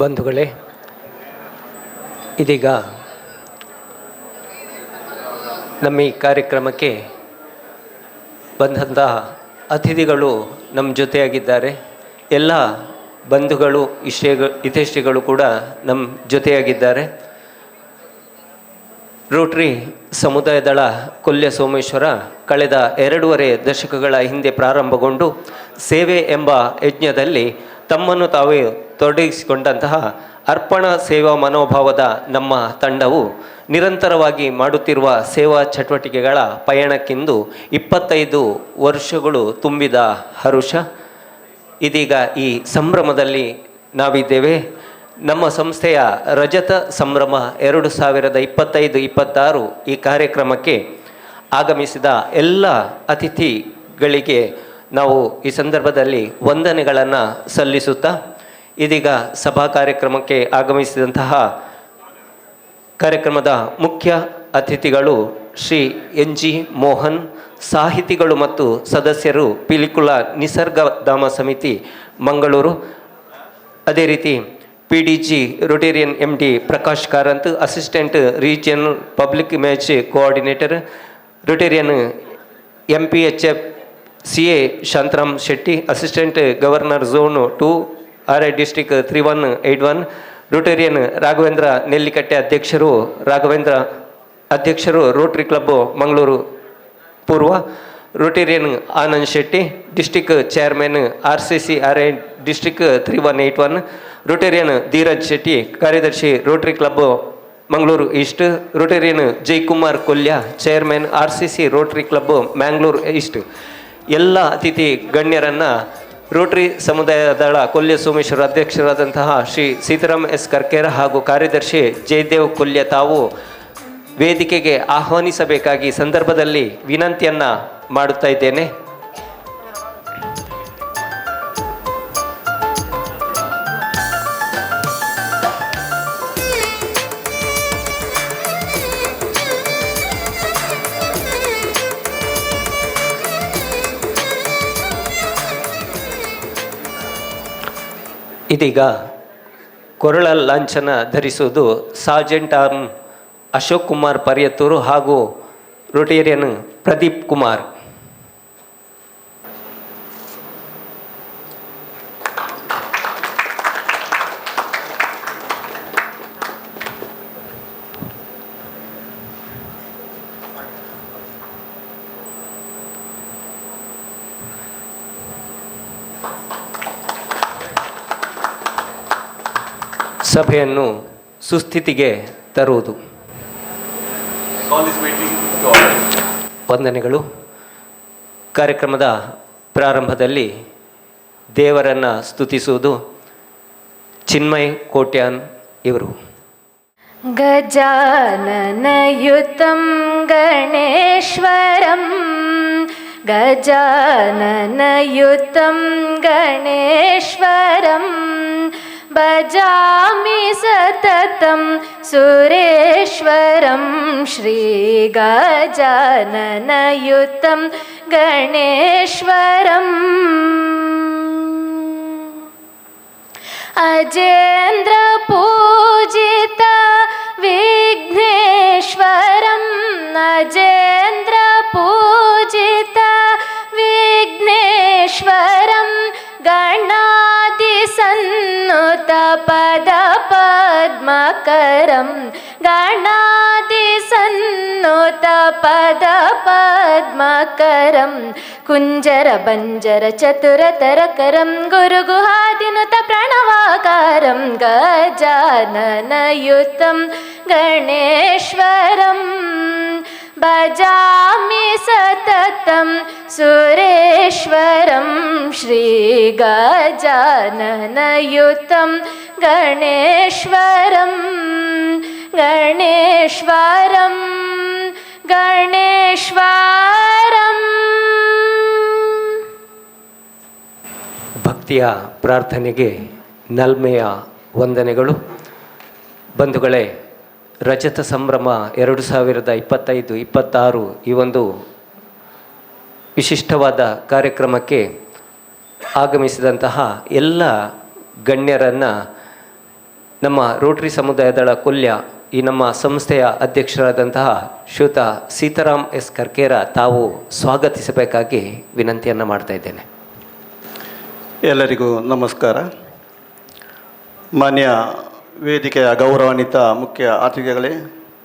ಬಂಧುಗಳೇ, ಇದೀಗ ನಮ್ಮ ಈ ಕಾರ್ಯಕ್ರಮಕ್ಕೆ ಬಂದಂತಹ ಅತಿಥಿಗಳು ನಮ್ಮ ಜೊತೆಯಾಗಿದ್ದಾರೆ. ಎಲ್ಲ ಬಂಧುಗಳು ಹಿತೈಷಿಗಳು ಕೂಡ ನಮ್ಮ ಜೊತೆಯಾಗಿದ್ದಾರೆ. ರೋಟರಿ ಸಮುದಾಯ ದಳ ಕೊಲ್ಯ ಸೋಮೇಶ್ವರ ಕಳೆದ 2.5 ದಶಕಗಳ ಹಿಂದೆ ಪ್ರಾರಂಭಗೊಂಡು ಸೇವೆ ಎಂಬ ಯಜ್ಞದಲ್ಲಿ ತಮ್ಮನ್ನು ತಾವೇ ತೊಡಗಿಸಿಕೊಂಡಂತಹ ಅರ್ಪಣಾ ಸೇವಾ ಮನೋಭಾವದ ನಮ್ಮ ತಂಡವು ನಿರಂತರವಾಗಿ ಮಾಡುತ್ತಿರುವ ಸೇವಾ ಚಟುವಟಿಕೆಗಳ ಪಯಣಕ್ಕಿಂದು 25 ವರ್ಷಗಳು ತುಂಬಿದ ಹರುಷ. ಇದೀಗ ಈ ಸಂಭ್ರಮದಲ್ಲಿ ನಾವಿದ್ದೇವೆ. ನಮ್ಮ ಸಂಸ್ಥೆಯ ರಜತ ಸಂಭ್ರಮ 2025-26 ಈ ಕಾರ್ಯಕ್ರಮಕ್ಕೆ ಆಗಮಿಸಿದ ಎಲ್ಲ ಅತಿಥಿಗಳಿಗೆ ನಾವು ಈ ಸಂದರ್ಭದಲ್ಲಿ ವಂದನೆಗಳನ್ನು ಸಲ್ಲಿಸುತ್ತಾ, ಇದೀಗ ಸಭಾ ಕಾರ್ಯಕ್ರಮಕ್ಕೆ ಆಗಮಿಸಿದಂತಹ ಕಾರ್ಯಕ್ರಮದ ಮುಖ್ಯ ಅತಿಥಿಗಳು ಶ್ರೀ NG ಮೋಹನ್, ಸಾಹಿತಿಗಳು ಮತ್ತು ಸದಸ್ಯರು, ಪಿಲಿಕುಳ ನಿಸರ್ಗಧಾಮ ಸಮಿತಿ ಮಂಗಳೂರು. ಅದೇ ರೀತಿ PDG Rotarian MD Prakash Karanth, assistant regional public image coordinator Rotarian MPHF CA Shantaram Shetty, assistant governor zone 2 RI district 3181, Rotarian Raghavendra Nellikatte ಅಧ್ಯಕ್ಷರು ರೋಟರಿ ಕ್ಲಬ್ ಮಂಗಳೂರು ಪೂರ್ವ, Rotarian Anand Shetty, district chairman RCC RI district 3181, Rotarian Dheeraj Shetty, ಕಾರ್ಯದರ್ಶಿ Rotary club Mangaluru east, Rotarian Jayakumar Kolya, chairman RCC Rotary club Mangalore east. ಎಲ್ಲ ಅತಿಥಿ ಗಣ್ಯರನ್ನು Rotary ಸಮುದಾಯ ದಳ Kolya Someshwara ಅಧ್ಯಕ್ಷರಾದಂತಹ Shri Sitaram S Karkera ಹಾಗೂ ಕಾರ್ಯದರ್ಶಿ ಜಯದೇವ್ ಕೊಲ್ಯ ತಾವು ವೇದಿಕೆಗೆ ಆಹ್ವಾನಿಸಬೇಕಾಗಿ ಸಂದರ್ಭದಲ್ಲಿ ವಿನಂತಿಯನ್ನು ಮಾಡುತ್ತಾ ಇದ್ದೇನೆ. ಇದೀಗ ಕೊರಳ ಲಾಂಛನ ಧರಿಸುವುದು ಸಾರ್ಜೆಂಟ್ ಆರ್ಮ್ ಅಶೋಕ್ ಕುಮಾರ್ ಪರಿಯತ್ತೂರು ಹಾಗೂ ರೋಟೇರಿಯನ್ ಪ್ರದೀಪ್ ಕುಮಾರ್. ಸಭೆಯನ್ನು ಸುಸ್ಥಿತಿಗೆ ತರುವುದು. ವಂದನೆಗಳು. ಕಾರ್ಯಕ್ರಮದ ಪ್ರಾರಂಭದಲ್ಲಿ ದೇವರನ್ನು ಸ್ತುತಿಸುವುದು ಚಿನ್ಮಯ್ ಕೋಟ್ಯಾನ್ ಇವರು. ಗಜಾನನಯುತಂ ಗಣೇಶ್ವರಂ ಗಜಾನನಯುತಂ ಗಣೇಶ್ವರಂ ಭಜಾಮಿ ಸತತಂ ಸುರೇಶ್ವರಂ ಶ್ರೀ ಗಜಾನನಯುತಂ ಗಣೇಶ್ವರಂ ಅಜೇಂದ್ರ ಪೂಜಿತ ವಿಘ್ನೇಶ್ವರಂ ಅಜೇಂದ್ರ ಪೂಜಿತ ವಿಘ್ನೇಶ್ವರಂ ಗಣಾದಿ ಸನ್ನುತ ಪದ ಪದ್ಮಕರಂ ಗಣಾದಿ ಸನ್ನುತ ಪದ ಪದ್ಮಕರಂ ಕುಂಜರ ಬಂಜರ ಚತುರತರಕರಂ ಗುರು ಗುಹಾದಿನುತ ಪ್ರಣವಾಕಾರಂ ಗಜಾನನಯುತಂ ಗಣೇಶ್ವರಂ ಭಜಾಮಿ ಸತತಂ ಸುರೇಶ್ವರಂ ಶ್ರೀ ಗಜಾನನಯುತಂ ಗಣೇಶ್ವರಂ ಗಣೇಶ್ವರಂ ಗಣೇಶ್ವರಂ. ಭಕ್ತಿಯ ಪ್ರಾರ್ಥನೆಗೆ ನಲ್ಮೆಯ ವಂದನೆಗಳು. ಬಂಧುಗಳೇ, ರಜತ ಸಂಭ್ರಮ 2025-26 ಈ ಒಂದು ವಿಶಿಷ್ಟವಾದ ಕಾರ್ಯಕ್ರಮಕ್ಕೆ ಆಗಮಿಸಿದಂತಹ ಎಲ್ಲ ಗಣ್ಯರನ್ನು ನಮ್ಮ ರೋಟರಿ ಸಮುದಾಯದಳ ಕೊಲ್ಯ ಈ ನಮ್ಮ ಸಂಸ್ಥೆಯ ಅಧ್ಯಕ್ಷರಾದಂತಹ ಶ್ರೀಯುತ ಸೀತಾರಾಮ್ ಎಸ್ ಕರ್ಕೇರ ತಾವು ಸ್ವಾಗತಿಸಬೇಕಾಗಿ ವಿನಂತಿಯನ್ನು ಮಾಡ್ತಾ ಇದ್ದೇನೆ. ಎಲ್ಲರಿಗೂ ನಮಸ್ಕಾರ. ಮಾನ್ಯ ವೇದಿಕೆಯ ಗೌರವಾನ್ವಿತ ಮುಖ್ಯ ಅತಿಥಿಗಳೇ,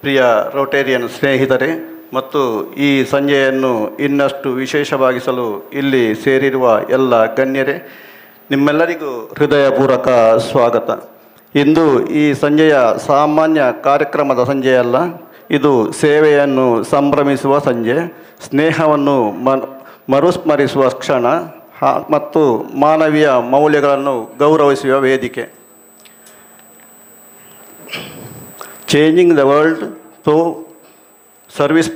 ಪ್ರಿಯ ರೋಟೇರಿಯನ್ ಸ್ನೇಹಿತರೆ ಮತ್ತು ಈ ಸಂಜೆಯನ್ನು ಇನ್ನಷ್ಟು ವಿಶೇಷವಾಗಿಸಲು ಇಲ್ಲಿ ಸೇರಿರುವ ಎಲ್ಲ ಗಣ್ಯರೇ, ನಿಮ್ಮೆಲ್ಲರಿಗೂ ಹೃದಯಪೂರ್ವಕ ಸ್ವಾಗತ. ಇಂದು ಈ ಸಂಜೆಯ ಸಾಮಾನ್ಯ ಕಾರ್ಯಕ್ರಮದ ಸಂಜೆಯಲ್ಲ, ಇದು ಸೇವೆಯನ್ನು ಸಂಭ್ರಮಿಸುವ ಸಂಜೆ, ಸ್ನೇಹವನ್ನು ಮರುಸ್ಮರಿಸುವ ಕ್ಷಣ ಮತ್ತು ಮಾನವೀಯ ಮೌಲ್ಯಗಳನ್ನು ಗೌರವಿಸುವ ವೇದಿಕೆ. Changing the world through service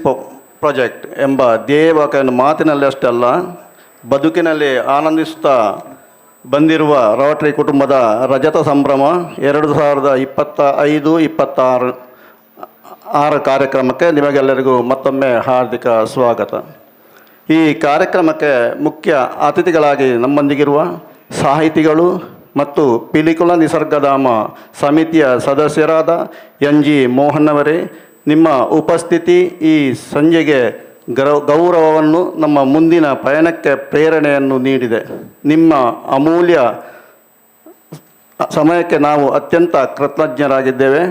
project ಎಂಬ ಧ್ಯೇಯವಾಕ್ಯವನ್ನು ಮಾತಿನಲ್ಲಿ ಅಷ್ಟೇ ಅಲ್ಲ, ಬದುಕಿನಲ್ಲಿ ಆನಂದಿಸುತ್ತಾ ಬಂದಿರುವ ರೋಟರಿ ಕುಟುಂಬದ ರಜತ ಸಂಭ್ರಮ 2025-26 ಕಾರ್ಯಕ್ರಮಕ್ಕೆ ನಿಮಗೆಲ್ಲರಿಗೂ ಮತ್ತೊಮ್ಮೆ ಹಾರ್ದಿಕ ಸ್ವಾಗತ. ಈ ಕಾರ್ಯಕ್ರಮಕ್ಕೆ ಮುಖ್ಯ ಅತಿಥಿಗಳಾಗಿ ನಮ್ಮೊಂದಿಗಿರುವ ಸಾಹಿತಿಗಳು ಮತ್ತು ಪಿಲಿಕುಳ ನಿಸರ್ಗಧಾಮ ಸಮಿತಿಯ ಸದಸ್ಯರಾದ NG ಮೋಹನ್ ಅವರೇ, ನಿಮ್ಮ ಉಪಸ್ಥಿತಿ ಈ ಸಂಜೆಗೆ ಗೌರವವನ್ನು, ನಮ್ಮ ಮುಂದಿನ ಪಯಣಕ್ಕೆ ಪ್ರೇರಣೆಯನ್ನು ನೀಡಿದೆ. ನಿಮ್ಮ ಅಮೂಲ್ಯ ಸಮಯಕ್ಕೆ ನಾವು ಅತ್ಯಂತ ಕೃತಜ್ಞರಾಗಿದ್ದೇವೆ.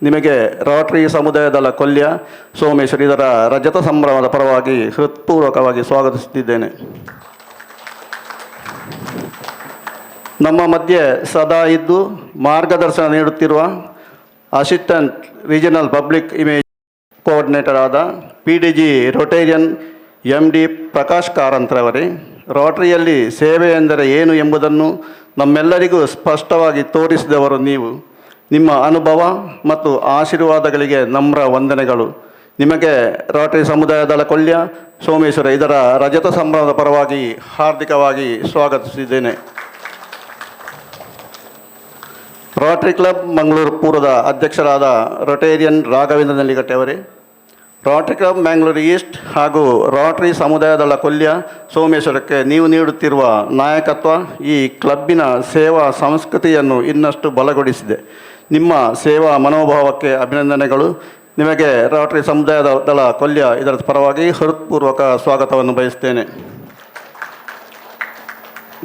ನಿಮಗೆ ರೋಟರಿ ಸಮುದಾಯದಳ ಕೊಲ್ಯ ಸೋಮೇಶ್ವರ ಇದರ ರಜತ ಸಂಭ್ರಮದ ಪರವಾಗಿ ಹೃತ್ಪೂರ್ವಕವಾಗಿ ಸ್ವಾಗತಿಸುತ್ತಿದ್ದೇನೆ. ನಮ್ಮ ಮಧ್ಯೆ ಸದಾ ಇದ್ದು ಮಾರ್ಗದರ್ಶನ ನೀಡುತ್ತಿರುವ assistant regional public image coordinator ಆದ PDG ರೋಟೇರಿಯನ್ MD ಪ್ರಕಾಶ್ ಕಾರಂತ್ರವರೇ, ರೋಟರಿಯಲ್ಲಿ ಸೇವೆ ಎಂದರೆ ಏನು ಎಂಬುದನ್ನು ನಮ್ಮೆಲ್ಲರಿಗೂ ಸ್ಪಷ್ಟವಾಗಿ ತೋರಿಸಿದವರು ನೀವು. ನಿಮ್ಮ ಅನುಭವ ಮತ್ತು ಆಶೀರ್ವಾದಗಳಿಗೆ ನಮ್ರ ವಂದನೆಗಳು. ನಿಮಗೆ ರೋಟರಿ ಸಮುದಾಯದಳ ಕೊಲ್ಯ ಸೋಮೇಶ್ವರ ಇದರ ರಜತ ಸಂಭ್ರಮದ ಪರವಾಗಿ ಹಾರ್ದಿಕವಾಗಿ ಸ್ವಾಗತಿಸಿದ್ದೇನೆ. ರೋಟರಿ ಕ್ಲಬ್ ಮಂಗಳೂರು ಪೂರ್ವದ ಅಧ್ಯಕ್ಷರಾದ ರೋಟೇರಿಯನ್ ರಾಘವೇಂದ್ರ ನೆಲ್ಲಿಗಟ್ಟೆ ಅವರೇ, ರೋಟರಿ ಕ್ಲಬ್ ಮ್ಯಾಂಗ್ಳೂರು ಈಸ್ಟ್ ಹಾಗೂ ರೋಟರಿ ಸಮುದಾಯದಳ ಕೊಲ್ಯ ಸೋಮೇಶ್ವರಕ್ಕೆ ನೀವು ನೀಡುತ್ತಿರುವ ನಾಯಕತ್ವ ಈ ಕ್ಲಬ್ಬಿನ ಸೇವಾ ಸಂಸ್ಕೃತಿಯನ್ನು ಇನ್ನಷ್ಟು ಬಲಗೊಳಿಸಿದೆ. ನಿಮ್ಮ ಸೇವಾ ಮನೋಭಾವಕ್ಕೆ ಅಭಿನಂದನೆಗಳು. ನಿಮಗೆ ರೋಟರಿ ಸಮುದಾಯದಳ ಕೊಲ್ಯ ಇದರ ಪರವಾಗಿ ಹೃತ್ಪೂರ್ವಕ ಸ್ವಾಗತವನ್ನು ಬಯಸ್ತೇನೆ.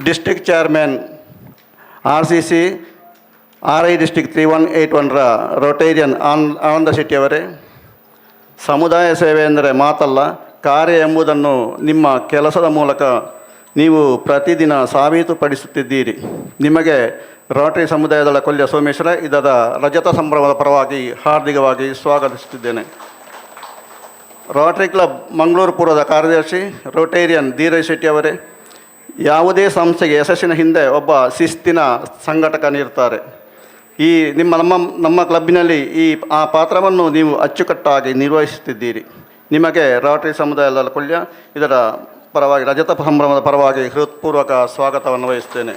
District chairman RCC RI district 3181ರ ರೋಟೇರಿಯನ್ ಆನಂದ ಶೆಟ್ಟಿಯವರೇ, ಸಮುದಾಯ ಸೇವೆ ಎಂದರೆ ಮಾತಲ್ಲ, ಕಾರ್ಯ ಎಂಬುದನ್ನು ನಿಮ್ಮ ಕೆಲಸದ ಮೂಲಕ ನೀವು ಪ್ರತಿದಿನ ಸಾಬೀತುಪಡಿಸುತ್ತಿದ್ದೀರಿ. ನಿಮಗೆ ರೋಟರಿ ಸಮುದಾಯದಳ ಕೊಲ್ಯ ಸೋಮೇಶ್ವರ ಇದರ ರಜತ ಸಂಭ್ರಮದ ಪರವಾಗಿ ಹಾರ್ದಿಕವಾಗಿ ಸ್ವಾಗತಿಸುತ್ತಿದ್ದೇನೆ. ರೋಟರಿ ಕ್ಲಬ್ ಮಂಗಳೂರು ಪೂರ್ವದ ಕಾರ್ಯದರ್ಶಿ ರೋಟೇರಿಯನ್ ಧೀರಜ್ ಶೆಟ್ಟಿ ಅವರೇ, ಯಾವುದೇ ಸಂಸ್ಥೆಗೆ ಯಶಸ್ಸಿನ ಹಿಂದೆ ಒಬ್ಬ ಶಿಸ್ತಿನ ಸಂಘಟಕನಿರ್ತಾರೆ. ನಮ್ಮ ಕ್ಲಬ್ಬಿನಲ್ಲಿ ಆ ಪಾತ್ರವನ್ನು ನೀವು ಅಚ್ಚುಕಟ್ಟಾಗಿ ನಿರ್ವಹಿಸುತ್ತಿದ್ದೀರಿ. ನಿಮಗೆ ರೋಟರಿ ಸಮುದಾಯದ ಕೊಲ್ಯ ಇದರ ಪರವಾಗಿ ರಜತ ಸಂಭ್ರಮದ ಪರವಾಗಿ ಹೃತ್ಪೂರ್ವಕ ಸ್ವಾಗತವನ್ನು ವಹಿಸುತ್ತೇನೆ.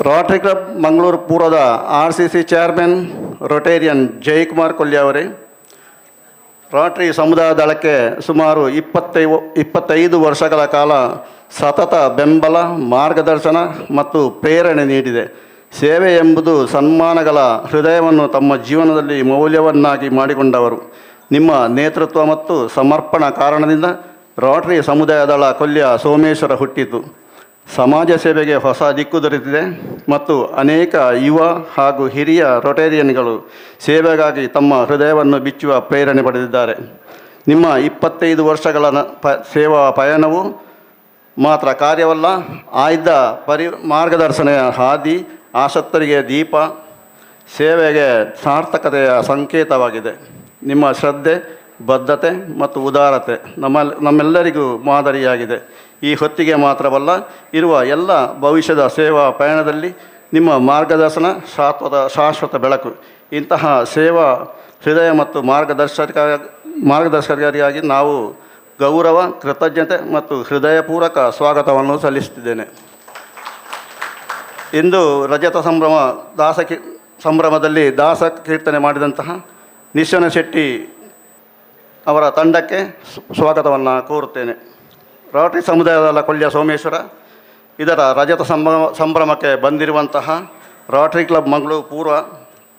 ರೋಟರಿ ಕ್ಲಬ್ ಮಂಗಳೂರು ಪೂರ್ವದ RCC chairman Rotarian Jayakumar Kolya ಅವರೇ, ರೋಟರಿ ಸಮುದಾಯ ದಳಕ್ಕೆ ಸುಮಾರು 25 ವರ್ಷಗಳ ಕಾಲ ಸತತ ಬೆಂಬಲ, ಮಾರ್ಗದರ್ಶನ ಮತ್ತು ಪ್ರೇರಣೆ ನೀಡಿದೆ. ಸೇವೆ ಎಂಬುದು ಸನ್ಮಾನಗಳ ಹೃದಯವನ್ನು ತಮ್ಮ ಜೀವನದಲ್ಲಿ ಮೌಲ್ಯವನ್ನಾಗಿ ಮಾಡಿಕೊಂಡವರು. ನಿಮ್ಮ ನೇತೃತ್ವ ಮತ್ತು ಸಮರ್ಪಣಾ ಕಾರಣದಿಂದ ರೋಟರಿ ಸಮುದಾಯದಳ ಕೊಲ್ಯ ಸೋಮೇಶ್ವರ ಹುಟ್ಟಿತು. ಸಮಾಜ ಸೇವೆಗೆ ಹೊಸ ದಿಕ್ಕು ದೊರೆತಿದೆ ಮತ್ತು ಅನೇಕ ಯುವ ಹಾಗೂ ಹಿರಿಯ ರೋಟೇರಿಯನ್ಗಳು ಸೇವೆಗಾಗಿ ತಮ್ಮ ಹೃದಯವನ್ನು ಬಿಚ್ಚುವ ಪ್ರೇರಣೆ ಪಡೆದಿದ್ದಾರೆ. ನಿಮ್ಮ 25 ವರ್ಷಗಳ ಸೇವಾ ಪಯಣವು ಮಾತ್ರ ಕಾರ್ಯವಲ್ಲ, ಆಯ್ದ ಮಾರ್ಗದರ್ಶನೆಯ ಹಾದಿ, ಆಸಕ್ತರಿಗೆ ದೀಪ, ಸೇವೆಗೆ ಸಾರ್ಥಕತೆಯ ಸಂಕೇತವಾಗಿದೆ. ನಿಮ್ಮ ಶ್ರದ್ಧೆ, ಬದ್ಧತೆ ಮತ್ತು ಉದಾರತೆ ನಮ್ಮೆಲ್ಲರಿಗೂ ಮಾದರಿಯಾಗಿದೆ. ಈ ಹೊತ್ತಿಗೆ ಮಾತ್ರವಲ್ಲ, ಇರುವ ಎಲ್ಲ ಭವಿಷ್ಯದ ಸೇವಾ ಪಯಣದಲ್ಲಿ ನಿಮ್ಮ ಮಾರ್ಗದರ್ಶನ ಶಾಶ್ವತ ಬೆಳಕು. ಇಂತಹ ಸೇವಾ ಹೃದಯ ಮತ್ತು ಮಾರ್ಗದರ್ಶಕರಿಗಾಗಿ ನಾವು ಗೌರವ, ಕೃತಜ್ಞತೆ ಮತ್ತು ಹೃದಯಪೂರ್ವಕ ಸ್ವಾಗತವನ್ನು ಸಲ್ಲಿಸುತ್ತಿದ್ದೇನೆ. ಇಂದು ರಜತ ಸಂಭ್ರಮದಲ್ಲಿ ದಾಸ ಕೀರ್ತನೆ ಮಾಡಿದಂತಹ ನಿಶ್ಚನ ಶೆಟ್ಟಿ ಅವರ ತಂಡಕ್ಕೆ ಸ್ವಾಗತವನ್ನು ಕೋರುತ್ತೇನೆ. ರೋಟರಿ ಸಮುದಾಯದ ಕೊಲ್ಯ ಸೋಮೇಶ್ವರ ಇದರ ರಜತ ಸಂಭ್ರಮಕ್ಕೆ ಬಂದಿರುವಂತಹ ರೋಟರಿ ಕ್ಲಬ್ ಮಂಗಳೂರು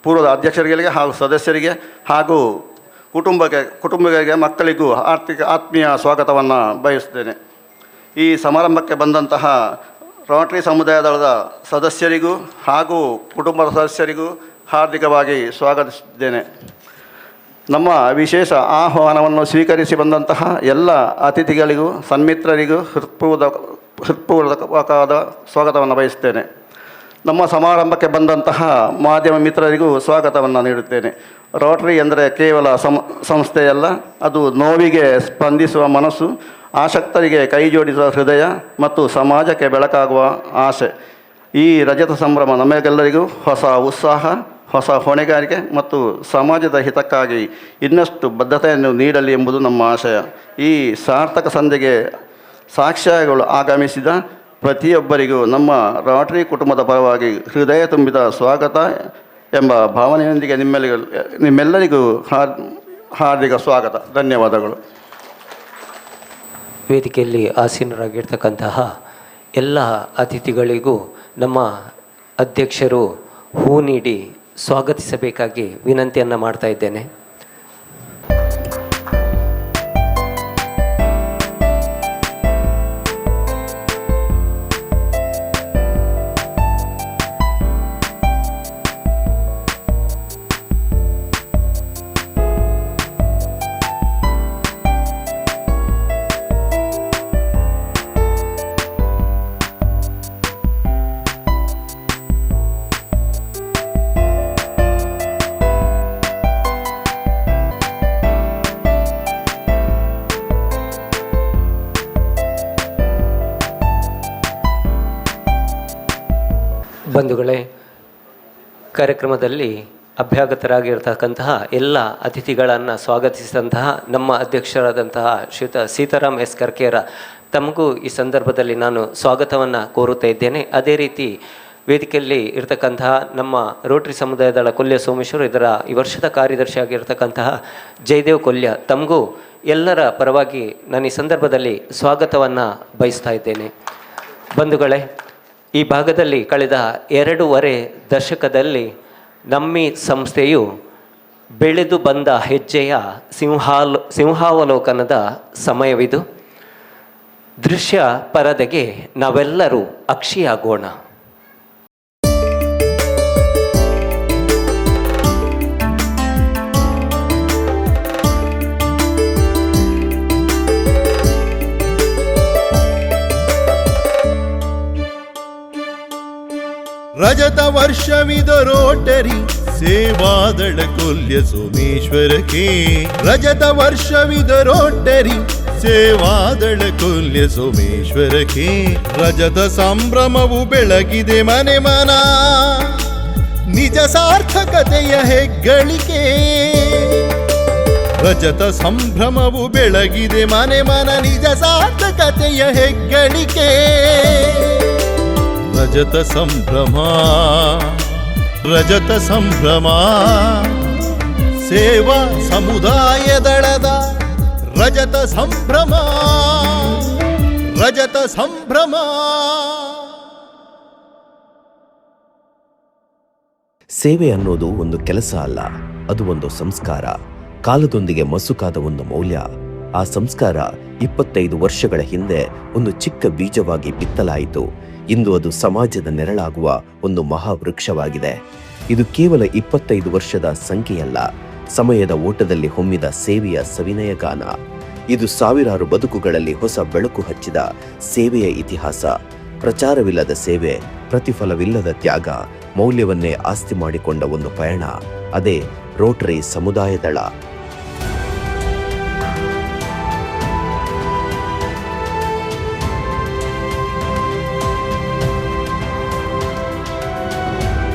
ಪೂರ್ವದ ಅಧ್ಯಕ್ಷರಿಗೆ ಹಾಗೂ ಸದಸ್ಯರಿಗೆ ಹಾಗೂ ಕುಟುಂಬಗಳಿಗೆ ಮಕ್ಕಳಿಗೂ ಆತ್ಮೀಯ ಸ್ವಾಗತವನ್ನು ಬಯಸುತ್ತೇನೆ. ಈ ಸಮಾರಂಭಕ್ಕೆ ಬಂದಂತಹ ರೋಟರಿ ಸಮುದಾಯ ದಳದ ಸದಸ್ಯರಿಗೂ ಹಾಗೂ ಕುಟುಂಬದ ಸದಸ್ಯರಿಗೂ ಹಾರ್ದಿಕವಾಗಿ ಸ್ವಾಗತಿಸಿದ್ದೇನೆ. ನಮ್ಮ ವಿಶೇಷ ಆಹ್ವಾನವನ್ನು ಸ್ವೀಕರಿಸಿ ಬಂದಂತಹ ಎಲ್ಲ ಅತಿಥಿಗಳಿಗೂ ಸನ್ಮಿತ್ರರಿಗೂ ಹೃತ್ಪೂರ್ವಕವಾದ ಸ್ವಾಗತವನ್ನು ಬಯಸುತ್ತೇನೆ. ನಮ್ಮ ಸಮಾರಂಭಕ್ಕೆ ಬಂದಂತಹ ಮಾಧ್ಯಮ ಮಿತ್ರರಿಗೂ ಸ್ವಾಗತವನ್ನು ನೀಡುತ್ತೇನೆ. ರೋಟರಿ ಎಂದರೆ ಕೇವಲ ಸಂಸ್ಥೆಯಲ್ಲ, ಅದು ನೋವಿಗೆ ಸ್ಪಂದಿಸುವ ಮನಸ್ಸು, ಆಸಕ್ತರಿಗೆ ಕೈ ಜೋಡಿಸುವ ಹೃದಯ ಮತ್ತು ಸಮಾಜಕ್ಕೆ ಬೆಳಕಾಗುವ ಆಸೆ. ಈ ರಜತ ಸಂಭ್ರಮ ನಮಗೆಲ್ಲರಿಗೂ ಹೊಸ ಉತ್ಸಾಹ, ಹೊಸ ಹೊಣೆಗಾರಿಕೆ ಮತ್ತು ಸಮಾಜದ ಹಿತಕ್ಕಾಗಿ ಇನ್ನಷ್ಟು ಬದ್ಧತೆಯನ್ನು ನೀಡಲಿ ಎಂಬುದು ನಮ್ಮ ಆಶಯ. ಈ ಸಾರ್ಥಕ ಸಂಧಿಗೆ ಸಾಕ್ಷ್ಯಗಳು ಆಗಮಿಸಿದ ಪ್ರತಿಯೊಬ್ಬರಿಗೂ ನಮ್ಮ ರೋಟರಿ ಕುಟುಂಬದ ಪರವಾಗಿ ಹೃದಯ ತುಂಬಿದ ಸ್ವಾಗತ ಎಂಬ ಭಾವನೆಯೊಂದಿಗೆ ನಿಮ್ಮೆಲ್ಲರಿಗೂ ಹಾರ್ದಿಕ ಸ್ವಾಗತ. ಧನ್ಯವಾದಗಳು. ವೇದಿಕೆಯಲ್ಲಿ ಆಸೀನರಾಗಿರ್ತಕ್ಕಂತಹ ಎಲ್ಲ ಅತಿಥಿಗಳಿಗೂ ನಮ್ಮ ಅಧ್ಯಕ್ಷರು ಹೂ ನೀಡಿ ಸ್ವಾಗತಿಸಬೇಕಾಗಿ ವಿನಂತಿಯನ್ನು ಮಾಡ್ತಾ ಇದ್ದೇನೆ. ಬಂಧುಗಳೇ, ಕಾರ್ಯಕ್ರಮದಲ್ಲಿ ಅಭ್ಯಾಗತರಾಗಿರ್ತಕ್ಕಂತಹ ಎಲ್ಲ ಅತಿಥಿಗಳನ್ನು ಸ್ವಾಗತಿಸಿದಂತಹ ನಮ್ಮ ಅಧ್ಯಕ್ಷರಾದಂತಹ ಶ್ರೀಯುತ ಸೀತಾರಾಮ್ ಎಸ್ ಕರ್ಕೇರ ತಮಗೂ ಈ ಸಂದರ್ಭದಲ್ಲಿ ನಾನು ಸ್ವಾಗತವನ್ನು ಕೋರುತ್ತಾ ಇದ್ದೇನೆ. ಅದೇ ರೀತಿ ವೇದಿಕೆಯಲ್ಲಿ ಇರತಕ್ಕಂತಹ ನಮ್ಮ ರೋಟರಿ ಸಮುದಾಯ ದಳ ಕೊಲ್ಯ ಸೋಮೇಶ್ವರ್, ಇದರ ಈ ವರ್ಷದ ಕಾರ್ಯದರ್ಶಿಯಾಗಿರ್ತಕ್ಕಂತಹ ಜಯದೇವ್ ಕೊಲ್ಯ, ತಮಗೂ ಎಲ್ಲರ ಪರವಾಗಿ ನಾನು ಈ ಸಂದರ್ಭದಲ್ಲಿ ಸ್ವಾಗತವನ್ನು ಬಯಸ್ತಾ ಇದ್ದೇನೆ. ಬಂಧುಗಳೇ, ಈ ಭಾಗದಲ್ಲಿ ಕಳೆದ 2.5 ದಶಕದಲ್ಲಿ ನಮ್ಮ ಸಂಸ್ಥೆಯು ಬೆಳೆದು ಬಂದ ಹೆಜ್ಜೆಯ ಸಿಂಹಾವಲೋಕನದ ಸಮಯವಿದು. ದೃಶ್ಯ ಪರದೆಗೆ ನಾವೆಲ್ಲರೂ ಅಕ್ಷಿಯಾಗೋಣ. ರಜತ ವರ್ಷವಿದ ರೋಟರಿ ಸೇವಾದಳ ಕೊಲ್ಯ ಸೋಮೇಶ್ವರಕ್ಕೆ. ರಜತ ವರ್ಷವಿದ ರೋಟರಿ ಸೇವಾದಳ ಕೊಲ್ಯ ಸೋಮೇಶ್ವರಕ್ಕೆ. ರಜತ ಸಂಭ್ರಮವು ಬೆಳಗಿದೆ ಮನೆ ಮನ, ನಿಜ ಸಾರ್ಥಕತೆಯ ಹೆಗ್ಗಳಿಕೆ. ರಜತ ಸಂಭ್ರಮವು ಬೆಳಗಿದೆ ಮನೆ ಮನ, ನಿಜ ಸಾರ್ಥಕತೆಯ ಹೆಗ್ಗಳಿಕೆ. ರಜತ ಸಂಭ್ರಮ, ರಜತ ಸಂಭ್ರಮ, ಸೇವಾ ಸಮುದಾಯ ದಳದ ರಜತ ಸಂಭ್ರಮ, ರಜತ ಸಂಭ್ರಮ. ಸೇವೆ ಅನ್ನೋದು ಒಂದು ಕೆಲಸ ಅಲ್ಲ, ಅದು ಒಂದು ಸಂಸ್ಕಾರ, ಕಾಲದೊಂದಿಗೆ ಮಸುಕಾದ ಒಂದು ಮೌಲ್ಯ. ಆ ಸಂಸ್ಕಾರ 25 ವರ್ಷಗಳ ಹಿಂದೆ ಒಂದು ಚಿಕ್ಕ ಬೀಜವಾಗಿ ಬಿತ್ತಲಾಯಿತು. ಇಂದು ಅದು ಸಮಾಜದ ನೆರಳಾಗುವ ಒಂದು ಮಹಾವೃಕ್ಷವಾಗಿದೆ. ಇದು ಕೇವಲ 25 ವರ್ಷದ ಸಂಖ್ಯೆಯಲ್ಲ, ಸಮಯದ ಓಟದಲ್ಲಿ ಹೊಮ್ಮಿದ ಸೇವೆಯ ಸವಿನಯ ಗಾನ. ಇದು ಸಾವಿರಾರು ಬದುಕುಗಳಲ್ಲಿ ಹೊಸ ಬೆಳಕು ಹಚ್ಚಿದ ಸೇವೆಯ ಇತಿಹಾಸ. ಪ್ರಚಾರವಿಲ್ಲದ ಸೇವೆ, ಪ್ರತಿಫಲವಿಲ್ಲದ ತ್ಯಾಗ, ಮೌಲ್ಯವನ್ನೇ ಆಸ್ತಿ ಮಾಡಿಕೊಂಡ ಒಂದು ಪಯಣ. ಅದೇ ರೋಟರಿ ಸಮುದಾಯ ದಳ.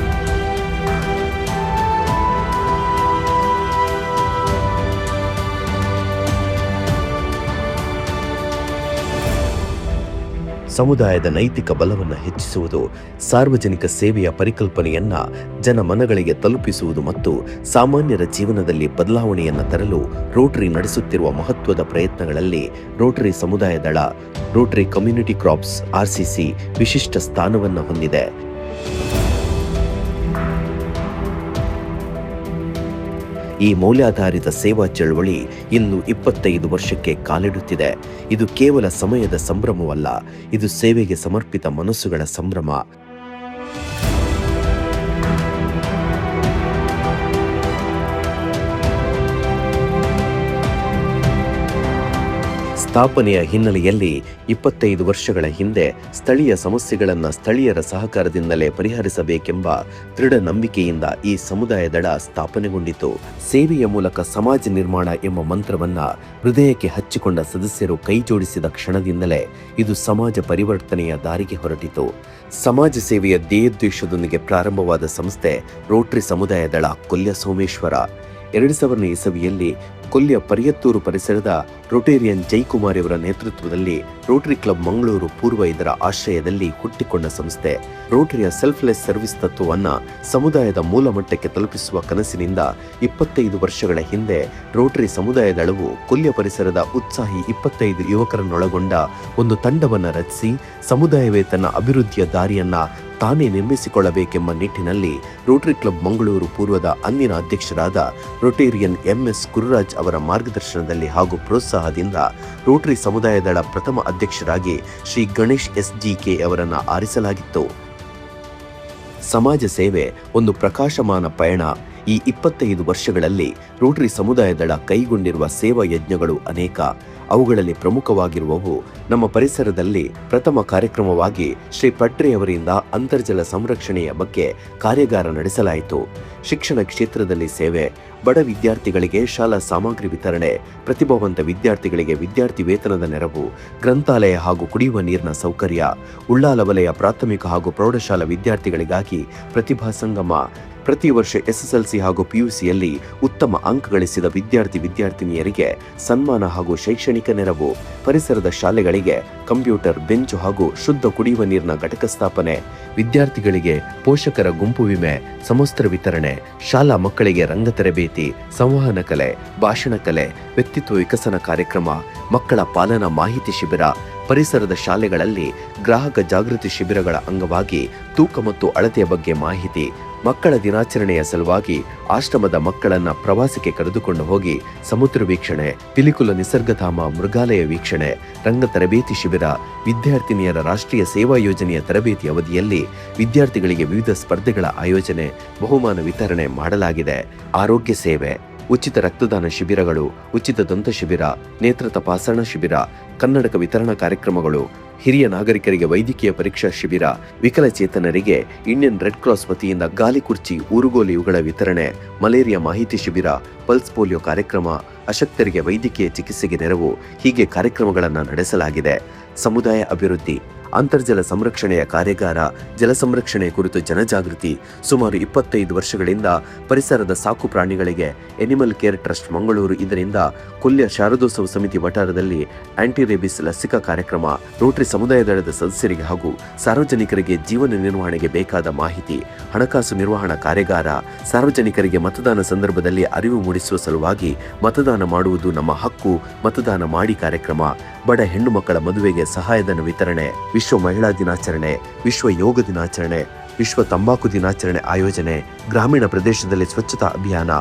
ಸಮುದಾಯದ ನೈತಿಕ ಬಲವನ್ನು ಹೆಚ್ಚಿಸುವುದು, ಸಾರ್ವಜನಿಕ ಸೇವೆಯ ಪರಿಕಲ್ಪನೆಯನ್ನ ಜನಮನಗಳಿಗೆ ತಲುಪಿಸುವುದು ಮತ್ತು ಸಾಮಾನ್ಯರ ಜೀವನದಲ್ಲಿ ಬದಲಾವಣೆಯನ್ನು ತರಲು ರೋಟರಿ ನಡೆಸುತ್ತಿರುವ ಮಹತ್ವದ ಪ್ರಯತ್ನಗಳಲ್ಲಿ ರೋಟರಿ ಸಮುದಾಯ ದಳ, ರೋಟರಿ ಕಮ್ಯುನಿಟಿ ಕ್ರಾಪ್ಸ್ RCC ವಿಶಿಷ್ಟ ಸ್ಥಾನವನ್ನು ಹೊಂದಿದೆ. ಈ ಮೌಲ್ಯಾಧಾರಿತ ಸೇವಾ ಚಳವಳಿ ಇಂದು 25 ವರ್ಷಕ್ಕೆ ಕಾಲಿಡುತ್ತಿದೆ. ಇದು ಕೇವಲ ಸಮಯದ ಸಂಭ್ರಮವಲ್ಲ, ಇದು ಸೇವೆಗೆ ಸಮರ್ಪಿತ ಮನಸ್ಸುಗಳ ಸಂಭ್ರಮ. ಸ್ಥಾಪನೆಯ ಹಿನ್ನೆಲೆಯಲ್ಲಿ 25 ವರ್ಷಗಳ ಹಿಂದೆ ಸ್ಥಳೀಯ ಸಮಸ್ಯೆಗಳನ್ನು ಸ್ಥಳೀಯರ ಸಹಕಾರದಿಂದಲೇ ಪರಿಹರಿಸಬೇಕೆಂಬ ದೃಢ ನಂಬಿಕೆಯಿಂದ ಈ ಸಮುದಾಯ ದಳ ಸ್ಥಾಪನೆಗೊಂಡಿತು. ಸೇವೆಯ ಮೂಲಕ ಸಮಾಜ ನಿರ್ಮಾಣ ಎಂಬ ಮಂತ್ರವನ್ನ ಹೃದಯಕ್ಕೆ ಹಚ್ಚಿಕೊಂಡ ಸದಸ್ಯರು ಕೈ ಜೋಡಿಸಿದ ಕ್ಷಣದಿಂದಲೇ ಇದು ಸಮಾಜ ಪರಿವರ್ತನೆಯ ದಾರಿಗೆ ಹೊರಟಿತು. ಸಮಾಜ ಸೇವೆಯ ಧ್ಯೇಯೋದ್ದೇಶದೊಂದಿಗೆ ಪ್ರಾರಂಭವಾದ ಸಂಸ್ಥೆ ರೋಟರಿ ಸಮುದಾಯ ದಳ ಕೊಲ್ಯ ಸೋಮೇಶ್ವರ. 2000 ಇಸವಿಯಲ್ಲಿ ಕೊಲ್ಯ ಪರಿಯತ್ತೂರು ಪರಿಸರದ ರೋಟೇರಿಯನ್ ಜೈಕುಮಾರ್ ಅವರ ನೇತೃತ್ವದಲ್ಲಿ ರೋಟರಿ ಕ್ಲಬ್ ಮಂಗಳೂರು ಪೂರ್ವ ಇದರ ಆಶ್ರಯದಲ್ಲಿ ಹುಟ್ಟಿಕೊಂಡ ಸಂಸ್ಥೆ. ರೋಟರಿಯ ಸೆಲ್ಫ್ಲೆಸ್ ಸರ್ವಿಸ್ ತತ್ವವನ್ನು ಸಮುದಾಯದ ಮೂಲ ಮಟ್ಟಕ್ಕೆ ತಲುಪಿಸುವ ಕನಸಿನಿಂದ 25 ವರ್ಷಗಳ ಹಿಂದೆ ರೋಟರಿ ಸಮುದಾಯ ದಳವು ಕೊಲ್ಯ ಪರಿಸರದ ಉತ್ಸಾಹಿ 25 ಯುವಕರನ್ನೊಳಗೊಂಡ ಒಂದು ತಂಡವನ್ನು ರಚಿಸಿ ಸಮುದಾಯವೇ ತನ್ನ ಅಭಿವೃದ್ಧಿಯ ದಾರಿಯನ್ನ ತಾನೇ ನಿರ್ಮಿಸಿಕೊಳ್ಳಬೇಕೆಂಬ ನಿಟ್ಟಿನಲ್ಲಿ ರೋಟರಿ ಕ್ಲಬ್ ಮಂಗಳೂರು ಪೂರ್ವದ ಅಂದಿನ ಅಧ್ಯಕ್ಷರಾದ ರೋಟೇರಿಯನ್ MS ಗುರುರಾಜ್ ಅವರ ಮಾರ್ಗದರ್ಶನದಲ್ಲಿ ಹಾಗೂ ಪ್ರೋತ್ಸಾಹದಿಂದ ರೋಟರಿ ಸಮುದಾಯ ದಳ ಪ್ರಥಮ ಅಧ್ಯಕ್ಷರಾಗಿ ಶ್ರೀ ಗಣೇಶ್ SGK ಅವರನ್ನು ಆರಿಸಲಾಗಿತ್ತು. ಸಮಾಜ ಸೇವೆ ಒಂದು ಪ್ರಕಾಶಮಾನ ಪಯಣ. ಈ 25 ವರ್ಷಗಳಲ್ಲಿ ರೋಟರಿ ಸಮುದಾಯ ದಳ ಕೈಗೊಂಡಿರುವ ಸೇವಾ ಯಜ್ಞಗಳು ಅನೇಕ. ಅವುಗಳಲ್ಲಿ ಪ್ರಮುಖವಾಗಿರುವವು ನಮ್ಮ ಪರಿಸರದಲ್ಲಿ ಪ್ರಥಮ ಕಾರ್ಯಕ್ರಮವಾಗಿ ಶ್ರೀ ಪಟ್ರೆಯವರಿಂದ ಅಂತರ್ಜಲ ಸಂರಕ್ಷಣೆಯ ಬಗ್ಗೆ ಕಾರ್ಯಾಗಾರ ನಡೆಸಲಾಯಿತು. ಶಿಕ್ಷಣ ಕ್ಷೇತ್ರದಲ್ಲಿ ಸೇವೆ, ಬಡ ವಿದ್ಯಾರ್ಥಿಗಳಿಗೆ ಶಾಲಾ ಸಾಮಗ್ರಿ ವಿತರಣೆ, ಪ್ರತಿಭಾವಂತ ವಿದ್ಯಾರ್ಥಿಗಳಿಗೆ ವಿದ್ಯಾರ್ಥಿ ವೇತನದ ನೆರವು, ಗ್ರಂಥಾಲಯ ಹಾಗೂ ಕುಡಿಯುವ ನೀರಿನ ಸೌಕರ್ಯ, ಉಳ್ಳಾಲ ವಲಯ ಪ್ರಾಥಮಿಕ ಹಾಗೂ ಪ್ರೌಢಶಾಲಾ ವಿದ್ಯಾರ್ಥಿಗಳಿಗಾಗಿ ಪ್ರತಿಭಾ ಸಂಗಮ, ಪ್ರತಿ ವರ್ಷ SSLC ಹಾಗೂ PUCಯಲ್ಲಿ ಉತ್ತಮ ಅಂಕ ಗಳಿಸಿದ ವಿದ್ಯಾರ್ಥಿನಿಯರಿಗೆ ಸನ್ಮಾನ ಹಾಗೂ ಶೈಕ್ಷಣಿಕ ನೆರವು, ಪರಿಸರದ ಶಾಲೆಗಳಿಗೆ ಕಂಪ್ಯೂಟರ್, ಬೆಂಚು ಹಾಗೂ ಶುದ್ಧ ಕುಡಿಯುವ ನೀರಿನ ಘಟಕ ಸ್ಥಾಪನೆ, ವಿದ್ಯಾರ್ಥಿಗಳಿಗೆ ಪೋಷಕರ ಗುಂಪು ವಿಮೆ, ಸಮವಸ್ತ್ರ ವಿತರಣೆ, ಶಾಲಾ ಮಕ್ಕಳಿಗೆ ರಂಗ ತರಬೇತಿ, ಸಂವಹನ ಕಲೆ, ಭಾಷಣ ಕಲೆ, ವ್ಯಕ್ತಿತ್ವ ವಿಕಸನ ಕಾರ್ಯಕ್ರಮ, ಮಕ್ಕಳ ಪಾಲನಾ ಮಾಹಿತಿ ಶಿಬಿರ, ಪರಿಸರದ ಶಾಲೆಗಳಲ್ಲಿ ಗ್ರಾಹಕ ಜಾಗೃತಿ ಶಿಬಿರಗಳ ಅಂಗವಾಗಿ ತೂಕ ಮತ್ತು ಅಳತೆಯ ಬಗ್ಗೆ ಮಾಹಿತಿ, ಮಕ್ಕಳ ದಿನಾಚರಣೆಯ ಸಲುವಾಗಿ ಆಶ್ರಮದ ಮಕ್ಕಳನ್ನ ಪ್ರವಾಸಕ್ಕೆ ಕರೆದುಕೊಂಡು ಹೋಗಿ ಸಮುದ್ರ ವೀಕ್ಷಣೆ, ಪಿಲಿಕುಲ ನಿಸರ್ಗಧಾಮ ಮೃಗಾಲಯ ವೀಕ್ಷಣೆ, ರಂಗ ತರಬೇತಿ ಶಿಬಿರ, ವಿದ್ಯಾರ್ಥಿನಿಯರ ರಾಷ್ಟ್ರೀಯ ಸೇವಾ ಯೋಜನೆಯ ತರಬೇತಿ ಅವಧಿಯಲ್ಲಿ ವಿದ್ಯಾರ್ಥಿಗಳಿಗೆ ವಿವಿಧ ಸ್ಪರ್ಧೆಗಳ ಆಯೋಜನೆ, ಬಹುಮಾನ ವಿತರಣೆ ಮಾಡಲಾಗಿದೆ. ಆರೋಗ್ಯ ಸೇವೆ, ಉಚಿತ ರಕ್ತದಾನ ಶಿಬಿರಗಳು, ಉಚಿತ ದಂತ ಶಿಬಿರ, ನೇತ್ರ ತಪಾಸಣಾ ಶಿಬಿರ, ಕನ್ನಡಕ ವಿತರಣಾ ಕಾರ್ಯಕ್ರಮಗಳು, ಹಿರಿಯ ನಾಗರಿಕರಿಗೆ ವೈದ್ಯಕೀಯ ಪರೀಕ್ಷಾ ಶಿಬಿರ, ವಿಕಲಚೇತನರಿಗೆ ಇಂಡಿಯನ್ ರೆಡ್ ಕ್ರಾಸ್ ವತಿಯಿಂದ ಗಾಲಿ ಕುರ್ಚಿ, ಊರುಗೋಲು ಇವುಗಳ ವಿತರಣೆ, ಮಲೇರಿಯಾ ಮಾಹಿತಿ ಶಿಬಿರ, ಪಲ್ಸ್ ಪೋಲಿಯೋ ಕಾರ್ಯಕ್ರಮ, ಅಶಕ್ತರಿಗೆ ವೈದ್ಯಕೀಯ ಚಿಕಿತ್ಸೆಗೆ ನೆರವು ಹೀಗೆ ಕಾರ್ಯಕ್ರಮಗಳನ್ನು ನಡೆಸಲಾಗಿದೆ. ಸಮುದಾಯ ಅಭಿವೃದ್ಧಿ, ಅಂತರ್ಜಲ ಸಂರಕ್ಷಣೆಯ ಕಾರ್ಯಾಗಾರ, ಜಲ ಸಂರಕ್ಷಣೆ ಕುರಿತು ಜನಜಾಗೃತಿ. ಸುಮಾರು 25 ವರ್ಷಗಳಿಂದ ಪರಿಸರದ ಸಾಕು ಪ್ರಾಣಿಗಳಿಗೆ ಎನಿಮಲ್ ಕೇರ್ ಟ್ರಸ್ಟ್ ಮಂಗಳೂರು ಇದರಿಂದ ಕೊಲ್ಯ ಶಾರದೋತ್ಸವ ಸಮಿತಿ ವಠಾರದಲ್ಲಿ ಆಂಟಿ ರೇಬಿಸ್ ಲಸಿಕಾ ಕಾರ್ಯಕ್ರಮ, ರೋಟರಿ ಸಮುದಾಯ ದಳದ ಸದಸ್ಯರಿಗೆ ಹಾಗೂ ಸಾರ್ವಜನಿಕರಿಗೆ ಜೀವನ ನಿರ್ವಹಣೆಗೆ ಬೇಕಾದ ಮಾಹಿತಿ, ಹಣಕಾಸು ನಿರ್ವಹಣಾ ಕಾರ್ಯಾಗಾರ, ಸಾರ್ವಜನಿಕರಿಗೆ ಮತದಾನ ಸಂದರ್ಭದಲ್ಲಿ ಅರಿವು ಮೂಡಿಸುವ ಸಲುವಾಗಿ ಮತದಾನ ಮಾಡುವುದು ನಮ್ಮ ಹಕ್ಕು, ಮತದಾನ ಮಾಡಿ ಕಾರ್ಯಕ್ರಮ, ಬಡ ಹೆಣ್ಣು ಮಕ್ಕಳ ಮದುವೆಗೆ ಸಹಾಯಧನ ವಿತರಣೆ, ವಿಶ್ವ ಮಹಿಳಾ ದಿನಾಚರಣೆ, ವಿಶ್ವ ಯೋಗ ದಿನಾಚರಣೆ, ವಿಶ್ವ ತಂಬಾಕು ದಿನಾಚರಣೆ ಆಯೋಜನೆ, ಗ್ರಾಮೀಣ ಪ್ರದೇಶದಲ್ಲಿ ಸ್ವಚ್ಛತಾ ಅಭಿಯಾನ,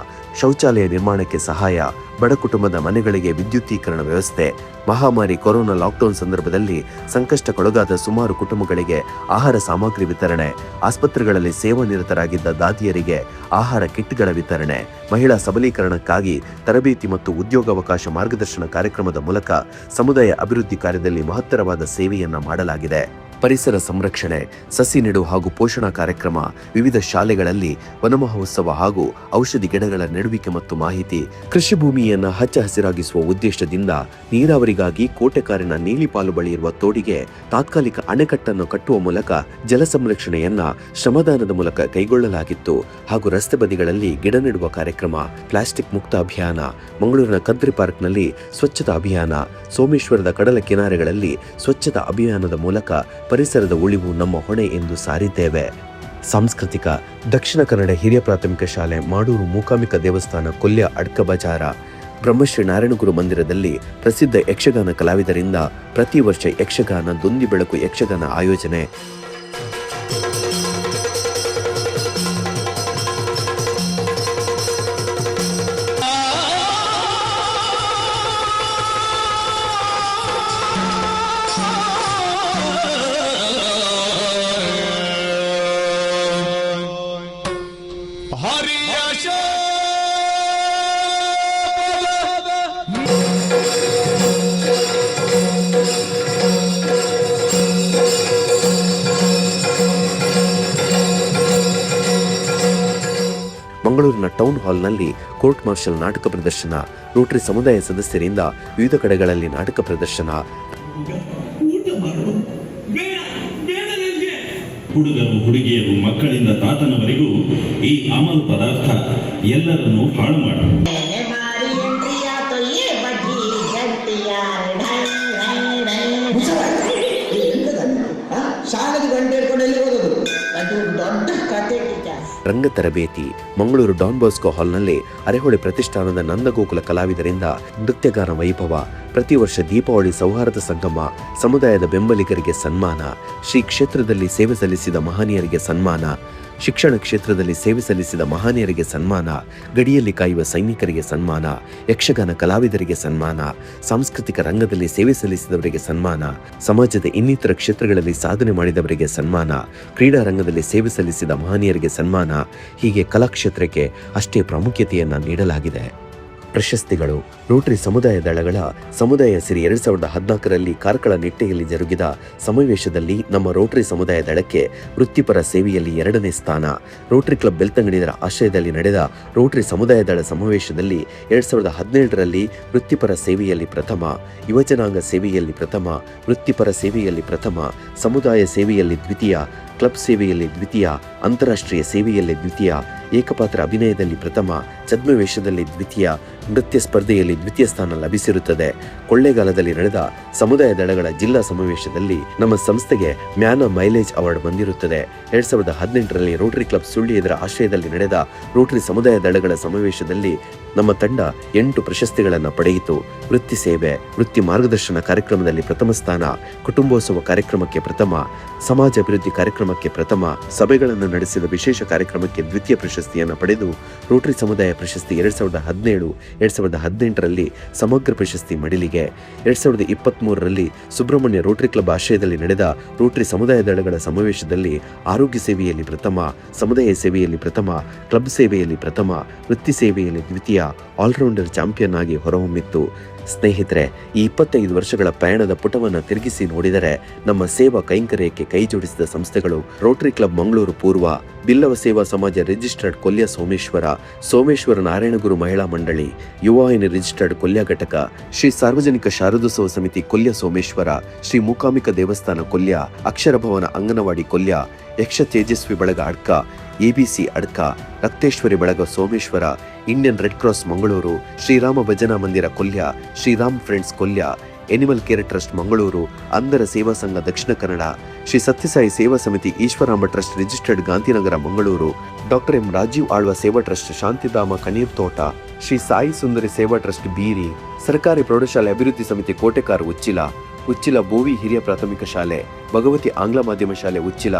ಶೌಚಾಲಯ ನಿರ್ಮಾಣಕ್ಕೆ ಸಹಾಯ, ಬಡ ಕುಟುಂಬದ ಮನೆಗಳಿಗೆ ವಿದ್ಯುದ್ದೀಕರಣ ವ್ಯವಸ್ಥೆ, ಮಹಾಮಾರಿ ಕೊರೋನಾ ಲಾಕ್ಡೌನ್ ಸಂದರ್ಭದಲ್ಲಿ ಸಂಕಷ್ಟಕ್ಕೊಳಗಾದ ಸುಮಾರು ಕುಟುಂಬಗಳಿಗೆ ಆಹಾರ ಸಾಮಗ್ರಿ ವಿತರಣೆ, ಆಸ್ಪತ್ರೆಗಳಲ್ಲಿ ಸೇವಾ ನಿರತರಾಗಿದ್ದ ದಾದಿಯರಿಗೆ ಆಹಾರ ಕಿಟ್ಗಳ ವಿತರಣೆ, ಮಹಿಳಾ ಸಬಲೀಕರಣಕ್ಕಾಗಿ ತರಬೇತಿ ಮತ್ತು ಉದ್ಯೋಗಾವಕಾಶ ಮಾರ್ಗದರ್ಶನ ಕಾರ್ಯಕ್ರಮದ ಮೂಲಕ ಸಮುದಾಯ ಅಭಿವೃದ್ಧಿ ಕಾರ್ಯದಲ್ಲಿ ಮಹತ್ತರವಾದ ಸೇವೆಯನ್ನ ಮಾಡಲಾಗಿದೆ. ಪರಿಸರ ಸಂರಕ್ಷಣೆ, ಸಸಿ ನೆಡು ಹಾಗೂ ಪೋಷಣಾ ಕಾರ್ಯಕ್ರಮ, ವಿವಿಧ ಶಾಲೆಗಳಲ್ಲಿ ವನಮಹೋತ್ಸವ ಹಾಗೂ ಔಷಧಿ ಗಿಡಗಳ ನೆಡುವಿಕೆ ಮತ್ತು ಮಾಹಿತಿ, ಕೃಷಿ ಭೂಮಿಯನ್ನು ಹಚ್ಚ ಹಸಿರಾಗಿಸುವ ಉದ್ದೇಶದಿಂದ ನೀರಾವರಿಗಾಗಿ ಕೋಟೆಕಾರಿನ ನೀಲಿಪಾಲು ಬಳಿ ಇರುವ ತೋಡಿಗೆ ತಾತ್ಕಾಲಿಕ ಅಣೆಕಟ್ಟನ್ನು ಕಟ್ಟುವ ಮೂಲಕ ಜಲ ಸಂರಕ್ಷಣೆಯನ್ನ ಶ್ರಮದಾನದ ಮೂಲಕ ಕೈಗೊಳ್ಳಲಾಗಿತ್ತು. ಹಾಗೂ ರಸ್ತೆ ಬದಿಗಳಲ್ಲಿ ಗಿಡ ನೆಡುವ ಕಾರ್ಯಕ್ರಮ, ಪ್ಲಾಸ್ಟಿಕ್ ಮುಕ್ತ ಅಭಿಯಾನ, ಮಂಗಳೂರಿನ ಕದ್ರಿ ಪಾರ್ಕ್ನಲ್ಲಿ ಸ್ವಚ್ಛತಾ ಅಭಿಯಾನ, ಸೋಮೇಶ್ವರದ ಕಡಲ ಕಿನಾರೆಗಳಲ್ಲಿ ಸ್ವಚ್ಛತಾ ಅಭಿಯಾನದ ಮೂಲಕ ಪರಿಸರದ ಉಳಿವು ನಮ್ಮ ಹೊಣೆ ಎಂದು ಸಾರಿದ್ದೇವೆ. ಸಾಂಸ್ಕೃತಿಕ, ದಕ್ಷಿಣ ಕನ್ನಡ ಹಿರಿಯ ಪ್ರಾಥಮಿಕ ಶಾಲೆ, ಮಾಡೂರು ಮೂಕಾಂಬಿಕಾ ದೇವಸ್ಥಾನ, ಕೊಲ್ಯ ಅಡ್ಕ ಬಜಾರ, ಬ್ರಹ್ಮಶ್ರೀ ನಾರಾಯಣಗುರು ಮಂದಿರದಲ್ಲಿ ಪ್ರಸಿದ್ಧ ಯಕ್ಷಗಾನ ಕಲಾವಿದರಿಂದ ಪ್ರತಿ ವರ್ಷ ಯಕ್ಷಗಾನ ದೊಂದಿ ಬೆಳಕು ಯಕ್ಷಗಾನ ಆಯೋಜನೆ. ಮಂಗಳೂರಿನ ಟೌನ್ ಹಾಲ್ನಲ್ಲಿ ಕೋರ್ಟ್ ಮಾರ್ಷಲ್ ನಾಟಕ ಪ್ರದರ್ಶನ, ರೋಟರಿ ಸಮುದಾಯ ಸದಸ್ಯರಿಂದ ವಿವಿಧ ಕಡೆಗಳಲ್ಲಿ ನಾಟಕ ಪ್ರದರ್ಶನ. ಹುಡುಗರು ಹುಡುಗಿಯರು ಮಕ್ಕಳಿಂದ ತಾತನವರೆಗೂ ಈ ಅಮಲು ಪದಾರ್ಥ ಎಲ್ಲರನ್ನೂ ಹಾಳು ಮಾಡು. ರಂಗ ತರಬೇತಿ ಮಂಗಳೂರು ಡಾನ್ ಬಾಸ್ಕೋ ಹಾಲ್ನಲ್ಲಿ ಅರೆಹೊಳೆ ಪ್ರತಿಷ್ಠಾನದ ನಂದಗೋಕುಲ ಕಲಾವಿದರಿಂದ ನೃತ್ಯಗಾನ ವೈಭವ. ಪ್ರತಿ ವರ್ಷ ದೀಪಾವಳಿ ಸೌಹಾರ್ದ ಸಂಗಮ, ಸಮುದಾಯದ ಬೆಂಬಲಿಗರಿಗೆ ಸನ್ಮಾನ, ಶ್ರೀ ಕ್ಷೇತ್ರದಲ್ಲಿ ಸೇವೆ ಸಲ್ಲಿಸಿದ ಮಹನೀಯರಿಗೆ ಸನ್ಮಾನ, ಶಿಕ್ಷಣ ಕ್ಷೇತ್ರದಲ್ಲಿ ಸೇವೆ ಸಲ್ಲಿಸಿದ ಮಹನೀಯರಿಗೆ ಸನ್ಮಾನ, ಗಡಿಯಲ್ಲಿ ಕಾಯುವ ಸೈನಿಕರಿಗೆ ಸನ್ಮಾನ, ಯಕ್ಷಗಾನ ಕಲಾವಿದರಿಗೆ ಸನ್ಮಾನ, ಸಾಂಸ್ಕೃತಿಕ ರಂಗದಲ್ಲಿ ಸೇವೆ ಸಲ್ಲಿಸಿದವರಿಗೆ ಸನ್ಮಾನ, ಸಮಾಜದ ಇನ್ನಿತರ ಕ್ಷೇತ್ರಗಳಲ್ಲಿ ಸಾಧನೆ ಮಾಡಿದವರಿಗೆ ಸನ್ಮಾನ, ಕ್ರೀಡಾ ರಂಗದಲ್ಲಿ ಸೇವೆ ಸಲ್ಲಿಸಿದ ಮಹನೀಯರಿಗೆ ಸನ್ಮಾನ. ಹೀಗೆ ಕಲಾಕ್ಷೇತ್ರಕ್ಕೆ ಅಷ್ಟೇ ಪ್ರಾಮುಖ್ಯತೆಯನ್ನು ನೀಡಲಾಗಿದೆ. ಪ್ರಶಸ್ತಿಗಳು. ರೋಟರಿ ಸಮುದಾಯ ದಳಗಳ ಸಮುದಾಯ ಸಿರಿ 2014ರಲ್ಲಿ ಕಾರ್ಕಳ ನಿಟ್ಟೆಯಲ್ಲಿ ಜರುಗಿದ ಸಮಾವೇಶದಲ್ಲಿ ನಮ್ಮ ರೋಟರಿ ಸಮುದಾಯ ದಳಕ್ಕೆ ವೃತ್ತಿಪರ ಸೇವೆಯಲ್ಲಿ 2ನೇ ಸ್ಥಾನ. ರೋಟರಿ ಕ್ಲಬ್ ಬೆಳ್ತಂಗಡಿಯರ ಆಶ್ರಯದಲ್ಲಿ ನಡೆದ ರೋಟರಿ ಸಮುದಾಯ ದಳ ಸಮಾವೇಶದಲ್ಲಿ 2017ರಲ್ಲಿ ವೃತ್ತಿಪರ ಸೇವೆಯಲ್ಲಿ ಪ್ರಥಮ, ಯುವಜನಾಂಗ ಸೇವೆಯಲ್ಲಿ ಪ್ರಥಮ, ವೃತ್ತಿಪರ ಸೇವೆಯಲ್ಲಿ ಪ್ರಥಮ, ಸಮುದಾಯ ಸೇವೆಯಲ್ಲಿ ದ್ವಿತೀಯ, ಕ್ಲಬ್ ಸೇವೆಯಲ್ಲಿ ದ್ವಿತೀಯ, ಅಂತಾರಾಷ್ಟ್ರೀಯ ಸೇವೆಯಲ್ಲಿ ದ್ವಿತೀಯ, ಏಕಪಾತ್ರ ಅಭಿನಯದಲ್ಲಿ ಪ್ರಥಮ, ಛದ್ಮವೇಷದಲ್ಲಿ ದ್ವಿತೀಯ, ನೃತ್ಯ ಸ್ಪರ್ಧೆಯಲ್ಲಿ ದ್ವಿತೀಯ ಸ್ಥಾನ ಲಭಿಸಿರುತ್ತದೆ. ಕೊಳ್ಳೇಗಾಲದಲ್ಲಿ ನಡೆದ ಸಮುದಾಯ ದಳಗಳ ಜಿಲ್ಲಾ ಸಮಾವೇಶದಲ್ಲಿ ನಮ್ಮ ಸಂಸ್ಥೆಗೆ ಮ್ಯಾನ್ ಆಫ್ ಮೈಲೇಜ್ ಅವಾರ್ಡ್ ಬಂದಿರುತ್ತದೆ. 2018ರಲ್ಲಿ ರೋಟರಿ ಕ್ಲಬ್ ಸುಳ್ಳಿ ಇದರ ಆಶ್ರಯದಲ್ಲಿ ನಡೆದ ರೋಟರಿ ಸಮುದಾಯ ದಳಗಳ ಸಮಾವೇಶದಲ್ಲಿ ನಮ್ಮ ತಂಡ 8 ಪ್ರಶಸ್ತಿಗಳನ್ನು ಪಡೆಯಿತು. ವೃತ್ತಿ ಸೇವೆ, ವೃತ್ತಿ ಮಾರ್ಗದರ್ಶನ ಕಾರ್ಯಕ್ರಮದಲ್ಲಿ ಪ್ರಥಮ ಸ್ಥಾನ, ಕುಟುಂಬೋತ್ಸವ ಕಾರ್ಯಕ್ರಮಕ್ಕೆ ಪ್ರಥಮ, ಸಮಾಜ ಅಭಿವೃದ್ಧಿ ಕಾರ್ಯಕ್ರಮಕ್ಕೆ ಪ್ರಥಮ, ಸಭೆಗಳನ್ನು ನಡೆಸಿದ ವಿಶೇಷ ಕಾರ್ಯಕ್ರಮಕ್ಕೆ ದ್ವಿತೀಯ ಪ್ರಶಸ್ತಿಯನ್ನು ಪಡೆದು ರೋಟರಿ ಸಮುದಾಯ ಪ್ರಶಸ್ತಿ 2017, 2018ರಲ್ಲಿ ಸಮಗ್ರ ಪ್ರಶಸ್ತಿ ಮಡಿಲಿಗೆ. 2023ರಲ್ಲಿ ಸುಬ್ರಹ್ಮಣ್ಯ ರೋಟರಿ ಕ್ಲಬ್ ಆಶ್ರಯದಲ್ಲಿ ನಡೆದ ರೋಟರಿ ಸಮುದಾಯ ದಳಗಳ ಸಮಾವೇಶದಲ್ಲಿ ಆರೋಗ್ಯ ಸೇವೆಯಲ್ಲಿ ಪ್ರಥಮ, ಸಮುದಾಯ ಸೇವೆಯಲ್ಲಿ ಪ್ರಥಮ, ಕ್ಲಬ್ ಸೇವೆಯಲ್ಲಿ ಪ್ರಥಮ, ವೃತ್ತಿ ಸೇವೆಯಲ್ಲಿ ದ್ವಿತೀಯ, ಆಲ್ರೌಂಡರ್ ಚಾಂಪಿಯನ್ ಆಗಿ ಹೊರಹೊಮ್ಮಿತ್ತು. ಸ್ನೇಹಿತರೆ, ಈ 25 ವರ್ಷಗಳ ಪಯಣದ ಪುಟವನ್ನು ತಿರುಗಿಸಿ ನೋಡಿದರೆ ನಮ್ಮ ಸೇವಾ ಕೈಂಕರ್ಯಕ್ಕೆ ಕೈ ಜೋಡಿಸಿದ ಸಂಸ್ಥೆಗಳು ರೋಟರಿ ಕ್ಲಬ್ ಮಂಗಳೂರು ಪೂರ್ವ, ಬಿಲ್ಲವ ಸೇವಾ ಸಮಾಜ ರಿಜಿಸ್ಟರ್ಡ್ ಕೊಲ್ಯ ಸೋಮೇಶ್ವರ, ಸೋಮೇಶ್ವರ ನಾರಾಯಣಗುರು ಮಹಿಳಾ ಮಂಡಳಿ, ಯುವವಾಹಿನಿ ರಿಜಿಸ್ಟರ್ಡ್ ಕೊಲ್ಯ ಘಟಕ, ಶ್ರೀ ಸಾರ್ವಜನಿಕ ಶಾರದೋತ್ಸವ ಸಮಿತಿ ಕೊಲ್ಯ ಸೋಮೇಶ್ವರ, ಶ್ರೀ ಮೂಕಾಂಬಿಕಾ ದೇವಸ್ಥಾನ ಕೊಲ್ಯ, ಅಕ್ಷರ ಭವನ ಅಂಗನವಾಡಿ ಕೊಲ್ಯ, ಯಕ್ಷ ತೇಜಸ್ವಿ ಬಳಗ ಅಡ್ಕ, ABC Adka, Rakteshwari Balaga Someshwara, Indian red cross Mangaluru, Shrirama Bhajana Mandira Kolya, Shriram friends Kolya, animal care trust Mangaluru, ಅಂಧರ Seva Sangha Dakshina Kannada, Shri Satyasai Seva Samiti Ishwaramba trust registered Gandhinagar Mangaluru, doctor M Rajeev Alva Seva trust Shantidhama ಕಣೀರ್ ತೋಟ, ಶ್ರೀ ಸಾಯಿ ಸುಂದರಿ ಸೇವಾ ಟ್ರಸ್ಟ್ ಬೀರಿ, ಸರ್ಕಾರಿ ಪ್ರೌಢಶಾಲೆ ಅಭಿವೃದ್ಧಿ ಸಮಿತಿ ಕೋಟೆಕಾರ್ ಉಚ್ಚಿಲ, ಉಚ್ಚಿಲ ಬೋವಿ ಹಿರಿಯ ಪ್ರಾಥಮಿಕ ಶಾಲೆ, ಭಗವತಿ ಆಂಗ್ಲ ಮಾಧ್ಯಮ ಶಾಲೆ ಉಚ್ಚಿಲ,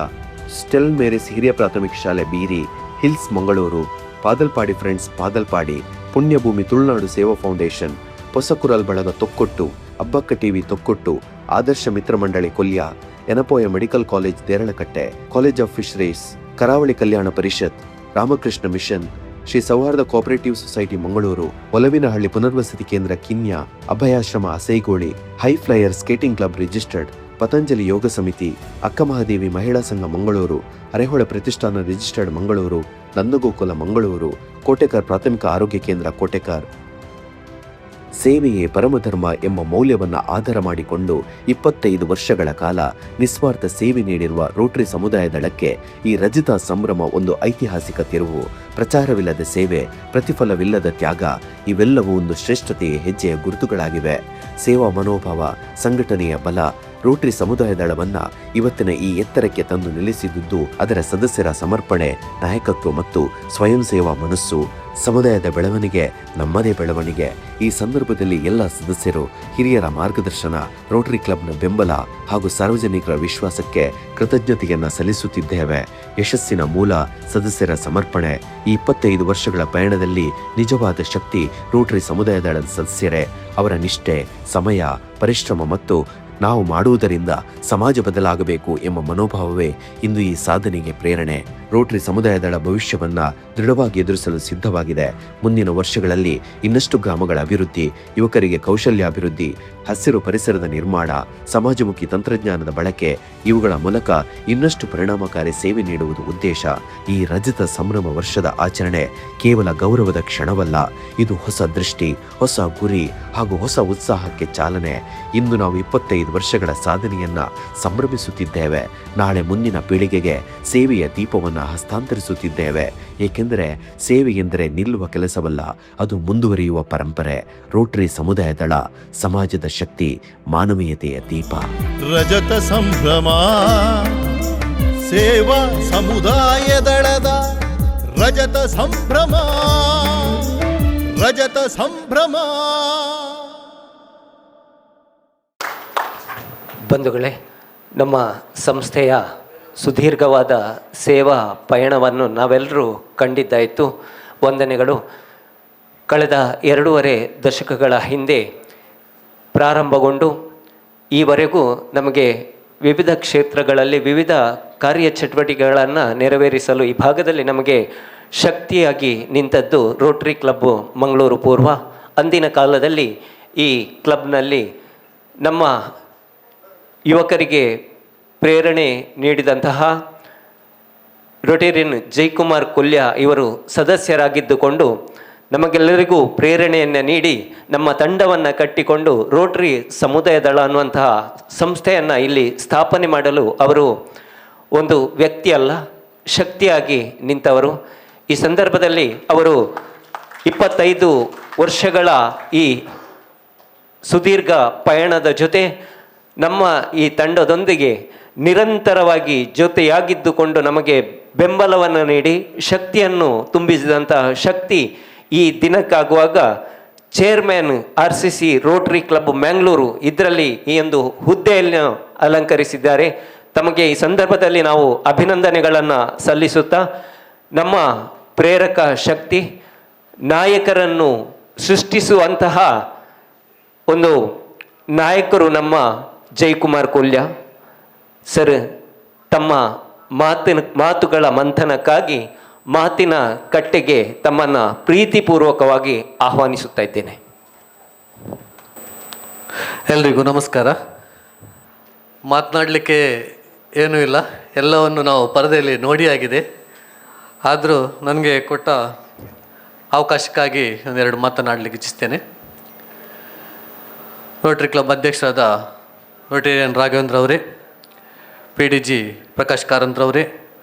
ಸ್ಟೆಲ್ ಮೇರಿಸ್ ಹಿರಿಯ ಪ್ರಾಥಮಿಕ ಶಾಲೆ Beeri, hills Mangaluru, Padalpadi friends Padalpadi, Punyabhoomi Tulunadu Seva foundation, Hosakural Balaga Thokkottu, Abbakka TV Thokkottu, Adarsha Mitra Mandali Kolya, Yenepoya medical college Deralakatte, college of fisheries, Karavali Kalyana Parishat, Ramakrishna mission, Shri Souharda cooperative society Mangaluru, Olavinahalli ಪುನರ್ವಸತಿ ಕೇಂದ್ರ Kinya, Abhayashrama Asaigoli, high flyer skating club registered, Patanjali Yoga Samiti, Akkamahadevi Mahila Sangha Mangaluru, Arehole Pratishthana registered Mangaluru, Nandagokula Mangaluru, Kotekar ಪ್ರಾಥಮಿಕ ಆರೋಗ್ಯ ಕೇಂದ್ರ ಕೋಟೆಕಾರ್. ಸೇವೆಯೇ ಪರಮಧರ್ಮ ಎಂಬ ಮೌಲ್ಯವನ್ನು ಆಧಾರ ಮಾಡಿಕೊಂಡು 25 ವರ್ಷಗಳ ಕಾಲ ನಿಸ್ವಾರ್ಥ ಸೇವೆ ನೀಡಿರುವ ರೋಟರಿ ಸಮುದಾಯ ದಳಕ್ಕೆ ಈ ರಜತ ಸಂಭ್ರಮ ಒಂದು ಐತಿಹಾಸಿಕ ತಿರುವು. ಪ್ರಚಾರವಿಲ್ಲದ ಸೇವೆ, ಪ್ರತಿಫಲವಿಲ್ಲದ ತ್ಯಾಗ ಇವೆಲ್ಲವೂ ಒಂದು ಶ್ರೇಷ್ಠತೆಯ ಹೆಜ್ಜೆಯ ಗುರುತುಗಳಾಗಿವೆ. ಸೇವಾ ಮನೋಭಾವ, ಸಂಘಟನೆಯ ಬಲ ರೋಟರಿ ಸಮುದಾಯ ದಳವನ್ನು ಇವತ್ತಿನ ಈ ಎತ್ತರಕ್ಕೆ ತಂದು ನಿಲ್ಲಿಸಿದ್ದು ಅದರ ಸದಸ್ಯರ ಸಮರ್ಪಣೆ, ನಾಯಕತ್ವ ಮತ್ತು ಸ್ವಯಂ ಸೇವಾ ಮನಸ್ಸು. ಸಮುದಾಯದ ಬೆಳವಣಿಗೆ ನಮ್ಮದೇ ಬೆಳವಣಿಗೆ. ಈ ಸಂದರ್ಭದಲ್ಲಿ ಎಲ್ಲ ಸದಸ್ಯರು, ಹಿರಿಯರ ಮಾರ್ಗದರ್ಶನ, ರೋಟರಿ ಕ್ಲಬ್ನ ಬೆಂಬಲ ಹಾಗೂ ಸಾರ್ವಜನಿಕರ ವಿಶ್ವಾಸಕ್ಕೆ ಕೃತಜ್ಞತೆಯನ್ನು ಸಲ್ಲಿಸುತ್ತಿದ್ದೇವೆ. ಯಶಸ್ಸಿನ ಮೂಲ ಸದಸ್ಯರ ಸಮರ್ಪಣೆ. ಈ 25 ವರ್ಷಗಳ ಪಯಣದಲ್ಲಿ ನಿಜವಾದ ಶಕ್ತಿ ರೋಟರಿ ಸಮುದಾಯ ದಳದ ಸದಸ್ಯರೇ. ಅವರ ನಿಷ್ಠೆ, ಸಮಯ, ಪರಿಶ್ರಮ ಮತ್ತು ನಾವು ಮಾಡುವುದರಿಂದ ಸಮಾಜ ಬದಲಾಗಬೇಕು ಎಂಬ ಮನೋಭಾವವೇ ಇಂದು ಈ ಸಾಧನೆಗೆ ಪ್ರೇರಣೆ. ರೋಟರಿ ಸಮುದಾಯ ದಳ ಭವಿಷ್ಯವನ್ನ ದೃಢವಾಗಿ ಎದುರಿಸಲು ಸಿದ್ಧವಾಗಿದೆ. ಮುಂದಿನ ವರ್ಷಗಳಲ್ಲಿ ಇನ್ನಷ್ಟು ಗ್ರಾಮಗಳ ಅಭಿವೃದ್ಧಿ, ಯುವಕರಿಗೆ ಕೌಶಲ್ಯಾಭಿವೃದ್ಧಿ, ಹಸಿರು ಪರಿಸರದ ನಿರ್ಮಾಣ, ಸಮಾಜಮುಖಿ ತಂತ್ರಜ್ಞಾನದ ಬಳಕೆ ಇವುಗಳ ಮೂಲಕ ಇನ್ನಷ್ಟು ಪರಿಣಾಮಕಾರಿ ಸೇವೆ ನೀಡುವುದು ಉದ್ದೇಶ. ಈ ರಜತ ಸಂಭ್ರಮ ವರ್ಷದ ಆಚರಣೆ ಕೇವಲ ಗೌರವದ ಕ್ಷಣವಲ್ಲ, ಇದು ಹೊಸ ದೃಷ್ಟಿ, ಹೊಸ ಗುರಿ ಹಾಗೂ ಹೊಸ ಉತ್ಸಾಹಕ್ಕೆ ಚಾಲನೆ. ಇಂದು ನಾವು 25 ವರ್ಷಗಳ ಸಾಧನೆಯನ್ನ ಸಂಭ್ರಮಿಸುತ್ತಿದ್ದೇವೆ. ನಾಳೆ ಮುಂದಿನ ಪೀಳಿಗೆಗೆ ಸೇವೆಯ ದೀಪವನ್ನು ಹಸ್ತಾಂತರಿಸುತ್ತಿದ್ದೇವೆ. ಏಕೆಂದರೆ ಸೇವೆ ಎಂದರೆ ನಿಲ್ಲುವ ಕೆಲಸವಲ್ಲ, ಅದು ಮುಂದುವರಿಯುವ ಪರಂಪರೆ. ರೋಟರಿ ಸಮುದಾಯ ದಳ ಸಮಾಜದ ಶಕ್ತಿ, ಮಾನವೀಯತೆಯ ದೀಪ. ರಜತ ಸಂಭ್ರಮ ಸೇವಾ ಸಮುದಾಯ ದಳದ ರಜತ ಸಂಭ್ರಮ, ರಜತ ಸಂಭ್ರಮ. ಬಂಧುಗಳೇ, ನಮ್ಮ ಸಂಸ್ಥೆಯ ಸುದೀರ್ಘವಾದ ಸೇವಾ ಪಯಣವನ್ನು ನಾವೆಲ್ಲರೂ ಕಂಡಿದ್ದಾಯಿತು. ವಂದನೆಗಳು. ಕಳೆದ 2.5 ದಶಕಗಳ ಹಿಂದೆ ಪ್ರಾರಂಭಗೊಂಡು ಈವರೆಗೂ ನಮಗೆ ವಿವಿಧ ಕ್ಷೇತ್ರಗಳಲ್ಲಿ ವಿವಿಧ ಕಾರ್ಯಚಟುವಟಿಕೆಗಳನ್ನು ನೆರವೇರಿಸಲು ಈ ಭಾಗದಲ್ಲಿ ನಮಗೆ ಶಕ್ತಿಯಾಗಿ ನಿಂತದ್ದು ರೋಟರಿ ಕ್ಲಬ್ಬು ಮಂಗಳೂರು ಪೂರ್ವ. ಅಂದಿನ ಕಾಲದಲ್ಲಿ ಈ ಕ್ಲಬ್ನಲ್ಲಿ ನಮ್ಮ ಯುವಕರಿಗೆ ಪ್ರೇರಣೆ ನೀಡಿದಂತಹ ರೋಟೇರಿಯನ್ ಜಯಕುಮಾರ್ ಕೊಲ್ಯ ಇವರು ಸದಸ್ಯರಾಗಿದ್ದುಕೊಂಡು ನಮಗೆಲ್ಲರಿಗೂ ಪ್ರೇರಣೆಯನ್ನು ನೀಡಿ ನಮ್ಮ ತಂಡವನ್ನು ಕಟ್ಟಿಕೊಂಡು ರೋಟರಿ ಸಮುದಾಯ ದಳ ಅನ್ನುವಂತಹ ಸಂಸ್ಥೆಯನ್ನು ಇಲ್ಲಿ ಸ್ಥಾಪನೆ ಮಾಡಲು ಅವರು ಒಂದು ವ್ಯಕ್ತಿ ಅಲ್ಲ, ಶಕ್ತಿಯಾಗಿ ನಿಂತವರು. ಈ ಸಂದರ್ಭದಲ್ಲಿ ಅವರು 25 ವರ್ಷಗಳ ಈ ಸುದೀರ್ಘ ಪಯಣದ ಜೊತೆ ನಮ್ಮ ಈ ತಂಡದೊಂದಿಗೆ ನಿರಂತರವಾಗಿ ಜೊತೆಯಾಗಿದ್ದುಕೊಂಡು ನಮಗೆ ಬೆಂಬಲವನ್ನು ನೀಡಿ ಶಕ್ತಿಯನ್ನು ತುಂಬಿಸಿದಂತಹ ಶಕ್ತಿ ಈ ದಿನಕ್ಕಾಗುವಾಗ chairman RCC Rotary club Mangalore ಇದರಲ್ಲಿ ಈ ಒಂದು ಹುದ್ದೆಯನ್ನು ಅಲಂಕರಿಸಿದ್ದಾರೆ. ತಮಗೆ ಈ ಸಂದರ್ಭದಲ್ಲಿ ನಾವು ಅಭಿನಂದನೆಗಳನ್ನು ಸಲ್ಲಿಸುತ್ತಾ, ನಮ್ಮ ಪ್ರೇರಕ ಶಕ್ತಿ, ನಾಯಕರನ್ನು ಸೃಷ್ಟಿಸುವಂತಹ ಒಂದು ನಾಯಕರು ನಮ್ಮ ಜಯಕುಮಾರ್ ಕೊಲ್ಯ ಸರ್, ತಮ್ಮ ಮಾತುಗಳ ಮಂಥನಕ್ಕಾಗಿ ಮಾತಿನ ಕಟ್ಟೆಗೆ ತಮ್ಮನ್ನು ಪ್ರೀತಿಪೂರ್ವಕವಾಗಿ ಆಹ್ವಾನಿಸುತ್ತಾ ಇದ್ದೇನೆ. ಎಲ್ರಿಗೂ ನಮಸ್ಕಾರ. ಮಾತನಾಡಲಿಕ್ಕೆ ಏನೂ ಇಲ್ಲ, ಎಲ್ಲವನ್ನು ನಾವು ಪರದೆಯಲ್ಲಿ ನೋಡಿ ಆಗಿದೆ. ಆದರೂ ನನಗೆ ಕೊಟ್ಟ ಅವಕಾಶಕ್ಕಾಗಿ ಒಂದೆರಡು ಮಾತನಾಡಲಿಕ್ಕೆ ಇಚ್ಛಿಸ್ತೇನೆ. ರೋಟರಿ ಕ್ಲಬ್ ಅಧ್ಯಕ್ಷರಾದ ರೋಟೇರಿಯನ್ ರಾಘವೇಂದ್ರ ಅವರೇ, PDG ಪ್ರಕಾಶ್ ಕಾರಂತ್ರವರೇ,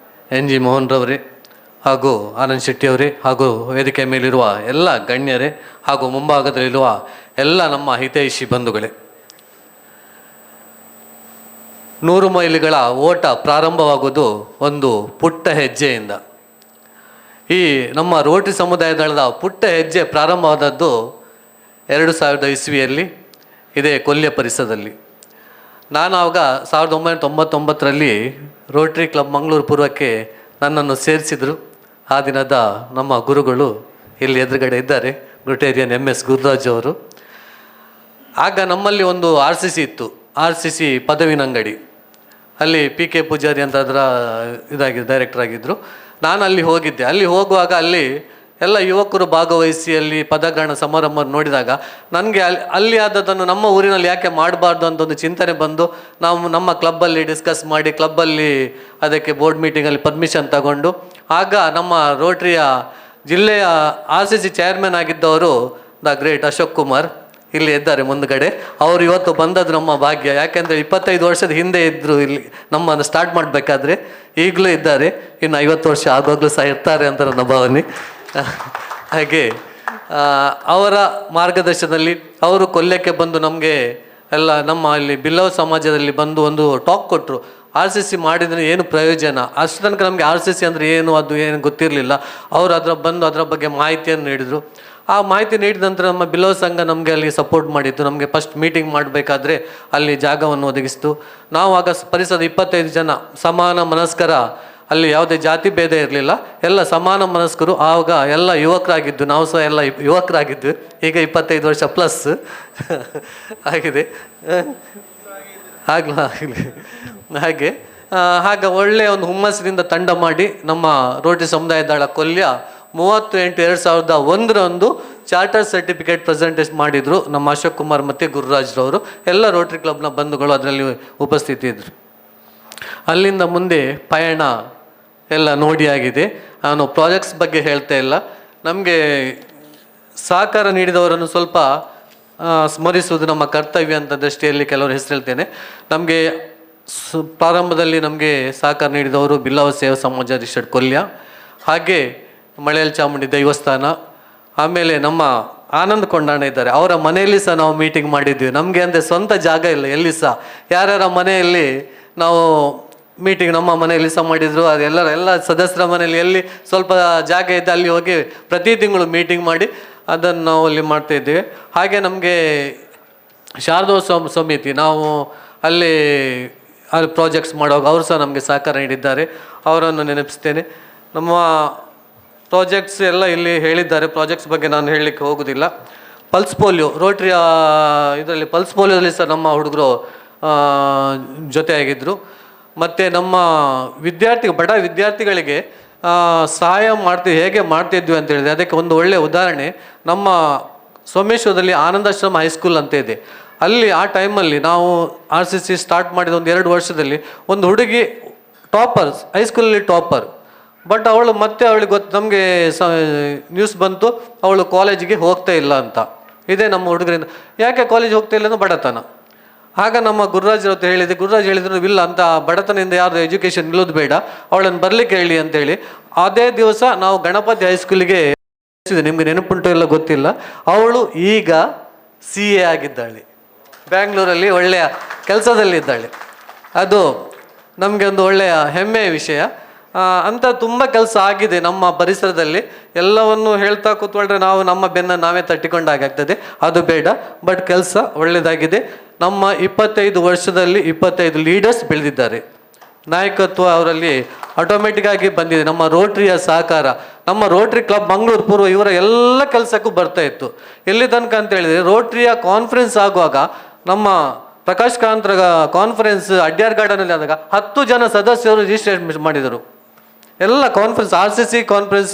NG ಮೋಹನ್ ರವರೇ, ಹಾಗೂ ಆನಂದ್ ಶೆಟ್ಟಿ ಅವರೇ, ಹಾಗೂ ವೇದಿಕೆ ಮೇಲಿರುವ ಎಲ್ಲ ಗಣ್ಯರೇ, ಹಾಗೂ ಮುಂಭಾಗದಲ್ಲಿರುವ ಎಲ್ಲ ನಮ್ಮ ಹಿತೈಷಿ ಬಂಧುಗಳೇ, 100 ಮೈಲಿಗಳ ಓಟ ಪ್ರಾರಂಭವಾಗುವುದು ಒಂದು ಪುಟ್ಟ ಹೆಜ್ಜೆಯಿಂದ. ಈ ನಮ್ಮ ರೋಟರಿ ಸಮುದಾಯ ದಳದ ಪುಟ್ಟ ಹೆಜ್ಜೆ ಪ್ರಾರಂಭವಾದದ್ದು 2000 ಇಸ್ವಿಯಲ್ಲಿ ಇದೇ ಕೊಲ್ಯ ಪರಿಸರದಲ್ಲಿ. ನಾನು ಆವಾಗ 1999ರಲ್ಲಿ ರೋಟರಿ ಕ್ಲಬ್ ಮಂಗಳೂರು ಪೂರ್ವಕ್ಕೆ ನನ್ನನ್ನು ಸೇರಿಸಿದರು. ಆ ದಿನದ ನಮ್ಮ ಗುರುಗಳು ಇಲ್ಲಿ ಎದುರುಗಡೆ ಇದ್ದಾರೆ, ರೋಟೇರಿಯನ್ MS ಗುರುರಾಜ್ ಅವರು. ಆಗ ನಮ್ಮಲ್ಲಿ ಒಂದು RCC ಇತ್ತು, RCC ಪದವಿನಂಗಡಿ. ಅಲ್ಲಿ PK ಪೂಜಾರಿ ಅಂತ ಅದರ ಡೈರೆಕ್ಟರ್ ಆಗಿದ್ದರು. ನಾನು ಅಲ್ಲಿ ಹೋಗಿದ್ದೆ. ಅಲ್ಲಿ ಹೋಗುವಾಗ ಅಲ್ಲಿ ಎಲ್ಲ ಯುವಕರು ಭಾಗವಹಿಸಿ ಅಲ್ಲಿ ಪದಗ್ರಹಣ ಸಮಾರಂಭ ನೋಡಿದಾಗ ನನಗೆ ಅಲ್ಲಿ ಆದದ್ದನ್ನು ನಮ್ಮ ಊರಿನಲ್ಲಿ ಯಾಕೆ ಮಾಡಬಾರ್ದು ಅಂತ ಒಂದು ಚಿಂತನೆ ಬಂದು ನಾವು ನಮ್ಮ ಕ್ಲಬ್ಬಲ್ಲಿ ಡಿಸ್ಕಸ್ ಮಾಡಿ ಕ್ಲಬ್ಬಲ್ಲಿ ಅದಕ್ಕೆ ಬೋರ್ಡ್ ಮೀಟಿಂಗಲ್ಲಿ ಪರ್ಮಿಷನ್ ತಗೊಂಡು, ಆಗ ನಮ್ಮ ರೋಟರಿಯ ಜಿಲ್ಲೆಯ RCC ಚೇರ್ಮನ್ ಆಗಿದ್ದವರು ದ ಗ್ರೇಟ್ ಅಶೋಕ್ ಕುಮಾರ್ ಇಲ್ಲಿ ಇದ್ದಾರೆ ಮುಂದ್ಗಡೆ. ಅವರು ಇವತ್ತು ಬಂದದ್ದು ನಮ್ಮ ಭಾಗ್ಯ. ಯಾಕೆಂದರೆ 25 ವರ್ಷದ ಹಿಂದೆ ಇದ್ದರು ಇಲ್ಲಿ ನಮ್ಮನ್ನು ಸ್ಟಾರ್ಟ್ ಮಾಡಬೇಕಾದ್ರೆ, ಈಗಲೂ ಇದ್ದಾರೆ, ಇನ್ನು 50 ವರ್ಷ ಆಗೋಗ್ಲೂ ಸಹ ಇರ್ತಾರೆ ಅಂತ ನನ್ನ ಭಾವನೆ. ಹಾಗೆ ಅವರ ಮಾರ್ಗದರ್ಶನದಲ್ಲಿ ಅವರು ಕೊಲ್ಯಕ್ಕೆ ಬಂದು ನಮಗೆ ಎಲ್ಲ ನಮ್ಮ ಇಲ್ಲಿ ಬಿಲ್ಲವ ಸಮಾಜದಲ್ಲಿ ಬಂದು ಒಂದು ಟಾಕ್ ಕೊಟ್ಟರು. RCC ಮಾಡಿದರೆ ಏನು ಪ್ರಯೋಜನ, ಅಷ್ಟು ತನಕ ನಮಗೆ RCC ಅಂದರೆ ಏನು ಅದು ಏನು ಗೊತ್ತಿರಲಿಲ್ಲ. ಅವರು ಅದರ ಬಗ್ಗೆ ಮಾಹಿತಿಯನ್ನು ನೀಡಿದರು. ಆ ಮಾಹಿತಿ ನೀಡಿದ ನಂತರ ನಮ್ಮ ಬಿಲ್ಲವ ಸಂಘ ನಮಗೆ ಅಲ್ಲಿ ಸಪೋರ್ಟ್ ಮಾಡಿತ್ತು. ನಮಗೆ ಫಸ್ಟ್ ಮೀಟಿಂಗ್ ಮಾಡಬೇಕಾದ್ರೆ ಅಲ್ಲಿ ಜಾಗವನ್ನು ಒದಗಿಸಿತು. ನಾವು ಆಗ ಪರಿಸರದ 25 ಜನ ಸಮಾನ ಮನಸ್ಕರ, ಅಲ್ಲಿ ಯಾವುದೇ ಜಾತಿ ಭೇದ ಇರಲಿಲ್ಲ, ಎಲ್ಲ ಸಮಾನ ಮನಸ್ಕರು. ಆವಾಗ ಎಲ್ಲ ಯುವಕರಾಗಿದ್ದು, ನಾವು ಸಹ ಎಲ್ಲ ಯುವಕರಾಗಿದ್ದು. ಈಗ 25 ವರ್ಷ ಪ್ಲಸ್ ಆಗಿದೆ ಆಗಲಿ. ಹಾಗೆ ಹಾಗೆ ಒಳ್ಳೆಯ ಒಂದು ಹುಮ್ಮಸ್ಸಿನಿಂದ ತಂಡ ಮಾಡಿ ನಮ್ಮ ರೋಟರಿ ಸಮುದಾಯ ದಳ ಕೊಲ್ಯ 30/8/2001 ಚಾರ್ಟರ್ ಸರ್ಟಿಫಿಕೇಟ್ ಪ್ರೆಸೆಂಟೇಷನ್ ಮಾಡಿದರು ನಮ್ಮ ಅಶೋಕ್ ಕುಮಾರ್ ಮತ್ತು ಗುರುರಾಜ್ರವರು. ಎಲ್ಲ ರೋಟರಿ ಕ್ಲಬ್ನ ಬಂಧುಗಳು ಅದರಲ್ಲಿ ಉಪಸ್ಥಿತಿ ಇದ್ದರು. ಅಲ್ಲಿಂದ ಮುಂದೆ ಪಯಣ ಎಲ್ಲ ನೋಡಿ ಆಗಿದೆ. ನಾನು ಪ್ರಾಜೆಕ್ಟ್ಸ್ ಬಗ್ಗೆ ಹೇಳ್ತಾ ಇಲ್ಲ. ನಮಗೆ ಸಹಕಾರ ನೀಡಿದವರನ್ನು ಸ್ವಲ್ಪ ಸ್ಮರಿಸುವುದು ನಮ್ಮ ಕರ್ತವ್ಯ ಅಂತ ದೃಷ್ಟಿಯಲ್ಲಿ ಕೆಲವರು ಹೆಸರು ಹೇಳ್ತೇನೆ. ನಮಗೆ ಪ್ರಾರಂಭದಲ್ಲಿ ನಮಗೆ ಸಹಕಾರ ನೀಡಿದವರು ಬಿಲ್ಲವ ಸೇವಾ ಸಮಾಜ ರಿಷಡ್ ಕೊಲ್ಯ, ಹಾಗೆ ಮಳೆಯಲ್ ಚಾಮುಂಡಿ ದೇವಸ್ಥಾನ, ಆಮೇಲೆ ನಮ್ಮ ಆನಂದ್ ಕೊಂಡಾಣ ಇದ್ದಾರೆ, ಅವರ ಮನೆಯಲ್ಲಿ ಸಹ ನಾವು ಮೀಟಿಂಗ್ ಮಾಡಿದ್ವಿ. ನಮಗೆ ಅಂದರೆ ಸ್ವಂತ ಜಾಗ ಇಲ್ಲ ಎಲ್ಲಿ ಸಹ, ಯಾರ್ಯಾರ ಮನೆಯಲ್ಲಿ ನಾವು ಮೀಟಿಂಗ್ ನಮ್ಮ ಮನೆಯಲ್ಲಿ ಸಹ ಮಾಡಿದರು. ಎಲ್ಲ ಸದಸ್ಯರ ಮನೆಯಲ್ಲಿ ಎಲ್ಲಿ ಸ್ವಲ್ಪ ಜಾಗ ಇದೆ ಅಲ್ಲಿ ಹೋಗಿ ಪ್ರತಿ ತಿಂಗಳು ಮೀಟಿಂಗ್ ಮಾಡಿ ಅದನ್ನು ನಾವು ಅಲ್ಲಿ ಮಾಡ್ತಾಯಿದ್ದೇವೆ. ಹಾಗೆ ನಮಗೆ ಶಾರದೋತ್ಸವ ಸಮಿತಿ ನಾವು ಅಲ್ಲಿ ಪ್ರಾಜೆಕ್ಟ್ಸ್ ಮಾಡುವಾಗ ಅವರು ಸಹ ನಮಗೆ ಸಹಕಾರ ನೀಡಿದ್ದಾರೆ, ಅವರನ್ನು ನೆನಪಿಸ್ತೇನೆ. ನಮ್ಮ ಪ್ರಾಜೆಕ್ಟ್ಸ್ ಎಲ್ಲ ಇಲ್ಲಿ ಹೇಳಿದ್ದಾರೆ, ಪ್ರಾಜೆಕ್ಟ್ಸ್ ಬಗ್ಗೆ ನಾನು ಹೇಳಲಿಕ್ಕೆ ಹೋಗೋದಿಲ್ಲ. ಪಲ್ಸ್ ಪೋಲಿಯೋ ರೋಟ್ರಿಯ ಇದರಲ್ಲಿ ಪಲ್ಸ್ ಪೋಲಿಯೋದಲ್ಲಿ ಸಹ ನಮ್ಮ ಹುಡುಗರು ಜೊತೆಯಾಗಿದ್ದರು. ಮತ್ತು ನಮ್ಮ ಬಡ ವಿದ್ಯಾರ್ಥಿಗಳಿಗೆ ಸಹಾಯ ಹೇಗೆ ಮಾಡ್ತಿದ್ವಿ ಅಂತ ಹೇಳಿದೆ, ಅದಕ್ಕೆ ಒಂದು ಒಳ್ಳೆಯ ಉದಾಹರಣೆ ನಮ್ಮ ಸೋಮೇಶ್ವರದಲ್ಲಿ ಆನಂದಾಶ್ರಮ ಹೈಸ್ಕೂಲ್ ಅಂತ ಇದೆ. ಅಲ್ಲಿ ಆ ಟೈಮಲ್ಲಿ ನಾವು RCC ಸ್ಟಾರ್ಟ್ ಮಾಡಿದ 1-2 ವರ್ಷದಲ್ಲಿ ಒಂದು ಹುಡುಗಿ ಟಾಪರ್ಸ್, ಹೈಸ್ಕೂಲಲ್ಲಿ ಟಾಪರ್, ಬಟ್ ಅವಳಿಗೆ ನಮಗೆ ನ್ಯೂಸ್ ಬಂತು ಅವಳು ಕಾಲೇಜಿಗೆ ಹೋಗ್ತಾ ಇಲ್ಲ ಅಂತ. ಇದೇ ನಮ್ಮ ಹುಡುಗರಿಂದ ಯಾಕೆ ಕಾಲೇಜ್ ಹೋಗ್ತಾ ಇಲ್ಲ ಅಂದ್ರೆ ಬಡತನ. ಆಗ ನಮ್ಮ ಗುರುರಾಜ್ ಹೇಳಿದ್ರು ಇಲ್ಲ ಅಂತ, ಬಡತನದಿಂದ ಯಾರು ಎಜುಕೇಷನ್ ನಿಲ್ಲೋದು ಬೇಡ, ಅವಳನ್ನು ಬರಲಿಕ್ಕೆ ಹೇಳಿ ಅಂತೇಳಿ. ಅದೇ ದಿವಸ ನಾವು ಗಣಪತಿ ಹೈಸ್ಕೂಲಿಗೆ ನಿಮಗೆ ನೆನಪುಂಟು ಇಲ್ಲ ಗೊತ್ತಿಲ್ಲ, ಅವಳು ಈಗ CA ಆಗಿದ್ದಾಳೆ, ಬ್ಯಾಂಗ್ಳೂರಲ್ಲಿ ಒಳ್ಳೆಯ ಕೆಲಸದಲ್ಲಿದ್ದಾಳೆ. ಅದು ನಮಗೆ ಒಂದು ಒಳ್ಳೆಯ ಹೆಮ್ಮೆಯ ವಿಷಯ. ಅಂತ ತುಂಬ ಕೆಲಸ ಆಗಿದೆ ನಮ್ಮ ಪರಿಸರದಲ್ಲಿ. ಎಲ್ಲವನ್ನು ಹೇಳ್ತಾ ಕೂತ್ಕೊಂಡ್ರೆ ನಾವು ನಮ್ಮ ಬೆನ್ನು ನಾವೇ ತಟ್ಟಿಕೊಂಡಾಗ್ತದೆ, ಅದು ಬೇಡ. ಬಟ್ ಕೆಲಸ ಒಳ್ಳೆಯದಾಗಿದೆ. ನಮ್ಮ 25 ವರ್ಷದಲ್ಲಿ 25 ಲೀಡರ್ಸ್ ಬೆಳೆದಿದ್ದಾರೆ. ನಾಯಕತ್ವ ಅವರಲ್ಲಿ ಆಟೋಮೆಟಿಕ್ ಆಗಿ ಬಂದಿದೆ. ನಮ್ಮ ರೋಟ್ರಿಯ ಸಹಕಾರ, ನಮ್ಮ ರೋಟ್ರಿ ಕ್ಲಬ್ ಮಂಗಳೂರು ಪೂರ್ವ ಇವರ ಎಲ್ಲ ಕೆಲಸಕ್ಕೂ ಬರ್ತಾ ಇತ್ತು. ಎಲ್ಲಿ ತನಕ ಅಂತ ಹೇಳಿದರೆ ರೋಟ್ರಿಯ ಕಾನ್ಫರೆನ್ಸ್ ಆಗುವಾಗ ನಮ್ಮ ಪ್ರಕಾಶ್ ಕಾಂತ್ರ ಕಾನ್ಫರೆನ್ಸ್ ಅಡ್ಯಾರ್ ಗಾರ್ಡನಲ್ಲಿ ಆದಾಗ 10 ಜನ ಸದಸ್ಯರು ರಿಜಿಸ್ಟ್ರೇಷನ್ ಮಾಡಿದರು. ಎಲ್ಲ ಕಾನ್ಫರೆನ್ಸ್ RCC ಕಾನ್ಫರೆನ್ಸ್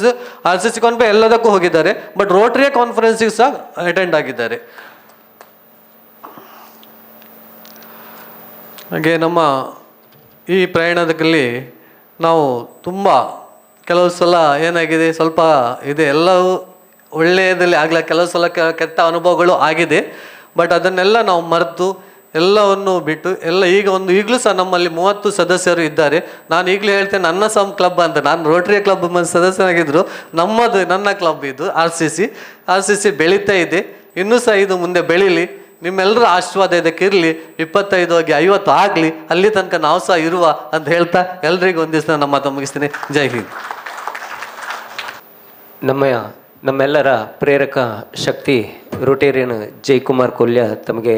ಎಲ್ಲದಕ್ಕೂ ಹೋಗಿದ್ದಾರೆ. ಬಟ್ ರೋಟ್ರಿಯ ಕಾನ್ಫರೆನ್ಸಿಗೆ ಸಹ ಅಟೆಂಡ್ ಆಗಿದ್ದಾರೆ. ಹಾಗೆ ನಮ್ಮ ಈ ಪ್ರಯಾಣದಲ್ಲಿ ನಾವು ತುಂಬ ಕೆಲವು ಸಲ ಏನಾಗಿದೆ, ಸ್ವಲ್ಪ ಇದೆ, ಎಲ್ಲವೂ ಒಳ್ಳೆಯದಲ್ಲಿ ಆಗಲ್ಲ, ಕೆಲವು ಸಲ ಕೆಟ್ಟ ಅನುಭವಗಳು ಆಗಿದೆ. ಬಟ್ ಅದನ್ನೆಲ್ಲ ನಾವು ಮರೆತು ಎಲ್ಲವನ್ನು ಬಿಟ್ಟು ಈಗಲೂ ಸಹ ನಮ್ಮಲ್ಲಿ 30 ಸದಸ್ಯರು ಇದ್ದಾರೆ. ನಾನು ಈಗಲೂ ಹೇಳ್ತೇನೆ, ನನ್ನ ಕ್ಲಬ್ ಅಂತ, ನಾನು ರೋಟರಿ ಕ್ಲಬ್ ಸದಸ್ಯನಾಗಿದ್ದರು, ನನ್ನ ಕ್ಲಬ್ ಇದು RCC ಬೆಳೀತಾ ಇದೆ. ಇನ್ನೂ ಸಹ ಇದು ಮುಂದೆ ಬೆಳೀಲಿ, ನಿಮ್ಮೆಲ್ಲರ ಆಶೀರ್ವಾದ ಇದಕ್ಕಿರಲಿ. 25 ಹೋಗಿ 50 ಆಗಲಿ, ಅಲ್ಲಿ ತನಕ ನಾವು ಸಹ ಇರುವ ಅಂತ ಹೇಳ್ತಾ ಎಲ್ರಿಗೂ ಒಂದು ದಿವಸ ನಮ್ಮ ಮಾತು ಮುಗಿಸ್ತೀನಿ. ಜೈ ಹಿಂದ್. ನಮ್ಮೆಲ್ಲರ ಪ್ರೇರಕ ಶಕ್ತಿ ರೋಟೇರಿಯನ್ ಜಯಕುಮಾರ್ ಕೊಲ್ಯ ತಮಗೆ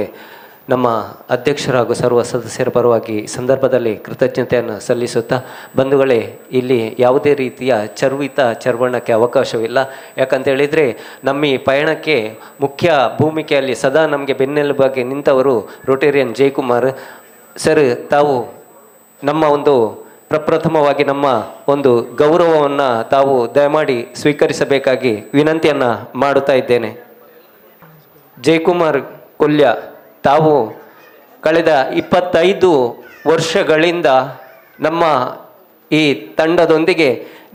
ನಮ್ಮ ಅಧ್ಯಕ್ಷರು ಹಾಗೂ ಸರ್ವ ಸದಸ್ಯರ ಪರವಾಗಿ ಸಂದರ್ಭದಲ್ಲಿ ಕೃತಜ್ಞತೆಯನ್ನು ಸಲ್ಲಿಸುತ್ತಾ, ಬಂಧುಗಳೇ, ಇಲ್ಲಿ ಯಾವುದೇ ರೀತಿಯ ಚರ್ವಣಕ್ಕೆ ಅವಕಾಶವಿಲ್ಲ. ಯಾಕಂತೇಳಿದರೆ ನಮ್ಮ ಈ ಪಯಣಕ್ಕೆ ಮುಖ್ಯ ಭೂಮಿಕೆಯಲ್ಲಿ ಸದಾ ನಮಗೆ ಬೆನ್ನೆಲುಬಾಗಿ ನಿಂತವರು ರೋಟೇರಿಯನ್ ಜಯಕುಮಾರ್ ಸರ್. ತಾವು ನಮ್ಮ ಒಂದು ಪ್ರಪ್ರಥಮವಾಗಿ ನಮ್ಮ ಒಂದು ಗೌರವವನ್ನು ತಾವು ದಯಮಾಡಿ ಸ್ವೀಕರಿಸಬೇಕಾಗಿ ವಿನಂತಿಯನ್ನು ಮಾಡುತ್ತಾ ಇದ್ದೇನೆ. ಜಯಕುಮಾರ್ ಕೊಲ್ಯ, ತಾವು ಕಳೆದ 25 ವರ್ಷಗಳಿಂದ ನಮ್ಮ ಈ ತಂಡದೊಂದಿಗೆ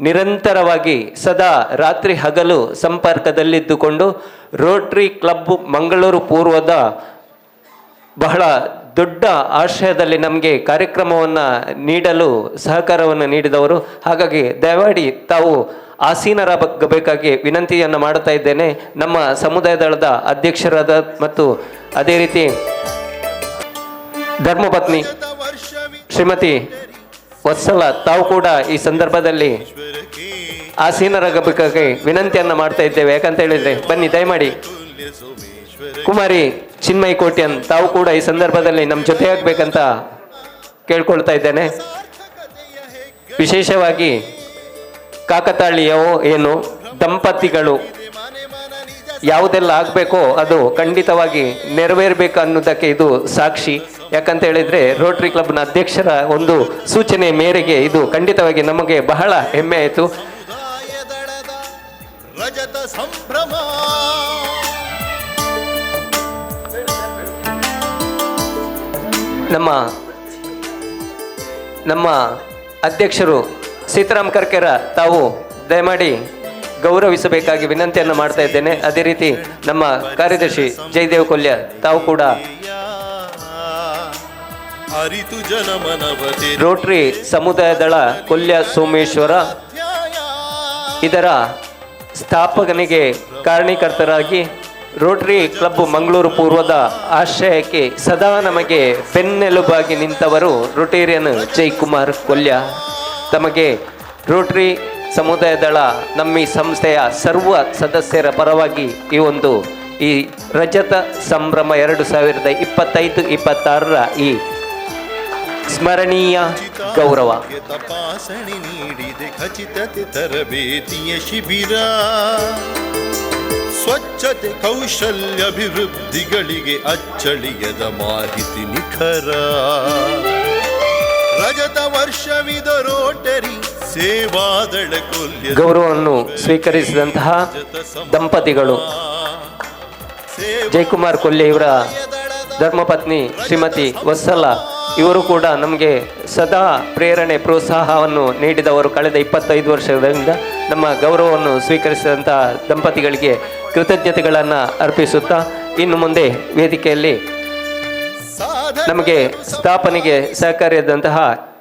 ನಿರಂತರವಾಗಿ ಸದಾ ರಾತ್ರಿ ಹಗಲು ಸಂಪರ್ಕದಲ್ಲಿದ್ದುಕೊಂಡು ರೋಟರಿ ಕ್ಲಬ್ ಮಂಗಳೂರು ಪೂರ್ವದ ಬಹಳ ದೊಡ್ಡ ಆಶಯದಲ್ಲಿ ನಮಗೆ ಕಾರ್ಯಕ್ರಮವನ್ನು ನೀಡಲು ಸಹಕಾರವನ್ನು ನೀಡಿದವರು. ಹಾಗಾಗಿ ದಯಮಾಡಿ ತಾವು ಆಸೀನರಾಗಬೇಕಾಗಿ ವಿನಂತಿಯನ್ನು ಮಾಡುತ್ತಾ ಇದ್ದೇನೆ. ನಮ್ಮ ಸಮುದಾಯ ದಳದ ಅಧ್ಯಕ್ಷರಾದ ಮತ್ತು ಅದೇ ರೀತಿ ಧರ್ಮಪತ್ನಿ ಶ್ರೀಮತಿ ವತ್ಸಲ, ತಾವು ಕೂಡ ಈ ಸಂದರ್ಭದಲ್ಲಿ ಆಸೀನರಾಗಬೇಕಾಗಿ ವಿನಂತಿಯನ್ನು ಮಾಡ್ತಾ ಇದ್ದೇವೆ. ಯಾಕಂತ ಹೇಳಿದರೆ, ಬನ್ನಿ ದಯಮಾಡಿ. ಕುಮಾರಿ ಚಿನ್ಮಯಿ ಕೋಟ್ಯನ್, ತಾವು ಕೂಡ ಈ ಸಂದರ್ಭದಲ್ಲಿ ನಮ್ಮ ಜೊತೆಯಾಗಬೇಕಂತ ಕೇಳ್ಕೊಳ್ತಾ ಇದ್ದೇನೆ. ವಿಶೇಷವಾಗಿ ಕಾಕತಾಳೀಯವೋ ಏನು ದಂಪತಿಗಳು ಯಾವುದೆಲ್ಲ ಆಗಬೇಕೋ ಅದು ಖಂಡಿತವಾಗಿ ನೆರವೇರಬೇಕು ಅನ್ನೋದಕ್ಕೆ ಇದು ಸಾಕ್ಷಿ. ಯಾಕಂತ ಹೇಳಿದರೆ ರೋಟರಿ ಕ್ಲಬ್ನ ಅಧ್ಯಕ್ಷರ ಒಂದು ಸೂಚನೆ ಮೇರೆಗೆ ಇದು ಖಂಡಿತವಾಗಿ ನಮಗೆ ಬಹಳ ಹೆಮ್ಮೆ ಆಯಿತು. ಸಮುದಾಯ ದಳದ ರಜತ ಸಂಭ್ರಮ. ನಮ್ಮ ಅಧ್ಯಕ್ಷರು ಸೀತಾರಾಮ್ ಕರ್ಕೆರ ತಾವು ದಯಮಾಡಿ ಗೌರವಿಸಬೇಕಾಗಿ ವಿನಂತಿಯನ್ನು ಮಾಡ್ತಾ ಇದ್ದೇನೆ. ಅದೇ ರೀತಿ ನಮ್ಮ ಕಾರ್ಯದರ್ಶಿ ಜಯದೇವ್ ಕೊಲ್ಯ ತಾವು ಕೂಡ ಅರಿತು ಜನಮನವತೆ ರೋಟರಿ ಸಮುದಾಯ ದಳ ಕೊಲ್ಯ ಸೋಮೇಶ್ವರ ಇದರ ಸ್ಥಾಪಕನಿಗೆ ಕಾರಣೀಕರ್ತರಾಗಿ ರೋಟರಿ ಕ್ಲಬ್ ಮಂಗಳೂರು ಪೂರ್ವದ ಆಶ್ರಯಕ್ಕೆ ಸದಾ ನಮಗೆ ಬೆನ್ನೆಲುಬಾಗಿ ನಿಂತವರು ರೊಟೇರಿಯನ್ ಜಯಕುಮಾರ್ ಕೊಲ್ಯ. ತಮಗೆ ರೋಟರಿ ಸಮುದಾಯ ದಳ ನಮ್ಮ ಈ ಸಂಸ್ಥೆಯ ಸರ್ವ ಸದಸ್ಯರ ಪರವಾಗಿ ಈ ರಜತ ಸಂಭ್ರಮ 2025-26 ಈ ಸ್ಮರಣೀಯ ಗೌರವ. ತಪಾಸಣೆ ನೀಡಿದೆ ಖಚಿತತೆ ತರಬೇತಿಯ ಶಿಬಿರ. ಸ್ವಚ್ಛತೆ ಕೌಶಲ್ಯ ಅಭಿವೃದ್ಧಿಗಳಿಗೆ ಅಚ್ಚಳಿಯದ ಮಾಹಿತಿ ನಿಖರ. ರಜತ ವರ್ಷವಿದ ರೋಟರಿ ಸೇವಾದಳ ಕೊಲ್ಯ ಗೌರವವನ್ನು ಸ್ವೀಕರಿಸಿದಂತಹ ದಂಪತಿಗಳು ಜಯಕುಮಾರ್ ಕೊಲ್ಯ ಇವರ ಧರ್ಮಪತ್ನಿ ಶ್ರೀಮತಿ ವತ್ಸಲ ಇವರು ಕೂಡ ನಮಗೆ ಸದಾ ಪ್ರೇರಣೆ ಪ್ರೋತ್ಸಾಹವನ್ನು ನೀಡಿದವರು. ಕಳೆದ 25 ವರ್ಷದಿಂದ ನಮ್ಮ ಗೌರವವನ್ನು ಸ್ವೀಕರಿಸಿದಂತಹ ದಂಪತಿಗಳಿಗೆ ಕೃತಜ್ಞತೆಗಳನ್ನು ಅರ್ಪಿಸುತ್ತಾ ಇನ್ನು ಮುಂದೆ ವೇದಿಕೆಯಲ್ಲಿ ನಮಗೆ ಸ್ಥಾಪನೆಗೆ ಸಹಕಾರಿಯಾದಂತಹ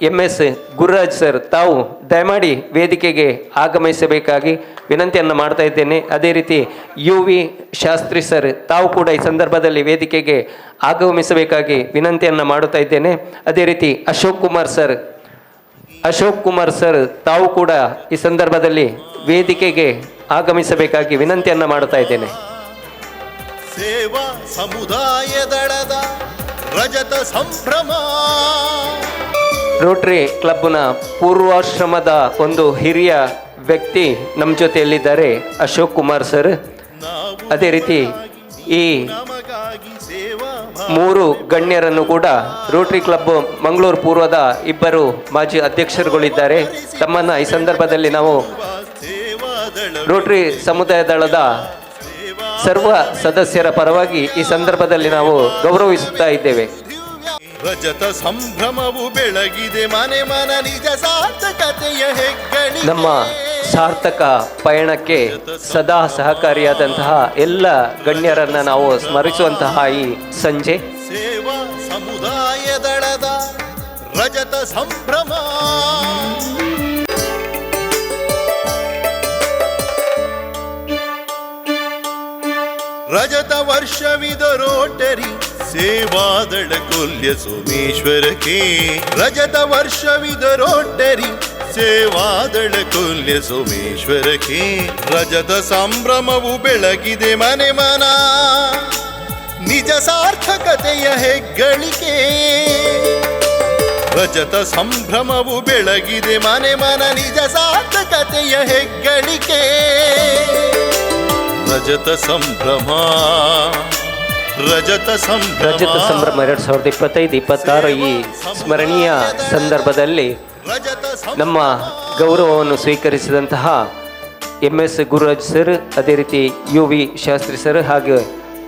MS ಗುರುರಾಜ್ ಸರ್ ತಾವು ದಯಮಾಡಿ ವೇದಿಕೆಗೆ ಆಗಮಿಸಬೇಕಾಗಿ ವಿನಂತಿಯನ್ನು ಮಾಡ್ತಾ ಇದ್ದೇನೆ. ಅದೇ ರೀತಿ UV ಶಾಸ್ತ್ರಿ ಸರ್ ತಾವು ಕೂಡ ಈ ಸಂದರ್ಭದಲ್ಲಿ ವೇದಿಕೆಗೆ ಆಗಮಿಸಬೇಕಾಗಿ ವಿನಂತಿಯನ್ನು ಮಾಡುತ್ತಾ ಇದ್ದೇನೆ. ಅದೇ ರೀತಿ ಅಶೋಕ್ ಕುಮಾರ್ ಸರ್ ತಾವು ಕೂಡ ಈ ಸಂದರ್ಭದಲ್ಲಿ ವೇದಿಕೆಗೆ ಆಗಮಿಸಬೇಕಾಗಿ ವಿನಂತಿಯನ್ನು ಮಾಡುತ್ತಾ ಇದ್ದೇನೆ. ಸೇವಾ ಸಮುದಾಯ ದಳದ ರಜತ ಸಂಭ್ರಮ. ರೋಟರಿ ಕ್ಲಬ್ನ ಪೂರ್ವಾಶ್ರಮದ ಒಂದು ಹಿರಿಯ ವ್ಯಕ್ತಿ ನಮ್ಮ ಜೊತೆಯಲ್ಲಿದ್ದಾರೆ ಅಶೋಕ್ ಕುಮಾರ್ ಸರ್. ಅದೇ ರೀತಿ ಈ ನಮಗಾಗಿ ಸೇವಾ 3 ಗಣ್ಯರನ್ನು ಕೂಡ ರೋಟರಿ ಕ್ಲಬ್ ಮಂಗಳೂರು ಪೂರ್ವದ 2 ಮಾಜಿ ಅಧ್ಯಕ್ಷರುಗಳಿದ್ದಾರೆ. ತಮ್ಮನ್ನು ಈ ಸಂದರ್ಭದಲ್ಲಿ ನಾವು ಸೇವಾದಳ ರೋಟರಿ ಸಮುದಾಯ ದಳದ ಸರ್ವ ಸದಸ್ಯರ ಪರವಾಗಿ ಈ ಸಂದರ್ಭದಲ್ಲಿ ನಾವು ಗೌರವಿಸುತ್ತಾ ಇದ್ದೇವೆ. ರಜತ ಸಂಭ್ರಮವು ಬೆಳಗಿದೆ ಮನೆ ಮನ ನಿಜ ಸಾರ್ಥಕತೆಯ ಹೆಗ್ಗಳಿ. ನಮ್ಮ ಸಾರ್ಥಕ ಪಯಣಕ್ಕೆ ಸದಾ ಸಹಕಾರಿಯಾದಂತಹ ಎಲ್ಲ ಗಣ್ಯರನ್ನು ನಾವು ಸ್ಮರಿಸುವಂತಹ ಈ ಸಂಜೆ ಸೇವಾ ಸಮುದಾಯ ದಳದ ರಜತ ಸಂಭ್ರಮ. ರಜತ ವರ್ಷವಿದ ರೋಟರಿ ಸೇವಾದಳ ಕೊಲ್ಯ ಸೋಮೇಶ್ವರಕ್ಕೆ. ರಜತ ವರ್ಷವಿದ ರೋಟರಿ ಸೇವಾದಳ ಕೊಲ್ಯ ಸೋಮೇಶ್ವರಕ್ಕೆ. ರಜತ ಸಂಭ್ರಮವು ಬೆಳಗಿದೆ ಮನೆ ಮನ ನಿಜ ಸಾರ್ಥಕತೆಯ ಹೆಗ್ಗಳಿಕೆ. ರಜತ ಸಂಭ್ರಮವು ಬೆಳಗಿದೆ ಮನೆ ಮನ ನಿಜ ಸಾರ್ಥಕತೆಯ ಹೆಗ್ಗಳಿಕೆ. ರಜತ ಸಂಭ್ರಮ ರಜತ ಸಂಭ್ರಮ 2025-26 ಈ ಸ್ಮರಣೀಯ ಸಂದರ್ಭದಲ್ಲಿ ನಮ್ಮ ಗೌರವವನ್ನು ಸ್ವೀಕರಿಸಿದಂತಹ MS ಗುರುರಾಜ್ ಸರ್, ಅದೇ ರೀತಿ UV ಶಾಸ್ತ್ರಿ ಸರ್ ಹಾಗೂ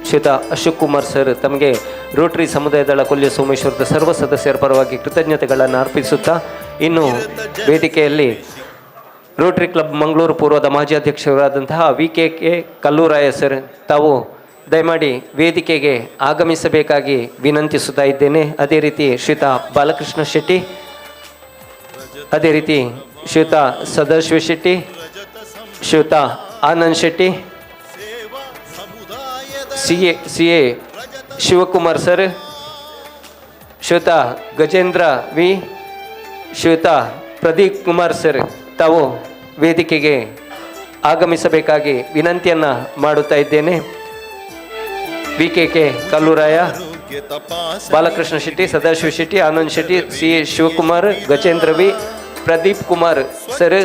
ಶ್ರೀಯುತ ಅಶೋಕ್ ಕುಮಾರ್ ಸರ್ ತಮಗೆ ರೋಟರಿ ಸಮುದಾಯ ದಳ ಕೊಲ್ಯ ಸೋಮೇಶ್ವರದ ಸರ್ವ ಸದಸ್ಯರ ಪರವಾಗಿ ಕೃತಜ್ಞತೆಗಳನ್ನು ಅರ್ಪಿಸುತ್ತಾ ಇನ್ನು ವೇದಿಕೆಯಲ್ಲಿ ರೋಟರಿ ಕ್ಲಬ್ ಮಂಗಳೂರು ಪೂರ್ವದ ಮಾಜಿ ಅಧ್ಯಕ್ಷರಾದಂತಹ VKK ಕಲ್ಲೂರಾಯ ಸರ್ ತಾವು ದಯಮಾಡಿ ವೇದಿಕೆಗೆ ಆಗಮಿಸಬೇಕಾಗಿ ವಿನಂತಿಸುತ್ತಾ ಇದ್ದೇನೆ. ಅದೇ ರೀತಿ ಶ್ರೀಯುತ ಬಾಲಕೃಷ್ಣ ಶೆಟ್ಟಿ, ಅದೇ ರೀತಿ ಶ್ರೀಯುತ ಸದಾಶಿವ ಶೆಟ್ಟಿ, ಶ್ರೀಯುತ ಆನಂದ್ ಶೆಟ್ಟಿ, CA ಶಿವಕುಮಾರ್ ಸರ್, ಶ್ರೀಯುತ ಗಜೇಂದ್ರ ವಿ, ಶ್ರೀಯುತ ಪ್ರದೀಪ್ ಕುಮಾರ್ ಸರ್ ತಾವು ವೇದಿಕೆಗೆ ಆಗಮಿಸಬೇಕಾಗಿ ವಿನಂತಿಯನ್ನು ಮಾಡುತ್ತಾ ಇದ್ದೇನೆ. VKK Kalluraya, Balakrishna Shetty, Sadashiva Shetty, Anand Shetty, CA Shivakumar, Gajendra V, Pradeep Kumar sir,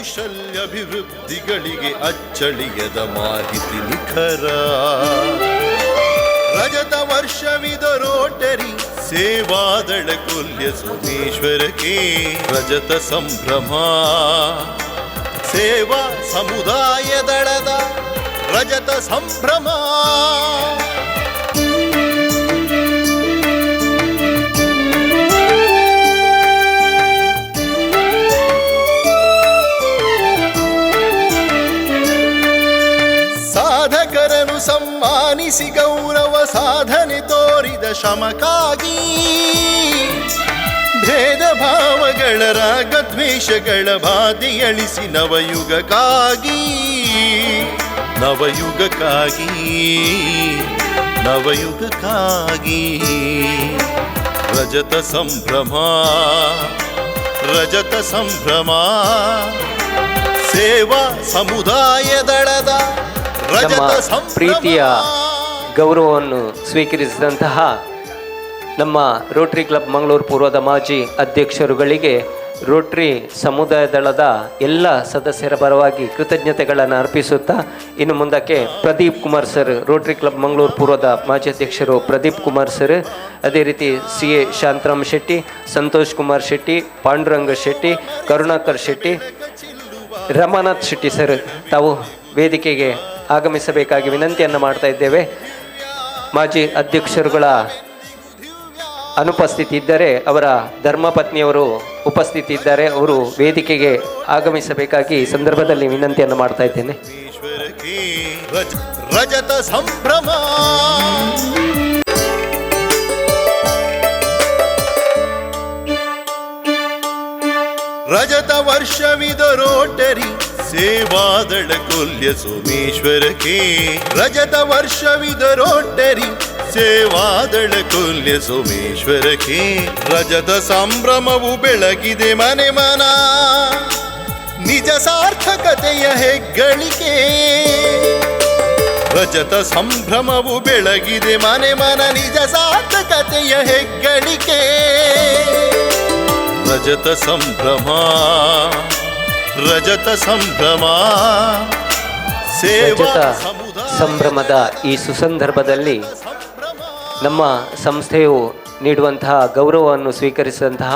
ಕೌಶಲ್ಯಾಭಿವೃದ್ಧಿಗಳಿಗೆ ಅಚ್ಚಳಿಯದ ಮಾಹಿತಿ ನಿಖರ. ರಜತ ವರ್ಷವಿದ ರೋಟರಿ ಸೇವಾದಳ ಕೊಲ್ಯ ಸೋಮೇಶ್ವರಕ್ಕೆ ರಜತ ಸಂಭ್ರಮ. ಸೇವಾ ಸಮುದಾಯ ದಳದ ರಜತ ಸಂಭ್ರಮ. ಸಾಧಕರನ್ನು ಸಮ್ಮಾನಿಸಿ ಗೌರವ ಸಾಧನೆ ತೋರಿದ ಶ್ರಮಕ್ಕಾಗಿ ಭೇದ ಭಾವಗಳ ರಾಗದ್ವೇಷಗಳ ಬಾಧೆಯಳಿಸಿ ನವಯುಗಕ್ಕಾಗಿ ನವಯುಗಕ್ಕಾಗಿ ನವಯುಗಕ್ಕಾಗಿ ರಜತ ಸಂಭ್ರಮ ರಜತ ಸಂಭ್ರಮ. ಸೇವಾ ಸಮುದಾಯ ದಳದ ನಮ್ಮ ರಜತ ಸಂಭ್ರಮ. ಪ್ರೀತಿಯ ಗೌರವವನ್ನು ಸ್ವೀಕರಿಸಿದಂತಹ ನಮ್ಮ ರೋಟರಿ ಕ್ಲಬ್ ಮಂಗಳೂರು ಪೂರ್ವದ ಮಾಜಿ ಅಧ್ಯಕ್ಷರುಗಳಿಗೆ ರೋಟರಿ ಸಮುದಾಯ ದಳದ ಎಲ್ಲ ಸದಸ್ಯರ ಪರವಾಗಿ ಕೃತಜ್ಞತೆಗಳನ್ನು ಅರ್ಪಿಸುತ್ತಾ ಇನ್ನು ಮುಂದಕ್ಕೆ Pradeep Kumar sir, Rotary club Mangaluru ಪೂರ್ವದ ಮಾಜಿ ಅಧ್ಯಕ್ಷರು ಪ್ರದೀಪ್ ಕುಮಾರ್ ಸರ್, ಅದೇ ರೀತಿ CA ಶಾಂತರಾಮ್ ಶೆಟ್ಟಿ, ಸಂತೋಷ್ ಕುಮಾರ್ ಶೆಟ್ಟಿ, ಪಾಂಡುರಂಗ ಶೆಟ್ಟಿ, ಕರುಣಾಕರ್ ಶೆಟ್ಟಿ, ರಮಾನಾಥ್ ಶೆಟ್ಟಿ ಸರ್ ತಾವು ವೇದಿಕೆಗೆ ಆಗಮಿಸಬೇಕಾಗಿ ವಿನಂತಿಯನ್ನು ಮಾಡ್ತಾ ಇದ್ದೇವೆ. ಮಾಜಿ ಅಧ್ಯಕ್ಷರುಗಳ ಅನುಪಸ್ಥಿತಿ ಇದ್ದರೆ ಅವರ ಧರ್ಮಪತ್ನಿಯವರು ಉಪಸ್ಥಿತಿ ಇದ್ದಾರೆ, ಅವರು ವೇದಿಕೆಗೆ ಆಗಮಿಸಬೇಕಾಗಿ ಈ ಸಂದರ್ಭದಲ್ಲಿ ವಿನಂತಿಯನ್ನು ಮಾಡ್ತಾ ಇದ್ದೇನೆ. ಈಶ್ವರಕ್ಕೆ ರಜತ ಸಂಭ್ರಮ. ರಜತ ವರ್ಷವಿದ ರೋಟರಿ ಸೇವಾದಳ ಕೊಲ್ಯ ಸೋಮೇಶ್ವರಕ್ಕೆ ರಜತ ವರ್ಷವಿದ ರೋಟರಿ ಸೇವಾದಳ ಕೊಲ್ಯ ಸೋಮೇಶ್ವರಕ್ಕೆ ರಜತ ಸಂಭ್ರಮವು ಬೆಳಗಿದೆ ಮನೆ ಮನ ನಿಜ ಸಾರ್ಥಕತೆಯ ಹೆಗ್ಗಳಿಕೆ. ರಜತ ಸಂಭ್ರಮವು ಬೆಳಗಿದೆ ಮನೆ ಮನ ನಿಜ ಸಾರ್ಥಕತೆಯ ಹೆಗ್ಗಳಿಕೆ. ರಜತ ಸಂಭ್ರಮ ರಜತ ಸಂಭ್ರಮ. ಸೇವಾ ರಜತ ಸಮುದಾಯ ಸಂಭ್ರಮದ ಈ ಸುಸಂದರ್ಭದಲ್ಲಿ ನಮ್ಮ ಸಂಸ್ಥೆಯು ನೀಡುವಂತಹ ಗೌರವವನ್ನು ಸ್ವೀಕರಿಸಿದಂತಹ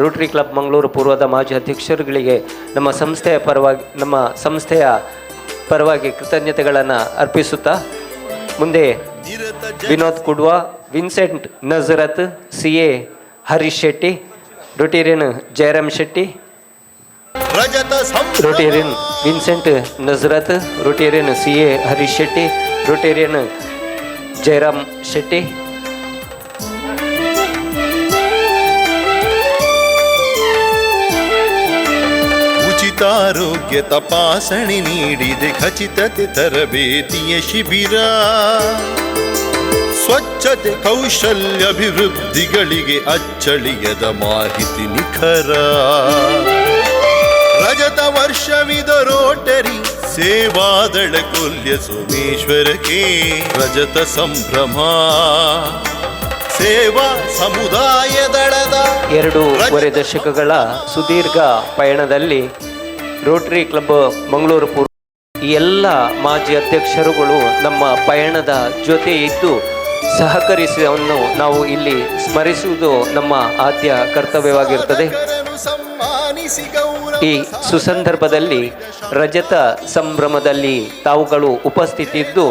ರೋಟರಿ ಕ್ಲಬ್ ಮಂಗಳೂರು ಪೂರ್ವದ ಮಾಜಿ ಅಧ್ಯಕ್ಷರುಗಳಿಗೆ ನಮ್ಮ ಸಂಸ್ಥೆಯ ಪರವಾಗಿ ಕೃತಜ್ಞತೆಗಳನ್ನು ಅರ್ಪಿಸುತ್ತಾ ಮುಂದೆ ವಿನೋದ್ ಕುಡ್ವಾ, ವಿನ್ಸೆಂಟ್ ನಜರತ್, CA ಹರೀಶ್ ಶೆಟ್ಟಿ, ರೋಟೇರಿಯನ್ ಜಯರಾಮ್ ಶೆಟ್ಟಿ, ರಜತ ಸಂಭ್ರಮ. Rotarian Vincent Nazareth, Rotarian CA Harish Shetty, Rotarian Jayaram Shetty, ಉಚಿತಾರೋಗ್ಯ ತಪಾಸಣೆ ನೀಡಿದೆ ಖಚಿತತೆ ತರಬೇತಿಯ ಶಿಬಿರ. ಸ್ವಚ್ಛತೆ ಕೌಶಲ್ಯಾಭಿವೃದ್ಧಿಗಳಿಗೆ ಅಚ್ಚಳಿಯದ ಮಾಹಿತಿ ನಿಖರ. ರಜತ ವರ್ಷವಿದ ರೋಟರಿ ಸೇವಾದಳ ಕೊಲ್ಯ ಸೋಮೇಶ್ವರಕ್ಕೆ ರಜತ ಸಂಭ್ರಮ. ಸೇವಾ ಸಮುದಾಯ ದಳದ 2.5 ದಶಕಗಳ ಸುದೀರ್ಘ ಪಯಣದಲ್ಲಿ ರೋಟರಿ ಕ್ಲಬ್ ಮಂಗಳೂರು ಪೂರ್ವ ಈ ಎಲ್ಲ ಮಾಜಿ ಅಧ್ಯಕ್ಷರುಗಳು ನಮ್ಮ ಪಯಣದ ಜೊತೆ ಇದ್ದು ಸಹಕರಿಸುವುದನ್ನು ನಾವು ಇಲ್ಲಿ ಸ್ಮರಿಸುವುದು ನಮ್ಮ ಆದ್ಯ ಕರ್ತವ್ಯವಾಗಿರುತ್ತದೆ. ಈ ಸುಸಂದರ್ಭದಲ್ಲಿ ರಜತ ಸಂಭ್ರಮದಲ್ಲಿ ತಾವುಗಳು ಉಪಸ್ಥಿತಿದ್ದು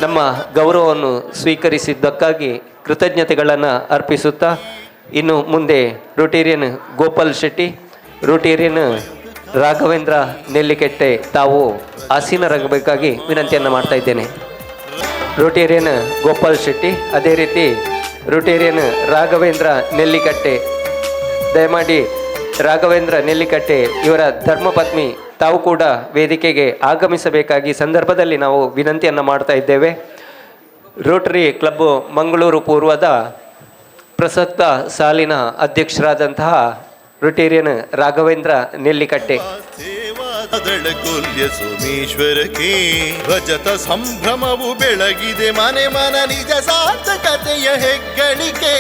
ನಮ್ಮ ಗೌರವವನ್ನು ಸ್ವೀಕರಿಸಿದ್ದಕ್ಕಾಗಿ ಕೃತಜ್ಞತೆಗಳನ್ನು ಅರ್ಪಿಸುತ್ತಾ ಇನ್ನು ಮುಂದೆ ರೋಟೇರಿಯನ್ ಗೋಪಾಲ್ ಶೆಟ್ಟಿ, ರೋಟೇರಿಯನ್ ರಾಘವೇಂದ್ರ ನೆಲ್ಲಿಕೆಟ್ಟೆ ತಾವು ಆಸೀನರಾಗಬೇಕಾಗಿ ವಿನಂತಿಯನ್ನು ಮಾಡ್ತಾ ಇದ್ದೇನೆ. ರೋಟೇರಿಯನ್ ಗೋಪಾಲ್ ಶೆಟ್ಟಿ, ಅದೇ ರೀತಿ ರೋಟೇರಿಯನ್ ರಾಘವೇಂದ್ರ ನೆಲ್ಲಿಕಟ್ಟೆ, ದಯಮಾಡಿ ರಾಘವೇಂದ್ರ ನೆಲ್ಲಿಕಟ್ಟೆ ಇವರ ಧರ್ಮಪತ್ನಿ ತಾವು ಕೂಡ ವೇದಿಕೆಗೆ ಆಗಮಿಸಬೇಕಾಗಿ ಸಂದರ್ಭದಲ್ಲಿ ನಾವು ವಿನಂತಿಯನ್ನು ಮಾಡ್ತಾ ಇದ್ದೇವೆ. ರೋಟರಿ ಕ್ಲಬ್ ಮಂಗಳೂರು ಪೂರ್ವದ ಪ್ರಸಕ್ತ ಸಾಲಿನ ಅಧ್ಯಕ್ಷರಾದಂತಹ ರೋಟೇರಿಯನ್ ರಾಘವೇಂದ್ರ ನೆಲ್ಲಿಕಟ್ಟೆ. ಸೇವಾದಳ ಕೊಲ್ಯ ಸೋಮೇಶ್ವರಕ್ಕೆ ರಜತ ಸಂಭ್ರಮವು ಬೆಳಗಿದೆ ಮನೆ ಮನ ನಿಜ ಸಾರ್ಥಕತೆಯ ಹೆಗ್ಗಳಿಕೆ.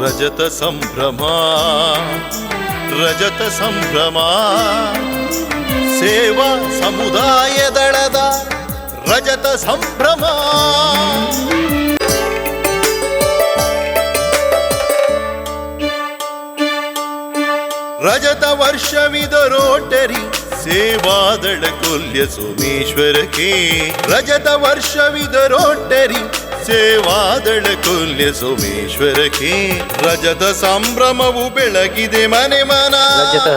ರಜತ ಸಂಭ್ರಮ ರಜತ ಸಂಭ್ರಮ ಸೇವಾ ಸಮುದಾಯ ದಳದ ರಜತ ಸಂಭ್ರಮ. ರಜತ ವರ್ಷವಿದ ರೋಟರಿ ಸೇವಾದಳ ಕೊಲ್ಯ ಸೋಮೇಶ್ವರಕ್ಕೆ. ರಜತ ವರ್ಷವಿದ ರೋಟರಿ ಸೇವಾದಳ ಕೊಲ್ಯ ಸೋಮೇಶ್ವರಕ್ಕೆ. ರಜತ ಸಂಭ್ರಮವು ಬೆಳಗಿದೆ ಮನೆ ಮನ. ರಜತ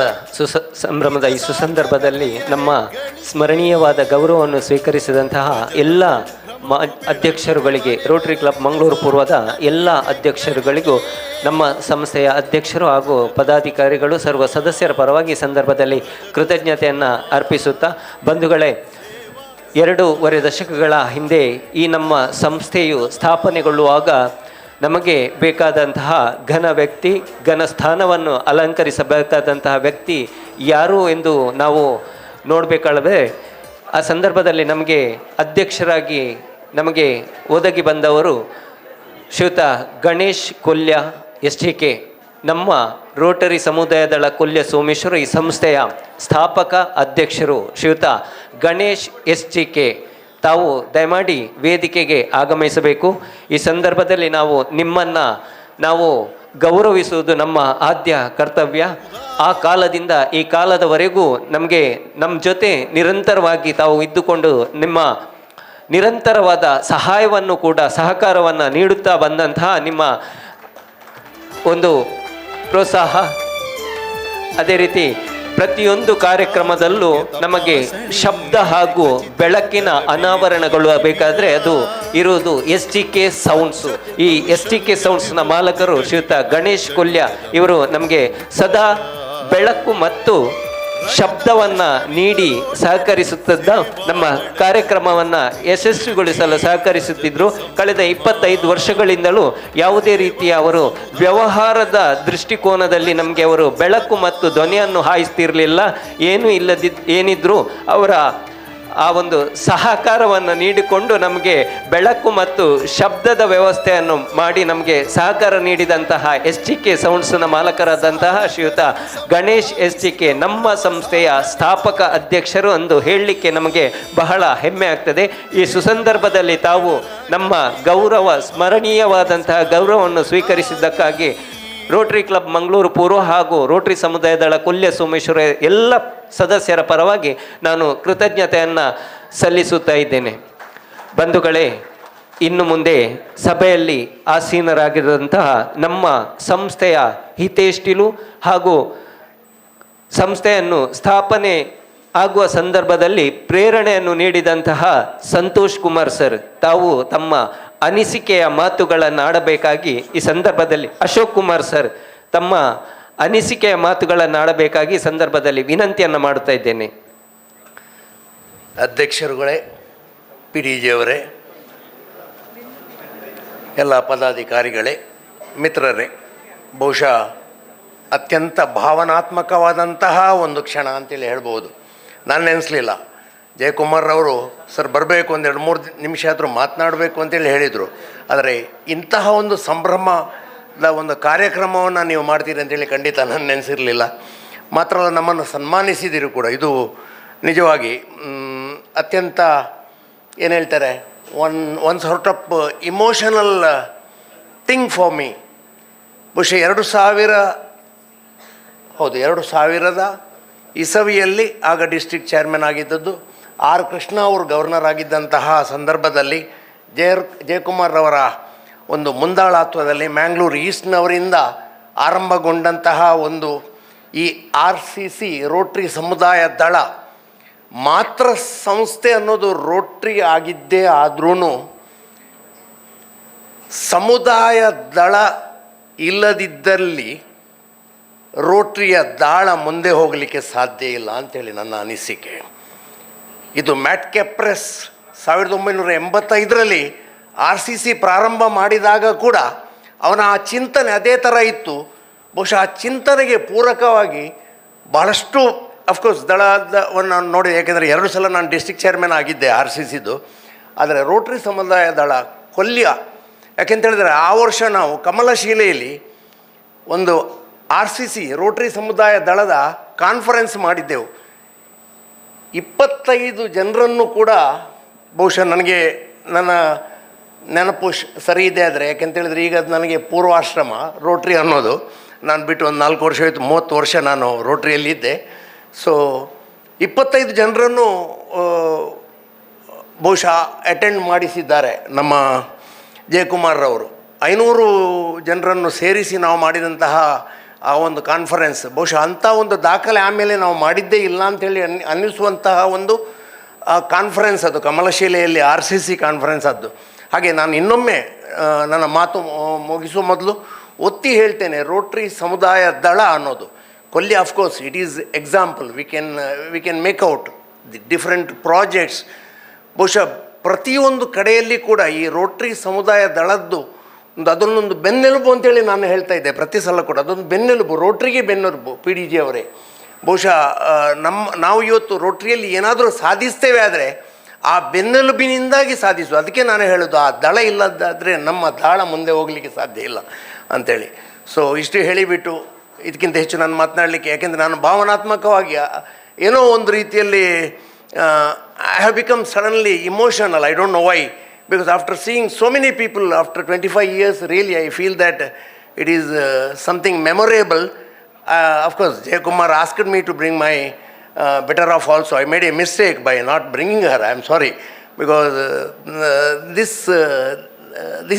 ಸಂಭ್ರಮದ ಈ ಸುಸಂದರ್ಭದಲ್ಲಿ ನಮ್ಮ ಸ್ಮರಣೀಯವಾದ ಗೌರವವನ್ನು ಸ್ವೀಕರಿಸಿದಂತಹ ಎಲ್ಲ ಅಧ್ಯಕ್ಷರುಗಳಿಗೆ, ರೋಟರಿ ಕ್ಲಬ್ ಮಂಗಳೂರು ಪೂರ್ವದ ಎಲ್ಲ ಅಧ್ಯಕ್ಷರುಗಳಿಗೂ ನಮ್ಮ ಸಂಸ್ಥೆಯ ಅಧ್ಯಕ್ಷರು ಹಾಗೂ ಪದಾಧಿಕಾರಿಗಳು ಸರ್ವ ಸದಸ್ಯರ ಪರವಾಗಿ ಈ ಸಂದರ್ಭದಲ್ಲಿ ಕೃತಜ್ಞತೆಯನ್ನು ಅರ್ಪಿಸುತ್ತಾ, ಬಂಧುಗಳೇ, 2.5 ದಶಕಗಳ ಹಿಂದೆ ಈ ನಮ್ಮ ಸಂಸ್ಥೆಯು ಸ್ಥಾಪನೆಗೊಳ್ಳುವಾಗ ನಮಗೆ ಬೇಕಾದಂತಹ ಘನ ವ್ಯಕ್ತಿ, ಘನ ಸ್ಥಾನವನ್ನು ಅಲಂಕರಿಸಬೇಕಾದಂತಹ ವ್ಯಕ್ತಿ ಯಾರು ಎಂದು ನಾವು ನೋಡಬೇಕಾದ್ರೆ, ಆ ಸಂದರ್ಭದಲ್ಲಿ ನಮಗೆ ಅಧ್ಯಕ್ಷರಾಗಿ ನಮಗೆ ಒದಗಿ ಬಂದವರು ಶ್ರೀಯುತ ಗಣೇಶ್ ಕೊಲ್ಯ STK. ನಮ್ಮ ರೋಟರಿ ಸಮುದಾಯದಳ ಕೊಲ್ಯ ಸೋಮೇಶ್ವರ ಈ ಸಂಸ್ಥೆಯ ಸ್ಥಾಪಕ ಅಧ್ಯಕ್ಷರು ಶ್ರೀಯುತ ಗಣೇಶ್ STK. ತಾವು ದಯಮಾಡಿ ವೇದಿಕೆಗೆ ಆಗಮಿಸಬೇಕು. ಈ ಸಂದರ್ಭದಲ್ಲಿ ನಾವು ಗೌರವಿಸುವುದು ನಮ್ಮ ಆದ್ಯ ಕರ್ತವ್ಯ. ಆ ಕಾಲದಿಂದ ಈ ಕಾಲದವರೆಗೂ ನಮ್ಮ ಜೊತೆ ನಿರಂತರವಾಗಿ ತಾವು ಇದ್ದುಕೊಂಡು ನಿಮ್ಮ ನಿರಂತರವಾದ ಸಹಾಯವನ್ನು ಕೂಡ ಸಹಕಾರವನ್ನು ನೀಡುತ್ತಾ ಬಂದಂತಹ ನಿಮ್ಮ ಒಂದು ಪ್ರೋತ್ಸಾಹ, ಅದೇ ರೀತಿ ಪ್ರತಿಯೊಂದು ಕಾರ್ಯಕ್ರಮದಲ್ಲೂ ನಮಗೆ ಶಬ್ದ ಹಾಗೂ ಬೆಳಕಿನ ಅನಾವರಣಗಳು ಬೇಕಾದರೆ ಅದು ಇರುವುದು STK ಸೌಂಡ್ಸು. ಈ STK ಸೌಂಡ್ಸ್ನ ಮಾಲಕರು ಶ್ರೀಯುತ ಗಣೇಶ್ ಕೊಲ್ಯ ಇವರು ನಮಗೆ ಸದಾ ಬೆಳಕು ಮತ್ತು ಶಬ್ದವನ್ನು ನೀಡಿ ಸಹಕರಿಸುತ್ತಿದ್ದ ನಮ್ಮ ಕಾರ್ಯಕ್ರಮವನ್ನು ಯಶಸ್ವಿಗೊಳಿಸಲು ಸಹಕರಿಸುತ್ತಿದ್ದರು. ಕಳೆದ 25 ವರ್ಷಗಳಿಂದಲೂ ಯಾವುದೇ ರೀತಿಯ ಅವರು ವ್ಯವಹಾರದ ದೃಷ್ಟಿಕೋನದಲ್ಲಿ ನಮಗೆ ಅವರು ಬೆಳಕು ಮತ್ತು ಧ್ವನಿಯನ್ನು ಹಾಯಿಸ್ತಿರಲಿಲ್ಲ. ಏನಿದ್ರೂ ಅವರ ಆ ಒಂದು ಸಹಕಾರವನ್ನು ನೀಡಿಕೊಂಡು ನಮಗೆ ಬೆಳಕು ಮತ್ತು ಶಬ್ದದ ವ್ಯವಸ್ಥೆಯನ್ನು ಮಾಡಿ ನಮಗೆ ಸಹಕಾರ ನೀಡಿದಂತಹ STK ಸೌಂಡ್ಸ್ನ ಮಾಲಕರಾದಂತಹ ಶ್ರೀಯುತ ಗಣೇಶ್ STK ನಮ್ಮ ಸಂಸ್ಥೆಯ ಸ್ಥಾಪಕ ಅಧ್ಯಕ್ಷರು ಎಂದು ಹೇಳಲಿಕ್ಕೆ ನಮಗೆ ಬಹಳ ಹೆಮ್ಮೆ ಆಗ್ತದೆ. ಈ ಸುಸಂದರ್ಭದಲ್ಲಿ ತಾವು ನಮ್ಮ ಸ್ಮರಣೀಯವಾದಂತಹ ಗೌರವವನ್ನು ಸ್ವೀಕರಿಸಿದ್ದಕ್ಕಾಗಿ ರೋಟರಿ ಕ್ಲಬ್ ಮಂಗಳೂರು ಪೂರ್ವ ಹಾಗೂ ರೋಟರಿ ಸಮುದಾಯದಳ ಕೊಲ್ಯ ಸೋಮೇಶ್ವರ ಎಲ್ಲ ಸದಸ್ಯರ ಪರವಾಗಿ ನಾನು ಕೃತಜ್ಞತೆಯನ್ನು ಸಲ್ಲಿಸುತ್ತಾ ಇದ್ದೇನೆ. ಬಂಧುಗಳೇ, ಇನ್ನು ಮುಂದೆ ಸಭೆಯಲ್ಲಿ ಆಸೀನರಾಗಿರುವಂತಹ ನಮ್ಮ ಸಂಸ್ಥೆಯ ಹಿತೈಷಿಗಳು ಹಾಗೂ ಸಂಸ್ಥೆಯನ್ನು ಸ್ಥಾಪನೆ ಆಗುವ ಸಂದರ್ಭದಲ್ಲಿ ಪ್ರೇರಣೆಯನ್ನು ನೀಡಿದಂತಹ ಸಂತೋಷ್ ಕುಮಾರ್ ಸರ್, ತಾವು ತಮ್ಮ ಅನಿಸಿಕೆಯ ಮಾತುಗಳನ್ನು ಆಡಬೇಕಾಗಿ ಈ ಸಂದರ್ಭದಲ್ಲಿ ಅಶೋಕ್ ಕುಮಾರ್ ಸರ್ ತಮ್ಮ ಅನಿಸಿಕೆಯ ಮಾತುಗಳನ್ನು ಆಡಬೇಕಾಗಿ ಈ ಸಂದರ್ಭದಲ್ಲಿ ವಿನಂತಿಯನ್ನು ಮಾಡುತ್ತಾ ಇದ್ದೇನೆ. ಅಧ್ಯಕ್ಷರುಗಳೇ, PDG ಅವರೇ, ಎಲ್ಲ ಪದಾಧಿಕಾರಿಗಳೇ, ಮಿತ್ರರೇ, ಬಹುಶಃ ಅತ್ಯಂತ ಭಾವನಾತ್ಮಕವಾದಂತಹ ಒಂದು ಕ್ಷಣ ಅಂತೇಳಿ ಹೇಳ್ಬೋದು. ನಾನು ನೆನೆಸಲಿಲ್ಲ, ಜಯಕುಮಾರ್ ಅವರು ಸರ್ ಬರಬೇಕು, 2-3 ನಿಮಿಷ ಆದರೂ ಮಾತನಾಡಬೇಕು ಅಂತೇಳಿ ಹೇಳಿದರು. ಆದರೆ ಇಂತಹ ಒಂದು ಸಂಭ್ರಮದ ಒಂದು ಕಾರ್ಯಕ್ರಮವನ್ನು ನೀವು ಮಾಡ್ತೀರಿ ಅಂತೇಳಿ ಖಂಡಿತ ನಾನು ನೆನೆಸಿರಲಿಲ್ಲ. ಮಾತ್ರ ಅಲ್ಲ, ನಮ್ಮನ್ನು ಸನ್ಮಾನಿಸಿದಿರು ಕೂಡ. ಇದು ನಿಜವಾಗಿ ಅತ್ಯಂತ ಏನು ಹೇಳ್ತಾರೆ, one sort of emotional thing for me. ಬಹುಶಃ 2000 ಇಸವಿಯಲ್ಲಿ ಆಗ ಡಿಸ್ಟ್ರಿಕ್ಟ್ ಚೇರ್ಮನ್ ಆಗಿದ್ದದ್ದು. R. ಕೃಷ್ಣ ಅವರು ಗವರ್ನರ್ ಆಗಿದ್ದಂತಹ ಸಂದರ್ಭದಲ್ಲಿ ಜಯಕುಮಾರ್ ಅವರ ಒಂದು ಮುಂದಾಳತ್ವದಲ್ಲಿ ಮ್ಯಾಂಗ್ಳೂರು ಈಸ್ಟ್ನವರಿಂದ ಆರಂಭಗೊಂಡಂತಹ ಒಂದು ಈ RCC ರೋಟ್ರಿ ಸಮುದಾಯ ದಳ ಮಾತ್ರ ಸಂಸ್ಥೆ ಅನ್ನೋದು ರೋಟ್ರಿ ಆಗಿದ್ದೇ ಆದ್ರೂ ಸಮುದಾಯ ದಳ ಇಲ್ಲದಿದ್ದಲ್ಲಿ ರೋಟ್ರಿಯ ದಾಳ ಮುಂದೆ ಹೋಗಲಿಕ್ಕೆ ಸಾಧ್ಯ ಇಲ್ಲ ಅಂಥೇಳಿ ನನ್ನ ಅನಿಸಿಕೆ. ಇದು ಮ್ಯಾಟ್ ಕೆಪ್ರೆಸ್ 1985ರಲ್ಲಿ RCC ಪ್ರಾರಂಭ ಮಾಡಿದಾಗ ಕೂಡ ಅವನ ಆ ಚಿಂತನೆ ಅದೇ ಥರ ಇತ್ತು. ಬಹುಶಃ ಆ ಚಿಂತನೆಗೆ ಪೂರಕವಾಗಿ ಭಾಳಷ್ಟು ಅಫ್ಕೋರ್ಸ್ ದಳವನ್ನು ನೋಡಿ, ಯಾಕೆಂದರೆ 2 ಸಲ ನಾನು ಡಿಸ್ಟ್ರಿಕ್ಟ್ ಚೇರ್ಮನ್ ಆಗಿದ್ದೆ RCCದು. ಆದರೆ ರೋಟ್ರಿ ಸಮುದಾಯ ದಳ ಕೊಲ್ಯ, ಯಾಕೆಂತೇಳಿದರೆ ಆ ವರ್ಷ ನಾವು ಕಮಲಶೀಲೆಯಲ್ಲಿ ಒಂದು RCC ರೋಟರಿ ಸಮುದಾಯ ದಳದ ಕಾನ್ಫರೆನ್ಸ್ ಮಾಡಿದ್ದೆವು. 25 ಜನರನ್ನು ಕೂಡ ಬಹುಶಃ ನನಗೆ ನನ್ನ ನೆನಪು ಸರಿ ಇದೆ ಆದರೆ, ಯಾಕೆಂತೇಳಿದರೆ ಈಗ ಅದು ನನಗೆ ಪೂರ್ವಾಶ್ರಮ ರೋಟ್ರಿ ಅನ್ನೋದು. ನಾನು ಬಿಟ್ಟು ಒಂದು 4 ವರ್ಷ ಆಯಿತು, 30 ವರ್ಷ ನಾನು ರೋಟ್ರಿಯಲ್ಲಿದ್ದೆ. ಸೊ 25 ಜನರನ್ನು ಬಹುಶಃ ಅಟೆಂಡ್ ಮಾಡಿಸಿದ್ದಾರೆ ನಮ್ಮ ಜಯಕುಮಾರ್ರವರು. 500 ಜನರನ್ನು ಸೇರಿಸಿ ನಾವು ಮಾಡಿದಂತಹ ಆ ಒಂದು ಕಾನ್ಫರೆನ್ಸ್ ಬಹುಶಃ ಅಂಥ ಒಂದು ದಾಖಲೆ ಆಮೇಲೆ ನಾವು ಮಾಡಿದ್ದೇ ಇಲ್ಲ ಅಂಥೇಳಿ ಅನ್ನಿಸುವಂತಹ ಒಂದು ಕಾನ್ಫರೆನ್ಸ್ ಅದು, ಕಮಲಶಿಲೆಯಲ್ಲಿ RCC ಕಾನ್ಫರೆನ್ಸ್ ಅದು. ಹಾಗೆ ನಾನು ಇನ್ನೊಮ್ಮೆ ನನ್ನ ಮಾತು ಮುಗಿಸುವ ಮೊದಲು ಒತ್ತಿ ಹೇಳ್ತೇನೆ, ರೋಟ್ರಿ ಸಮುದಾಯ ದಳ ಅನ್ನೋದು ಕೊಲ್ಲಿ, of course it is example. We can make out the different projects. ಬಹುಶಃ ಪ್ರತಿಯೊಂದು ಕಡೆಯಲ್ಲಿ ಕೂಡ ಈ ರೋಟ್ರಿ ಸಮುದಾಯ ದಳದ್ದು ಅದನ್ನೊಂದು ಬೆನ್ನೆಲುಬು ಅಂತೇಳಿ ನಾನು ಹೇಳ್ತಾ ಇದ್ದೆ ಪ್ರತಿ ಸಲ ಕೂಡ. ಅದೊಂದು ಬೆನ್ನೆಲುಬು, ರೋಟ್ರಿಗೆ ಬೆನ್ನೆಲುಬು PDG ಅವರೇ. ಬಹುಶಃ ನಾವು ಇವತ್ತು ರೋಟ್ರಿಯಲ್ಲಿ ಏನಾದರೂ ಸಾಧಿಸ್ತೇವೆ ಆದರೆ ಆ ಬೆನ್ನೆಲುಬಿನಿಂದಾಗಿ ಸಾಧಿಸು. ಅದಕ್ಕೆ ನಾನು ಹೇಳೋದು, ಆ ದಳ ಇಲ್ಲದಾದರೆ ನಮ್ಮ ದಾಳ ಮುಂದೆ ಹೋಗಲಿಕ್ಕೆ ಸಾಧ್ಯ ಇಲ್ಲ ಅಂಥೇಳಿ. ಸೊ ಇಷ್ಟು ಹೇಳಿಬಿಟ್ಟು ಇದಕ್ಕಿಂತ ಹೆಚ್ಚು ನಾನು ಮಾತನಾಡಲಿಕ್ಕೆ, ಯಾಕೆಂದರೆ ನಾನು ಭಾವನಾತ್ಮಕವಾಗಿ ಏನೋ ಒಂದು ರೀತಿಯಲ್ಲಿ I have become suddenly emotional. I don't know why. Because after seeing so many people after 25 years, really I feel that it is something memorable. Of course, Jayakumar asked me to bring my better off also. I made a mistake by not bringing her. I am sorry. Because this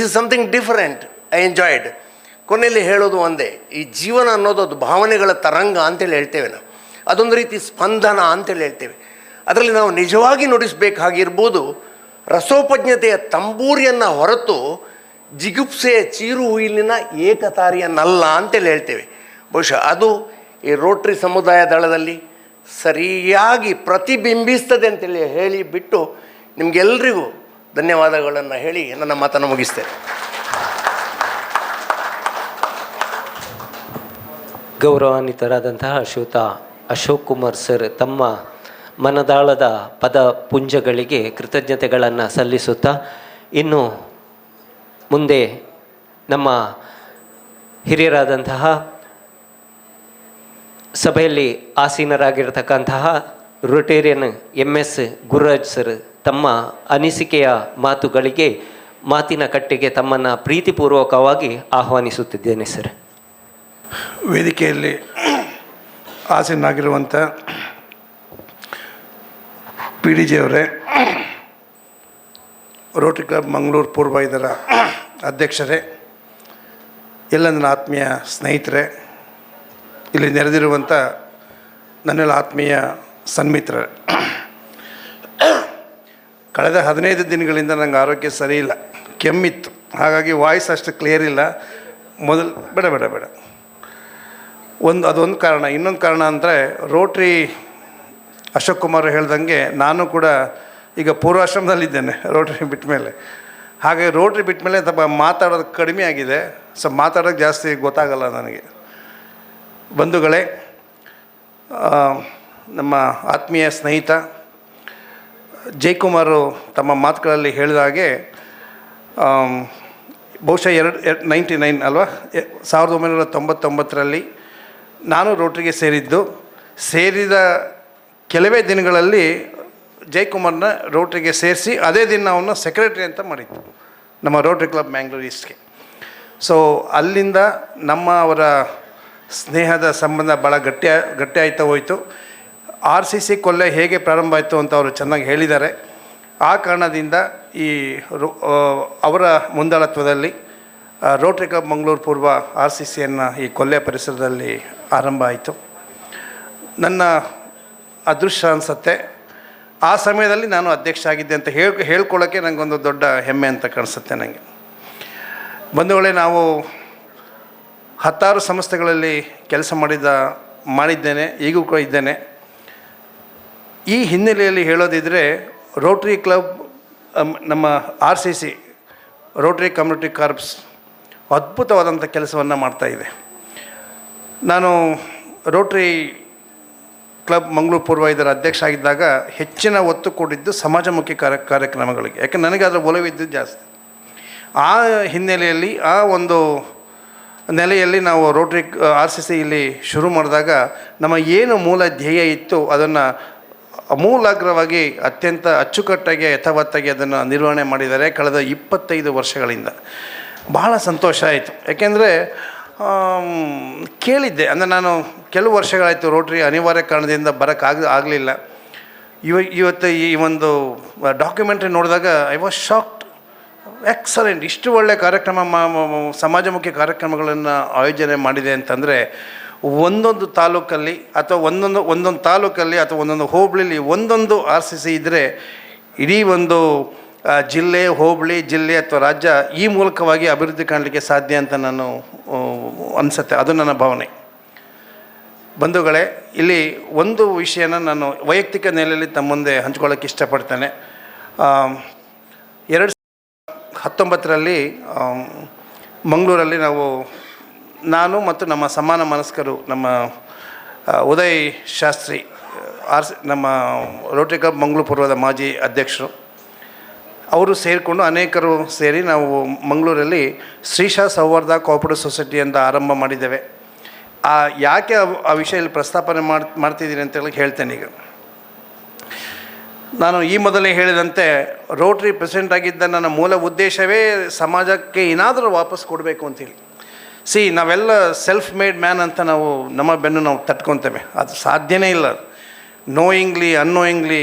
is something different. I enjoyed. ಕೊನೆಯಲ್ಲಿ ಹೇಳೋದು ಒಂದೇ, ಈ ಜೀವನ ಅನ್ನೋದು ಅದು ಭಾವನೆಗಳ ತರಂಗ ಅಂತೇಳಿ ಹೇಳ್ತೇವೆ ನಾವು. ಅದೊಂದು ರೀತಿ ಸ್ಪಂದನ ಅಂತೇಳಿ ಹೇಳ್ತೇವೆ. ಅದರಲ್ಲಿ ನಾವು ನಿಜವಾಗಿ ನುಡಿಸಬೇಕಾಗಿರ್ಬೋದು ರಸೋಪಜ್ಞತೆಯ ತಂಬೂರಿಯನ್ನು ಹೊರತು ಜಿಗುಪ್ಸೆಯ ಚೀರು ಹುಯಿಲಿನ ಏಕತಾರಿಯನ್ನಲ್ಲ ಅಂತೇಳಿ ಹೇಳ್ತೇವೆ. ಬಹುಶಃ ಅದು ಈ ರೋಟ್ರಿ ಸಮುದಾಯ ದಳದಲ್ಲಿ ಸರಿಯಾಗಿ ಪ್ರತಿಬಿಂಬಿಸ್ತದೆ ಅಂತೇಳಿ ಹೇಳಿ ಬಿಟ್ಟು ನಿಮಗೆಲ್ಲರಿಗೂ ಧನ್ಯವಾದಗಳನ್ನು ಹೇಳಿ ನನ್ನ ಮಾತನ್ನು ಮುಗಿಸ್ತೇನೆ. ಗೌರವಾನ್ವಿತರಾದಂತಹ ಶ್ರೀಯುತ ಅಶೋಕ್ ಕುಮಾರ್ ಸರ್ ತಮ್ಮ ಮನದಾಳದ ಪದ ಪುಂಜಗಳಿಗೆ ಕೃತಜ್ಞತೆಗಳನ್ನು ಸಲ್ಲಿಸುತ್ತಾ, ಇನ್ನು ಮುಂದೆ ನಮ್ಮ ಹಿರಿಯರಾದಂತಹ ಸಭೆಯಲ್ಲಿ ಆಸೀನರಾಗಿರ್ತಕ್ಕಂತಹ ರೊಟೇರಿಯನ್ MS ಗುರುರಾಜ್ ಸರ್ ತಮ್ಮ ಅನಿಸಿಕೆಯ ಮಾತುಗಳಿಗೆ, ಮಾತಿನ ಕಟ್ಟೆಗೆ ತಮ್ಮನ್ನು ಪ್ರೀತಿಪೂರ್ವಕವಾಗಿ ಆಹ್ವಾನಿಸುತ್ತಿದ್ದೇನೆ ಸರ್. ವೇದಿಕೆಯಲ್ಲಿ ಆಸೀನರಾಗಿರುವಂಥ PDG ಅವರೇ, ರೋಟರಿ ಕ್ಲಬ್ ಮಂಗಳೂರು ಪೂರ್ವ ಇದರ ಅಧ್ಯಕ್ಷರೇ, ಎಲ್ಲ ನನ್ನ ಆತ್ಮೀಯ ಸ್ನೇಹಿತರೆ, ಇಲ್ಲಿ ನೆರೆದಿರುವಂಥ ನನ್ನೆಲ್ಲ ಆತ್ಮೀಯ ಸನ್ಮಿತ್ರರೇ, ಕಳೆದ 15 ದಿನಗಳಿಂದ ನಂಗೆ ಆರೋಗ್ಯ ಸರಿ ಇಲ್ಲ, ಕೆಮ್ಮಿತ್ತು, ಹಾಗಾಗಿ ವಾಯ್ಸ್ ಅಷ್ಟು ಕ್ಲಿಯರ್ ಇಲ್ಲ. ಮೊದಲು ಬೇಡ ಅದೊಂದು ಕಾರಣ. ಇನ್ನೊಂದು ಕಾರಣ ಅಂದರೆ ರೋಟ್ರಿ ಅಶೋಕ್ ಕುಮಾರ್ ಹೇಳ್ದಂಗೆ ನಾನು ಕೂಡ ಈಗ ಪೂರ್ವಾಶ್ರಮದಲ್ಲಿದ್ದೇನೆ ರೋಟ್ರಿ ಬಿಟ್ಟ ಮೇಲೆ. ಹಾಗೆ ರೋಟ್ರಿ ಬಿಟ್ಟ ಮೇಲೆ ಸ್ವಲ್ಪ ಮಾತಾಡೋದು ಕಡಿಮೆ ಆಗಿದೆ. ಸೊ ಮಾತಾಡೋಕ್ಕೆ ಜಾಸ್ತಿ ಗೊತ್ತಾಗಲ್ಲ ನನಗೆ. ಬಂಧುಗಳೇ, ನಮ್ಮ ಆತ್ಮೀಯ ಸ್ನೇಹಿತ ಜಯಕುಮಾರು ತಮ್ಮ ಮಾತುಗಳಲ್ಲಿ ಹೇಳಿದ ಹಾಗೆ ಬಹುಶಃ 99 ಅಲ್ವಾ, 1999ರಲ್ಲಿ ನಾನು ರೋಟ್ರಿಗೆ ಸೇರಿದ ಕೆಲವೇ ದಿನಗಳಲ್ಲಿ ಜಯಕುಮಾರ್ನ ರೋಟ್ರಿಗೆ ಸೇರಿಸಿ ಅದೇ ದಿನ ಅವನ್ನ ಸೆಕ್ರೆಟರಿ ಅಂತ ಮಾಡಿದ್ದು ನಮ್ಮ ರೋಟ್ರಿ ಕ್ಲಬ್ ಮ್ಯಾಂಗ್ಳೂರ್ ಈಸ್ಟ್ಗೆ. ಸೊ ಅಲ್ಲಿಂದ ಅವರ ಸ್ನೇಹದ ಸಂಬಂಧ ಭಾಳ ಗಟ್ಟಿ ಆಯ್ತಾ ಹೋಯಿತು. RCC ಕೊಲ್ಲೆ ಹೇಗೆ ಪ್ರಾರಂಭ ಆಯಿತು ಅಂತ ಅವರು ಚೆನ್ನಾಗಿ ಹೇಳಿದ್ದಾರೆ. ಆ ಕಾರಣದಿಂದ ಅವರ ಮುಂದಾಳತ್ವದಲ್ಲಿ ರೋಟ್ರಿ ಕ್ಲಬ್ ಮಂಗಳೂರು ಪೂರ್ವ RCCಯನ್ನು ಈ ಕೊಲ್ಲೆ ಪರಿಸರದಲ್ಲಿ ಆರಂಭ ಆಯಿತು. ನನ್ನ ಅದೃಷ್ಟ ಅನಿಸುತ್ತೆ, ಆ ಸಮಯದಲ್ಲಿ ನಾನು ಅಧ್ಯಕ್ಷ ಆಗಿದ್ದೆ ಅಂತ ಹೇಳ್ಕೊಳ್ಳೋಕ್ಕೆ ನನಗೊಂದು ದೊಡ್ಡ ಹೆಮ್ಮೆ ಅಂತ ಕಾಣಿಸುತ್ತೆ ನನಗೆ. ಬಂಧುಗಳೇ, ನಾವು 10 ಸಂಸ್ಥೆಗಳಲ್ಲಿ ಕೆಲಸ ಮಾಡಿದ್ದೇನೆ, ಈಗೂ ಕೂಡ ಇದ್ದೇನೆ. ಈ ಹಿನ್ನೆಲೆಯಲ್ಲಿ ಹೇಳೋದಿದ್ದರೆ ರೋಟ್ರಿ ಕ್ಲಬ್ ನಮ್ಮ RCC ರೋಟ್ರಿ ಕಮ್ಯುನಿಟಿ ಕಾರ್ಪ್ಸ್ ಅದ್ಭುತವಾದಂಥ ಕೆಲಸವನ್ನು ಮಾಡ್ತಾಯಿದೆ. ನಾನು ರೋಟ್ರಿ ಕ್ಲಬ್ ಮಂಗಳೂರು ಪೂರ್ವ ಇದರ ಅಧ್ಯಕ್ಷ ಆಗಿದ್ದಾಗ ಹೆಚ್ಚಿನ ಒತ್ತು ಕೊಟ್ಟಿದ್ದು ಸಮಾಜಮುಖಿ ಕಾರ್ಯಕ್ರಮಗಳಿಗೆ, ಯಾಕೆ ನನಗೆ ಅದರ ಒಲವಿದ್ದು ಜಾಸ್ತಿ. ಆ ಹಿನ್ನೆಲೆಯಲ್ಲಿ ಆ ಒಂದು ನೆಲೆಯಲ್ಲಿ ನಾವು ರೋಟ್ರಿ RCC ಇಲ್ಲಿ ಶುರು ಮಾಡಿದಾಗ ನಮ್ಮ ಏನು ಮೂಲ ಧ್ಯೇಯ ಇತ್ತು ಅದನ್ನು ಅಮೂಲಾಗ್ರವಾಗಿ ಅತ್ಯಂತ ಅಚ್ಚುಕಟ್ಟಾಗಿ ಯಥಾವತ್ತಾಗಿ ಅದನ್ನು ನಿರ್ವಹಣೆ ಮಾಡಿದ್ದಾರೆ ಕಳೆದ 25 ವರ್ಷಗಳಿಂದ. ಬಹಳ ಸಂತೋಷ ಆಯಿತು. ಯಾಕೆಂದರೆ ಕೇಳಿದ್ದೆ, ಅಂದರೆ ನಾನು ಕೆಲವು ವರ್ಷಗಳಾಯಿತು ರೋಟ್ರಿ ಅನಿವಾರ್ಯ ಕಾರಣದಿಂದ ಆಗಲಿಲ್ಲ. ಇವತ್ತು ಈ ಒಂದು ಡಾಕ್ಯುಮೆಂಟ್ರಿ ನೋಡಿದಾಗ ಐ ವಾಸ್ ಶಾಕ್ಡ್. ಎಕ್ಸಲೆಂಟ್, ಇಷ್ಟು ಒಳ್ಳೆಯ ಕಾರ್ಯಕ್ರಮ ಸಮಾಜಮುಖಿ ಕಾರ್ಯಕ್ರಮಗಳನ್ನು ಆಯೋಜನೆ ಮಾಡಿದೆ ಅಂತಂದರೆ ಒಂದೊಂದು ತಾಲೂಕಲ್ಲಿ ಅಥವಾ ಒಂದೊಂದು ತಾಲೂಕಲ್ಲಿ ಅಥವಾ ಒಂದೊಂದು ಹೋಬಳಿಲಿ ಒಂದೊಂದು RCC ಇದ್ದರೆ ಇಡೀ ಒಂದು ಜಿಲ್ಲೆ, ಹೋಬಳಿ, ಜಿಲ್ಲೆ ಅಥವಾ ರಾಜ್ಯ ಈ ಮೂಲಕವಾಗಿ ಅಭಿವೃದ್ಧಿ ಕಾಣಲಿಕ್ಕೆ ಸಾಧ್ಯ ಅಂತ ನಾನು ಅನಿಸುತ್ತೆ. ಅದು ನನ್ನ ಭಾವನೆ. ಬಂಧುಗಳೇ, ಇಲ್ಲಿ ಒಂದು ವಿಷಯನ ನಾನು ವೈಯಕ್ತಿಕ ನೆಲೆಯಲ್ಲಿ ತಮ್ಮ ಮುಂದೆ ಹಂಚ್ಕೊಳ್ಳೋಕ್ಕೆ ಇಷ್ಟಪಡ್ತೇನೆ. 2019ರಲ್ಲಿ ಮಂಗಳೂರಲ್ಲಿ ನಾನು ಮತ್ತು ನಮ್ಮ ಸಮಾನ ಮನಸ್ಕರು, ನಮ್ಮ ಉದಯ್ ಶಾಸ್ತ್ರಿ ನಮ್ಮ ರೋಟರಿ ಕ್ಲಬ್ ಮಂಗಳೂರು ಪೂರ್ವದ ಮಾಜಿ ಅಧ್ಯಕ್ಷರು, ಅವರು ಸೇರಿಕೊಂಡು ಅನೇಕರು ಸೇರಿ ನಾವು ಮಂಗಳೂರಲ್ಲಿ ಶ್ರೀಶಾ ಸೌಹಾರ್ದ ಕೋಆಪರೇಟಿವ್ ಸೊಸೈಟಿ ಅಂತ ಆರಂಭ ಮಾಡಿದ್ದೇವೆ. ಯಾಕೆ ಆ ವಿಷಯದಲ್ಲಿ ಪ್ರಸ್ತಾಪನೆ ಮಾಡ್ತಿದ್ದೀನಿ ಅಂತೇಳಿ ಹೇಳ್ತೇನೆ. ಈಗ ನಾನು ಈ ಮೊದಲೇ ಹೇಳಿದಂತೆ ರೋಟ್ರಿ ಪ್ರೆಸಿಡೆಂಟ್ ಆಗಿದ್ದ ನನ್ನ ಮೂಲ ಉದ್ದೇಶವೇ ಸಮಾಜಕ್ಕೆ ಏನಾದರೂ ವಾಪಸ್ ಕೊಡಬೇಕು ಅಂತೇಳಿ. ನಾವೆಲ್ಲ ಸೆಲ್ಫ್ ಮೇಡ್ ಮ್ಯಾನ್ ಅಂತ ನಮ್ಮ ಬೆನ್ನು ನಾವು ತಟ್ಕೊತೇವೆ. ಅದು ಸಾಧ್ಯನೇ ಇಲ್ಲ. ನೋಯಿಂಗ್ಲಿ ಅನ್ನೋಯಿಂಗ್ಲಿ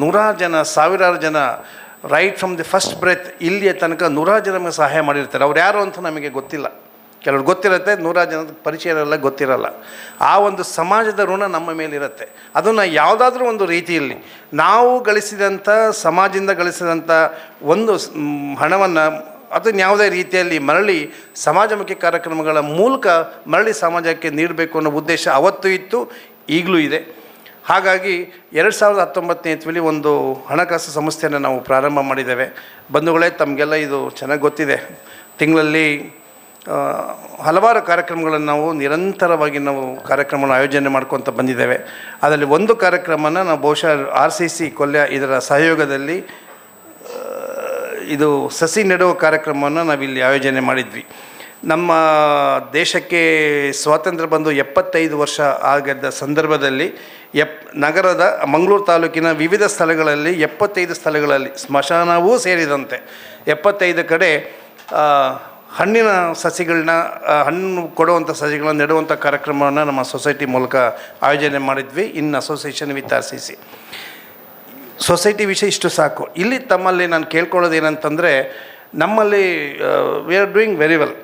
ನೂರಾರು ಜನ, ಸಾವಿರಾರು ಜನ, right from the first breath ಇಲ್ಲಿಯ ತನಕ ನೂರಾರು ಜನ ನಮಗೆ ಸಹಾಯ ಮಾಡಿರ್ತಾರೆ. ಅವ್ರು ಯಾರು ಅಂತ ನಮಗೆ ಗೊತ್ತಿಲ್ಲ. ಕೆಲವ್ರು ಗೊತ್ತಿರುತ್ತೆ, ನೂರಾರು ಜನದ ಪರಿಚಯ ಇರಲ್ಲ, ಗೊತ್ತಿರಲ್ಲ. ಆ ಒಂದು ಸಮಾಜದ ಋಣ ನಮ್ಮ ಮೇಲಿರುತ್ತೆ. ಅದನ್ನು ಯಾವುದಾದ್ರೂ ಒಂದು ರೀತಿಯಲ್ಲಿ ನಾವು ಗಳಿಸಿದಂಥ, ಸಮಾಜದಿಂದ ಗಳಿಸಿದಂಥ ಒಂದು ಹಣವನ್ನು ಅದನ್ನು ಯಾವುದೇ ರೀತಿಯಲ್ಲಿ ಮರಳಿ ಸಮಾಜಮುಖಿ ಕಾರ್ಯಕ್ರಮಗಳ ಮೂಲಕ ಮರಳಿ ಸಮಾಜಕ್ಕೆ ನೀಡಬೇಕು ಅನ್ನೋ ಉದ್ದೇಶ ಅವತ್ತೂ ಇತ್ತು, ಈಗಲೂ ಇದೆ. ಹಾಗಾಗಿ 2019 ಒಂದು ಹಣಕಾಸು ಸಂಸ್ಥೆಯನ್ನು ನಾವು ಪ್ರಾರಂಭ ಮಾಡಿದ್ದೇವೆ. ಬಂಧುಗಳೇ, ತಮಗೆಲ್ಲ ಇದು ಚೆನ್ನಾಗಿ ಗೊತ್ತಿದೆ. ತಿಂಗಳಲ್ಲಿ ಹಲವಾರು ಕಾರ್ಯಕ್ರಮಗಳನ್ನು ನಾವು ನಿರಂತರವಾಗಿ ಕಾರ್ಯಕ್ರಮವನ್ನು ಆಯೋಜನೆ ಮಾಡ್ಕೊತ ಬಂದಿದ್ದೇವೆ. ಅದರಲ್ಲಿ ಒಂದು ಕಾರ್ಯಕ್ರಮನ ನಾವು ಬಹುಶಃ RCC ಕೊಲ್ಯ ಇದರ ಸಹಯೋಗದಲ್ಲಿ ಇದು ಸಸಿ ನೆಡುವ ಕಾರ್ಯಕ್ರಮವನ್ನು ನಾವಿಲ್ಲಿ ಆಯೋಜನೆ ಮಾಡಿದ್ವಿ. ನಮ್ಮ ದೇಶಕ್ಕೆ ಸ್ವಾತಂತ್ರ್ಯ ಬಂದು 75 ವರ್ಷ ಆಗಿದ್ದ ಸಂದರ್ಭದಲ್ಲಿ ನಗರದ ಮಂಗಳೂರು ತಾಲೂಕಿನ ವಿವಿಧ ಸ್ಥಳಗಳಲ್ಲಿ 75 ಸ್ಥಳಗಳಲ್ಲಿ ಸ್ಮಶಾನವೂ ಸೇರಿದಂತೆ 75 ಕಡೆ ಹಣ್ಣಿನ ಸಸಿಗಳನ್ನ, ಹಣ್ಣು ಕೊಡುವಂಥ ಸಸಿಗಳನ್ನ ನೆಡುವಂಥ ಕಾರ್ಯಕ್ರಮವನ್ನು ನಮ್ಮ ಸೊಸೈಟಿ ಮೂಲಕ ಆಯೋಜನೆ ಮಾಡಿದ್ವಿ. ಇನ್ ಅಸೋಸಿಯೇಷನ್ ವಿತ್ RCC. ಸೊಸೈಟಿ ವಿಷಯ ಇಷ್ಟು ಸಾಕು. ಇಲ್ಲಿ ತಮ್ಮಲ್ಲಿ ನಾನು ಕೇಳ್ಕೊಳ್ಳೋದು ಏನಂತಂದರೆ, ನಮ್ಮಲ್ಲಿ V are doing very well.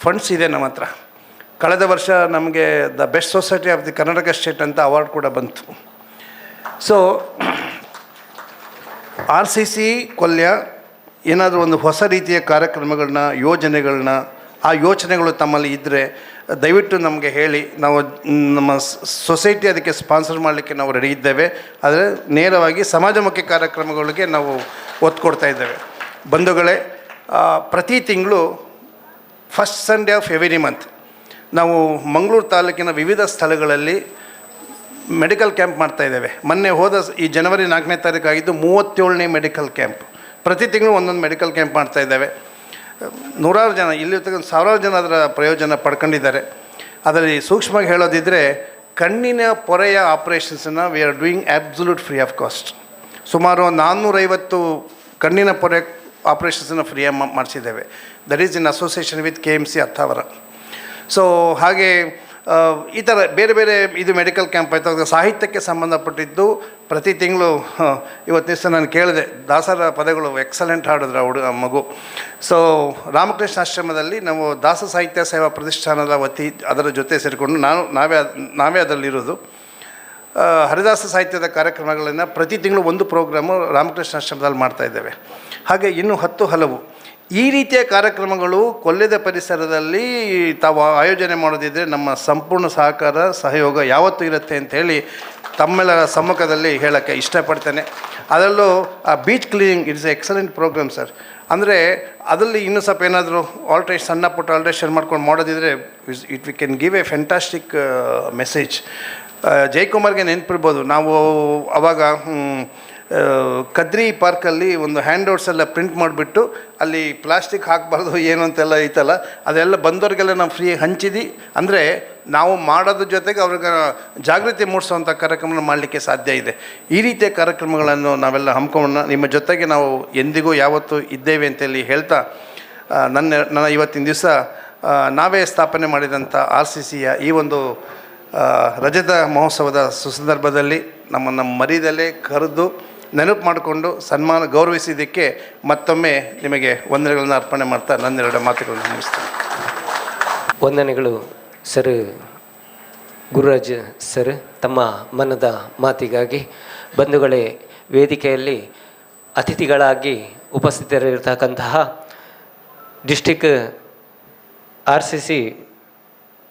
Funds ಇದೆ ನಮ್ಮ ಹತ್ರ. ಕಳೆದ ವರ್ಷ ನಮಗೆ the best society of the Karnataka state ಅಂತ ಅವಾರ್ಡ್ ಕೂಡ ಬಂತು. RCC ಕೊಲ್ಯ ಏನಾದರೂ ಒಂದು ಹೊಸ ರೀತಿಯ ಕಾರ್ಯಕ್ರಮಗಳನ್ನ, ಯೋಜನೆಗಳನ್ನ, ಆ ಯೋಚನೆಗಳು ತಮ್ಮಲ್ಲಿ ಇದ್ದರೆ ದಯವಿಟ್ಟು ನಮಗೆ ಹೇಳಿ. ನಾವು ನಮ್ಮ ಸೊಸೈಟಿ ಅದಕ್ಕೆ ಸ್ಪಾನ್ಸರ್ ಮಾಡಲಿಕ್ಕೆ ನಾವು ರೆಡಿ ಇದ್ದೇವೆ. ಆದರೆ ನೇರವಾಗಿ ಸಮಾಜಮುಖಿ ಕಾರ್ಯಕ್ರಮಗಳಿಗೆ ನಾವು ಒತ್ತು ಕೊಡ್ತಾ ಇದ್ದೇವೆ. ಬಂಧುಗಳೇ, ಪ್ರತಿ ತಿಂಗಳು first Sunday of every month ನಾವು ಮಂಗಳೂರು ತಾಲೂಕಿನ ವಿವಿಧ ಸ್ಥಳಗಳಲ್ಲಿ ಮೆಡಿಕಲ್ ಕ್ಯಾಂಪ್ ಮಾಡ್ತಾಯಿದ್ದೇವೆ. ಮೊನ್ನೆ ಹೋದ ಈ ಜನವರಿ 4ನೇ ತಾರೀಕು ಆಗಿದ್ದು 37ನೇ ಮೆಡಿಕಲ್ ಕ್ಯಾಂಪ್. ಪ್ರತಿ ತಿಂಗಳು ಒಂದೊಂದು ಮೆಡಿಕಲ್ ಕ್ಯಾಂಪ್ ಮಾಡ್ತಾಯಿದ್ದೇವೆ. ನೂರಾರು ಜನ, ಇಲ್ಲಿರ್ತಕ್ಕಂಥ ಸಾವಿರಾರು ಜನ ಅದರ ಪ್ರಯೋಜನ ಪಡ್ಕೊಂಡಿದ್ದಾರೆ. ಅದರಲ್ಲಿ ಸೂಕ್ಷ್ಮವಾಗಿ ಹೇಳೋದಿದ್ದರೆ, ಕಣ್ಣಿನ ಪೊರೆಯ ಆಪ್ರೇಷನ್ಸನ್ನು we are doing absolute free of cost. ಸುಮಾರು 450 ಕಣ್ಣಿನ ಪೊರೆ ಆಪ್ರೇಷನ್ಸನ್ನು ಫ್ರೀಯಾಗಿ ಮಾಡಿಸಿದ್ದೇವೆ. That is in association with KMC Attavar. ಹಾಗೆ ಈ ಥರ ಬೇರೆ ಬೇರೆ ಇದು ಮೆಡಿಕಲ್ ಕ್ಯಾಂಪ್ ಆಯಿತು. ಸಾಹಿತ್ಯಕ್ಕೆ ಸಂಬಂಧಪಟ್ಟಿದ್ದು ಪ್ರತಿ ತಿಂಗಳು, ಇವತ್ತು ದಿವಸ ನಾನು ಕೇಳಿದೆ, ದಾಸರ ಪದಗಳು ಎಕ್ಸಲೆಂಟ್ ಹಾಡಿದ್ರು ಮಗು. ರಾಮಕೃಷ್ಣ ಆಶ್ರಮದಲ್ಲಿ ನಾವು ದಾಸ ಸಾಹಿತ್ಯ ಸೇವಾ ಪ್ರತಿಷ್ಠಾನದ ವತಿ ಅದರ ಜೊತೆ ಸೇರಿಕೊಂಡು ನಾವೇ ಅದರಲ್ಲಿರೋದು. ಹರಿದಾಸ ಸಾಹಿತ್ಯದ ಕಾರ್ಯಕ್ರಮಗಳನ್ನು ಪ್ರತಿ ತಿಂಗಳು ಒಂದು ಪ್ರೋಗ್ರಾಮು ರಾಮಕೃಷ್ಣ ಆಶ್ರಮದಲ್ಲಿ ಮಾಡ್ತಾಯಿದ್ದೇವೆ. ಹಾಗೆ ಇನ್ನೂ 10 ಹಲವು ಈ ರೀತಿಯ ಕಾರ್ಯಕ್ರಮಗಳು ಕೊಲ್ಯದ ಪರಿಸರದಲ್ಲಿ ತಾವು ಆಯೋಜನೆ ಮಾಡೋದಿದ್ದರೆ ನಮ್ಮ ಸಂಪೂರ್ಣ ಸಹಕಾರ, ಸಹಯೋಗ ಯಾವತ್ತೂ ಇರುತ್ತೆ ಅಂಥೇಳಿ ತಮ್ಮೆಲ್ಲರ ಸಮ್ಮುಖದಲ್ಲಿ ಹೇಳೋಕ್ಕೆ ಇಷ್ಟಪಡ್ತೇನೆ. ಅದರಲ್ಲೂ ಆ beach cleaning it's excellent program sir. ಅಂದರೆ ಅದರಲ್ಲಿ ಇನ್ನೂ ಸ್ವಲ್ಪ ಏನಾದರೂ ಸಣ್ಣ ಪುಟ್ಟ ಆಲ್ಟ್ರೇಷನ್ ಮಾಡ್ಕೊಂಡು ಮಾಡೋದಿದ್ರೆ we can give a fantastic message. ಜಯಕುಮಾರ್ಗೆ ನೆನಪಿರ್ಬೋದು, ನಾವು ಅವಾಗ ಕದ್ರಿ ಪಾರ್ಕಲ್ಲಿ ಒಂದು ಹ್ಯಾಂಡ್ಔಟ್ಸ್ ಎಲ್ಲ ಪ್ರಿಂಟ್ ಮಾಡಿಬಿಟ್ಟು ಅಲ್ಲಿ ಪ್ಲಾಸ್ಟಿಕ್ ಹಾಕಬಾರ್ದು ಏನು ಅಂತೆಲ್ಲ ಐತಲ್ಲ, ಅದೆಲ್ಲ ಬಂದವ್ರಿಗೆಲ್ಲ ನಾವು ಫ್ರೀ ಹಂಚಿದ್ದು. ಅಂದರೆ ನಾವು ಮಾಡೋದ್ರ ಜೊತೆಗೆ ಅವ್ರಿಗೆ ಜಾಗೃತಿ ಮೂಡಿಸೋವಂಥ ಕಾರ್ಯಕ್ರಮ ಮಾಡಲಿಕ್ಕೆ ಸಾಧ್ಯ ಇದೆ. ಈ ರೀತಿಯ ಕಾರ್ಯಕ್ರಮಗಳನ್ನು ನಾವೆಲ್ಲ ಹಮ್ಮಿಕೊಳ್ಳೋಣ. ನಿಮ್ಮ ಜೊತೆಗೆ ನಾವು ಎಂದಿಗೂ ಯಾವತ್ತೂ ಇದ್ದೇವೆ ಅಂತೇಳಿ ಹೇಳ್ತಾ, ನನ್ನ ಇವತ್ತಿನ ದಿವಸ ನಾವೇ ಸ್ಥಾಪನೆ ಮಾಡಿದಂಥ RCCಯ ಈ ಒಂದು ರಜತ ಮಹೋತ್ಸವದ ಸುಸಂದರ್ಭದಲ್ಲಿ ನಮ್ಮನ್ನು ಮರೀದಲ್ಲೇ ಕರೆದು ನೆನಪು ಮಾಡಿಕೊಂಡು ಗೌರವಿಸಿದ್ದಕ್ಕೆ ಮತ್ತೊಮ್ಮೆ ನಿಮಗೆ ವಂದನೆಗಳನ್ನು ಅರ್ಪಣೆ ಮಾಡ್ತಾ ನನ್ನೆರಡು ಮಾತುಗಳನ್ನು ಮುಗಿಸ್ತೇನೆ. ವಂದನೆಗಳು ಸರ್. ಗುರುರಾಜ್ ಸರ್, ತಮ್ಮ ಮನದ ಮಾತಿಗಾಗಿ. ಬಂಧುಗಳೇ, ವೇದಿಕೆಯಲ್ಲಿ ಅತಿಥಿಗಳಾಗಿ ಉಪಸ್ಥಿತರಿರ್ತಕ್ಕಂತಹ district RCC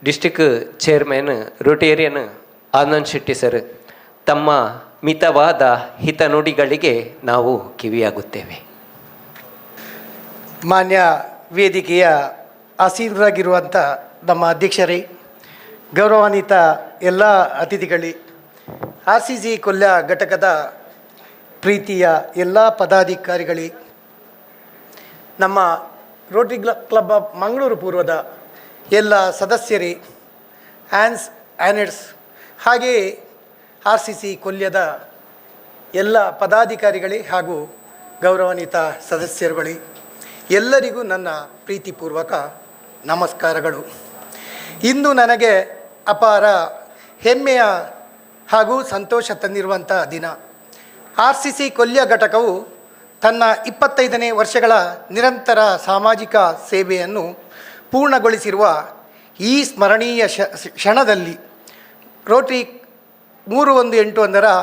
district chairman Rotarian Anand Shetty sir, ತಮ್ಮ ಮಿತವಾದ ಹಿತನುಡಿಗಳಿಗೆ ನಾವು ಕಿವಿಯಾಗುತ್ತೇವೆ. ಮಾನ್ಯ ವೇದಿಕೆಯ ಆಸೀನರಾಗಿರುವಂಥ ನಮ್ಮ ಅಧ್ಯಕ್ಷರೇ, ಗೌರವಾನ್ವಿತ ಎಲ್ಲ ಅತಿಥಿಗಳೇ, RCC ಕೊಲ್ಯ ಘಟಕದ ಪ್ರೀತಿಯ ಎಲ್ಲ ಪದಾಧಿಕಾರಿಗಳೇ, ನಮ್ಮ ರೋಟರಿ ಕ್ಲಬ್ ಆಫ್ ಮಂಗಳೂರು ಪೂರ್ವದ ಎಲ್ಲ ಸದಸ್ಯರೇ, ಆ್ಯನೆಟ್ಸ್, ಹಾಗೆಯೇ RCC ಕೊಲ್ಯದ ಎಲ್ಲ ಪದಾಧಿಕಾರಿಗಳೇ ಹಾಗೂ ಗೌರವಾನ್ವಿತ ಸದಸ್ಯರುಗಳೇ, ಎಲ್ಲರಿಗೂ ನನ್ನ ಪ್ರೀತಿಪೂರ್ವಕ ನಮಸ್ಕಾರಗಳು. ಇಂದು ನನಗೆ ಅಪಾರ ಹೆಮ್ಮೆಯ ಹಾಗೂ ಸಂತೋಷ ತಂದಿರುವಂಥ ದಿನ. RCC ಕೊಲ್ಯ ಘಟಕವು ತನ್ನ 25ನೇ ವರ್ಷಗಳ ನಿರಂತರ ಸಾಮಾಜಿಕ ಸೇವೆಯನ್ನು ಪೂರ್ಣಗೊಳಿಸಿರುವ ಈ ಸ್ಮರಣೀಯ ಕ್ಷಣದಲ್ಲಿ ರೋಟರಿ 318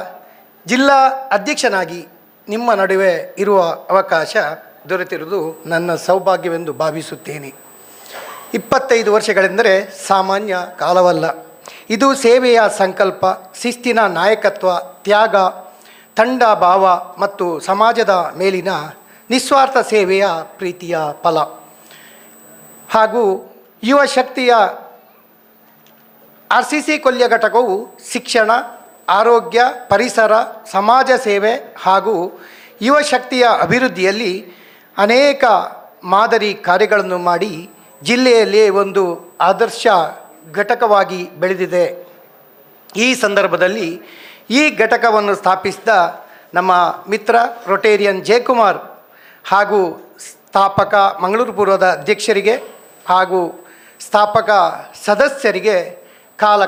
ಜಿಲ್ಲಾ ಅಧ್ಯಕ್ಷನಾಗಿ ನಿಮ್ಮ ನಡುವೆ ಇರುವ ಅವಕಾಶ ದೊರೆತಿರುವುದು ನನ್ನ ಸೌಭಾಗ್ಯವೆಂದು ಭಾವಿಸುತ್ತೇನೆ. 25 ವರ್ಷಗಳೆಂದರೆ ಸಾಮಾನ್ಯ ಕಾಲವಲ್ಲ. ಇದು ಸೇವೆಯ ಸಂಕಲ್ಪ, ಶಿಸ್ತಿನ ನಾಯಕತ್ವ, ತ್ಯಾಗ, ತಂಡ ಭಾವ ಮತ್ತು ಸಮಾಜದ ಮೇಲಿನ ನಿಸ್ವಾರ್ಥ ಸೇವೆಯ ಪ್ರೀತಿಯ ಫಲ. ಹಾಗೂ ಯುವ ಶಕ್ತಿಯ RCC ಕೊಲ್ಯ ಘಟಕವು ಶಿಕ್ಷಣ, ಆರೋಗ್ಯ, ಪರಿಸರ, ಸಮಾಜ ಸೇವೆ ಹಾಗೂ ಯುವ ಶಕ್ತಿಯ ಅಭಿವೃದ್ಧಿಯಲ್ಲಿ ಅನೇಕ ಮಾದರಿ ಕಾರ್ಯಗಳನ್ನು ಮಾಡಿ ಜಿಲ್ಲೆಯಲ್ಲಿಯೇ ಒಂದು ಆದರ್ಶ ಘಟಕವಾಗಿ ಬೆಳೆದಿದೆ. ಈ ಸಂದರ್ಭದಲ್ಲಿ ಈ ಘಟಕವನ್ನು ಸ್ಥಾಪಿಸಿದ ನಮ್ಮ ಮಿತ್ರ ರೋಟೇರಿಯನ್ ಜಯಕುಮಾರ್ ಹಾಗೂ ಸ್ಥಾಪಕ ಮಂಗಳೂರು ಪೂರ್ವದ ಅಧ್ಯಕ್ಷರಿಗೆ ಹಾಗೂ ಸ್ಥಾಪಕ ಸದಸ್ಯರಿಗೆ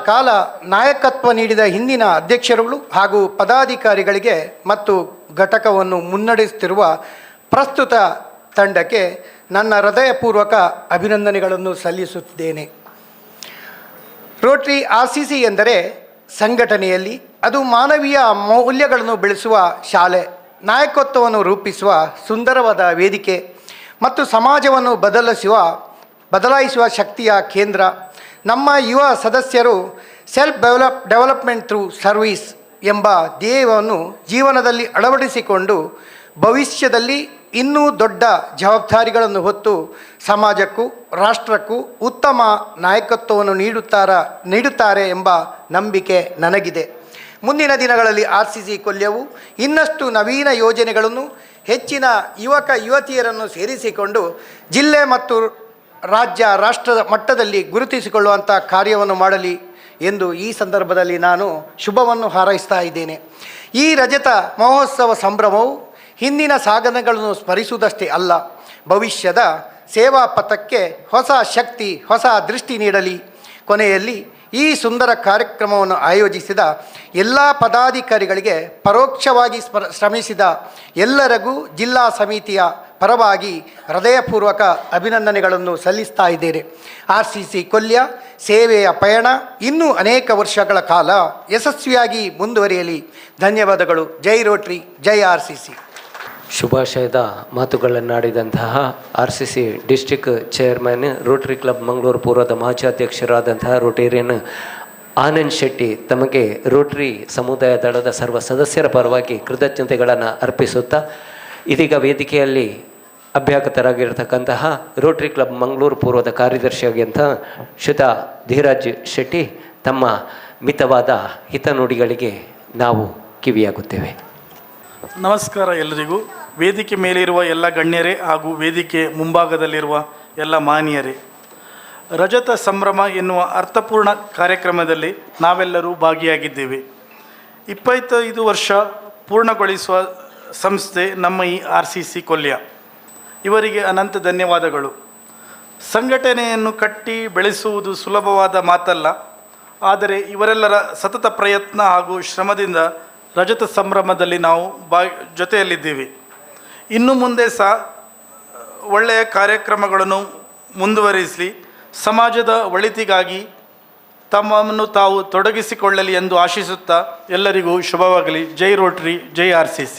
ಕಾಲ ನಾಯಕತ್ವ ನೀಡಿದ ಹಿಂದಿನ ಅಧ್ಯಕ್ಷರುಗಳು ಹಾಗೂ ಪದಾಧಿಕಾರಿಗಳಿಗೆ ಮತ್ತು ಘಟಕವನ್ನು ಮುನ್ನಡೆಸುತ್ತಿರುವ ಪ್ರಸ್ತುತ ತಂಡಕ್ಕೆ ನನ್ನ ಹೃದಯಪೂರ್ವಕ ಅಭಿನಂದನೆಗಳನ್ನು ಸಲ್ಲಿಸುತ್ತಿದ್ದೇನೆ. ರೋಟರಿ RCC ಎಂದರೆ ಸಂಘಟನೆಯಲ್ಲಿ ಅದು ಮಾನವೀಯ ಮೌಲ್ಯಗಳನ್ನು ಬೆಳೆಸುವ ಶಾಲೆ, ನಾಯಕತ್ವವನ್ನು ರೂಪಿಸುವ ಸುಂದರವಾದ ವೇದಿಕೆ ಮತ್ತು ಸಮಾಜವನ್ನು ಬದಲಾಯಿಸುವ ಶಕ್ತಿಯ ಕೇಂದ್ರ. ನಮ್ಮ ಯುವ ಸದಸ್ಯರು ಡೆವಲಪ್ಮೆಂಟ್ ಥ್ರೂ ಸರ್ವೀಸ್ ಎಂಬ ಧ್ಯೇಯವನ್ನು ಜೀವನದಲ್ಲಿ ಅಳವಡಿಸಿಕೊಂಡು ಭವಿಷ್ಯದಲ್ಲಿ ಇನ್ನೂ ದೊಡ್ಡ ಜವಾಬ್ದಾರಿಗಳನ್ನು ಹೊತ್ತು ಸಮಾಜಕ್ಕೂ ರಾಷ್ಟ್ರಕ್ಕೂ ಉತ್ತಮ ನಾಯಕತ್ವವನ್ನು ನೀಡುತ್ತಾರೆ ಎಂಬ ನಂಬಿಕೆ ನನಗಿದೆ. ಮುಂದಿನ ದಿನಗಳಲ್ಲಿ RCC ಕೊಲ್ಯವು ಇನ್ನಷ್ಟು ನವೀನ ಯೋಜನೆಗಳನ್ನು, ಹೆಚ್ಚಿನ ಯುವತಿಯರನ್ನು ಸೇರಿಸಿಕೊಂಡು ಜಿಲ್ಲೆ ಮತ್ತು ರಾಷ್ಟ್ರದ ಮಟ್ಟದಲ್ಲಿ ಗುರುತಿಸಿಕೊಳ್ಳುವಂಥ ಕಾರ್ಯವನ್ನು ಮಾಡಲಿ ಎಂದು ಈ ಸಂದರ್ಭದಲ್ಲಿ ನಾನು ಶುಭವನ್ನು ಹಾರೈಸ್ತಾ ಇದ್ದೇನೆ. ಈ ರಜತ ಮಹೋತ್ಸವ ಸಂಭ್ರಮವು ಹಿಂದಿನ ಸಾಧನೆಗಳನ್ನು ಸ್ಮರಿಸುವುದಷ್ಟೇ ಅಲ್ಲ, ಭವಿಷ್ಯದ ಸೇವಾ ಪಥಕ್ಕೆ ಹೊಸ ಶಕ್ತಿ, ಹೊಸ ದೃಷ್ಟಿ ನೀಡಲಿ. ಕೊನೆಯಲ್ಲಿ ಈ ಸುಂದರ ಕಾರ್ಯಕ್ರಮವನ್ನು ಆಯೋಜಿಸಿದ ಎಲ್ಲ ಪದಾಧಿಕಾರಿಗಳಿಗೆ, ಪರೋಕ್ಷವಾಗಿ ಶ್ರಮಿಸಿದ ಎಲ್ಲರಿಗೂ ಜಿಲ್ಲಾ ಸಮಿತಿಯ ಪರವಾಗಿ ಹೃದಯಪೂರ್ವಕ ಅಭಿನಂದನೆಗಳನ್ನು ಸಲ್ಲಿಸ್ತಾ ಇದ್ದೇನೆ. RCC ಕೊಲ್ಯ ಸೇವೆಯ ಪಯಣ ಇನ್ನೂ ಅನೇಕ ವರ್ಷಗಳ ಕಾಲ ಯಶಸ್ವಿಯಾಗಿ ಮುಂದುವರಿಯಲಿ. ಧನ್ಯವಾದಗಳು. ಜೈ ರೋಟರಿ, ಜೈ RCC. ಶುಭಾಶಯದ ಮಾತುಗಳನ್ನಾಡಿದಂತಹ RCC district chairman, Rotary club Mangaluru ಪೂರ್ವದ ಮಾಜಿ ಅಧ್ಯಕ್ಷರಾದಂತಹ ರೋಟೇರಿಯನ್ ಆನಂದ್ ಶೆಟ್ಟಿ ತಮಗೆ ರೋಟರಿ ಸಮುದಾಯ ದಳದ ಸರ್ವ ಸದಸ್ಯರ ಪರವಾಗಿ ಕೃತಜ್ಞತೆಗಳನ್ನು ಅರ್ಪಿಸುತ್ತಾ, ಇದೀಗ ವೇದಿಕೆಯಲ್ಲಿ ಅಭ್ಯಾಗತರಾಗಿರ್ತಕ್ಕಂತಹ ರೋಟರಿ ಕ್ಲಬ್ ಮಂಗಳೂರು ಪೂರ್ವದ ಕಾರ್ಯದರ್ಶಿಯಾಗಿಂಥ ಶ್ರೀಯುತ ಧೀರಾಜ್ ಶೆಟ್ಟಿ ತಮ್ಮ ಮಿತವಾದ ಹಿತನುಡಿಗಳಿಗೆ ನಾವು ಕಿವಿಯಾಗುತ್ತೇವೆ. ನಮಸ್ಕಾರ ಎಲ್ಲರಿಗೂ. ವೇದಿಕೆ ಮೇಲಿರುವ ಎಲ್ಲ ಗಣ್ಯರೇ ಹಾಗೂ ವೇದಿಕೆ ಮುಂಭಾಗದಲ್ಲಿರುವ ಎಲ್ಲ ಮಾನ್ಯರೇ, ರಜತ ಸಂಭ್ರಮ ಎನ್ನುವ ಅರ್ಥಪೂರ್ಣ ಕಾರ್ಯಕ್ರಮದಲ್ಲಿ ನಾವೆಲ್ಲರೂ ಭಾಗಿಯಾಗಿದ್ದೇವೆ. 25 ವರ್ಷ ಪೂರ್ಣಗೊಳಿಸುವ ಸಂಸ್ಥೆ ನಮ್ಮ ಈ RCC ಕೊಲ್ಯ. ಇವರಿಗೆ ಅನಂತ ಧನ್ಯವಾದಗಳು. ಸಂಘಟನೆಯನ್ನು ಕಟ್ಟಿ ಬೆಳೆಸುವುದು ಸುಲಭವಾದ ಮಾತಲ್ಲ. ಆದರೆ ಇವರೆಲ್ಲರ ಸತತ ಪ್ರಯತ್ನ ಹಾಗೂ ಶ್ರಮದಿಂದ ರಜತ ಸಂಭ್ರಮದಲ್ಲಿ ನಾವು ಜೊತೆಯಲ್ಲಿದ್ದೇವೆ. ಇನ್ನು ಮುಂದೆ ಸಹ ಒಳ್ಳೆಯ ಕಾರ್ಯಕ್ರಮಗಳನ್ನು ಮುಂದುವರಿಸಲಿ, ಸಮಾಜದ ಒಳಿತಿಗಾಗಿ ತಮ್ಮನ್ನು ತಾವು ತೊಡಗಿಸಿಕೊಳ್ಳಲಿ ಎಂದು ಆಶಿಸುತ್ತಾ ಎಲ್ಲರಿಗೂ ಶುಭವಾಗಲಿ. ಜೈ ರೋಟರಿ, ಜೈ RCC.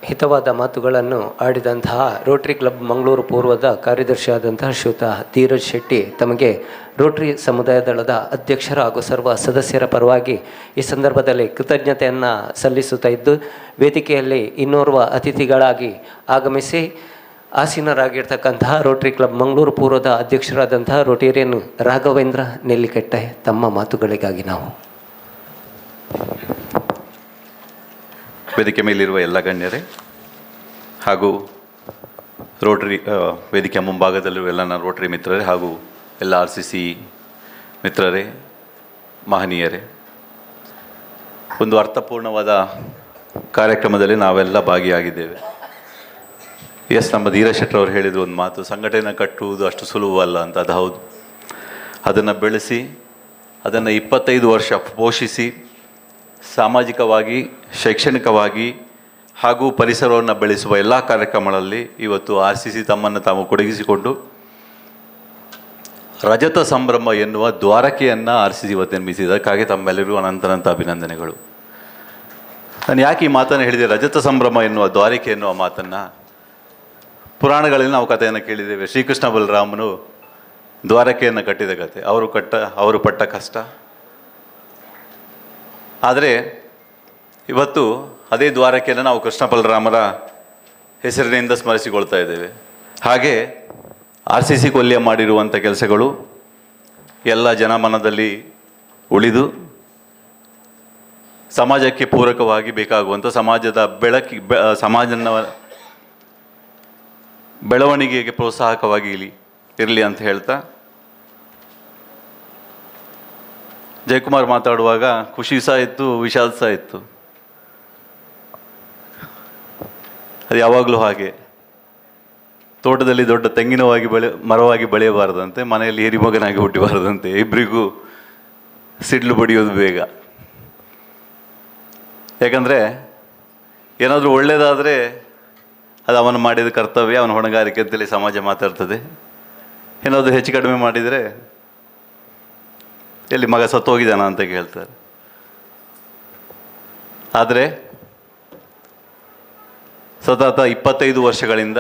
ಹಿತವಾದ ಮಾತುಗಳನ್ನು ಆಡಿದಂತಹ ರೋಟರಿ ಕ್ಲಬ್ ಮಂಗಳೂರು ಪೂರ್ವದ ಕಾರ್ಯದರ್ಶಿಯಾದಂತಹ ಶ್ರೀಯುತ ಧೀರಜ್ ಶೆಟ್ಟಿ ತಮಗೆ ರೋಟರಿ ಸಮುದಾಯ ದಳದ ಅಧ್ಯಕ್ಷರ ಹಾಗೂ ಸರ್ವ ಸದಸ್ಯರ ಪರವಾಗಿ ಈ ಸಂದರ್ಭದಲ್ಲಿ ಕೃತಜ್ಞತೆಯನ್ನು ಸಲ್ಲಿಸುತ್ತಾ ಇದ್ದು, ವೇದಿಕೆಯಲ್ಲಿ ಇನ್ನೋರ್ವ ಅತಿಥಿಗಳಾಗಿ ಆಗಮಿಸಿ ಆಸೀನರಾಗಿರ್ತಕ್ಕಂತಹ ರೋಟರಿ ಕ್ಲಬ್ ಮಂಗಳೂರು ಪೂರ್ವದ ಅಧ್ಯಕ್ಷರಾದಂತಹ ರೋಟೇರಿಯನ್ ರಾಘವೇಂದ್ರ ನೆಲ್ಲಿಕಟ್ಟೆ ತಮ್ಮ ಮಾತುಗಳಿಗಾಗಿ ನಾವು. ವೇದಿಕೆ ಮೇಲಿರುವ ಎಲ್ಲ ಗಣ್ಯರೇ ಹಾಗೂ ರೋಟರಿ ವೇದಿಕೆಯ ಮುಂಭಾಗದಲ್ಲಿರುವ ಎಲ್ಲ ನನ್ನ ರೋಟರಿ ಮಿತ್ರರೇ ಹಾಗೂ ಎಲ್ಲ RCC ಮಿತ್ರರೇ, ಮಹನೀಯರೇ, ಒಂದು ಅರ್ಥಪೂರ್ಣವಾದ ಕಾರ್ಯಕ್ರಮದಲ್ಲಿ ನಾವೆಲ್ಲ ಭಾಗಿಯಾಗಿದ್ದೇವೆ. ನಮ್ಮ ಧೀರಜ್ ಶೆಟ್ಟರ್ ಅವರು ಹೇಳಿದ್ರು ಒಂದು ಮಾತು, ಸಂಘಟನೆ ಕಟ್ಟುವುದು ಅಷ್ಟು ಸುಲಭವಲ್ಲ ಅಂತ. ಅದು ಹೌದು. ಅದನ್ನು ಬೆಳೆಸಿ ಅದನ್ನು 25 ವರ್ಷ ಪೋಷಿಸಿ ಸಾಮಾಜಿಕವಾಗಿ, ಶೈಕ್ಷಣಿಕವಾಗಿ ಹಾಗೂ ಪರಿಸರವನ್ನು ಬೆಳೆಸುವ ಎಲ್ಲ ಕಾರ್ಯಕ್ರಮಗಳಲ್ಲಿ ಇವತ್ತು RCC ತಮ್ಮನ್ನು ತಾವು ಕೊಡಗಿಸಿಕೊಂಡು ರಜತ ಸಂಭ್ರಮ ಎನ್ನುವ ದ್ವಾರಕೆಯನ್ನು RCC ಇವತ್ತು ನಿರ್ಮಿಸಿದೆ. ಅದಕ್ಕಾಗಿ ತಮ್ಮೆಲ್ಲರಿಗೂ ಅನಂತ ಅಭಿನಂದನೆಗಳು. ನಾನು ಯಾಕೆ ಈ ಮಾತನ್ನು ಹೇಳಿದೆ, ರಜತ ಸಂಭ್ರಮ ಎನ್ನುವ ದ್ವಾರಕೆ ಎನ್ನುವ ಮಾತನ್ನು ಪುರಾಣಗಳಲ್ಲಿ ನಾವು ಕಥೆಯನ್ನು ಕೇಳಿದ್ದೇವೆ. ಶ್ರೀಕೃಷ್ಣ ಬಲರಾಮನು ದ್ವಾರಕೆಯನ್ನು ಕಟ್ಟಿದ ಕಥೆ, ಅವರು ಪಟ್ಟ ಕಷ್ಟ. ಆದರೆ ಇವತ್ತು ಅದೇ ದ್ವಾರಕೆಯನ್ನು ನಾವು ಕೃಷ್ಣ ಬಲರಾಮರ ಹೆಸರಿನಿಂದ ಸ್ಮರಿಸಿಕೊಳ್ತಾ ಇದ್ದೇವೆ. ಹಾಗೆ RCC ಕೊಲ್ಯ ಮಾಡಿರುವಂಥ ಕೆಲಸಗಳು ಎಲ್ಲ ಜನಮನದಲ್ಲಿ ಉಳಿದು ಸಮಾಜಕ್ಕೆ ಪೂರಕವಾಗಿ ಬೇಕಾಗುವಂಥ ಸಮಾಜದ ಸಮಾಜನ ಬೆಳವಣಿಗೆಗೆ ಪ್ರೋತ್ಸಾಹಕವಾಗಿ ಇರಲಿ ಅಂತ ಹೇಳ್ತಾ, ಜಯಕುಮಾರ್ ಮಾತಾಡುವಾಗ ಖುಷಿ ಸಹ ಇತ್ತು, ವಿಷಾದ ಸಹ ಇತ್ತು. ಅದು ಯಾವಾಗಲೂ ಹಾಗೆ. ತೋಟದಲ್ಲಿ ದೊಡ್ಡ ತೆಂಗಿನವಾಗಿ ಮರವಾಗಿ ಬೆಳೆಯಬಾರದಂತೆ, ಮನೆಯಲ್ಲಿ ಹಿರಿಮಗನಾಗಿ ಹುಟ್ಟಬಾರದಂತೆ. ಇಬ್ಬರಿಗೂ ಸಿಡ್ಲು ಬಡಿಯೋದು ಬೇಗ. ಯಾಕಂದರೆ ಏನಾದರೂ ಒಳ್ಳೆಯದಾದರೆ ಅದು ಅವನು ಮಾಡಿದ ಕರ್ತವ್ಯ, ಅವನ ಹೊಣೆಗಾರಿಕೆ ಅಂತೇಳಿ ಸಮಾಜ ಮಾತಾಡ್ತದೆ. ಏನಾದರೂ ಹೆಚ್ಚು ಕಡಿಮೆ ಮಾಡಿದರೆ ಎಲ್ಲಿ ಮಗ ಸತ್ತೋಗಿದ್ದಾನ ಅಂತ ಕೇಳ್ತಾರೆ. ಆದರೆ ಸತತ 25 ವರ್ಷಗಳಿಂದ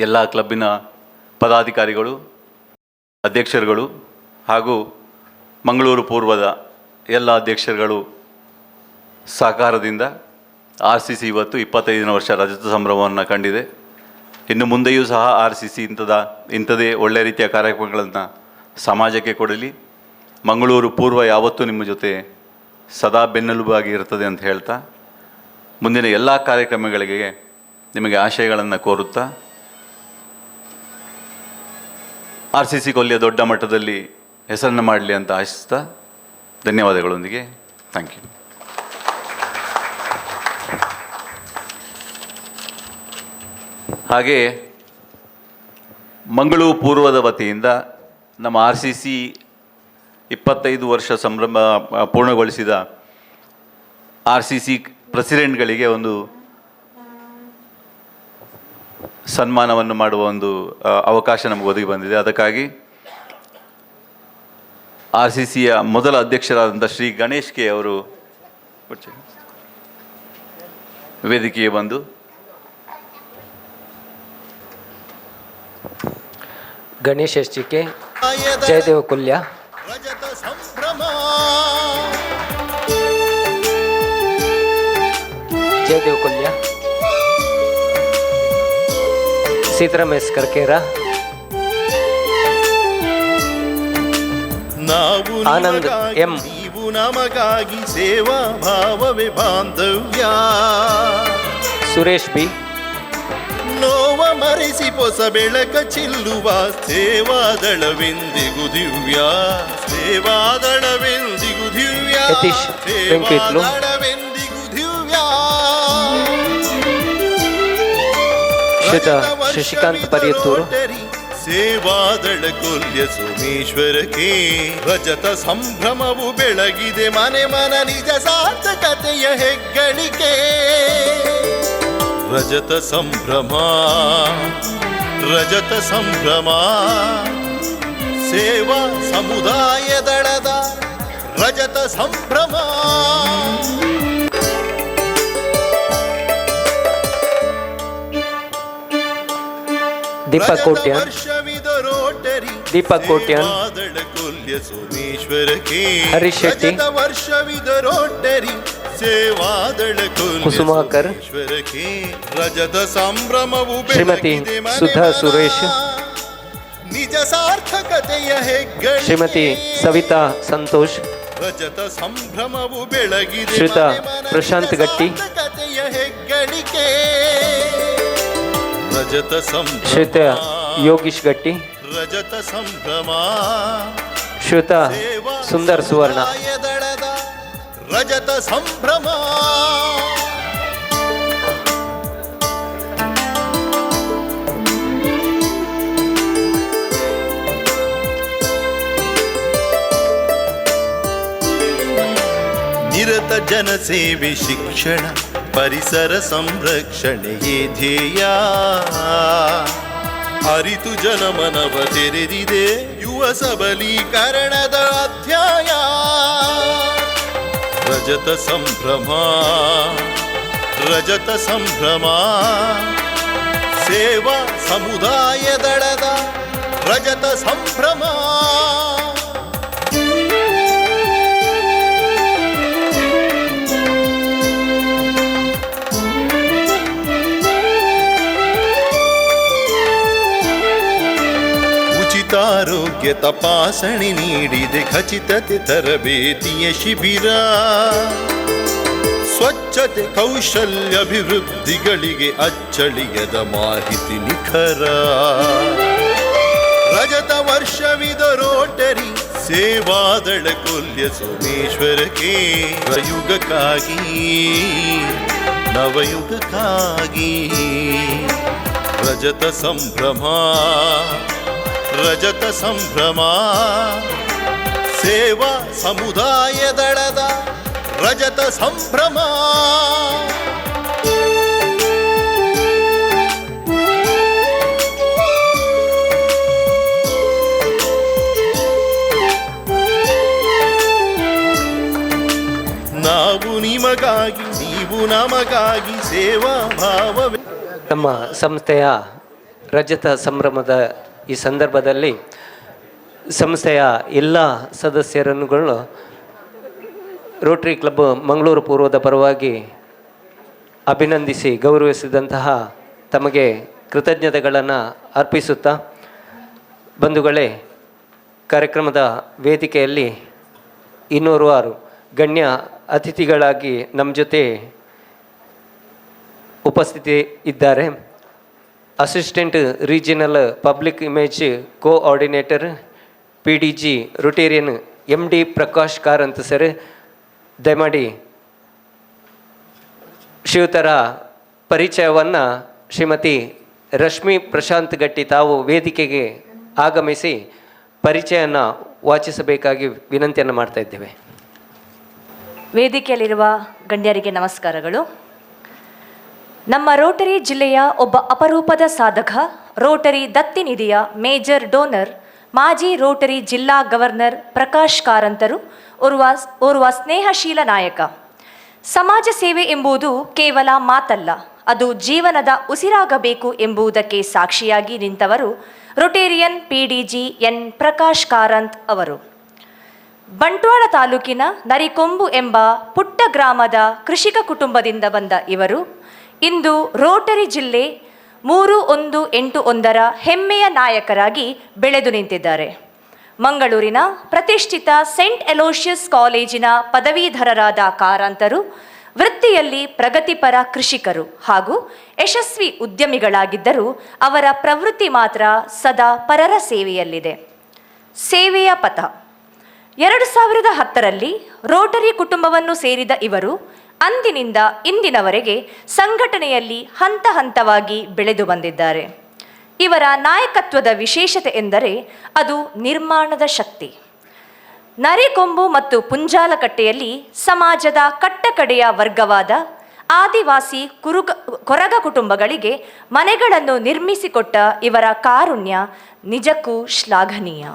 ಎಲ್ಲ ಕ್ಲಬ್ಬಿನ ಪದಾಧಿಕಾರಿಗಳು, ಅಧ್ಯಕ್ಷರುಗಳು ಹಾಗೂ ಮಂಗಳೂರು ಪೂರ್ವದ ಎಲ್ಲ ಅಧ್ಯಕ್ಷರುಗಳು ಸಹಕಾರದಿಂದ RCC ಇವತ್ತು 25ನೇ ವರ್ಷ ರಜತ ಸಂಭ್ರಮವನ್ನು ಕಂಡಿದೆ. ಇನ್ನು ಮುಂದೆಯೂ ಸಹ RCC ಇಂಥದೇ ಒಳ್ಳೆಯ ರೀತಿಯ ಕಾರ್ಯಕ್ರಮಗಳನ್ನು ಸಮಾಜಕ್ಕೆ ಕೊಡಲಿ. ಮಂಗಳೂರು ಪೂರ್ವ ಯಾವತ್ತೂ ನಿಮ್ಮ ಜೊತೆ ಸದಾ ಬೆನ್ನೆಲುಬಾಗಿ ಇರ್ತದೆ ಅಂತ ಹೇಳ್ತಾ, ಮುಂದಿನ ಎಲ್ಲ ಕಾರ್ಯಕ್ರಮಗಳಿಗೆ ನಿಮಗೆ ಆಶಯಗಳನ್ನು ಕೋರುತ್ತಾ, RCC ಕೊಲ್ಯ ದೊಡ್ಡ ಮಟ್ಟದಲ್ಲಿ ಹೆಸರನ್ನು ಮಾಡಲಿ ಅಂತ ಆಶಿಸ್ತಾ, ಧನ್ಯವಾದಗಳೊಂದಿಗೆ ಥ್ಯಾಂಕ್ ಯು. ಹಾಗೆ ಮಂಗಳೂರು ಪೂರ್ವದ ವತಿಯಿಂದ ನಮ್ಮ RCC 25 ವರ್ಷ ಸಂಭ್ರಮ ಪೂರ್ಣಗೊಳಿಸಿದ RCC ಪ್ರೆಸಿಡೆಂಟ್ಗಳಿಗೆ ಒಂದು ಸನ್ಮಾನವನ್ನು ಮಾಡುವ ಒಂದು ಅವಕಾಶ ನಮಗೆ ಒದಗಿ ಬಂದಿದೆ. ಅದಕ್ಕಾಗಿ RCCಯ ಮೊದಲ ಅಧ್ಯಕ್ಷರಾದಂಥ ಶ್ರೀ ಗಣೇಶ್ ಕೆ ಅವರು ವೇದಿಕೆಗೆ ಬಂದು ಗಣೇಶ್ ಎಸ್ಟಿಕೆ, ಜಯದೇವ ಕೊಲ್ಯ, ರಜತ ಸಂಭ್ರಮ, ಜಯದೇವ ಕೊಲ್ಯ, ಸೀತಾರಾಮೇಶ್ ಕರ್ಕೇರ, ನಾವು ಆನಂದ್ ಎಂ, ನಮಗಾಗಿ ಸೇವಾ ಭಾವವೇ ಬಾಂಧವ್ಯ. ಸುರೇಶ್ ಬಿ. ನೋವ ಮರೆಸಿ ಹೊಸ ಬೆಳಕ ಚೆಲ್ಲುವ ಸೇವಾದಳವೆಂದಿಗೂ ದಿವ್ಯ, ಸೇವಾದಳವೆಂದಿಗೂ ದಿವ್ಯ, ಯತೀಶ್ ವೆಂಕಟ್ಲು. ಸೇವಾದಳವೆಂದಿಗೂ ದಿವ್ಯ. ಶ್ರೀತ ಶಶಿಕಾಂತ್ ಪರಿಯತ್ತೂರು. ಸೇವಾದಳ ಕೊಲ್ಯ ಸೋಮೇಶ್ವರಕ್ಕೆ ರಜತ ಸಂಭ್ರಮವು ಬೆಳಗಿದೆ ಮನೆ ಮನ ನಿಜ ಸಾರ್ಥಕತೆಯ ಹೆಗ್ಗಳಿಕೆ. ರಜತ ಸಂಭ್ರಮ, ರಜತ ಸಂಭ್ರಮ, ಸೇವಾ ಸಮುದಾಯ ದಳದ ರಜತ ಸಂಭ್ರಮ. ದೀಪಕ್ ಕೋಟ್ಯಾನ್. ದೀಪಕ್ ಕೋಟ್ಯಾನ್. ಸೋಮೇಶ್ವರಕ್ಕೆ ಹರೀಶ್ ಶೆಟ್ಟಿ. ವರ್ಷವಿದ ರೋಟರಿ ಸೇವಾದಳ ಕುಸುಮಾಕರ್. ರಜತ ಸಂಭ್ರಮವು ಶ್ರೀಮತಿ ಸುಧಾ ಸುರೇಶ್. ನಿಜ ಸಾರ್ಥಕತೆಯ ಹೆಗ್ಗಳಿಕೆ. ಶ್ರೀಮತಿ ಸವಿತಾ ಸಂತೋಷ್. ರಜತ ಸಂಭ್ರಮವು ಬೆಳಗಿದೆ ಶ್ರೀಯುತ ಪ್ರಶಾಂತ್ ಗಟ್ಟಿ. ಹೆಗ್ಗಳಿಕೆ. ರಜತ ಸಂಭ್ರಮ. ಶ್ರೀಯುತ ಯೋಗೀಶ್ ಗಟ್ಟಿ. ರಜತ ಸಂಭ್ರಮ. ಶ್ರೀಯುತ ಸುಂದರ್ ಸುವರ್ಣ. ರಜತ ಸಂಭ್ರಮ. ನಿರತ ಜನಸೇವೆ ಶಿಕ್ಷಣ ಪರಿಸರ ಸಂರಕ್ಷಣೆಯೇ ಧ್ಯೇಯ. ಅರಿತು ಜನಮನವ ತೆರೆದಿದೆ ಯುವ ಸಬಲೀಕರಣದ ಅಧ್ಯಾಯ. ರಜತ ಸಂಭ್ರಮ, ರಜತ ಸಂಭ್ರಮ, ಸೇವಾ ಸಮುದಾಯ ದಳದ ರಜತ ಸಂಭ್ರಮ. ಆರೋಗ್ಯ ತಪಾಸಣೆ ನೀಡಿದೆ ಖಚಿತತೆ ತರಬೇತಿಯ ಶಿಬಿರ. ಸ್ವಚ್ಛತೆ ಕೌಶಲ್ಯಾಭಿವೃದ್ಧಿಗಳಿಗೆ ಅಚ್ಚಳಿಯದ ಮಾಹಿತಿ ನಿಖರ. ರಜತ ವರ್ಷವಿದ ರೋಟರಿ ಸೇವಾದಳ ಕೊಲ್ಯ ಸೋಮೇಶ್ವರಕ್ಕೆ ನವಯುಗಕ್ಕಾಗಿ, ನವಯುಗಕ್ಕಾಗಿ ರಜತ ಸಂಭ್ರಮ, ರಜತ ಸಂಭ್ರಮ, ಸೇವಾ ಸಮುದಾಯ ದಳದ ರಜತ ಸಂಭ್ರಮ. ನಾವು ನಿಮಗಾಗಿ, ನೀವು ನಮಗಾಗಿ ಸೇವಾ ಭಾವವೇ. ನಮ್ಮ ಸಂಸ್ಥೆಯ ರಜತ ಸಂಭ್ರಮದ ಈ ಸಂದರ್ಭದಲ್ಲಿ ಸಂಸ್ಥೆಯ ಎಲ್ಲ ಸದಸ್ಯರನ್ನು ರೋಟರಿ ಕ್ಲಬ್ ಮಂಗಳೂರು ಪೂರ್ವದ ಪರವಾಗಿ ಅಭಿನಂದಿಸಿ ಗೌರವಿಸಿದಂತಹ ತಮಗೆ ಕೃತಜ್ಞತೆಗಳನ್ನು ಅರ್ಪಿಸುತ್ತಾ, ಬಂಧುಗಳೇ, ಕಾರ್ಯಕ್ರಮದ ವೇದಿಕೆಯಲ್ಲಿ 206 ಗಣ್ಯ ಅತಿಥಿಗಳಾಗಿ ನಮ್ಮ ಜೊತೆ ಉಪಸ್ಥಿತಿ ಇದ್ದಾರೆ. Assistant regional public image coordinator PDG Rotarian MD Prakash Karanth sir, ದಯಮಾಡಿ ಶ್ರೀಯುತರ ಪರಿಚಯವನ್ನು ಶ್ರೀಮತಿ ರಶ್ಮಿ ಪ್ರಶಾಂತ್ ಗಟ್ಟಿ ತಾವು ವೇದಿಕೆಗೆ ಆಗಮಿಸಿ ಪರಿಚಯನ ವಾಚಿಸಬೇಕಾಗಿ ವಿನಂತಿಯನ್ನು ಮಾಡ್ತಾ ಇದ್ದೇವೆ. ವೇದಿಕೆಯಲ್ಲಿರುವ ಗಣ್ಯರಿಗೆ ನಮಸ್ಕಾರಗಳು. ನಮ್ಮ ರೋಟರಿ ಜಿಲ್ಲೆಯ ಒಬ್ಬ ಅಪರೂಪದ ಸಾಧಕ, ರೋಟರಿ ದತ್ತಿ ನಿಧಿಯ ಮೇಜರ್ ಡೋನರ್, ಮಾಜಿ ರೋಟರಿ ಜಿಲ್ಲಾ ಗವರ್ನರ್ ಪ್ರಕಾಶ್ ಕಾರಂತರು ಓರ್ವ ಸ್ನೇಹಶೀಲ ನಾಯಕ. ಸಮಾಜ ಸೇವೆ ಎಂಬುದು ಕೇವಲ ಮಾತಲ್ಲ, ಅದು ಜೀವನದ ಉಸಿರಾಗಬೇಕು ಎಂಬುದಕ್ಕೆ ಸಾಕ್ಷಿಯಾಗಿ ನಿಂತವರು Rotarian PDG N Prakash Karanth ಅವರು. ಬಂಟ್ವಾಳ ತಾಲೂಕಿನ ನರಿಕೊಂಬು ಎಂಬ ಪುಟ್ಟ ಗ್ರಾಮದ ಕೃಷಿಕ ಕುಟುಂಬದಿಂದ ಬಂದ ಇವರು ಇಂದು ರೋಟರಿ ಜಿಲ್ಲೆ 3181ರ ಹೆಮ್ಮೆಯ ನಾಯಕರಾಗಿ ಬೆಳೆದು ನಿಂತಿದ್ದಾರೆ. ಮಂಗಳೂರಿನ ಪ್ರತಿಷ್ಠಿತ ಸೆಂಟ್ ಎಲೋಷಿಯಸ್ ಕಾಲೇಜಿನ ಪದವೀಧರರಾದ ಕಾರಂತರು, ವೃತ್ತಿಯಲ್ಲಿ ಪ್ರಗತಿಪರ ಕೃಷಿಕರು ಹಾಗೂ ಯಶಸ್ವಿ ಉದ್ಯಮಿಗಳಾಗಿದ್ದರೂ ಅವರ ಪ್ರವೃತ್ತಿ ಮಾತ್ರ ಸದಾ ಪರರ ಸೇವೆಯಲ್ಲಿದೆ. ಸೇವೆಯ ಪಥ. 2010ರಲ್ಲಿ ರೋಟರಿ ಕುಟುಂಬವನ್ನು ಸೇರಿದ ಇವರು ಅಂದಿನಿಂದ ಇಂದಿನವರೆಗೆ ಸಂಘಟನೆಯಲ್ಲಿ ಹಂತ ಹಂತವಾಗಿ ಬೆಳೆದು ಬಂದಿದ್ದಾರೆ. ಇವರ ನಾಯಕತ್ವದ ವಿಶೇಷತೆ ಎಂದರೆ ಅದು ನಿರ್ಮಾಣದ ಶಕ್ತಿ. ನರೇಕೊಂಬು ಮತ್ತು ಪುಂಜಾಲಕಟ್ಟೆಯಲ್ಲಿ ಸಮಾಜದ ಕಟ್ಟಕಡೆಯ ವರ್ಗವಾದ ಆದಿವಾಸಿ ಕೊರಗ ಕುಟುಂಬಗಳಿಗೆ ಮನೆಗಳನ್ನು ನಿರ್ಮಿಸಿಕೊಟ್ಟ ಇವರ ಕಾರುಣ್ಯ ನಿಜಕ್ಕೂ ಶ್ಲಾಘನೀಯ.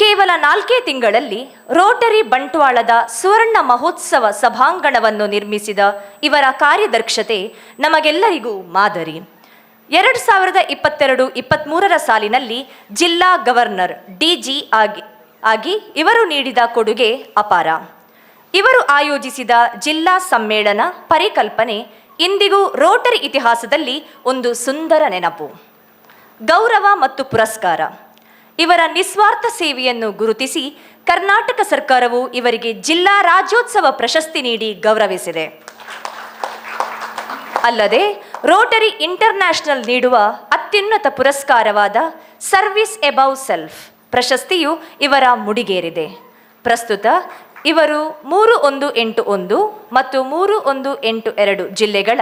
ಕೇವಲ 4 ತಿಂಗಳಲ್ಲಿ ರೋಟರಿ ಬಂಟ್ವಾಳದ ಸುವರ್ಣ ಮಹೋತ್ಸವ ಸಭಾಂಗಣವನ್ನು ನಿರ್ಮಿಸಿದ ಇವರ ಕಾರ್ಯದಕ್ಷತೆ ನಮಗೆಲ್ಲರಿಗೂ ಮಾದರಿ. 2022-23 ಸಾಲಿನಲ್ಲಿ ಜಿಲ್ಲಾ ಗವರ್ನರ್ DG ಆಗಿ ಇವರು ನೀಡಿದ ಕೊಡುಗೆ ಅಪಾರ. ಇವರು ಆಯೋಜಿಸಿದ ಜಿಲ್ಲಾ ಸಮ್ಮೇಳನ ಪರಿಕಲ್ಪನೆ ಇಂದಿಗೂ ರೋಟರಿ ಇತಿಹಾಸದಲ್ಲಿ ಒಂದು ಸುಂದರ ನೆನಪು. ಗೌರವ ಮತ್ತು ಪುರಸ್ಕಾರ. ಇವರ ನಿಸ್ವಾರ್ಥ ಸೇವೆಯನ್ನು ಗುರುತಿಸಿ ಕರ್ನಾಟಕ ಸರ್ಕಾರವು ಇವರಿಗೆ ಜಿಲ್ಲಾ ರಾಜ್ಯೋತ್ಸವ ಪ್ರಶಸ್ತಿ ನೀಡಿ ಗೌರವಿಸಿದೆ. ಅಲ್ಲದೆ ರೋಟರಿ ಇಂಟರ್ನ್ಯಾಷನಲ್ ನೀಡುವ ಅತ್ಯುನ್ನತ ಪುರಸ್ಕಾರವಾದ ಸರ್ವಿಸ್ ಎಬವ್ ಸೆಲ್ಫ್ ಪ್ರಶಸ್ತಿಯು ಇವರ ಮುಡಿಗೇರಿದೆ. ಪ್ರಸ್ತುತ ಇವರು 3181 ಮತ್ತು 3182 ಜಿಲ್ಲೆಗಳ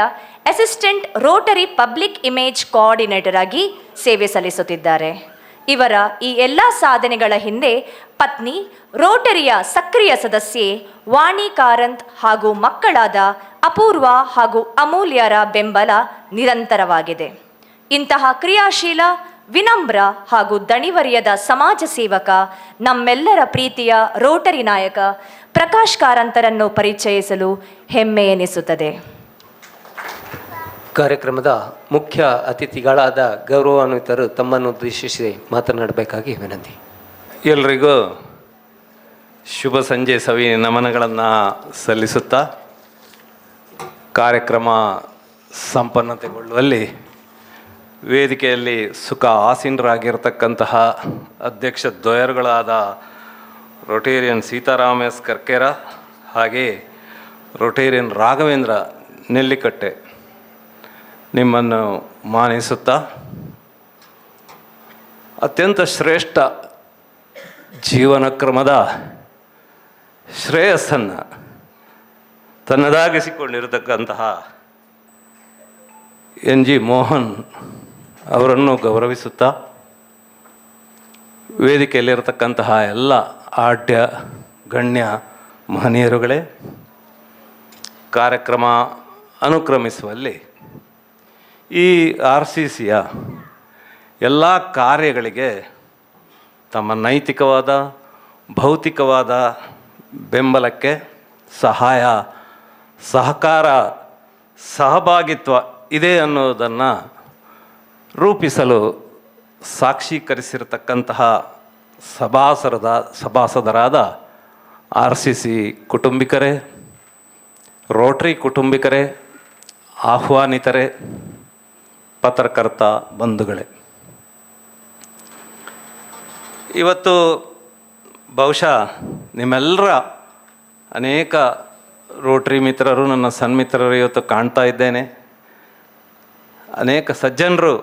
assistant Rotary public image coordinator ಆಗಿ ಸೇವೆ ಸಲ್ಲಿಸುತ್ತಿದ್ದಾರೆ. ಇವರ ಈ ಎಲ್ಲ ಸಾಧನೆಗಳ ಹಿಂದೆ ಪತ್ನಿ, ರೋಟರಿಯ ಸಕ್ರಿಯ ಸದಸ್ಯೆ ವಾಣಿ ಕಾರಂತ್ ಹಾಗೂ ಮಕ್ಕಳಾದ ಅಪೂರ್ವ ಹಾಗೂ ಅಮೂಲ್ಯರ ಬೆಂಬಲ ನಿರಂತರವಾಗಿದೆ. ಇಂತಹ ಕ್ರಿಯಾಶೀಲ, ವಿನಮ್ರ ಹಾಗೂ ದಣಿವರಿಯದ ಸಮಾಜ ಸೇವಕ, ನಮ್ಮೆಲ್ಲರ ಪ್ರೀತಿಯ ರೋಟರಿ ನಾಯಕ ಪ್ರಕಾಶ್ ಕಾರಂತರನ್ನು ಪರಿಚಯಿಸಲು ಹೆಮ್ಮೆ ಎನಿಸುತ್ತದೆ. ಕಾರ್ಯಕ್ರಮದ ಮುಖ್ಯ ಅತಿಥಿಗಳಾದ ಗೌರವಾನ್ವಿತರು ತಮ್ಮನ್ನು ಉದ್ದೇಶಿಸಿ ಮಾತನಾಡಬೇಕಾಗಿ ವಿನಂತಿ. ಎಲ್ರಿಗೂ ಶುಭ ಸಂಜೆ ಸವಿ ನಮನಗಳನ್ನು ಸಲ್ಲಿಸುತ್ತಾ ಕಾರ್ಯಕ್ರಮ ಸಂಪನ್ನತೆಗೊಳ್ಳುವಲ್ಲಿ ವೇದಿಕೆಯಲ್ಲಿ ಸುಖ ಆಸೀನರಾಗಿರ್ತಕ್ಕಂತಹ ಅಧ್ಯಕ್ಷ ದ್ವಯರುಗಳಾದ ರೊಟೇರಿಯನ್ ಸೀತಾರಾಮ ಎಸ್ ಕರ್ಕೇರ ಹಾಗೆ ರೊಟೇರಿಯನ್ ರಾಘವೇಂದ್ರ ನೆಲ್ಲಿಕಟ್ಟೆ ನಿಮ್ಮನ್ನು ಮಾನಿಸುತ್ತಾ ಅತ್ಯಂತ ಶ್ರೇಷ್ಠ ಜೀವನ ಕ್ರಮದ ಶ್ರೇಯಸ್ಸನ್ನು ತನ್ನದಾಗಿಸಿಕೊಂಡಿರತಕ್ಕಂತಹ NG ಮೋಹನ್ ಅವರನ್ನು ಗೌರವಿಸುತ್ತಾ ವೇದಿಕೆಯಲ್ಲಿರತಕ್ಕಂತಹ ಎಲ್ಲ ಆಢ್ಯ ಗಣ್ಯ ಮಹನೀಯರುಗಳೇ, ಕಾರ್ಯಕ್ರಮ ಅನುಕ್ರಮಿಸುವಲ್ಲಿ ಈ RCCಯ ಎಲ್ಲ ಕಾರ್ಯಗಳಿಗೆ ತಮ್ಮ ನೈತಿಕವಾದ, ಭೌತಿಕವಾದ ಬೆಂಬಲಕ್ಕೆ ಸಹಾಯ, ಸಹಕಾರ, ಸಹಭಾಗಿತ್ವ ಇದೆ ಅನ್ನೋದನ್ನು ರೂಪಿಸಲು ಸಾಕ್ಷೀಕರಿಸಿರತಕ್ಕಂತಹ ಸಭಾಸದರಾದ RCC ಕುಟುಂಬಿಕರೇ, ರೋಟರಿ ಕುಟುಂಬಿಕರೇ, ಆಹ್ವಾನಿತರೇ, ಪತ್ರಕರ್ತ ಬಂಧುಗಳೇ, ಇವತ್ತು ಬಹುಶಃ ನಿಮ್ಮೆಲ್ಲರ ಅನೇಕ ರೋಟರಿ ಮಿತ್ರರು, ನನ್ನ ಸನ್ಮಿತ್ರರು ಇವತ್ತು ಕಾಣ್ತಾ ಇದ್ದೇನೆ. ಅನೇಕ ಸಜ್ಜನರು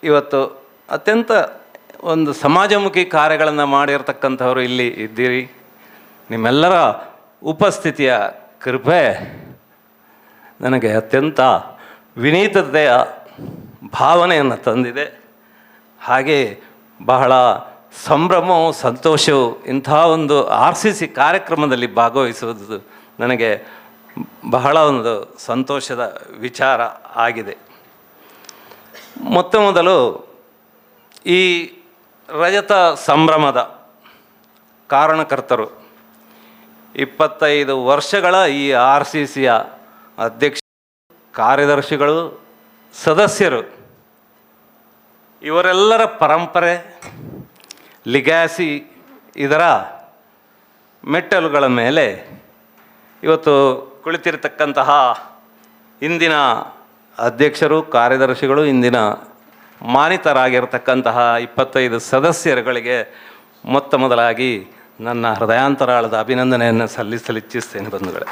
ಇವತ್ತು ಅತ್ಯಂತ ಒಂದು ಸಮಾಜಮುಖಿ ಕಾರ್ಯಗಳನ್ನು ಮಾಡಿರ್ತಕ್ಕಂಥವರು ಇಲ್ಲಿ ಇದ್ದೀರಿ. ನಿಮ್ಮೆಲ್ಲರ ಉಪಸ್ಥಿತಿಯ ಕೃಪೆ ನನಗೆ ಅತ್ಯಂತ ವಿನೀತತೆಯ ಭಾವನೆಯನ್ನು ತಂದಿದೆ. ಹಾಗೆ ಬಹಳ ಸಂಭ್ರಮವು, ಸಂತೋಷವು ಇಂಥ ಒಂದು RCC ಕಾರ್ಯಕ್ರಮದಲ್ಲಿ ಭಾಗವಹಿಸುವುದು ನನಗೆ ಬಹಳ ಒಂದು ಸಂತೋಷದ ವಿಚಾರ ಆಗಿದೆ. ಮೊದಲು ಈ ರಜತ ಸಂಭ್ರಮದ ಕಾರಣಕರ್ತರು, 25 ವರ್ಷಗಳ ಈ RCCಯ ಅಧ್ಯಕ್ಷ, ಕಾರ್ಯದರ್ಶಿಗಳು, ಸದಸ್ಯರು, ಇವರೆಲ್ಲರ ಪರಂಪರೆ, ಲಿಗ್ಯಾಸಿ, ಇದರ ಮೆಟ್ಟಲುಗಳ ಮೇಲೆ ಇವತ್ತು ಕುಳಿತಿರತಕ್ಕಂತಹ ಇಂದಿನ ಅಧ್ಯಕ್ಷರು, ಕಾರ್ಯದರ್ಶಿಗಳು, ಇಂದಿನ ಮಾನಿತರಾಗಿರ್ತಕ್ಕಂತಹ 25 ಸದಸ್ಯರುಗಳಿಗೆ ಮೊತ್ತ ಮೊದಲಾಗಿ ನನ್ನ ಹೃದಯಾಂತರಾಳದ ಅಭಿನಂದನೆಯನ್ನು ಸಲ್ಲಿಸಲಿಚ್ಛಿಸ್ತೇನೆ ಬಂಧುಗಳೇ.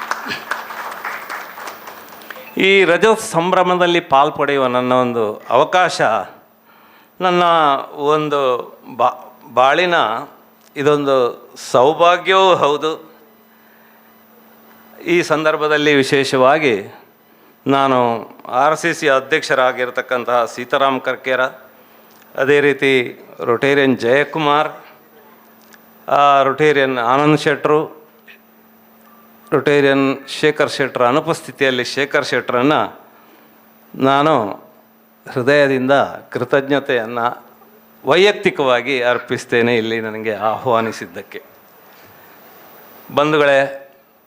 ಈ ರಜತ ಸಂಭ್ರಮದಲ್ಲಿ ಪಾಲ್ಪಡೆಯುವ ನನ್ನ ಒಂದು ಅವಕಾಶ ನನ್ನ ಒಂದು ಬಾಳಿನ ಇದೊಂದು ಸೌಭಾಗ್ಯವೂ ಹೌದು. ಈ ಸಂದರ್ಭದಲ್ಲಿ ವಿಶೇಷವಾಗಿ ನಾನು RCC ಅಧ್ಯಕ್ಷರಾಗಿರ್ತಕ್ಕಂತಹ ಸೀತಾರಾಮ್ ಕರ್ಕೇರ, ಅದೇ ರೀತಿ ರೊಟೇರಿಯನ್ ಜಯಕುಮಾರ್, ರೊಟೇರಿಯನ್ ಆನಂದ್ ಶೆಟ್ರು, ರೊಟೇರಿಯನ್ ಶೇಖರ್ ಶೆಟ್ರ ಅನುಪಸ್ಥಿತಿಯಲ್ಲಿ ಶೇಖರ್ ಶೆಟ್ರನ್ನು ನಾನು ಹೃದಯದಿಂದ ಕೃತಜ್ಞತೆಯನ್ನು ವೈಯಕ್ತಿಕವಾಗಿ ಅರ್ಪಿಸ್ತೇನೆ ಇಲ್ಲಿ ನನಗೆ ಆಹ್ವಾನಿಸಿದ್ದಕ್ಕೆ. ಬಂಧುಗಳೇ,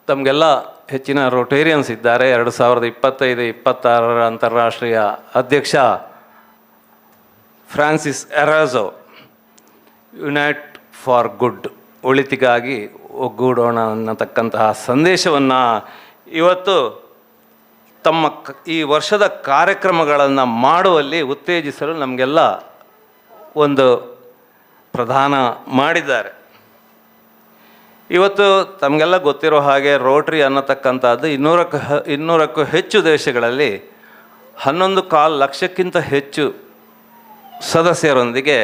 ತಮಗೆಲ್ಲ ಹೆಚ್ಚಿನ ರೊಟೇರಿಯನ್ಸ್ ಇದ್ದಾರೆ. 2025-26 ಅಂತಾರಾಷ್ಟ್ರೀಯ ಅಧ್ಯಕ್ಷ ಫ್ರಾನ್ಸಿಸ್ ಎರಾಜೋ ಯುನೈಟ್ ಫಾರ್ ಗುಡ್, ಒಳಿತಿಗಾಗಿ ಒಗ್ಗೂಡೋಣ ಅನ್ನತಕ್ಕಂತಹ ಸಂದೇಶವನ್ನು ಇವತ್ತು ತಮ್ಮ ಈ ವರ್ಷದ ಕಾರ್ಯಕ್ರಮಗಳನ್ನು ಮಾಡುವಲ್ಲಿ ಉತ್ತೇಜಿಸಲು ನಮಗೆಲ್ಲ ಒಂದು ಪ್ರದಾನ ಮಾಡಿದ್ದಾರೆ. ಇವತ್ತು ತಮಗೆಲ್ಲ ಗೊತ್ತಿರೋ ಹಾಗೆ ರೋಟ್ರಿ ಅನ್ನತಕ್ಕಂಥದ್ದು 200ಕ್ಕೂ ಹೆಚ್ಚು ದೇಶಗಳಲ್ಲಿ 11.25 ಲಕ್ಷಕ್ಕಿಂತ ಹೆಚ್ಚು ಸದಸ್ಯರೊಂದಿಗೆ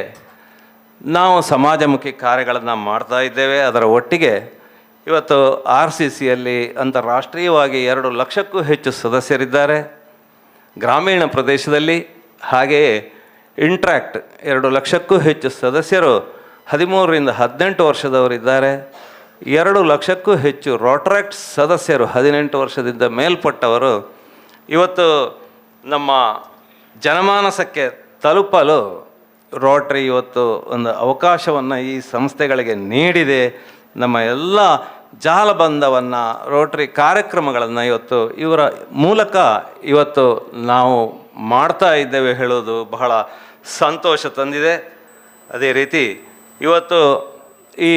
ನಾವು ಸಮಾಜಮುಖಿ ಕಾರ್ಯಗಳನ್ನು ಮಾಡ್ತಾ ಇದ್ದೇವೆ. ಅದರ ಒಟ್ಟಿಗೆ ಇವತ್ತು RCCಯಲ್ಲಿ ಅಂತಾರಾಷ್ಟ್ರೀಯವಾಗಿ 2 ಲಕ್ಷಕ್ಕೂ ಹೆಚ್ಚು ಸದಸ್ಯರಿದ್ದಾರೆ. ಗ್ರಾಮೀಣ ಪ್ರದೇಶದಲ್ಲಿ ಹಾಗೆಯೇ ಇಂಟ್ರ್ಯಾಕ್ಟ್ 2 ಲಕ್ಷಕ್ಕೂ ಹೆಚ್ಚು ಸದಸ್ಯರು 13ರಿಂದ 18 ವರ್ಷದವರಿದ್ದಾರೆ. 2 ಲಕ್ಷಕ್ಕೂ ಹೆಚ್ಚು ರೋಟ್ರಾಕ್ಟ್ ಸದಸ್ಯರು 18 ವರ್ಷದಿಂದ ಮೇಲ್ಪಟ್ಟವರು ಇವತ್ತು ನಮ್ಮ ಜನಮಾನಸಕ್ಕೆ ತಲುಪಲು ರೋಟ್ರಿ ಇವತ್ತು ಒಂದು ಅವಕಾಶವನ್ನು ಈ ಸಂಸ್ಥೆಗಳಿಗೆ ನೀಡಿದೆ. ನಮ್ಮ ಎಲ್ಲ ಜಾಲಬಂಧವನ್ನು, ರೋಟ್ರಿ ಕಾರ್ಯಕ್ರಮಗಳನ್ನು ಇವತ್ತು ಇವರ ಮೂಲಕ ಇವತ್ತು ನಾವು ಮಾಡ್ತಾ ಇದ್ದೇವೆ ಹೇಳೋದು ಬಹಳ ಸಂತೋಷ ತಂದಿದೆ. ಅದೇ ರೀತಿ ಇವತ್ತು ಈ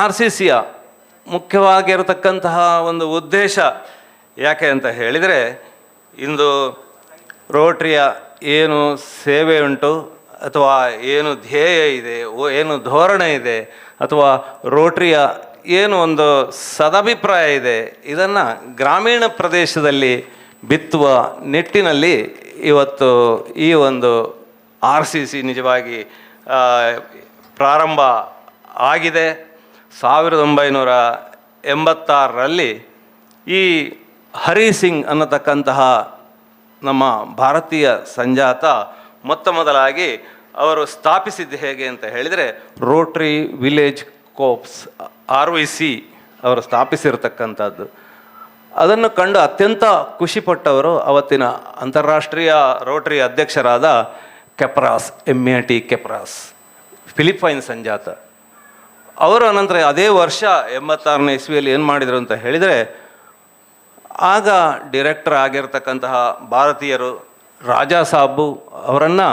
RCCಯ ಮುಖ್ಯವಾಗಿರತಕ್ಕಂತಹ ಒಂದು ಉದ್ದೇಶ ಯಾಕೆ ಅಂತ ಹೇಳಿದರೆ, ಇಂದು ರೋಟ್ರಿಯ ಏನು ಸೇವೆ ಉಂಟು ಅಥವಾ ಏನು ಧ್ಯೇಯ ಇದೆ, ಏನು ಧೋರಣೆ ಇದೆ, ಅಥವಾ ರೋಟ್ರಿಯ ಏನು ಒಂದು ಸದಭಿಪ್ರಾಯ ಇದೆ, ಇದನ್ನು ಗ್ರಾಮೀಣ ಪ್ರದೇಶದಲ್ಲಿ ಬಿತ್ತುವ ನಿಟ್ಟಿನಲ್ಲಿ ಇವತ್ತು ಈ ಒಂದು RCC ನಿಜವಾಗಿ ಪ್ರಾರಂಭ ಆಗಿದೆ. 1986ರಲ್ಲಿ ಈ ಹರಿ ಸಿಂಗ್ ಅನ್ನತಕ್ಕಂತಹ ನಮ್ಮ ಭಾರತೀಯ ಸಂಜಾತ ಮೊತ್ತ ಮೊದಲಾಗಿ ಅವರು ಸ್ಥಾಪಿಸಿದ್ದು ಹೇಗೆ ಅಂತ ಹೇಳಿದರೆ, ರೋಟ್ರಿ ವಿಲೇಜ್ ಕೋಪ್ಸ್ RVC ಅವರು ಸ್ಥಾಪಿಸಿರ್ತಕ್ಕಂಥದ್ದು. ಅದನ್ನು ಕಂಡು ಅತ್ಯಂತ ಖುಷಿಪಟ್ಟವರು ಅವತ್ತಿನ ಅಂತಾರಾಷ್ಟ್ರೀಯ ರೋಟ್ರಿ ಅಧ್ಯಕ್ಷರಾದ ಕೆಪ್ರಾಸ್, MAT ಕೆಪ್ರಾಸ್, ಫಿಲಿಪೈನ್ ಸಂಜಾತ. ಅವರು ಅನಂತರ ಅದೇ ವರ್ಷ 86ನೇ ಇಸ್ವಿಯಲ್ಲಿ ಏನು ಮಾಡಿದರು ಅಂತ ಹೇಳಿದರೆ, ಆಗ ಡೈರೆಕ್ಟರ್ ಆಗಿರ್ತಕ್ಕಂತಹ ಭಾರತೀಯರು ರಾಜಾ ಸಾಬು ಅವರನ್ನು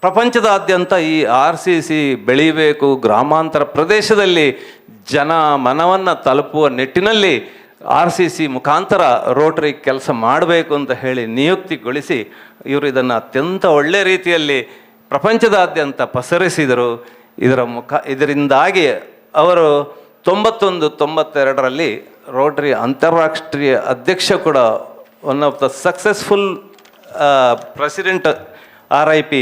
ಪ್ರಪಂಚದಾದ್ಯಂತ ಈ RCC ಬೆಳೀಬೇಕು, ಗ್ರಾಮಾಂತರ ಪ್ರದೇಶದಲ್ಲಿ ಜನ ಮನವನ್ನು ತಲುಪುವ ನಿಟ್ಟಿನಲ್ಲಿ RCC ಮುಖಾಂತರ ರೋಟ್ರಿ ಕೆಲಸ ಮಾಡಬೇಕು ಅಂತ ಹೇಳಿ ನಿಯುಕ್ತಿಗೊಳಿಸಿ ಇವರು ಇದನ್ನು ಅತ್ಯಂತ ಒಳ್ಳೆಯ ರೀತಿಯಲ್ಲಿ ಪ್ರಪಂಚದಾದ್ಯಂತ ಪಸರಿಸಿದರು. ಇದರಿಂದಾಗಿ ಅವರು 91-92ರಲ್ಲಿ ರೋಟ್ರಿ ಅಂತಾರಾಷ್ಟ್ರೀಯ ಅಧ್ಯಕ್ಷ ಕೂಡ one of the successful president RIP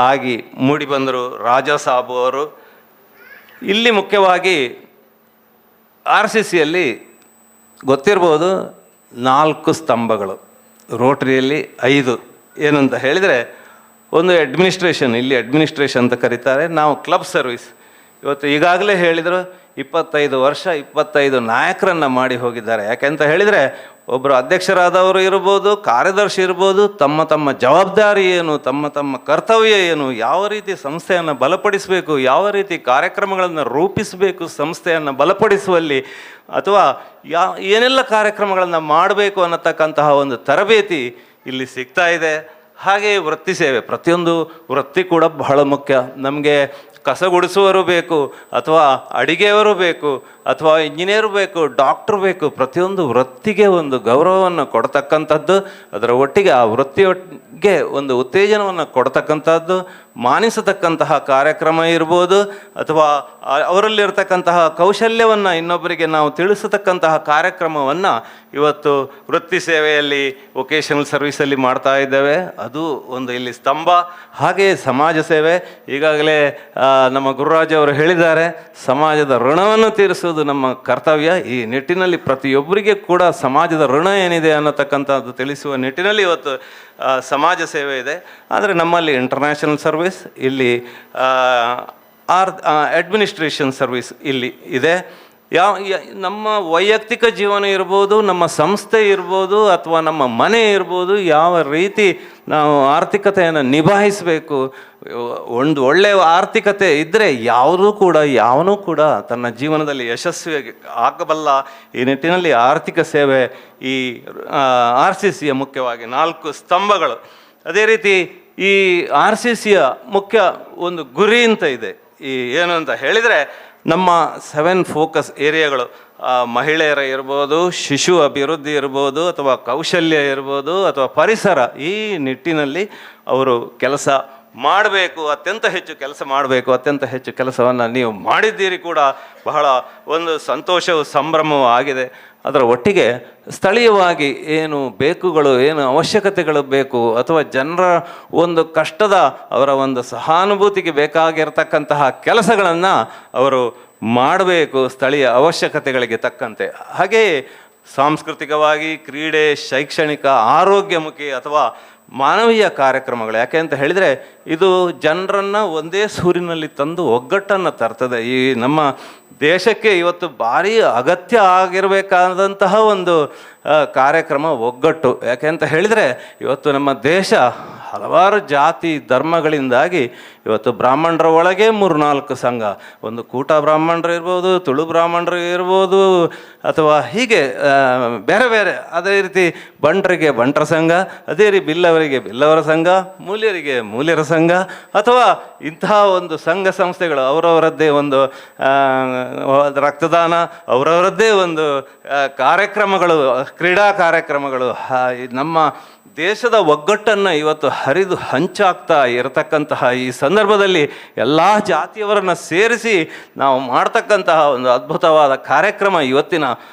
ಆಗಿ ಮೂಡಿಬಂದರು ರಾಜಾ ಸಾಬು ಅವರು. ಇಲ್ಲಿ ಮುಖ್ಯವಾಗಿ RCCಯಲ್ಲಿ ಗೊತ್ತಿರ್ಬೋದು 4 ಸ್ತಂಭಗಳು, ರೋಟ್ರಿಯಲ್ಲಿ 5. ಏನಂತ ಹೇಳಿದರೆ, ಒಂದು ಅಡ್ಮಿನಿಸ್ಟ್ರೇಷನ್, ಇಲ್ಲಿ ಅಡ್ಮಿನಿಸ್ಟ್ರೇಷನ್ ಅಂತ ಕರೀತಾರೆ, ನಾವು ಕ್ಲಬ್ ಸರ್ವಿಸ್. ಇವತ್ತು ಈಗಾಗಲೇ ಹೇಳಿದರು 25 ವರ್ಷ 25 ನಾಯಕರನ್ನು ಮಾಡಿ ಹೋಗಿದ್ದಾರೆ. ಯಾಕೆಂತ ಹೇಳಿದರೆ, ಒಬ್ಬರು ಅಧ್ಯಕ್ಷರಾದವರು ಇರ್ಬೋದು, ಕಾರ್ಯದರ್ಶಿ ಇರ್ಬೋದು, ತಮ್ಮ ತಮ್ಮ ಜವಾಬ್ದಾರಿ ಏನು, ತಮ್ಮ ತಮ್ಮ ಕರ್ತವ್ಯ ಏನು, ಯಾವ ರೀತಿ ಸಂಸ್ಥೆಯನ್ನು ಬಲಪಡಿಸಬೇಕು, ಯಾವ ರೀತಿ ಕಾರ್ಯಕ್ರಮಗಳನ್ನು ರೂಪಿಸಬೇಕು ಸಂಸ್ಥೆಯನ್ನು ಬಲಪಡಿಸುವಲ್ಲಿ, ಅಥವಾ ಏನೆಲ್ಲ ಕಾರ್ಯಕ್ರಮಗಳನ್ನು ಮಾಡಬೇಕು ಅನ್ನತಕ್ಕಂತಹ ಒಂದು ತರಬೇತಿ ಇಲ್ಲಿ ಸಿಗ್ತಾ ಇದೆ. ಹಾಗೆಯೇ ವೃತ್ತಿ ಸೇವೆ, ಪ್ರತಿಯೊಂದು ವೃತ್ತಿ ಕೂಡ ಬಹಳ ಮುಖ್ಯ. ನಮಗೆ ಕಸ ಗುಡಿಸುವವರು ಬೇಕು, ಅಥವಾ ಅಡಿಗೆಯವರು ಬೇಕು, ಅಥವಾ ಇಂಜಿನಿಯರ್ ಬೇಕು, ಡಾಕ್ಟ್ರು ಬೇಕು. ಪ್ರತಿಯೊಂದು ವೃತ್ತಿಗೆ ಒಂದು ಗೌರವವನ್ನು ಕೊಡ್ತಕ್ಕಂಥದ್ದು, ಅದರ ಒಟ್ಟಿಗೆ ಆ ವೃತ್ತಿಯೊಟ್ಟಿಗೆ ಒಂದು ಉತ್ತೇಜನವನ್ನು ಕೊಡ್ತಕ್ಕಂಥದ್ದು ಮಾನಿಸತಕ್ಕಂತಹ ಕಾರ್ಯಕ್ರಮ ಇರ್ಬೋದು, ಅಥವಾ ಅವರಲ್ಲಿರ್ತಕ್ಕಂತಹ ಕೌಶಲ್ಯವನ್ನು ಇನ್ನೊಬ್ಬರಿಗೆ ನಾವು ತಿಳಿಸತಕ್ಕಂತಹ ಕಾರ್ಯಕ್ರಮವನ್ನು ಇವತ್ತು ವೃತ್ತಿ ಸೇವೆಯಲ್ಲಿ ವೊಕೇಶನಲ್ ಸರ್ವಿಸಲ್ಲಿ ಮಾಡ್ತಾ ಇದ್ದೇವೆ. ಅದು ಒಂದು ಇಲ್ಲಿ ಸ್ತಂಭ. ಹಾಗೆಯೇ ಸಮಾಜ ಸೇವೆ, ಈಗಾಗಲೇ ನಮ್ಮ ಗುರುರಾಜ್ ಅವರು ಹೇಳಿದ್ದಾರೆ, ಸಮಾಜದ ಋಣವನ್ನು ತೀರಿಸುವುದು ನಮ್ಮ ಕರ್ತವ್ಯ. ಈ ನಿಟ್ಟಿನಲ್ಲಿ ಪ್ರತಿಯೊಬ್ಬರಿಗೆ ಕೂಡ ಸಮಾಜದ ಋಣ ಏನಿದೆ ಅನ್ನತಕ್ಕಂಥದ್ದು ತಿಳಿಸುವ ನಿಟ್ಟಿನಲ್ಲಿ ಇವತ್ತು ಸಮಾಜ ಸೇವೆ ಇದೆ. ಆದರೆ ನಮ್ಮಲ್ಲಿ ಇಂಟರ್ನ್ಯಾಷನಲ್ ಸರ್ವಿಸ್, ಇಲ್ಲಿ ಅಡ್ಮಿನಿಸ್ಟ್ರೇಷನ್ ಸರ್ವಿಸ್ ಇಲ್ಲಿ ಇದೆ. ನಮ್ಮ ವೈಯಕ್ತಿಕ ಜೀವನ ಇರ್ಬೋದು, ನಮ್ಮ ಸಂಸ್ಥೆ ಇರ್ಬೋದು, ಅಥವಾ ನಮ್ಮ ಮನೆ ಇರ್ಬೋದು, ಯಾವ ರೀತಿ ನಾವು ಆರ್ಥಿಕತೆಯನ್ನು ನಿಭಾಯಿಸಬೇಕು. ಒಂದು ಒಳ್ಳೆಯ ಆರ್ಥಿಕತೆ ಇದ್ದರೆ ಯಾವನೂ ಕೂಡ ತನ್ನ ಜೀವನದಲ್ಲಿ ಯಶಸ್ವಿಯಾಗಿ ಆಗಬಲ್ಲ. ಈ ನಿಟ್ಟಿನಲ್ಲಿ ಆರ್ಥಿಕ ಸೇವೆ ಈ RCCಯ ಮುಖ್ಯವಾಗಿ 4 ಸ್ತಂಭಗಳು. ಅದೇ ರೀತಿ ಈ RCCಯ ಮುಖ್ಯ ಒಂದು ಗುರಿ ಅಂತ ಇದೆ. ಈ ಏನು ಅಂತ ಹೇಳಿದರೆ, ನಮ್ಮ 7 ಫೋಕಸ್ ಏರಿಯಾಗಳು, ಮಹಿಳೆಯರ ಇರ್ಬೋದು, ಶಿಶು ಅಭಿವೃದ್ಧಿ ಇರ್ಬೋದು, ಅಥವಾ ಕೌಶಲ್ಯ ಇರ್ಬೋದು, ಅಥವಾ ಪರಿಸರ, ಈ ನಿಟ್ಟಿನಲ್ಲಿ ಅವರು ಕೆಲಸ ಮಾಡಬೇಕು. ಅತ್ಯಂತ ಹೆಚ್ಚು ಕೆಲಸ ಮಾಡಬೇಕು. ಅತ್ಯಂತ ಹೆಚ್ಚು ಕೆಲಸವನ್ನು ನೀವು ಮಾಡಿದ್ದೀರಿ ಕೂಡ. ಬಹಳ ಒಂದು ಸಂತೋಷವು ಸಂಭ್ರಮವೂ ಆಗಿದೆ. ಅದರ ಒಟ್ಟಿಗೆ ಸ್ಥಳೀಯವಾಗಿ ಏನು ಬೇಕುಗಳು, ಏನು ಅವಶ್ಯಕತೆಗಳು ಬೇಕು, ಅಥವಾ ಜನರ ಒಂದು ಕಷ್ಟದ, ಅವರ ಒಂದು ಸಹಾನುಭೂತಿಗೆ ಬೇಕಾಗಿರ್ತಕ್ಕಂತಹ ಕೆಲಸಗಳನ್ನು ಅವರು ಮಾಡಬೇಕು ಸ್ಥಳೀಯ ಅವಶ್ಯಕತೆಗಳಿಗೆ ತಕ್ಕಂತೆ. ಹಾಗೆಯೇ ಸಾಂಸ್ಕೃತಿಕವಾಗಿ, ಕ್ರೀಡೆ, ಶೈಕ್ಷಣಿಕ, ಆರೋಗ್ಯಮುಖಿ ಅಥವಾ ಮಾನವೀಯ ಕಾರ್ಯಕ್ರಮಗಳು. ಯಾಕೆ ಅಂತ ಹೇಳಿದರೆ, ಇದು ಜನರನ್ನು ಒಂದೇ ಸೂರಿನಲ್ಲಿ ತಂದು ಒಗ್ಗಟ್ಟನ್ನು ತರ್ತದೆ. ಈ ನಮ್ಮ ದೇಶಕ್ಕೆ ಇವತ್ತು ಭಾರಿ ಅಗತ್ಯ ಆಗಿರಬೇಕಾದಂತಹ ಒಂದು ಕಾರ್ಯಕ್ರಮ ಒಗ್ಗಟ್ಟು. ಯಾಕೆ ಅಂತ ಹೇಳಿದರೆ, ಇವತ್ತು ನಮ್ಮ ದೇಶ ಹಲವಾರು ಜಾತಿ ಧರ್ಮಗಳಿಂದಾಗಿ ಇವತ್ತು ಬ್ರಾಹ್ಮಣರ ಒಳಗೆ 3-4 ಸಂಘ, ಒಂದು ಕೂಟ ಬ್ರಾಹ್ಮಣರು ಇರ್ಬೋದು, ತುಳು ಬ್ರಾಹ್ಮಣರು ಇರ್ಬೋದು, ಅಥವಾ ಹೀಗೆ ಬೇರೆ ಬೇರೆ. ಅದೇ ರೀತಿ ಬಂಟರಿಗೆ ಬಂಟರ ಸಂಘ, ಅದೇ ರೀತಿ ಬಿಲ್ಲವರಿಗೆ ಬಿಲ್ಲವರ ಸಂಘ, ಮೂಲ್ಯರಿಗೆ ಮೂಲ್ಯರ ಸಂಘ, ಅಥವಾ ಇಂತಹ ಒಂದು ಸಂಘ ಸಂಸ್ಥೆಗಳು ಅವರವರದ್ದೇ ಒಂದು ರಕ್ತದಾನ, ಅವರವರದ್ದೇ ಒಂದು ಕಾರ್ಯಕ್ರಮಗಳು, ಕ್ರೀಡಾ ಕಾರ್ಯಕ್ರಮಗಳು. ನಮ್ಮ ದೇಶದ ಒಗ್ಗಟ್ಟನ್ನು ಇವತ್ತು ಹರಿದು ಹಂಚಾಗ್ತಾ ಇರತಕ್ಕಂತಹ ಈ ಸಂದರ್ಭದಲ್ಲಿ ಎಲ್ಲ ಜಾತಿಯವರನ್ನು ಸೇರಿಸಿ ನಾವು ಮಾಡ್ತಕ್ಕಂತಹ ಒಂದು ಅದ್ಭುತವಾದ ಕಾರ್ಯಕ್ರಮ ಇವತ್ತಿನ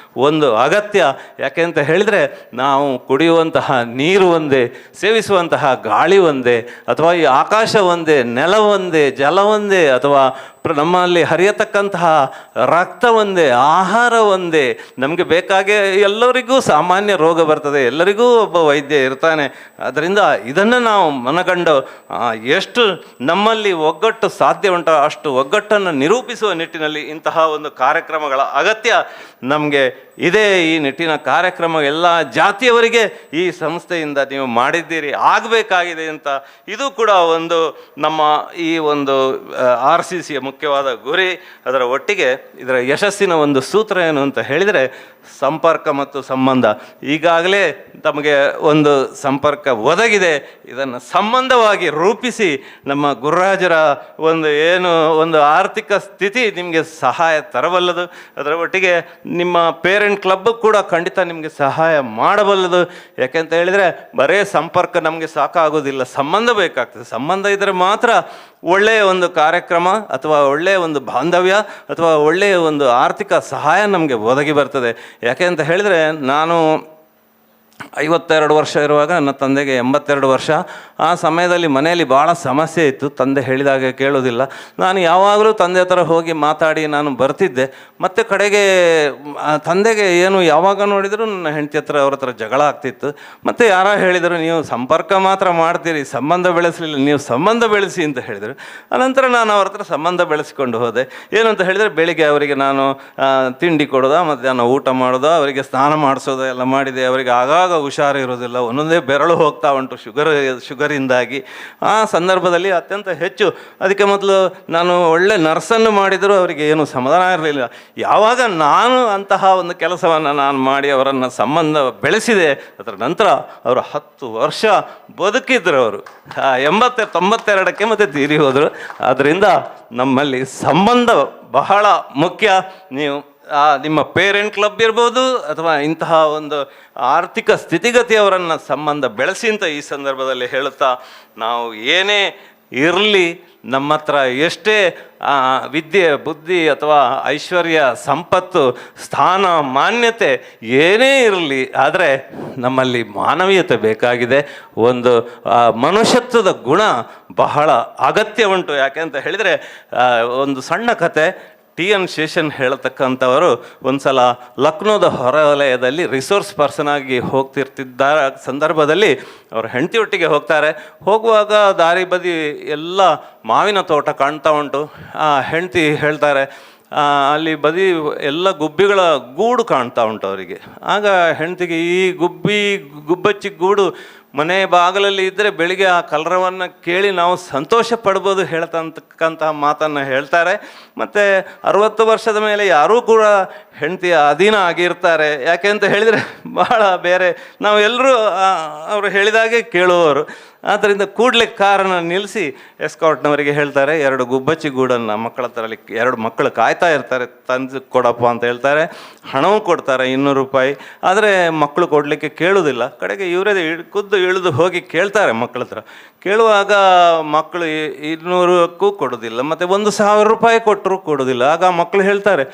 ಒಂದು ಅಗತ್ಯ. ಯಾಕೆ ಅಂತ ಹೇಳಿದರೆ, ನಾವು ಕುಡಿಯುವಂತಹ ನೀರು ಒಂದೇ, ಸೇವಿಸುವಂತಹ ಗಾಳಿ ಒಂದೇ, ಅಥವಾ ಈ ಆಕಾಶ ಒಂದೇ, ನೆಲ ಒಂದೇ, ಜಲ ಒಂದೇ, ಅಥವಾ ನಮ್ಮಲ್ಲಿ ಹರಿಯತಕ್ಕಂತಹ ರಕ್ತ ಒಂದೇ, ಆಹಾರ ಒಂದೇ. ನಮಗೆ ಬೇಕಾಗಿ ಎಲ್ಲರಿಗೂ ಸಾಮಾನ್ಯ ರೋಗ ಬರ್ತದೆ, ಎಲ್ಲರಿಗೂ ಒಬ್ಬ ವೈದ್ಯ ಇರ್ತಾನೆ. ಆದ್ದರಿಂದ ಇದನ್ನು ನಾವು ಮನಗಂಡು ಎಷ್ಟು ನಮ್ಮಲ್ಲಿ ಒಗ್ಗಟ್ಟು ಸಾಧ್ಯ ಉಂಟೋ ಅಷ್ಟು ಒಗ್ಗಟ್ಟನ್ನು ನಿರೂಪಿಸುವ ನಿಟ್ಟಿನಲ್ಲಿ ಇಂತಹ ಒಂದು ಕಾರ್ಯಕ್ರಮಗಳ ಅಗತ್ಯ ನಮಗೆ ಇದೆ. ಈ ನಿಟ್ಟಿನ ಕಾರ್ಯಕ್ರಮ ಎಲ್ಲ ಜಾತಿಯವರಿಗೆ ಈ ಸಂಸ್ಥೆಯಿಂದ ನೀವು ಮಾಡಿದ್ದೀರಿ, ಆಗಬೇಕಾಗಿದೆ ಅಂತ. ಇದು ಕೂಡ ಒಂದು ನಮ್ಮ ಈ ಒಂದು RCCಯ ಮುಖ್ಯವಾದ ಗುರಿ. ಅದರ ಒಟ್ಟಿಗೆ ಇದರ ಯಶಸ್ಸಿನ ಒಂದು ಸೂತ್ರ ಏನು ಅಂತ ಹೇಳಿದರೆ, ಸಂಪರ್ಕ ಮತ್ತು ಸಂಬಂಧ. ಈಗಾಗಲೇ ತಮಗೆ ಒಂದು ಸಂಪರ್ಕ ಒದಗಿದೆ. ಇದನ್ನು ಸಂಬಂಧವಾಗಿ ರೂಪಿಸಿ ನಮ್ಮ ಗುರುರಾಜರ ಒಂದು ಆರ್ಥಿಕ ಸ್ಥಿತಿ ನಿಮಗೆ ಸಹಾಯ ತರಬಲ್ಲದು. ಅದರ ಒಟ್ಟಿಗೆ ನಿಮ್ಮ ಪೇರೆಂಟ್ ಕ್ಲಬ್ ಕೂಡ ಖಂಡಿತ ನಿಮಗೆ ಸಹಾಯ ಮಾಡಬಲ್ಲದು. ಯಾಕೆಂತ ಹೇಳಿದರೆ, ಬರೇ ಸಂಪರ್ಕ ನಮಗೆ ಸಾಕಾಗೋದಿಲ್ಲ, ಸಂಬಂಧ ಬೇಕಾಗ್ತದೆ. ಸಂಬಂಧ ಇದ್ದರೆ ಮಾತ್ರ ಒಳ್ಳೆಯ ಒಂದು ಕಾರ್ಯಕ್ರಮ, ಅಥವಾ ಒಳ್ಳೆಯ ಒಂದು ಬಾಂಧವ್ಯ, ಅಥವಾ ಒಳ್ಳೆಯ ಒಂದು ಆರ್ಥಿಕ ಸಹಾಯ ನಮಗೆ ಒದಗಿ ಬರ್ತದೆ. ಯಾಕೆ ಅಂತ ಹೇಳಿದರೆ, ನಾನು 52 ವರ್ಷ ಇರುವಾಗ ನನ್ನ ತಂದೆಗೆ 82 ವರ್ಷ. ಆ ಸಮಯದಲ್ಲಿ ಮನೆಯಲ್ಲಿ ಭಾಳ ಸಮಸ್ಯೆ ಇತ್ತು. ತಂದೆ ಹೇಳಿದಾಗ ಕೇಳೋದಿಲ್ಲ. ನಾನು ಯಾವಾಗಲೂ ತಂದೆ ಹತ್ರ ಹೋಗಿ ಮಾತಾಡಿ ನಾನು ಬರ್ತಿದ್ದೆ. ಮತ್ತು ಕಡೆಗೆ ತಂದೆಗೆ ಏನು ಯಾವಾಗ ನೋಡಿದರೂ ನನ್ನ ಹೆಂಡತಿ ಹತ್ರ ಅವ್ರ ಹತ್ರ ಜಗಳ ಆಗ್ತಿತ್ತು. ಮತ್ತು ಯಾರೋ ಹೇಳಿದರು, ನೀವು ಸಂಪರ್ಕ ಮಾತ್ರ ಮಾಡ್ತೀರಿ, ಸಂಬಂಧ ಬೆಳೆಸಲಿಲ್ಲ, ನೀವು ಸಂಬಂಧ ಬೆಳೆಸಿ ಅಂತ ಹೇಳಿದರು. ಅನಂತರ ನಾನು ಅವ್ರ ಹತ್ರ ಸಂಬಂಧ ಬೆಳೆಸ್ಕೊಂಡು ಹೋದೆ. ಏನು ಅಂತ ಹೇಳಿದರೆ, ಬೆಳಿಗ್ಗೆ ಅವರಿಗೆ ನಾನು ತಿಂಡಿ ಕೊಡೋದು, ಮಧ್ಯಾಹ್ನ ಊಟ ಮಾಡೋದು, ಅವರಿಗೆ ಸ್ನಾನ ಮಾಡಿಸೋದು ಎಲ್ಲ ಮಾಡಿದೆ. ಅವರಿಗೆ ಆಗಾಗ ಹುಷಾರು ಇರೋದಿಲ್ಲ, ಒಂದೊಂದೇ ಬೆರಳು ಹೋಗ್ತಾ ಉಂಟು ಶುಗರಿಂದಾಗಿ. ಆ ಸಂದರ್ಭದಲ್ಲಿ ಅತ್ಯಂತ ಹೆಚ್ಚು ಅದಕ್ಕೆ ಮೊದಲು ನಾನು ಒಳ್ಳೆ ನರ್ಸನ್ನು ಮಾಡಿದರೂ ಅವರಿಗೆ ಏನು ಸಮಾಧಾನ ಇರಲಿಲ್ಲ. ಯಾವಾಗ ನಾನು ಅಂತಹ ಒಂದು ಕೆಲಸವನ್ನು ನಾನು ಮಾಡಿ ಅವರನ್ನು ಸಂಬಂಧ ಬೆಳೆಸಿದೆ, ಅದರ ನಂತರ ಅವರು 10 ವರ್ಷ ಬದುಕಿದ್ರು. ಅವರು 92ಕ್ಕೆ ಮತ್ತೆ ತೀರಿ ಹೋದರು. ಆದ್ದರಿಂದ ನಮ್ಮಲ್ಲಿ ಸಂಬಂಧ ಬಹಳ ಮುಖ್ಯ. ನೀವು ನಿಮ್ಮ ಪೇರೆಂಟ್ ಕ್ಲಬ್ ಇರ್ಬೋದು, ಅಥವಾ ಇಂತಹ ಒಂದು ಆರ್ಥಿಕ ಸ್ಥಿತಿಗತಿಯವರನ್ನು ಸಂಬಂಧ ಬೆಳೆಸಿ ಅಂತ ಈ ಸಂದರ್ಭದಲ್ಲಿ ಹೇಳುತ್ತಾ, ನಾವು ಏನೇ ಇರಲಿ, ನಮ್ಮ ಹತ್ರ ಎಷ್ಟೇ ವಿದ್ಯೆ ಬುದ್ಧಿ ಅಥವಾ ಐಶ್ವರ್ಯ ಸಂಪತ್ತು ಸ್ಥಾನ ಮಾನ್ಯತೆ ಏನೇ ಇರಲಿ, ಆದರೆ ನಮ್ಮಲ್ಲಿ ಮಾನವೀಯತೆ ಬೇಕಾಗಿದೆ. ಒಂದು ಮನುಷ್ಯತ್ವದ ಗುಣ ಬಹಳ ಅಗತ್ಯ ಉಂಟು. ಯಾಕೆ ಅಂತ ಹೇಳಿದರೆ, ಒಂದು ಸಣ್ಣ ಕತೆ. TN ಶೇಷನ್ ಹೇಳತಕ್ಕಂಥವರು ಒಂದು ಸಲ ಲಕ್ನೋದ ಹೊರವಲಯದಲ್ಲಿ ರಿಸೋರ್ಸ್ ಪರ್ಸನ್ ಆಗಿ ಹೋಗ್ತಿರ್ತಿದ್ದ ಸಂದರ್ಭದಲ್ಲಿ ಅವ್ರ ಹೆಂಡತಿಯೊಟ್ಟಿಗೆ ಹೋಗ್ತಾರೆ. ಹೋಗುವಾಗ ದಾರಿ ಬದಿ ಎಲ್ಲ ಮಾವಿನ ತೋಟ ಕಾಣ್ತಾ ಉಂಟು. ಹೆಂಡತಿ ಹೇಳ್ತಾರೆ, ಅಲ್ಲಿ ಬದಿ ಎಲ್ಲ ಗುಬ್ಬಿಗಳ ಗೂಡು ಕಾಣ್ತಾ ಉಂಟು ಅವರಿಗೆ. ಆಗ ಹೆಂಡತಿಗೆ, ಈ ಗುಬ್ಬಚ್ಚಿ ಗೂಡು ಮನೆ ಬಾಗಿಲಲ್ಲಿ ಇದ್ದರೆ ಬೆಳಿಗ್ಗೆ ಆ ಕಲರವನ್ನು ಕೇಳಿ ನಾವು ಸಂತೋಷ ಪಡ್ಬೋದು ಹೇಳ್ತಕ್ಕಂತಹ ಮಾತನ್ನು ಹೇಳ್ತಾರೆ. ಮತ್ತು 60 ವರ್ಷದ ಮೇಲೆ ಯಾರೂ ಕೂಡ ಹೆಂಡತಿಯ ಅಧೀನ ಆಗಿರ್ತಾರೆ. ಯಾಕೆ ಅಂತ ಹೇಳಿದರೆ ಬಹಳ ಬೇರೆ, ನಾವು ಎಲ್ಲರೂ ಅವರು ಹೇಳಿದಾಗೆ ಕೇಳುವವರು. ಆದ್ದರಿಂದ ಕೂಡಲೇ ಕಾರನ್ನು ನಿಲ್ಲಿಸಿ ಎಸ್ಕಾರ್ಟ್ನವರಿಗೆ ಹೇಳ್ತಾರೆ, 2 ಗುಬ್ಬಚ್ಚಿ ಗೂಡನ್ನು ಮಕ್ಕಳ ಹತ್ರಲ್ಲಿ 2 ಮಕ್ಕಳು ಕಾಯ್ತಾ ಇರ್ತಾರೆ, ತಂದು ಕೊಡಪ್ಪ ಅಂತ ಹೇಳ್ತಾರೆ. ಹಣವೂ ಕೊಡ್ತಾರೆ, 200 ರೂಪಾಯಿ. ಆದರೆ ಮಕ್ಕಳು ಕೊಡಲಿಕ್ಕೆ ಕೇಳೋದಿಲ್ಲ. ಕಡೆಗೆ ಇವರೇ ಖುದ್ದು ಇಳಿದು ಹೋಗಿ ಕೇಳ್ತಾರೆ ಮಕ್ಕಳ ಹತ್ರ. ಕೇಳುವಾಗ ಮಕ್ಕಳು 200ಕ್ಕೂ ಕೊಡೋದಿಲ್ಲ, ಮತ್ತು 1,000 ರೂಪಾಯಿ ಕೊಟ್ಟರು ಕೊಡೋದಿಲ್ಲ. ಆಗ ಮಕ್ಕಳು ಹೇಳ್ತಾರೆ,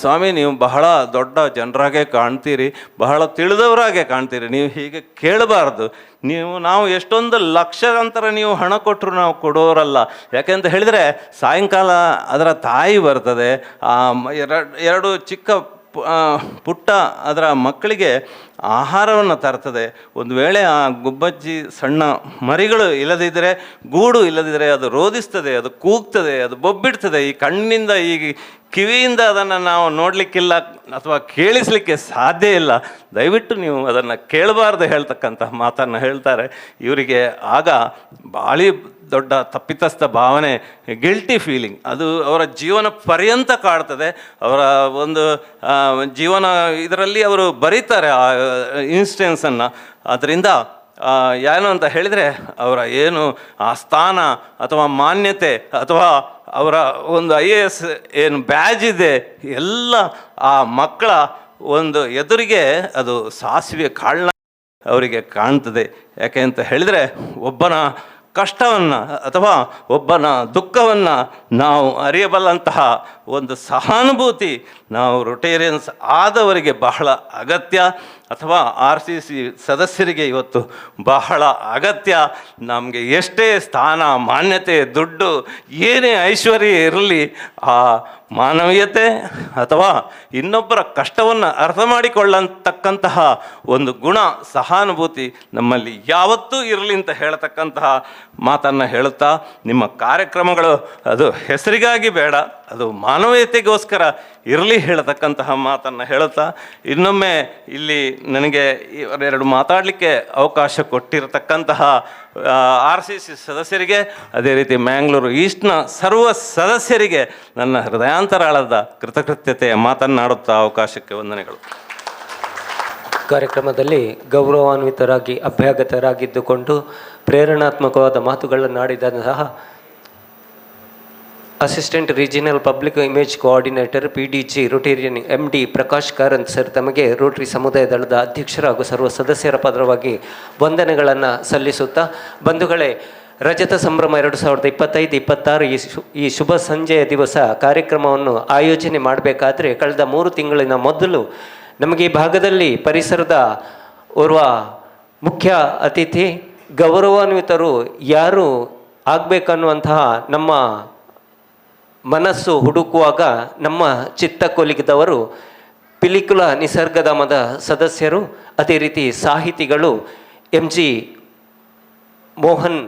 ಸ್ವಾಮಿ, ನೀವು ಬಹಳ ದೊಡ್ಡ ಜನರಾಗೆ ಕಾಣ್ತೀರಿ, ಬಹಳ ತಿಳಿದವರಾಗೆ ಕಾಣ್ತೀರಿ, ನೀವು ಹೀಗೆ ಕೇಳಬಾರ್ದು. ನಾವು ಎಷ್ಟೊಂದು ಲಕ್ಷಾಂತರ ನೀವು ಹಣ ಕೊಟ್ಟರು ನಾವು ಕೊಡೋರಲ್ಲ. ಯಾಕೆಂತ ಹೇಳಿದರೆ ಸಾಯಂಕಾಲ ಅದರ ತಾಯಿ ಬರ್ತದೆ, 2 ಚಿಕ್ಕ ಪುಟ್ಟ ಅದರ ಮಕ್ಕಳಿಗೆ ಆಹಾರವನ್ನು ತರ್ತದೆ. ಒಂದು ವೇಳೆ ಆ ಗುಬ್ಬಚ್ಚಿ ಸಣ್ಣ ಮರಿಗಳು ಇಲ್ಲದಿದ್ದರೆ, ಗೂಡು ಇಲ್ಲದಿದ್ದರೆ ಅದು ರೋದಿಸ್ತದೆ, ಅದು ಕೂಗ್ತದೆ, ಅದು ಬೊಬ್ಬಿಡ್ತದೆ. ಈ ಕಣ್ಣಿಂದ, ಈ ಕಿವಿಯಿಂದ ಅದನ್ನು ನಾವು ನೋಡಲಿಕ್ಕಿಲ್ಲ ಅಥವಾ ಕೇಳಿಸಲಿಕ್ಕೆ ಸಾಧ್ಯ ಇಲ್ಲ. ದಯವಿಟ್ಟು ನೀವು ಅದನ್ನು ಕೇಳಬಾರ್ದು ಹೇಳ್ತಕ್ಕಂತಹ ಮಾತನ್ನು ಹೇಳ್ತಾರೆ. ಇವರಿಗೆ ಆಗ ಭಾಳ ದೊಡ್ಡ ತಪ್ಪಿತಸ್ಥ ಭಾವನೆ, ಗಿಲ್ಟಿ ಫೀಲಿಂಗ್, ಅದು ಅವರ ಜೀವನ ಪರ್ಯಂತ ಕಾಡ್ತದೆ. ಅವರ ಒಂದು ಜೀವನ ಇದರಲ್ಲಿ ಅವರು ಬರೀತಾರೆ ಆ ಇನ್ಸ್ಟೆನ್ಸನ್ನು. ಅದರಿಂದ ಏನು ಅಂತ ಹೇಳಿದರೆ, ಅವರ ಏನು ಆ ಸ್ಥಾನ ಅಥವಾ ಮಾನ್ಯತೆ ಅಥವಾ ಅವರ ಒಂದು IAS ಏನು ಬ್ಯಾಜ್ ಇದೆ, ಎಲ್ಲ ಆ ಮಕ್ಕಳ ಒಂದು ಎದುರಿಗೆ ಅದು ಸಾಸಿವೆ ಕಾಳನ್ನ ಅವರಿಗೆ ಕಾಣ್ತದೆ. ಯಾಕೆ ಅಂತ ಹೇಳಿದರೆ, ಒಬ್ಬನ ಕಷ್ಟವನ್ನು ಅಥವಾ ಒಬ್ಬನ ದುಃಖವನ್ನು ನಾವು ಅರಿಯಬಲ್ಲಂತಹ ಒಂದು ಸಹಾನುಭೂತಿ ನಾವು ರೊಟೇರಿಯನ್ಸ್ ಆದವರಿಗೆ ಬಹಳ ಅಗತ್ಯ, ಅಥವಾ RCC ಸದಸ್ಯರಿಗೆ ಇವತ್ತು ಬಹಳ ಅಗತ್ಯ. ನಮಗೆ ಎಷ್ಟೇ ಸ್ಥಾನ ಮಾನ್ಯತೆ ದುಡ್ಡು ಏನೇ ಐಶ್ವರ್ಯ ಇರಲಿ, ಆ ಮಾನವೀಯತೆ ಅಥವಾ ಇನ್ನೊಬ್ಬರ ಕಷ್ಟವನ್ನು ಅರ್ಥ ಮಾಡಿಕೊಳ್ಳತಕ್ಕಂತಹ ಒಂದು ಗುಣ, ಸಹಾನುಭೂತಿ ನಮ್ಮಲ್ಲಿ ಯಾವತ್ತೂ ಇರಲಿ ಅಂತ ಹೇಳ್ತಕ್ಕಂತಹ ಮಾತನ್ನು ಹೇಳುತ್ತಾ, ನಿಮ್ಮ ಕಾರ್ಯಕ್ರಮಗಳು ಅದು ಹೆಸರಿಗಾಗಿ ಬೇಡ, ಅದು ಮಾನವೀಯತೆಗೋಸ್ಕರ ಇರಲಿ ಹೇಳತಕ್ಕಂತಹ ಮಾತನ್ನು ಹೇಳುತ್ತಾ, ಇನ್ನೊಮ್ಮೆ ಇಲ್ಲಿ ನನಗೆ 2 ಮಾತಾಡಲಿಕ್ಕೆ ಅವಕಾಶ ಕೊಟ್ಟಿರತಕ್ಕಂತಹ RCC ಸದಸ್ಯರಿಗೆ, ಅದೇ ರೀತಿ ಮ್ಯಾಂಗ್ಳೂರು ಈಸ್ಟ್ನ ಸರ್ವ ಸದಸ್ಯರಿಗೆ ನನ್ನ ಹೃದಯಾಂತರಾಳದ ಕೃತಜ್ಞತೆಯ ಮಾತನ್ನಾಡುತ್ತಾ ಅವಕಾಶಕ್ಕೆ ವಂದನೆಗಳು. ಕಾರ್ಯಕ್ರಮದಲ್ಲಿ ಗೌರವಾನ್ವಿತರಾಗಿ ಅಭ್ಯಾಗತರಾಗಿದ್ದುಕೊಂಡು ಪ್ರೇರಣಾತ್ಮಕವಾದ ಮಾತುಗಳನ್ನಾಡಿದಂತಹ assistant regional public image coordinator PDG Rotarian MD Prakash Karanth sir ತಮಗೆ ರೋಟರಿ ಸಮುದಾಯ ದಳದ ಅಧ್ಯಕ್ಷರ ಹಾಗೂ ಸರ್ವ ಸದಸ್ಯರ ಪರವಾಗಿ ವಂದನೆಗಳನ್ನು ಸಲ್ಲಿಸುತ್ತಾ, ಬಂಧುಗಳೇ, ರಜತ ಸಂಭ್ರಮ 2025-26 ಈ ಶುಭ ಸಂಜೆಯ ದಿವಸ ಕಾರ್ಯಕ್ರಮವನ್ನು ಆಯೋಜನೆ ಮಾಡಬೇಕಾದ್ರೆ ಕಳೆದ 3 ತಿಂಗಳಿನ ಮೊದಲು ನಮಗೆ ಈ ಭಾಗದಲ್ಲಿ ಪರಿಸರದ ಓರ್ವ ಮುಖ್ಯ ಅತಿಥಿ ಗೌರವಾನ್ವಿತರು ಯಾರು ಆಗಬೇಕನ್ನುವಂತಹ ನಮ್ಮ ಮನಸ್ಸು ಹುಡುಕುವಾಗ ನಮ್ಮ ಚಿತ್ತ ಕೊಲಿಗಿದವರು ಪಿಲಿಕುಳ ನಿಸರ್ಗಧಾಮದ ಸದಸ್ಯರು, ಅದೇ ರೀತಿ ಸಾಹಿತಿಗಳು MG ಮೋಹನ್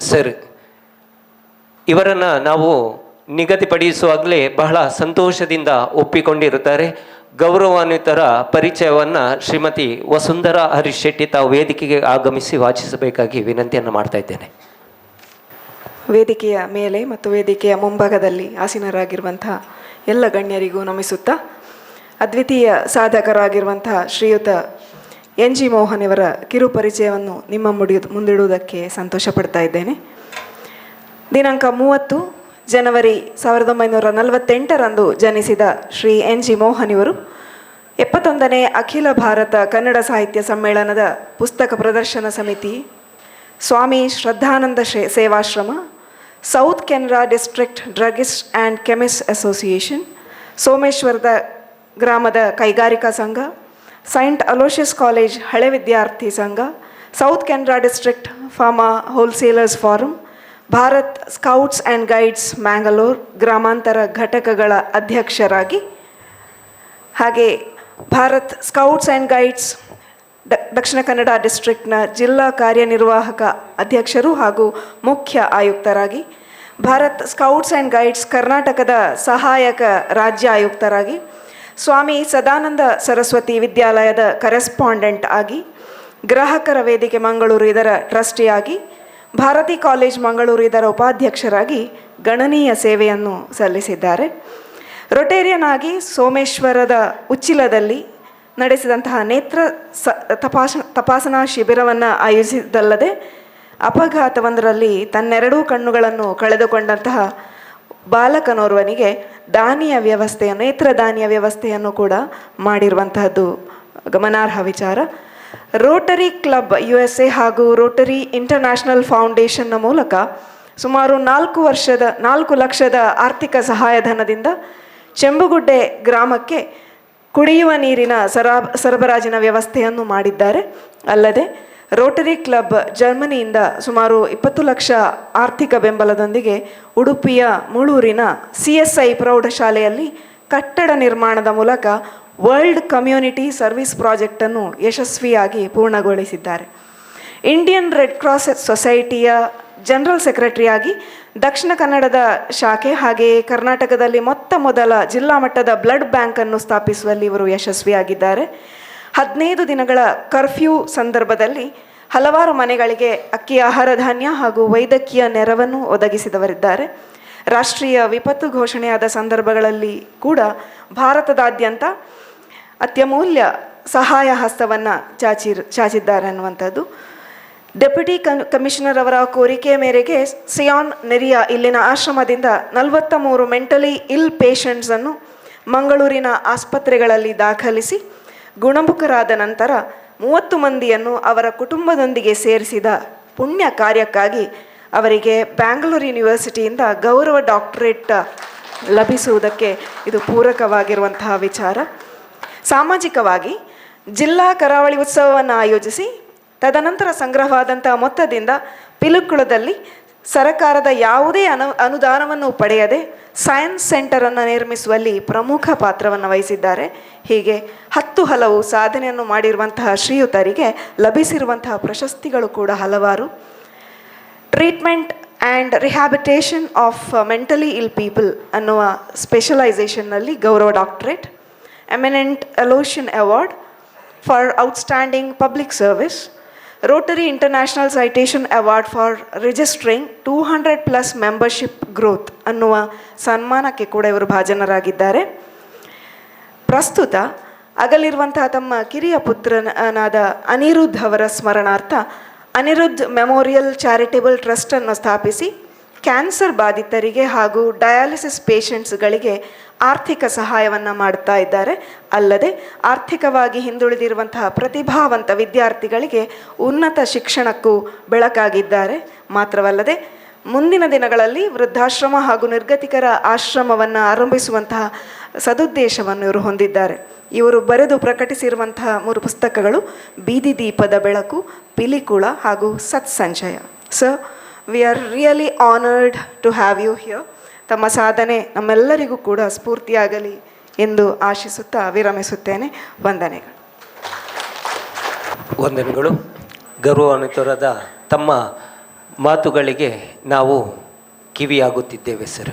ಸರ್. ಇವರನ್ನು ನಾವು ನಿಗದಿಪಡಿಸುವಾಗಲೇ ಬಹಳ ಸಂತೋಷದಿಂದ ಒಪ್ಪಿಕೊಂಡಿರುತ್ತಾರೆ. ಗೌರವಾನ್ವಿತರ ಪರಿಚಯವನ್ನು ಶ್ರೀಮತಿ ವಸುಂಧರಾ ಹರೀಶ್ ಶೆಟ್ಟಿ ತಾವು ವೇದಿಕೆಗೆ ಆಗಮಿಸಿ ವಾಚಿಸಬೇಕಾಗಿ ವಿನಂತಿಯನ್ನು ಮಾಡ್ತಾ ಇದ್ದೇನೆ. ವೇದಿಕೆಯ ಮೇಲೆ ಮತ್ತು ವೇದಿಕೆಯ ಮುಂಭಾಗದಲ್ಲಿ ಆಸೀನರಾಗಿರುವಂತಹ ಎಲ್ಲ ಗಣ್ಯರಿಗೂ ನಮಿಸುತ್ತಾ, ಅದ್ವಿತೀಯ ಸಾಧಕರಾಗಿರುವಂತಹ ಶ್ರೀಯುತ NG ಮೋಹನ್ ಇವರ ಕಿರು ಪರಿಚಯವನ್ನು ನಿಮ್ಮ ಮುಂದಿಡುವುದಕ್ಕೆ ಸಂತೋಷ ಪಡ್ತಾ ಇದ್ದೇನೆ. ದಿನಾಂಕ 30 ಜನವರಿ 1948ರಂದು ಜನಿಸಿದ ಶ್ರೀ NG ಮೋಹನ್ ಇವರು 71ನೇ ಅಖಿಲ ಭಾರತ ಕನ್ನಡ ಸಾಹಿತ್ಯ ಸಮ್ಮೇಳನದ ಪುಸ್ತಕ ಪ್ರದರ್ಶನ ಸಮಿತಿ Swami Shraddhananda Sevashrama, south Canara district druggist and chemist association, ಸೋಮೇಶ್ವರದ ಗ್ರಾಮದ ಕೈಗಾರಿಕಾ ಸಂಘ, ಸೈಂಟ್ ಅಲೋಷಿಯಸ್ ಕಾಲೇಜ್ ಹಳೆ ವಿದ್ಯಾರ್ಥಿ ಸಂಘ, south Canara district pharma wholesalers forum, Bharat scouts and guides Mangalore ಗ್ರಾಮಾಂತರ ಘಟಕಗಳ ಅಧ್ಯಕ್ಷರಾಗಿ, ಹಾಗೆ Bharat scouts and guides Dakshina Kannada ಡಿಸ್ಟ್ರಿಕ್ಟ್ನ ಜಿಲ್ಲಾ ಕಾರ್ಯನಿರ್ವಾಹಕ ಅಧ್ಯಕ್ಷರು ಹಾಗೂ ಮುಖ್ಯ ಆಯುಕ್ತರಾಗಿ, ಭಾರತ್ ಸ್ಕೌಟ್ಸ್ ಆ್ಯಂಡ್ ಗೈಡ್ಸ್ ಕರ್ನಾಟಕದ ಸಹಾಯಕ ರಾಜ್ಯ ಆಯುಕ್ತರಾಗಿ, ಸ್ವಾಮಿ ಸದಾನಂದ ಸರಸ್ವತಿ ವಿದ್ಯಾಲಯದ ಕರೆಸ್ಪಾಂಡೆಂಟ್ ಆಗಿ, ಗ್ರಾಹಕರ ವೇದಿಕೆ ಮಂಗಳೂರು ಇದರ ಟ್ರಸ್ಟಿಯಾಗಿ, ಭಾರತಿ ಕಾಲೇಜ್ ಮಂಗಳೂರು ಇದರ ಉಪಾಧ್ಯಕ್ಷರಾಗಿ ಗಣನೀಯ ಸೇವೆಯನ್ನು ಸಲ್ಲಿಸಿದ್ದಾರೆ. ರೊಟೇರಿಯನ್ ಆಗಿ ಸೋಮೇಶ್ವರದ ಉಚ್ಚಿಲದಲ್ಲಿ ನಡೆಸಿದಂತಹ ನೇತ್ರ ತಪಾಸಣಾ ಶಿಬಿರವನ್ನು ಆಯೋಜಿಸಿದ್ದಲ್ಲದೆ ಅಪಘಾತವೊಂದರಲ್ಲಿ ತನ್ನೆರಡೂ ಕಣ್ಣುಗಳನ್ನು ಕಳೆದುಕೊಂಡಂತಹ ಬಾಲಕನೋರ್ವನಿಗೆ ನೇತ್ರದಾನಿಯ ವ್ಯವಸ್ಥೆಯನ್ನು ಕೂಡ ಮಾಡಿರುವಂತಹದ್ದು ಗಮನಾರ್ಹ ವಿಚಾರ. ರೋಟರಿ ಕ್ಲಬ್ USA ಹಾಗೂ ರೋಟರಿ ಇಂಟರ್ನ್ಯಾಷನಲ್ ಫೌಂಡೇಶನ್ನ ಮೂಲಕ ಸುಮಾರು 4 ಲಕ್ಷದ ಆರ್ಥಿಕ ಸಹಾಯಧನದಿಂದ ಚೆಂಬುಗುಡ್ಡೆ ಗ್ರಾಮಕ್ಕೆ ಕುಡಿಯುವ ನೀರಿನ ಸರಬರಾಜಿನ ವ್ಯವಸ್ಥೆಯನ್ನು ಮಾಡಿದ್ದಾರೆ. ಅಲ್ಲದೆ ರೋಟರಿ ಕ್ಲಬ್ ಜರ್ಮನಿಯಿಂದ ಸುಮಾರು 20 ಲಕ್ಷ ಆರ್ಥಿಕ ಬೆಂಬಲದೊಂದಿಗೆ ಉಡುಪಿಯ ಮುಳೂರಿನ CSI ಪ್ರೌಢಶಾಲೆಯಲ್ಲಿ ಕಟ್ಟಡ ನಿರ್ಮಾಣದ ಮೂಲಕ ವರ್ಲ್ಡ್ ಕಮ್ಯುನಿಟಿ ಸರ್ವಿಸ್ ಪ್ರಾಜೆಕ್ಟನ್ನು ಯಶಸ್ವಿಯಾಗಿ ಪೂರ್ಣಗೊಳಿಸಿದ್ದಾರೆ. ಇಂಡಿಯನ್ ರೆಡ್ ಕ್ರಾಸ್ ಸೊಸೈಟಿಯ ಜನರಲ್ ಸೆಕ್ರೆಟರಿಯಾಗಿ ದಕ್ಷಿಣ ಕನ್ನಡದ ಶಾಖೆ ಹಾಗೆಯೇ ಕರ್ನಾಟಕದಲ್ಲಿ ಮೊದಲ ಜಿಲ್ಲಾ ಮಟ್ಟದ ಬ್ಲಡ್ ಬ್ಯಾಂಕನ್ನು ಸ್ಥಾಪಿಸುವಲ್ಲಿ ಇವರು ಯಶಸ್ವಿಯಾಗಿದ್ದಾರೆ. 15 ದಿನಗಳ ಕರ್ಫ್ಯೂ ಸಂದರ್ಭದಲ್ಲಿ ಹಲವಾರು ಮನೆಗಳಿಗೆ ಅಕ್ಕಿ, ಆಹಾರ ಧಾನ್ಯ ಹಾಗೂ ವೈದ್ಯಕೀಯ ನೆರವನ್ನು ಒದಗಿಸಿದವರಿದ್ದಾರೆ. ರಾಷ್ಟ್ರೀಯ ವಿಪತ್ತು ಘೋಷಣೆಯಾದ ಸಂದರ್ಭಗಳಲ್ಲಿ ಕೂಡ ಭಾರತದಾದ್ಯಂತ ಅತ್ಯಮೂಲ್ಯ ಸಹಾಯ ಹಸ್ತವನ್ನು ಚಾಚಿದ್ದಾರೆ ಅನ್ನುವಂಥದ್ದು. ಡೆಪ್ಯೂಟಿ ಕಮಿಷನರ್ ಅವರ ಕೋರಿಕೆಯ ಮೇರೆಗೆ ಸಿಯಾನ್ ನೆರಿಯಾ ಇಲ್ಲಿನ ಆಶ್ರಮದಿಂದ 43 ಮೆಂಟಲಿ ಇಲ್ ಪೇಷಂಟ್ಸನ್ನು ಮಂಗಳೂರಿನ ಆಸ್ಪತ್ರೆಗಳಲ್ಲಿ ದಾಖಲಿಸಿ ಗುಣಮುಖರಾದ ನಂತರ 30 ಮಂದಿಯನ್ನು ಅವರ ಕುಟುಂಬದೊಂದಿಗೆ ಸೇರಿಸಿದ ಪುಣ್ಯ ಕಾರ್ಯಕ್ಕಾಗಿ ಅವರಿಗೆ ಬ್ಯಾಂಗ್ಳೂರು ಯೂನಿವರ್ಸಿಟಿಯಿಂದ ಗೌರವ ಡಾಕ್ಟರೇಟ್ ಲಭಿಸುವುದಕ್ಕೆ ಇದು ಪೂರಕವಾಗಿರುವಂತಹ ವಿಚಾರ. ಸಾಮಾಜಿಕವಾಗಿ ಜಿಲ್ಲಾ ಕರಾವಳಿ ಉತ್ಸವವನ್ನು ಆಯೋಜಿಸಿ ತದನಂತರ ಸಂಗ್ರಹವಾದಂತಹ ಮೊತ್ತದಿಂದ ಪಿಲಿಕುಳದಲ್ಲಿ ಸರಕಾರದ ಯಾವುದೇ ಅನುದಾನವನ್ನು ಪಡೆಯದೆ ಸೈನ್ಸ್ ಸೆಂಟರನ್ನು ನಿರ್ಮಿಸುವಲ್ಲಿ ಪ್ರಮುಖ ಪಾತ್ರವನ್ನು ವಹಿಸಿದ್ದಾರೆ. ಹೀಗೆ 10 ಹಲವು ಸಾಧನೆಯನ್ನು ಮಾಡಿರುವಂತಹ ಶ್ರೀಯುತರಿಗೆ ಲಭಿಸಿರುವಂತಹ ಪ್ರಶಸ್ತಿಗಳು ಕೂಡ ಹಲವಾರು. Treatment and rehabilitation of mentally ill people ಅನ್ನುವ ಸ್ಪೆಷಲೈಸೇಷನ್ನಲ್ಲಿ ಗೌರವ doctorate, eminent Aloysian award for outstanding public service, Rotary international citation award for registering 200+ membership growth ಅನ್ನುವ ಸನ್ಮಾನಕ್ಕೆ ಕೂಡ ಇವರು ಭಾಜನರಾಗಿದ್ದಾರೆ. ಪ್ರಸ್ತುತ ಅಗಲಿರುವಂತಹ ತಮ್ಮ ಕಿರಿಯ ಪುತ್ರನಾದ ಅನಿರುದ್ಧ್ ಅವರ ಸ್ಮರಣಾರ್ಥ ಅನಿರುದ್ಧ್ ಮೆಮೋರಿಯಲ್ ಚಾರಿಟೇಬಲ್ ಟ್ರಸ್ಟನ್ನು ಸ್ಥಾಪಿಸಿ ಕ್ಯಾನ್ಸರ್ ಬಾಧಿತರಿಗೆ ಹಾಗೂ ಡಯಾಲಿಸಿಸ್ ಪೇಷಂಟ್ಸ್ಗಳಿಗೆ ಆರ್ಥಿಕ ಸಹಾಯವನ್ನು ಮಾಡ್ತಾ ಇದ್ದಾರೆ. ಅಲ್ಲದೆ ಆರ್ಥಿಕವಾಗಿ ಹಿಂದುಳಿದಿರುವಂತಹ ಪ್ರತಿಭಾವಂತ ವಿದ್ಯಾರ್ಥಿಗಳಿಗೆ ಉನ್ನತ ಶಿಕ್ಷಣಕ್ಕೂ ಬೆಳಕಾಗಿದ್ದಾರೆ. ಮಾತ್ರವಲ್ಲದೆ ಮುಂದಿನ ದಿನಗಳಲ್ಲಿ ವೃದ್ಧಾಶ್ರಮ ಹಾಗೂ ನಿರ್ಗತಿಕರ ಆಶ್ರಮವನ್ನು ಆರಂಭಿಸುವಂತಹ ಸದುದ್ದೇಶವನ್ನು ಇವರು ಹೊಂದಿದ್ದಾರೆ. ಇವರು ಬರೆದು ಪ್ರಕಟಿಸಿರುವಂತಹ 3 ಪುಸ್ತಕಗಳು ಬೀದಿ ದೀಪದ ಬೆಳಕು, ಪಿಲಿಕುಳ ಹಾಗೂ Satsanchaya. Sir, we are really honoured to have you here. ತಮ್ಮ ಸಾಧನೆ ನಮ್ಮೆಲ್ಲರಿಗೂ ಕೂಡ ಸ್ಫೂರ್ತಿಯಾಗಲಿ ಎಂದು ಆಶಿಸುತ್ತಾ ವಿರಮಿಸುತ್ತೇನೆ. ವಂದನೆಗಳು. ವಂದನೆಗಳು. ಗೌರವಾನ್ವಿತರಾದ ತಮ್ಮ ಮಾತುಗಳಿಗೆ ನಾವು ಕಿವಿಯಾಗುತ್ತಿದ್ದೇವೆ ಸರ್.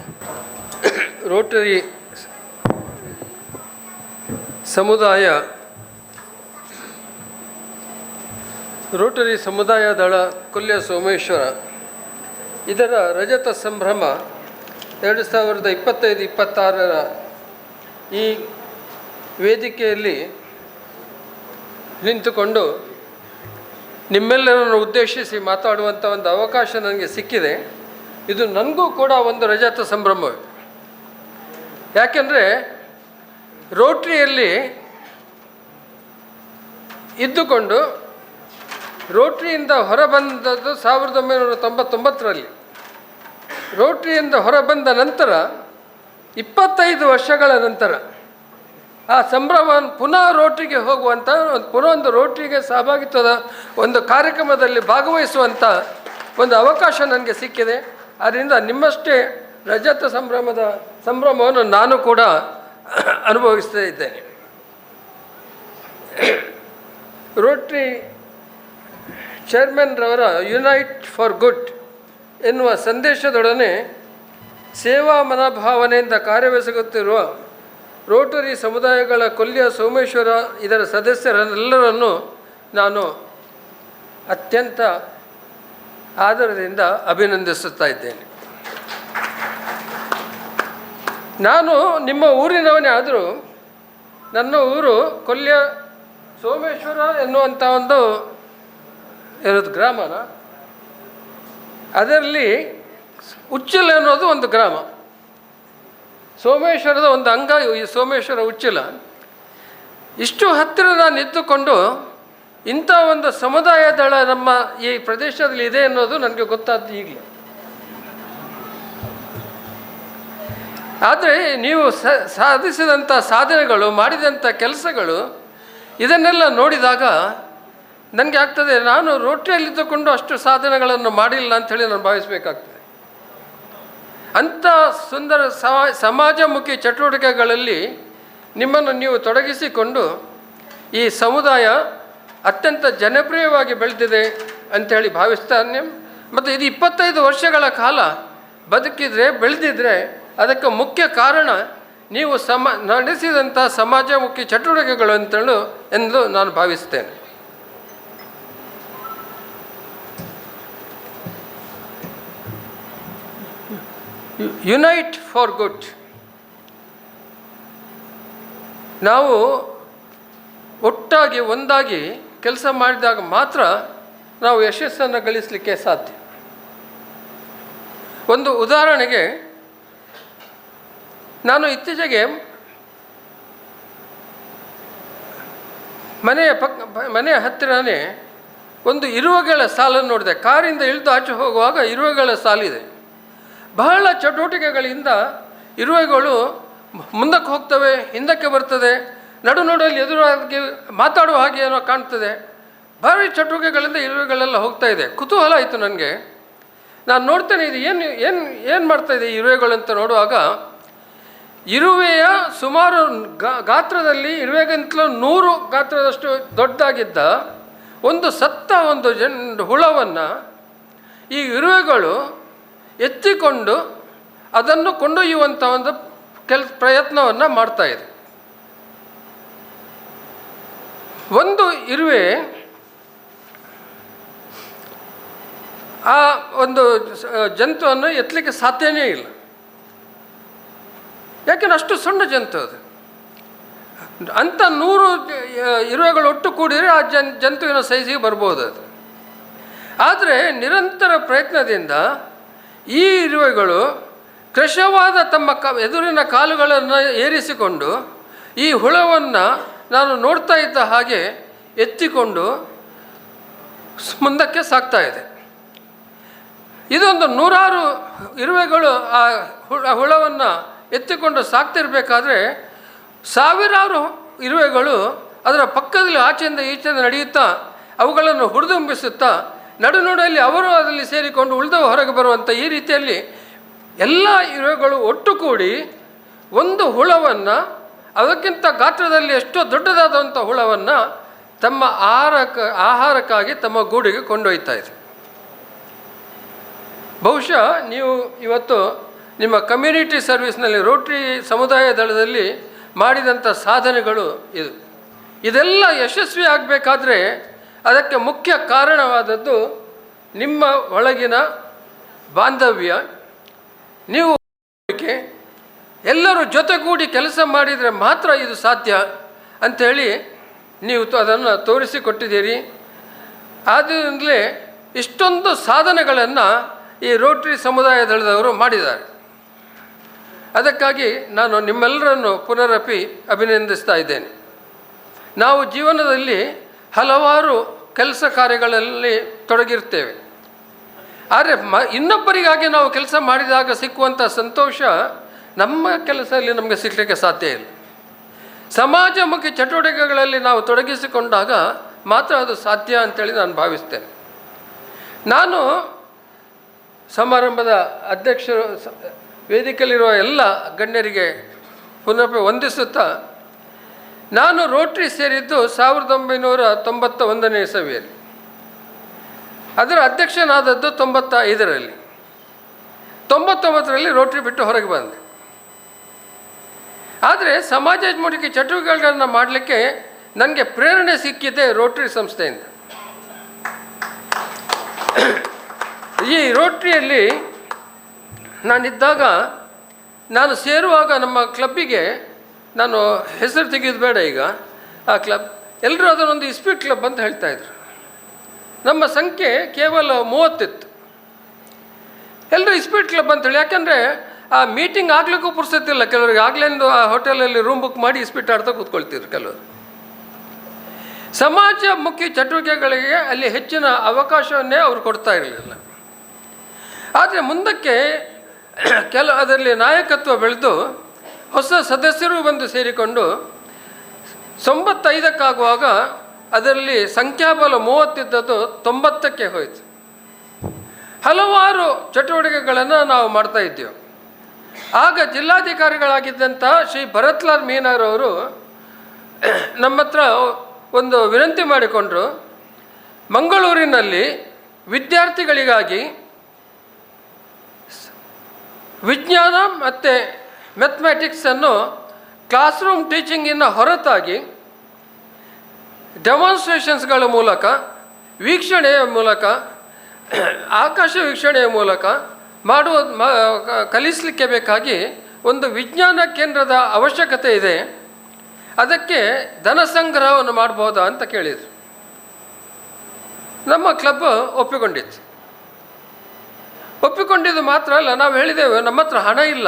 ರೋಟರಿ ಸಮುದಾಯ ದಳ ಕೊಲ್ಯ ಸೋಮೇಶ್ವರ ಇದರ ರಜತ ಸಂಭ್ರಮ 2025-26 ಈ ವೇದಿಕೆಯಲ್ಲಿ ನಿಂತುಕೊಂಡು ನಿಮ್ಮೆಲ್ಲರನ್ನು ಉದ್ದೇಶಿಸಿ ಮಾತಾಡುವಂಥ ಒಂದು ಅವಕಾಶ ನನಗೆ ಸಿಕ್ಕಿದೆ. ಇದು ನನಗೂ ಕೂಡ ಒಂದು ರಜತ ಸಂಭ್ರಮವೇ. ಯಾಕೆಂದರೆ ರೋಟ್ರಿಯಲ್ಲಿ ಇದ್ದುಕೊಂಡು ರೋಟ್ರಿಯಿಂದ ಹೊರಬಂದದ್ದು 1999ರಲ್ಲಿ. ರೋಟ್ರಿಯಿಂದ ಹೊರಬಂದ ನಂತರ 25 ವರ್ಷಗಳ ನಂತರ ಆ ಸಂಭ್ರಮವನ್ನು ಪುನಃ ರೋಟ್ರಿಗೆ ಹೋಗುವಂಥ ಪುನಃ ಒಂದು ರೋಟ್ರಿಗೆ ಸಹಭಾಗಿತ್ವದ ಒಂದು ಕಾರ್ಯಕ್ರಮದಲ್ಲಿ ಭಾಗವಹಿಸುವಂಥ ಒಂದು ಅವಕಾಶ ನನಗೆ ಸಿಕ್ಕಿದೆ. ಆದ್ದರಿಂದ ನಿಮ್ಮಷ್ಟೇ ರಜತ ಸಂಭ್ರಮವನ್ನು ನಾನು ಕೂಡ ಅನುಭವಿಸ್ತಾ ಇದ್ದೇನೆ. ರೋಟ್ರಿ ಚೇರ್ಮನ್ ರವರ ಯುನೈಟ್ ಫಾರ್ ಗುಡ್ ಎನ್ನುವ ಸಂದೇಶದೊಡನೆ ಸೇವಾ ಮನೋಭಾವನೆಯಿಂದ ಕಾರ್ಯವೆಸಗುತ್ತಿರುವ ರೋಟರಿ ಸಮುದಾಯಗಳ ಕೊಲ್ಯ ಸೋಮೇಶ್ವರ ಇದರ ಸದಸ್ಯರೆಲ್ಲರನ್ನು ನಾನು ಅತ್ಯಂತ ಆದರದಿಂದ ಅಭಿನಂದಿಸುತ್ತಾ ಇದ್ದೇನೆ. ನಾನು ನಿಮ್ಮ ಊರಿನವನೇ ಆದರೂ ನನ್ನ ಊರು ಕೊಲ್ಯ ಸೋಮೇಶ್ವರ ಎನ್ನುವಂಥ ಒಂದು ಇರೋದು ಗ್ರಾಮನ, ಅದರಲ್ಲಿ ಉಚ್ಚಿಲ ಅನ್ನೋದು ಒಂದು ಗ್ರಾಮ. ಸೋಮೇಶ್ವರದ ಒಂದು ಅಂಗ ಈ ಸೋಮೇಶ್ವರ ಉಚ್ಚಿಲ. ಇಷ್ಟು ಹತ್ತಿರ ನಾನು ಇದ್ದುಕೊಂಡು ಇಂಥ ಒಂದು ಸಮುದಾಯ ದಳ ನಮ್ಮ ಈ ಪ್ರದೇಶದಲ್ಲಿ ಇದೆ ಅನ್ನೋದು ನನಗೆ ಗೊತ್ತಾದ್ದು ಈಗಲೇ. ಆದರೆ ನೀವು ಸಾಧಿಸಿದಂಥ ಸಾಧನೆಗಳು, ಮಾಡಿದಂಥ ಕೆಲಸಗಳು, ಇದನ್ನೆಲ್ಲ ನೋಡಿದಾಗ ನನಗೆ ಆಗ್ತದೆ, ನಾನು ರೋಟ್ರಿಯಲ್ಲಿದ್ದುಕೊಂಡು ಅಷ್ಟು ಸಾಧನೆಗಳನ್ನು ಮಾಡಿಲ್ಲ ಅಂಥೇಳಿ ನಾನು ಭಾವಿಸಬೇಕಾಗ್ತದೆ. ಅಂಥ ಸುಂದರ ಸಮಾಜಮುಖಿ ಚಟುವಟಿಕೆಗಳಲ್ಲಿ ನಿಮ್ಮನ್ನು ನೀವು ತೊಡಗಿಸಿಕೊಂಡು ಈ ಸಮುದಾಯ ಅತ್ಯಂತ ಜನಪ್ರಿಯವಾಗಿ ಬೆಳೆದಿದೆ ಅಂಥೇಳಿ ಭಾವಿಸ್ತಾನೆ. ಮತ್ತು ಇದು 25 ವರ್ಷಗಳ ಕಾಲ ಬದುಕಿದರೆ, ಬೆಳೆದಿದ್ರೆ ಅದಕ್ಕೆ ಮುಖ್ಯ ಕಾರಣ ನೀವು ನಡೆಸಿದಂಥ ಸಮಾಜಮುಖಿ ಚಟುವಟಿಕೆಗಳು ಎಂದು ನಾನು ಭಾವಿಸ್ತೇನೆ. Unite for good. ನಾವು ಒಟ್ಟಾಗಿ ಒಂದಾಗಿ ಕೆಲಸ ಮಾಡಿದಾಗ ಮಾತ್ರ ನಾವು ಯಶಸ್ಸನ್ನು ಗಳಿಸಲಿಕ್ಕೆ ಸಾಧ್ಯ. ಒಂದು ಉದಾಹರಣೆಗೆ, ನಾನು ಇತ್ತೀಚೆಗೆ ಮನೆಯ ಹತ್ತಿರನೇ ಒಂದು ಇರುವೆಗಳ ಸಾಲನ್ನು ನೋಡಿದೆ. ಕಾರಿಂದ ಇಳಿದು ಆಚೆ ಹೋಗುವಾಗ ಇರುವೆಗಳ ಸಾಲಿದೆ. ಬಹಳ ಚಟುವಟಿಕೆಗಳಿಂದ ಇರುವೆಗಳು ಮುಂದಕ್ಕೆ ಹೋಗ್ತವೆ, ಹಿಂದಕ್ಕೆ ಬರ್ತದೆ, ನಡುನಡುವಲ್ಲಿ ಎದುರಾಗಿ ಮಾತಾಡುವ ಹಾಗೆ ಏನೋ ಕಾಣ್ತದೆ. ಭಾರಿ ಚಟುವಟಿಕೆಗಳಿಂದ ಇರುವೆಗಳೆಲ್ಲ ಹೋಗ್ತಾ ಇದೆ. ಕುತೂಹಲ ಆಯಿತು ನನಗೆ. ನಾನು ನೋಡ್ತೇನೆ ಇದು ಏನು ಮಾಡ್ತಾಯಿದೆ ಈ ಇರುವೆಗಳು ಅಂತ ನೋಡುವಾಗ, ಇರುವೆಯ ಸುಮಾರು ಗಾತ್ರದಲ್ಲಿ ಇರುವೆಗಿಂತಲೂ 100 ಗಾತ್ರದಷ್ಟು ದೊಡ್ಡದಾಗಿದ್ದ ಒಂದು ಸತ್ತ ಒಂದು ಹುಳವನ್ನು ಈ ಇರುವೆಗಳು ಎತ್ತಿಕೊಂಡು ಅದನ್ನು ಕೊಂಡೊಯ್ಯುವಂಥ ಒಂದು ಪ್ರಯತ್ನವನ್ನು ಮಾಡ್ತಾಯಿದೆ. ಒಂದು ಇರುವೆ ಆ ಒಂದು ಜಂತುವನ್ನು ಎತ್ತಲಿಕ್ಕೆ ಸಾಧ್ಯನೇ ಇಲ್ಲ. ಯಾಕೆಂದ್ರೆ ಅಷ್ಟು ಸಣ್ಣ ಜಂತು ಅದು. ಅಂಥ 100 ಇರುವೆಗಳು ಒಟ್ಟು ಕೂಡಿದರೆ ಆ ಜಂತುವಿನ ಸೈಜಿಗೆ ಬರ್ಬೋದು ಅದು. ಆದರೆ ನಿರಂತರ ಪ್ರಯತ್ನದಿಂದ ಈ ಇರುವೆಗಳು ಕೃಶವಾದ ತಮ್ಮ ಎದುರಿನ ಕಾಲುಗಳನ್ನು ಏರಿಸಿಕೊಂಡು ಈ ಹುಳವನ್ನು ನಾನು ನೋಡ್ತಾ ಇದ್ದ ಹಾಗೆ ಎತ್ತಿಕೊಂಡು ಮುಂದಕ್ಕೆ ಸಾಗ್ತಾ ಇದೆ. ಇದೊಂದು 100 ಇರುವೆಗಳು ಆ ಹುಳವನ್ನು ಎತ್ತಿಕೊಂಡು ಸಾಕ್ತಿರ್ಬೇಕಾದ್ರೆ ಸಾವಿರಾರು ಇರುವೆಗಳು ಅದರ ಪಕ್ಕದಲ್ಲಿ ಆಚೆಯಿಂದ ಈಚೆಯಿಂದ ನಡೆಯುತ್ತಾ ಅವುಗಳನ್ನು ಹುರಿದುಂಬಿಸುತ್ತಾ ನಡುನಡುವಲ್ಲಿ ಅವರು ಅದರಲ್ಲಿ ಸೇರಿಕೊಂಡು ಉಳಿದವು ಹೊರಗೆ ಬರುವಂಥ ಈ ರೀತಿಯಲ್ಲಿ ಎಲ್ಲ ಇರುವೆಗಳು ಒಟ್ಟುಗೂಡಿ ಒಂದು ಹುಳವನ್ನು, ಅದಕ್ಕಿಂತ ಗಾತ್ರದಲ್ಲಿ ಎಷ್ಟೋ ದೊಡ್ಡದಾದಂಥ ಹುಳವನ್ನು ತಮ್ಮ ಆಹಾರಕ್ಕಾಗಿ ತಮ್ಮ ಗೂಡಿಗೆ ಕೊಂಡೊಯ್ತಾ ಇದೆ. ಬಹುಶಃ ನೀವು ಇವತ್ತು ನಿಮ್ಮ ಕಮ್ಯುನಿಟಿ ಸರ್ವಿಸ್ನಲ್ಲಿ ರೋಟ್ರಿ ಸಮುದಾಯ ದಳದಲ್ಲಿ ಮಾಡಿದಂಥ ಸಾಧನೆಗಳು ಇದೆಲ್ಲ ಯಶಸ್ವಿ ಆಗಬೇಕಾದ್ರೆ ಅದಕ್ಕೆ ಮುಖ್ಯ ಕಾರಣವಾದದ್ದು ನಿಮ್ಮ ಒಳಗಿನ ಬಾಂಧವ್ಯ. ನೀವು ಎಲ್ಲರೂ ಜೊತೆಗೂಡಿ ಕೆಲಸ ಮಾಡಿದರೆ ಮಾತ್ರ ಇದು ಸಾಧ್ಯ ಅಂಥೇಳಿ ನೀವು ಅದನ್ನು ತೋರಿಸಿಕೊಟ್ಟಿದ್ದೀರಿ. ಆದ್ದರಿಂದಲೇ ಇಷ್ಟೊಂದು ಸಾಧನೆಗಳನ್ನು ಈ ರೋಟ್ರಿ ಸಮುದಾಯ ದಳದವರು ಮಾಡಿದ್ದಾರೆ. ಅದಕ್ಕಾಗಿ ನಾನು ನಿಮ್ಮೆಲ್ಲರನ್ನು ಪುನರಪಿ ಅಭಿನಂದಿಸ್ತಾ ಇದ್ದೇನೆ. ನಾವು ಜೀವನದಲ್ಲಿ ಹಲವಾರು ಕೆಲಸ ಕಾರ್ಯಗಳಲ್ಲಿ ತೊಡಗಿರ್ತೇವೆ. ಆದರೆ ಇನ್ನೊಬ್ಬರಿಗಾಗಿ ನಾವು ಕೆಲಸ ಮಾಡಿದಾಗ ಸಿಕ್ಕುವಂಥ ಸಂತೋಷ ನಮ್ಮ ಕೆಲಸದಲ್ಲಿ ನಮಗೆ ಸಿಗಲಿಕ್ಕೆ ಸಾಧ್ಯ ಇಲ್ಲ. ಸಮಾಜಮುಖಿ ಚಟುವಟಿಕೆಗಳಲ್ಲಿ ನಾವು ತೊಡಗಿಸಿಕೊಂಡಾಗ ಮಾತ್ರ ಅದು ಸಾಧ್ಯ ಅಂತೇಳಿ ನಾನು ಭಾವಿಸ್ತೇನೆ. ನಾನು ಸಮಾರಂಭದ ಅಧ್ಯಕ್ಷರು, ವೇದಿಕೆಯಲ್ಲಿರುವ ಎಲ್ಲ ಗಣ್ಯರಿಗೆ ಪುನಃ ವಂದಿಸುತ್ತಾ, ನಾನು ರೋಟ್ರಿ ಸೇರಿದ್ದು 1991ನೇ ಇಸವಿಯಲ್ಲಿ. ಅದರ ಅಧ್ಯಕ್ಷನಾದದ್ದು 95ರಲ್ಲಿ. 99ರಲ್ಲಿ ರೋಟ್ರಿ ಬಿಟ್ಟು ಹೊರಗೆ ಬಂದೆ. ಆದರೆ ಸಮಾಜಮುಖಿ ಚಟುವಟಿಕೆಗಳನ್ನು ಮಾಡಲಿಕ್ಕೆ ನನಗೆ ಪ್ರೇರಣೆ ಸಿಕ್ಕಿದೆ ರೋಟ್ರಿ ಸಂಸ್ಥೆಯಿಂದ. ಈ ರೋಟ್ರಿಯಲ್ಲಿ ನಾನಿದ್ದಾಗ, ನಾನು ಸೇರುವಾಗ ನಮ್ಮ ಕ್ಲಬ್ಬಿಗೆ, ನಾನು ಹೆಸರು ತೆಗೆಯೋದು ಬೇಡ ಈಗ, ಆ ಕ್ಲಬ್ ಎಲ್ಲರೂ ಅದನ್ನೊಂದು ಇಸ್ಪೀಟ್ ಕ್ಲಬ್ ಅಂತ ಹೇಳ್ತಾಯಿದ್ರು. ನಮ್ಮ ಸಂಖ್ಯೆ ಕೇವಲ 30 ಇತ್ತು. ಎಲ್ಲರೂ ಇಸ್ಪೀಟ್ ಕ್ಲಬ್ ಅಂತೇಳಿ, ಯಾಕೆಂದರೆ ಆ ಮೀಟಿಂಗ್ ಆಗಲಿಕ್ಕೂ ಪುರ್ಸತ್ತಿಲ್ಲ ಕೆಲವರಿಗೆ. ಆಗ್ಲಿಂದು ಆ ಹೋಟೆಲಲ್ಲಿ ರೂಮ್ ಬುಕ್ ಮಾಡಿ ಇಸ್ಪೀಟ್ ಆಡ್ತಾ ಕೂತ್ಕೊಳ್ತಿದ್ರು ಕೆಲವರು. ಸಮಾಜಮುಖಿ ಚಟುವಟಿಕೆಗಳಿಗೆ ಅಲ್ಲಿ ಹೆಚ್ಚಿನ ಅವಕಾಶವನ್ನೇ ಅವರು ಕೊಡ್ತಾ ಇರಲಿಲ್ಲ. ಆದರೆ ಮುಂದಕ್ಕೆ ಅದರಲ್ಲಿ ನಾಯಕತ್ವ ಬೆಳೆದು ಹೊಸ ಸದಸ್ಯರು ಬಂದು ಸೇರಿಕೊಂಡು 95ಕ್ಕಾಗುವಾಗ ಅದರಲ್ಲಿ ಸಂಖ್ಯಾಬಲ 30 ಇದ್ದದ್ದು 90ಕ್ಕೆ ಹೋಯಿತು. ಹಲವಾರು ಚಟುವಟಿಕೆಗಳನ್ನು ನಾವು ಮಾಡ್ತಾ ಇದ್ದೇವೆ. ಆಗ ಜಿಲ್ಲಾಧಿಕಾರಿಗಳಾಗಿದ್ದಂಥ ಶ್ರೀ ಭರತ್ಲಾಲ್ ಮೀನಾರವರು ನಮ್ಮ ಹತ್ರ ಒಂದು ವಿನಂತಿ ಮಾಡಿಕೊಂಡರು. ಮಂಗಳೂರಿನಲ್ಲಿ ವಿದ್ಯಾರ್ಥಿಗಳಿಗಾಗಿ ವಿಜ್ಞಾನ ಮತ್ತು ಮ್ಯಾಥಮೆಟಿಕ್ಸನ್ನು ಕ್ಲಾಸ್ ರೂಮ್ ಟೀಚಿಂಗಿನ ಹೊರತಾಗಿ ಡೆಮಾನ್ಸ್ಟ್ರೇಷನ್ಸ್ಗಳ ಮೂಲಕ, ವೀಕ್ಷಣೆಯ ಮೂಲಕ, ಆಕಾಶ ವೀಕ್ಷಣೆಯ ಮೂಲಕ ಕಲಿಸಲಿಕ್ಕೆ ಬೇಕಾಗಿ ಒಂದು ವಿಜ್ಞಾನ ಕೇಂದ್ರದ ಅವಶ್ಯಕತೆ ಇದೆ. ಅದಕ್ಕೆ ಧನ ಸಂಗ್ರಹವನ್ನು ಮಾಡ್ಬೋದಾ ಅಂತ ಕೇಳಿದರು. ನಮ್ಮ ಕ್ಲಬ್ ಒಪ್ಪಿಕೊಂಡಿತ್ತು. ಒಪ್ಪಿಕೊಂಡಿದ್ದು ಮಾತ್ರ ಅಲ್ಲ, ನಾವು ಹೇಳಿದೆವು ನಮ್ಮ ಹತ್ರ ಹಣ ಇಲ್ಲ.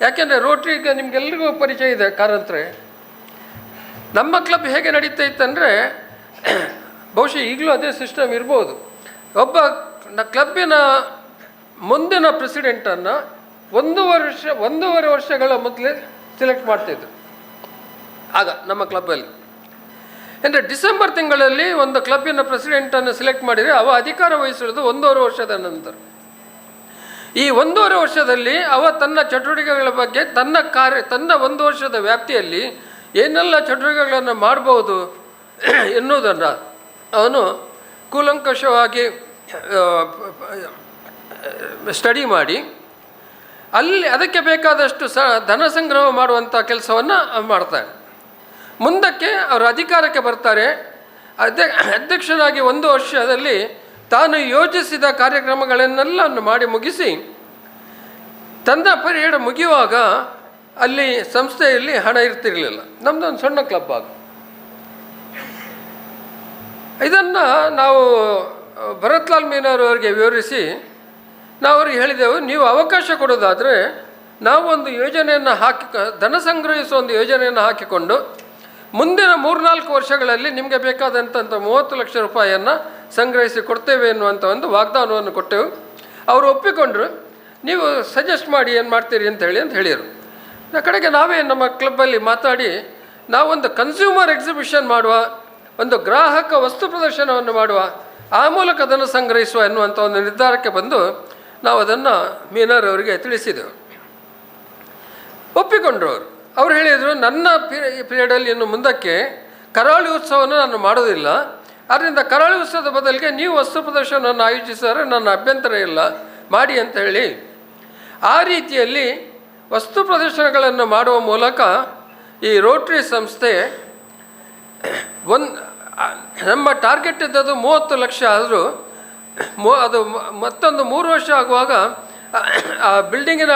ಯಾಕೆಂದರೆ ರೋಟ್ರಿಗೆ ನಿಮಗೆಲ್ಲರಿಗೂ ಪರಿಚಯ ಇದೆ ಕಾರಂತರೆ. ನಮ್ಮ ಕ್ಲಬ್ ಹೇಗೆ ನಡೀತಾ ಇತ್ತಂದರೆ, ಬಹುಶಃ ಈಗಲೂ ಅದೇ ಸಿಸ್ಟಮ್ ಇರ್ಬೋದು. ಒಬ್ಬ ಕ್ಲಬ್ಬಿನ ಮುಂದಿನ ಪ್ರೆಸಿಡೆಂಟನ್ನು 1.5 ವರ್ಷಗಳ ಮೊದಲೇ ಸೆಲೆಕ್ಟ್ ಮಾಡ್ತಾಯಿದ್ರು. ಆಗ ನಮ್ಮ ಕ್ಲಬ್ಬಲ್ಲಿ ಅಂದರೆ ಡಿಸೆಂಬರ್ ತಿಂಗಳಲ್ಲಿ ಒಂದು ಕ್ಲಬ್ಬಿನ ಪ್ರೆಸಿಡೆಂಟನ್ನು ಸೆಲೆಕ್ಟ್ ಮಾಡಿದರೆ ಅವ ಅಧಿಕಾರ ವಹಿಸಿರೋದು 1.5 ವರ್ಷದ ನಂತರ. ಈ 1.5 ವರ್ಷದಲ್ಲಿ ಅವ ತನ್ನ ಚಟುವಟಿಕೆಗಳ ಬಗ್ಗೆ ತನ್ನ 1 ವರ್ಷದ ವ್ಯಾಪ್ತಿಯಲ್ಲಿ ಏನೆಲ್ಲ ಚಟುವಟಿಕೆಗಳನ್ನು ಮಾಡ್ಬೋದು ಎನ್ನುವುದನ್ನು ಅವನು ಕೂಲಂಕಷವಾಗಿ ಸ್ಟಡಿ ಮಾಡಿ ಅಲ್ಲಿ ಅದಕ್ಕೆ ಬೇಕಾದಷ್ಟು ಧನ ಸಂಗ್ರಹ ಮಾಡುವಂಥ ಕೆಲಸವನ್ನು ಮಾಡ್ತಾರೆ. ಮುಂದಕ್ಕೆ ಅವರು ಅಧಿಕಾರಕ್ಕೆ ಬರ್ತಾರೆ. ಅಧ್ಯಕ್ಷನಾಗಿ 1 ವರ್ಷದಲ್ಲಿ ತಾನು ಯೋಜಿಸಿದ ಕಾರ್ಯಕ್ರಮಗಳನ್ನೆಲ್ಲ ಮಾಡಿ ಮುಗಿಸಿ ತನ್ನ ಪೀರಿಯಡ್ ಮುಗಿಯುವಾಗ ಅಲ್ಲಿ ಸಂಸ್ಥೆಯಲ್ಲಿ ಹಣ ಇರ್ತಿರಲಿಲ್ಲ. ನಮ್ಮದೊಂದು ಸಣ್ಣ ಕ್ಲಬ್ ಆಗ. ಇದನ್ನು ನಾವು ಭರತ್ಲಾಲ್ ಮೀನಾರವರಿಗೆ ವಿವರಿಸಿ ನಾವು ಅವ್ರಿಗೆ ಹೇಳಿದೆವು, ನೀವು ಅವಕಾಶ ಕೊಡೋದಾದರೆ ನಾವು ಒಂದು ಯೋಜನೆಯನ್ನು ಧನ ಸಂಗ್ರಹಿಸುವ ಒಂದು ಯೋಜನೆಯನ್ನು ಹಾಕಿಕೊಂಡು ಮುಂದಿನ 3-4 ವರ್ಷಗಳಲ್ಲಿ ನಿಮಗೆ ಬೇಕಾದಂಥ 30 ಲಕ್ಷ ರೂಪಾಯಿಯನ್ನು ಸಂಗ್ರಹಿಸಿ ಕೊಡ್ತೇವೆ ಎನ್ನುವಂಥ ಒಂದು ವಾಗ್ದಾನವನ್ನು ಕೊಟ್ಟೆವು. ಅವರು ಒಪ್ಪಿಕೊಂಡ್ರು. ನೀವು ಸಜೆಸ್ಟ್ ಮಾಡಿ ಏನು ಮಾಡ್ತೀರಿ ಅಂತ ಹೇಳಿದರು. ಕಡೆಗೆ ನಾವೇ ನಮ್ಮ ಕ್ಲಬ್ಬಲ್ಲಿ ಮಾತಾಡಿ ನಾವೊಂದು ಕನ್ಸ್ಯೂಮರ್ ಎಕ್ಸಿಬಿಷನ್ ಮಾಡುವ, ಒಂದು ಗ್ರಾಹಕ ವಸ್ತು ಪ್ರದರ್ಶನವನ್ನು ಮಾಡುವ, ಆ ಮೂಲಕ ಧನ ಸಂಗ್ರಹಿಸುವ ಎನ್ನುವಂಥ ಒಂದು ನಿರ್ಧಾರಕ್ಕೆ ಬಂದು ನಾವು ಅದನ್ನು ಮೀನಾರ್ ಅವರಿಗೆ ತಿಳಿಸಿದೆವು. ಒಪ್ಪಿಕೊಂಡ್ರು ಅವರು. ಅವ್ರು ಹೇಳಿದರು, ನನ್ನ ಪೀರಿಯಡಲ್ಲಿ ಇನ್ನು ಮುಂದಕ್ಕೆ ಕರಾವಳಿ ಉತ್ಸವವನ್ನು ನಾನು ಮಾಡೋದಿಲ್ಲ, ಆದ್ದರಿಂದ ಕರಾವಳಿ ಉತ್ಸವದ ಬದಲಿಗೆ ನೀವು ವಸ್ತು ಪ್ರದರ್ಶನವನ್ನು ಆಯೋಜಿಸಿದರೆ ನನ್ನ ಅಭ್ಯಂತರ ಇಲ್ಲ, ಮಾಡಿ ಅಂತ ಹೇಳಿ ಆ ರೀತಿಯಲ್ಲಿ ವಸ್ತು ಪ್ರದರ್ಶನಗಳನ್ನು ಮಾಡುವ ಮೂಲಕ ಈ ರೋಟ್ರಿ ಸಂಸ್ಥೆ ನಮ್ಮ ಟಾರ್ಗೆಟ್ ಇದ್ದದ್ದು 30 ಲಕ್ಷ ಆದರೂ ಅದು ಮತ್ತೊಂದು 3 ವರ್ಷ ಆಗುವಾಗ ಆ ಬಿಲ್ಡಿಂಗಿನ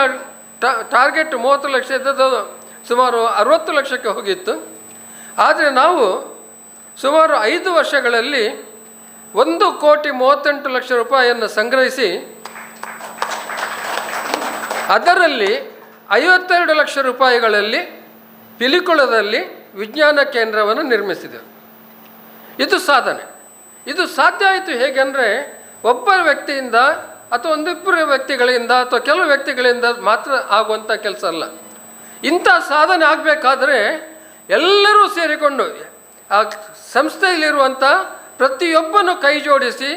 ಟಾರ್ಗೆಟ್ 30 ಲಕ್ಷ ಇದ್ದದ್ದು ಸುಮಾರು 60 ಲಕ್ಷಕ್ಕೆ ಹೋಗಿತ್ತು. ಆದರೆ ನಾವು ಸುಮಾರು 5 ವರ್ಷಗಳಲ್ಲಿ 1,38 ಲಕ್ಷ ರೂಪಾಯಿಯನ್ನು ಸಂಗ್ರಹಿಸಿ ಅದರಲ್ಲಿ 52 ಲಕ್ಷ ರೂಪಾಯಿಗಳಲ್ಲಿ ಪಿಲಿಕುಳದಲ್ಲಿ ವಿಜ್ಞಾನ ಕೇಂದ್ರವನ್ನು ನಿರ್ಮಿಸಿದೆವು. ಇದು ಸಾಧನೆ. ಇದು ಸಾಧ್ಯ ಆಯಿತು ಹೇಗೆಂದರೆ ಒಬ್ಬ ವ್ಯಕ್ತಿಯಿಂದ ಅಥವಾ ಒಂದಿಬ್ಬರು ವ್ಯಕ್ತಿಗಳಿಂದ ಅಥವಾ ಕೆಲವು ವ್ಯಕ್ತಿಗಳಿಂದ ಮಾತ್ರ ಆಗುವಂಥ ಕೆಲಸ ಅಲ್ಲ. ಇಂಥ ಸಾಧನೆ ಆಗಬೇಕಾದ್ರೆ ಎಲ್ಲರೂ ಸೇರಿಕೊಂಡು ಆ ಸಂಸ್ಥೆಯಲ್ಲಿರುವಂಥ ಪ್ರತಿಯೊಬ್ಬನು ಕೈ ಜೋಡಿಸಿ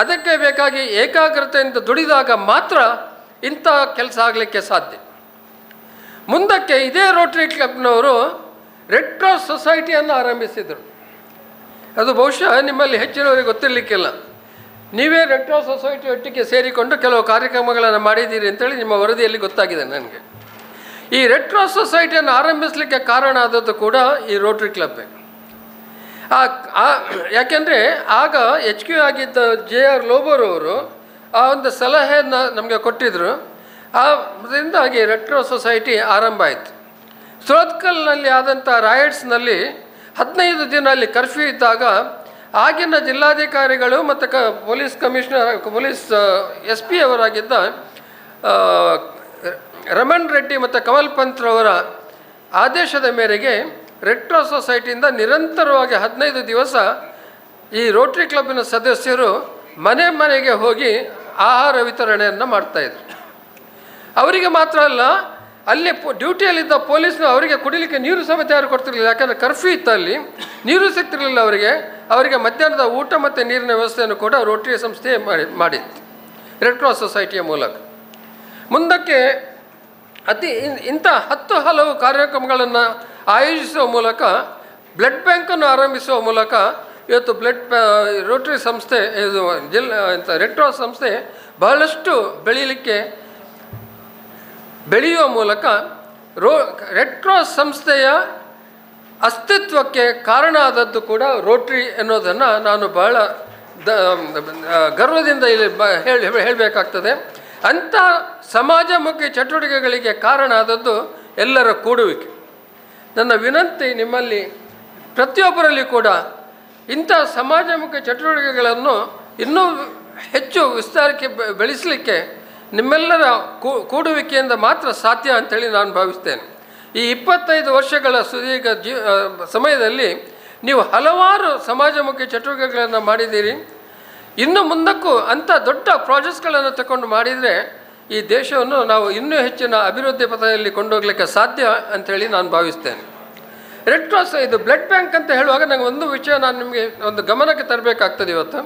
ಅದಕ್ಕೆ ಬೇಕಾಗಿ ಏಕಾಗ್ರತೆಯಿಂದ ದುಡಿದಾಗ ಮಾತ್ರ ಇಂಥ ಕೆಲಸ ಆಗಲಿಕ್ಕೆ ಸಾಧ್ಯ. ಮುಂದಕ್ಕೆ ಇದೇ ರೋಟರಿ ಕ್ಲಬ್ನವರು ರೆಡ್ ಕ್ರಾಸ್ ಸೊಸೈಟಿಯನ್ನು ಆರಂಭಿಸಿದರು. ಅದು ಬಹುಶಃ ನಿಮ್ಮಲ್ಲಿ ಹೆಚ್ಚಿನವರಿಗೆ ಗೊತ್ತಿರಲಿಕ್ಕಿಲ್ಲ. ನೀವೇ ರೆಡ್ ಕ್ರಾಸ್ ಸೊಸೈಟಿ ಒಟ್ಟಿಗೆ ಸೇರಿಕೊಂಡು ಕೆಲವು ಕಾರ್ಯಕ್ರಮಗಳನ್ನು ಮಾಡಿದ್ದೀರಿ ಅಂತೇಳಿ ನಿಮ್ಮ ವರದಿಯಲ್ಲಿ ಗೊತ್ತಾಗಿದೆ ನನಗೆ. ಈ ರೆಡ್ ಕ್ರಾಸ್ ಸೊಸೈಟಿಯನ್ನು ಆರಂಭಿಸಲಿಕ್ಕೆ ಕಾರಣ ಆದದ್ದು ಕೂಡ ಈ ರೋಟರಿ ಕ್ಲಬ್ಬೇ. ಯಾಕೆಂದರೆ ಆಗ HQ ಆಗಿದ್ದ JR ಲೋಬೋರ್ ಅವರು ಆ ಒಂದು ಸಲಹೆಯನ್ನು ನಮಗೆ ಕೊಟ್ಟಿದ್ದರು. ಅದರಿಂದಾಗಿ ರೆಡ್ ಕ್ರಾಸ್ ಸೊಸೈಟಿ ಆರಂಭ ಆಯಿತು. ಸುರತ್ಕಲ್ನಲ್ಲಿ ಆದಂಥ ರಾಯಟ್ಸ್ನಲ್ಲಿ 15 ದಿನ ಅಲ್ಲಿ ಕರ್ಫ್ಯೂ ಇದ್ದಾಗ ಆಗಿನ ಜಿಲ್ಲಾಧಿಕಾರಿಗಳು ಮತ್ತು ಪೊಲೀಸ್ ಕಮಿಷನರ್ ಪೊಲೀಸ್ SP ಅವರಾಗಿದ್ದ ರಮಣ್ ರೆಡ್ಡಿ ಮತ್ತು ಕಮಲ್ ಪಂತ್ರವರ ಆದೇಶದ ಮೇರೆಗೆ ರೆಡ್ ಕ್ರಾಸ್ ಸೊಸೈಟಿಯಿಂದ ನಿರಂತರವಾಗಿ 15 ದಿವಸ ಈ ರೋಟರಿ ಕ್ಲಬ್ಬಿನ ಸದಸ್ಯರು ಮನೆ ಮನೆಗೆ ಹೋಗಿ ಆಹಾರ ವಿತರಣೆಯನ್ನು ಮಾಡ್ತಾಯಿದ್ರು. ಅವರಿಗೆ ಮಾತ್ರ ಅಲ್ಲ, ಅಲ್ಲಿ ಡ್ಯೂಟಿಯಲ್ಲಿದ್ದ ಪೊಲೀಸ್ನ ಅವರಿಗೆ ಕುಡಿಲಿಕ್ಕೆ ನೀರು ಸಮೇತ ಯಾರು ಕೊಡ್ತಿರಲಿಲ್ಲ. ಯಾಕಂದರೆ ಕರ್ಫ್ಯೂ ಇತ್ತು, ಅಲ್ಲಿ ನೀರು ಸಿಗ್ತಿರಲಿಲ್ಲ ಅವರಿಗೆ ಮಧ್ಯಾಹ್ನದ ಊಟ ಮತ್ತು ನೀರಿನ ವ್ಯವಸ್ಥೆಯನ್ನು ಕೂಡ ರೋಟರಿ ಸಂಸ್ಥೆ ಮಾಡಿತ್ತು ರೆಡ್ ಕ್ರಾಸ್ ಸೊಸೈಟಿಯ ಮೂಲಕ. ಮುಂದಕ್ಕೆ ಇಂಥ 10 ಹಲವು ಕಾರ್ಯಕ್ರಮಗಳನ್ನು ಆಯೋಜಿಸುವ ಮೂಲಕ ಬ್ಲಡ್ ಬ್ಯಾಂಕನ್ನು ಆರಂಭಿಸುವ ಮೂಲಕ ಇವತ್ತು ರೋಟರಿ ಸಂಸ್ಥೆ ಇದು ರೆಡ್ ಕ್ರಾಸ್ ಸಂಸ್ಥೆ ಬಹಳಷ್ಟು ಬೆಳೆಯುವ ಮೂಲಕ ರೆಡ್ ಕ್ರಾಸ್ ಸಂಸ್ಥೆಯ ಅಸ್ತಿತ್ವಕ್ಕೆ ಕಾರಣ ಆದದ್ದು ಕೂಡ ರೋಟರಿ ಎನ್ನುವುದನ್ನು ನಾನು ಬಹಳ ಗರ್ವದಿಂದ ಇಲ್ಲಿ ಹೇಳಬೇಕಾಗ್ತದೆ. ಅಂಥ ಸಮಾಜಮುಖಿ ಚಟುವಟಿಕೆಗಳಿಗೆ ಕಾರಣ ಆದದ್ದು ಎಲ್ಲರ ಕೂಡುವಿಕೆ. ನನ್ನ ವಿನಂತಿ ನಿಮ್ಮಲ್ಲಿ ಪ್ರತಿಯೊಬ್ಬರಲ್ಲಿ ಕೂಡ ಇಂಥ ಸಮಾಜಮುಖಿ ಚಟುವಟಿಕೆಗಳನ್ನು ಇನ್ನೂ ಹೆಚ್ಚು ವಿಸ್ತಾರಕ್ಕೆ ಬೆಳೆಸಲಿಕ್ಕೆ ನಿಮ್ಮೆಲ್ಲರ ಕೂಡುವಿಕೆಯಿಂದ ಮಾತ್ರ ಸಾಧ್ಯ ಅಂಥೇಳಿ ನಾನು ಭಾವಿಸ್ತೇನೆ. ಈ 25 ವರ್ಷಗಳ ಸುದೀರ್ಘ ಸಮಯದಲ್ಲಿ ನೀವು ಹಲವಾರು ಸಮಾಜಮುಖಿ ಚಟುವಟಿಕೆಗಳನ್ನು ಮಾಡಿದ್ದೀರಿ. ಇನ್ನು ಮುಂದಕ್ಕೂ ಅಂಥ ದೊಡ್ಡ ಪ್ರಾಜೆಕ್ಟ್ಸ್ಗಳನ್ನು ತಗೊಂಡು ಮಾಡಿದರೆ ಈ ದೇಶವನ್ನು ನಾವು ಇನ್ನೂ ಹೆಚ್ಚಿನ ಅಭಿವೃದ್ಧಿ ಪಥದಲ್ಲಿ ಕೊಂಡೋಗ್ಲಿಕ್ಕೆ ಸಾಧ್ಯ ಅಂಥೇಳಿ ನಾನು ಭಾವಿಸ್ತೇನೆ. ರೆಡ್ ಕ್ರಾಸ್ ಇದು ಬ್ಲಡ್ ಬ್ಯಾಂಕ್ ಅಂತ ಹೇಳುವಾಗ ನನಗೆ ಒಂದು ವಿಷಯ ನಾನು ನಿಮಗೆ ಒಂದು ಗಮನಕ್ಕೆ ತರಬೇಕಾಗ್ತದೆ. ಇವತ್ತು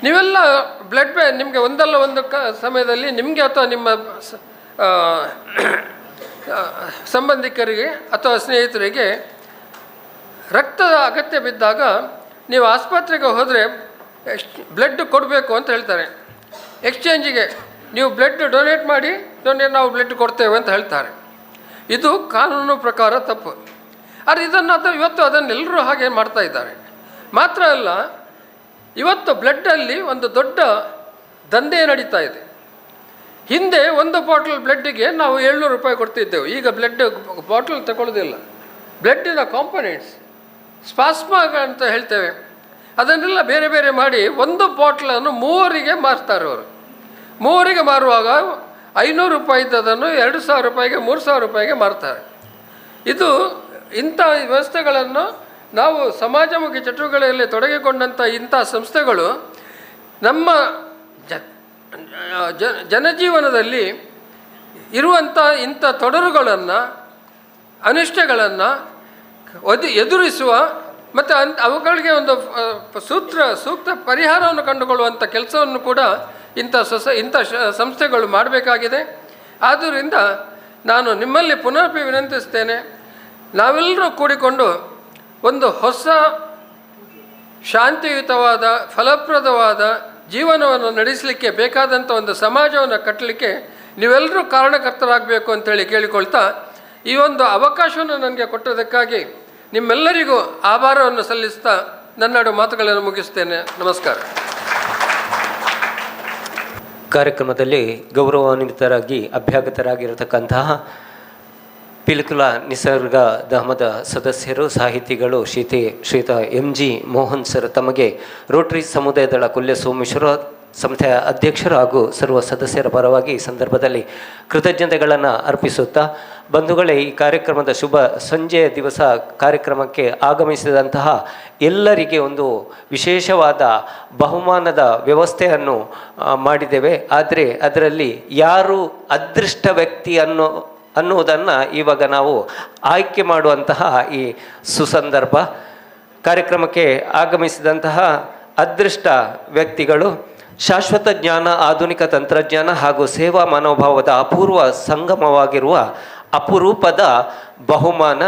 ನೀವೆಲ್ಲ ಬ್ಲಡ್ ಬ್ಯಾಂಕ್ ನಿಮಗೆ ಒಂದಲ್ಲ ಒಂದು ಸಮಯದಲ್ಲಿ ನಿಮಗೆ ಅಥವಾ ನಿಮ್ಮ ಸಂಬಂಧಿಕರಿಗೆ ಅಥವಾ ಸ್ನೇಹಿತರಿಗೆ ರಕ್ತದ ಅಗತ್ಯ ಬಿದ್ದಾಗ ನೀವು ಆಸ್ಪತ್ರೆಗೆ ಹೋದರೆ ಬ್ಲಡ್ ಕೊಡಬೇಕು ಅಂತ ಹೇಳ್ತಾರೆ. ಎಕ್ಸ್ಚೇಂಜಿಗೆ ನೀವು ಬ್ಲಡ್ ಡೊನೇಟ್ ಮಾಡಿ ನಾವು ಬ್ಲಡ್ ಕೊಡ್ತೇವೆ ಅಂತ ಹೇಳ್ತಾರೆ. ಇದು ಕಾನೂನು ಪ್ರಕಾರ ತಪ್ಪು. ಆದರೆ ಇವತ್ತು ಅದನ್ನೆಲ್ಲರೂ ಹಾಗೆ ಮಾಡ್ತಾ ಇದ್ದಾರೆ. ಮಾತ್ರ ಅಲ್ಲ, ಇವತ್ತು ಬ್ಲಡ್ಡಲ್ಲಿ ಒಂದು ದೊಡ್ಡ ದಂಧೆ ನಡೀತಾ ಇದೆ. ಹಿಂದೆ ಒಂದು ಬಾಟಲ್ ಬ್ಲಡ್ಡಿಗೆ ನಾವು 700 ರೂಪಾಯಿ ಕೊಡ್ತಿದ್ದೆವು. ಈಗ ಬ್ಲಡ್ ಬಾಟಲ್ ತಗೊಳ್ಳೋದಿಲ್ಲ. ಬ್ಲಡ್ಡಿನ ಕಾಂಪೊನೆಂಟ್ಸ್ ಸ್ಪಾಸ್ಮಾಗಳಂತ ಹೇಳ್ತೇವೆ, ಅದನ್ನೆಲ್ಲ ಬೇರೆ ಬೇರೆ ಮಾಡಿ ಒಂದು ಬಾಟ್ಲನ್ನು 3ರಿಗೆ ಮಾರ್ತಾರೆ. ಅವರು 3ರಿಗೆ ಮಾರುವಾಗ 500 ರೂಪಾಯಿ ಇದ್ದದನ್ನು 2000 ರೂಪಾಯಿಗೆ 3000 ರೂಪಾಯಿಗೆ ಮಾರ್ತಾರೆ. ಇಂಥ ವ್ಯವಸ್ಥೆಗಳನ್ನು ನಾವು ಸಮಾಜಮುಖಿ ಚಟುವಟಿಕೆಗಳಲ್ಲಿ ತೊಡಗಿಕೊಂಡಂಥ ಇಂಥ ಸಂಸ್ಥೆಗಳು ನಮ್ಮ ಜನಜೀವನದಲ್ಲಿ ಇರುವಂಥ ಇಂಥ ತೊಡರುಗಳನ್ನು ಅನಿಷ್ಟಗಳನ್ನು ಎದುರಿಸುವ ಮತ್ತು ಅವುಗಳಿಗೆ ಒಂದು ಸೂಕ್ತ ಪರಿಹಾರವನ್ನು ಕಂಡುಕೊಳ್ಳುವಂಥ ಕೆಲಸವನ್ನು ಕೂಡ ಇಂಥ ಸಂಸ್ಥೆಗಳು ಮಾಡಬೇಕಾಗಿದೆ. ಆದ್ದರಿಂದ ನಾನು ನಿಮ್ಮಲ್ಲಿ ಪುನಃ ವಿನಂತಿಸ್ತೇನೆ, ನಾವೆಲ್ಲರೂ ಕೂಡಿಕೊಂಡು ಒಂದು ಹೊಸ ಶಾಂತಿಯುತವಾದ ಫಲಪ್ರದವಾದ ಜೀವನವನ್ನು ನಡೆಸಲಿಕ್ಕೆ ಬೇಕಾದಂಥ ಒಂದು ಸಮಾಜವನ್ನು ಕಟ್ಟಲಿಕ್ಕೆ ನೀವೆಲ್ಲರೂ ಕಾರಣಕರ್ತರಾಗಬೇಕು ಅಂತೇಳಿ ಕೇಳಿಕೊಳ್ತಾ, ಈ ಒಂದು ಅವಕಾಶವನ್ನು ನನಗೆ ಕೊಟ್ಟದಕ್ಕಾಗಿ ನಿಮ್ಮೆಲ್ಲರಿಗೂ ಆಭಾರವನ್ನು ಸಲ್ಲಿಸ್ತಾ ನನ್ನೆರಡು ಮಾತುಗಳನ್ನು ಮುಗಿಸ್ತೇನೆ. ನಮಸ್ಕಾರ. ಕಾರ್ಯಕ್ರಮದಲ್ಲಿ ಗೌರವಾನ್ವಿತರಾಗಿ ಅಭ್ಯಾಗತರಾಗಿರತಕ್ಕಂತಹ ಪಿಲಿಕುಲ ನಿಸರ್ಗಧಾಮದ ಸದಸ್ಯರು, ಸಾಹಿತಿಗಳು ಶ್ರೀಯುತ MG ಮೋಹನ್ ಸರ್ ತಮಗೆ ರೋಟರಿ ಸಮುದಾಯ ದಳ ಕೊಲ್ಯ ಸೋಮೇಶ್ವರ ಸಂಸ್ಥೆಯ ಅಧ್ಯಕ್ಷರು ಹಾಗೂ ಸರ್ವ ಸದಸ್ಯರ ಪರವಾಗಿ ಈ ಸಂದರ್ಭದಲ್ಲಿ ಕೃತಜ್ಞತೆಗಳನ್ನು ಅರ್ಪಿಸುತ್ತಾ, ಬಂಧುಗಳೇ, ಈ ಕಾರ್ಯಕ್ರಮದ ಶುಭ ಸಂಜೆಯ ದಿವಸ ಕಾರ್ಯಕ್ರಮಕ್ಕೆ ಆಗಮಿಸಿದಂತಹ ಎಲ್ಲರಿಗೆ ಒಂದು ವಿಶೇಷವಾದ ಬಹುಮಾನದ ವ್ಯವಸ್ಥೆಯನ್ನು ಮಾಡಿದ್ದೇವೆ. ಆದರೆ ಅದರಲ್ಲಿ ಯಾರು ಅದೃಷ್ಟ ವ್ಯಕ್ತಿ ಅನ್ನುವುದನ್ನು ಇವಾಗ ನಾವು ಆಯ್ಕೆ ಮಾಡುವಂತಹ ಈ ಸುಸಂದರ್ಭ. ಕಾರ್ಯಕ್ರಮಕ್ಕೆ ಆಗಮಿಸಿದಂತಹ ಅದೃಷ್ಟ ವ್ಯಕ್ತಿಗಳು ಶಾಶ್ವತ ಜ್ಞಾನ, ಆಧುನಿಕ ತಂತ್ರಜ್ಞಾನ ಹಾಗೂ ಸೇವಾ ಮನೋಭಾವದ ಅಪೂರ್ವ ಸಂಗಮವಾಗಿರುವ ಅಪರೂಪದ ಬಹುಮಾನ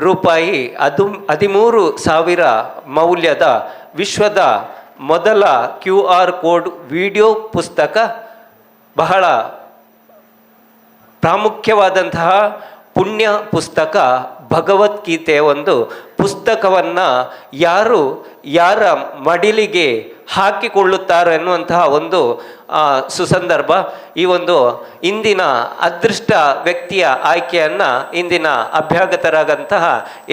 ರೂಪಾಯಿ 13,000 ಮೌಲ್ಯದ ವಿಶ್ವದ ಮೊದಲ QR ಕೋಡ್ ವಿಡಿಯೋ ಪುಸ್ತಕ, ಬಹಳ ಪ್ರಾಮುಖ್ಯವಾದಂತಹ ಪುಣ್ಯ ಪುಸ್ತಕ ಭಗವದ್ಗೀತೆಯ ಒಂದು ಪುಸ್ತಕವನ್ನು ಯಾರ ಮಡಿಲಿಗೆ ಹಾಕಿಕೊಳ್ಳುತ್ತಾರೆ ಅನ್ನುವಂತಹ ಒಂದು ಸುಸಂದರ್ಭ. ಈ ಒಂದು ಇಂದಿನ ಅದೃಷ್ಟ ವ್ಯಕ್ತಿಯ ಆಯ್ಕೆಯನ್ನು ಇಂದಿನ ಅಭ್ಯಾಗತರಾದಂತಹ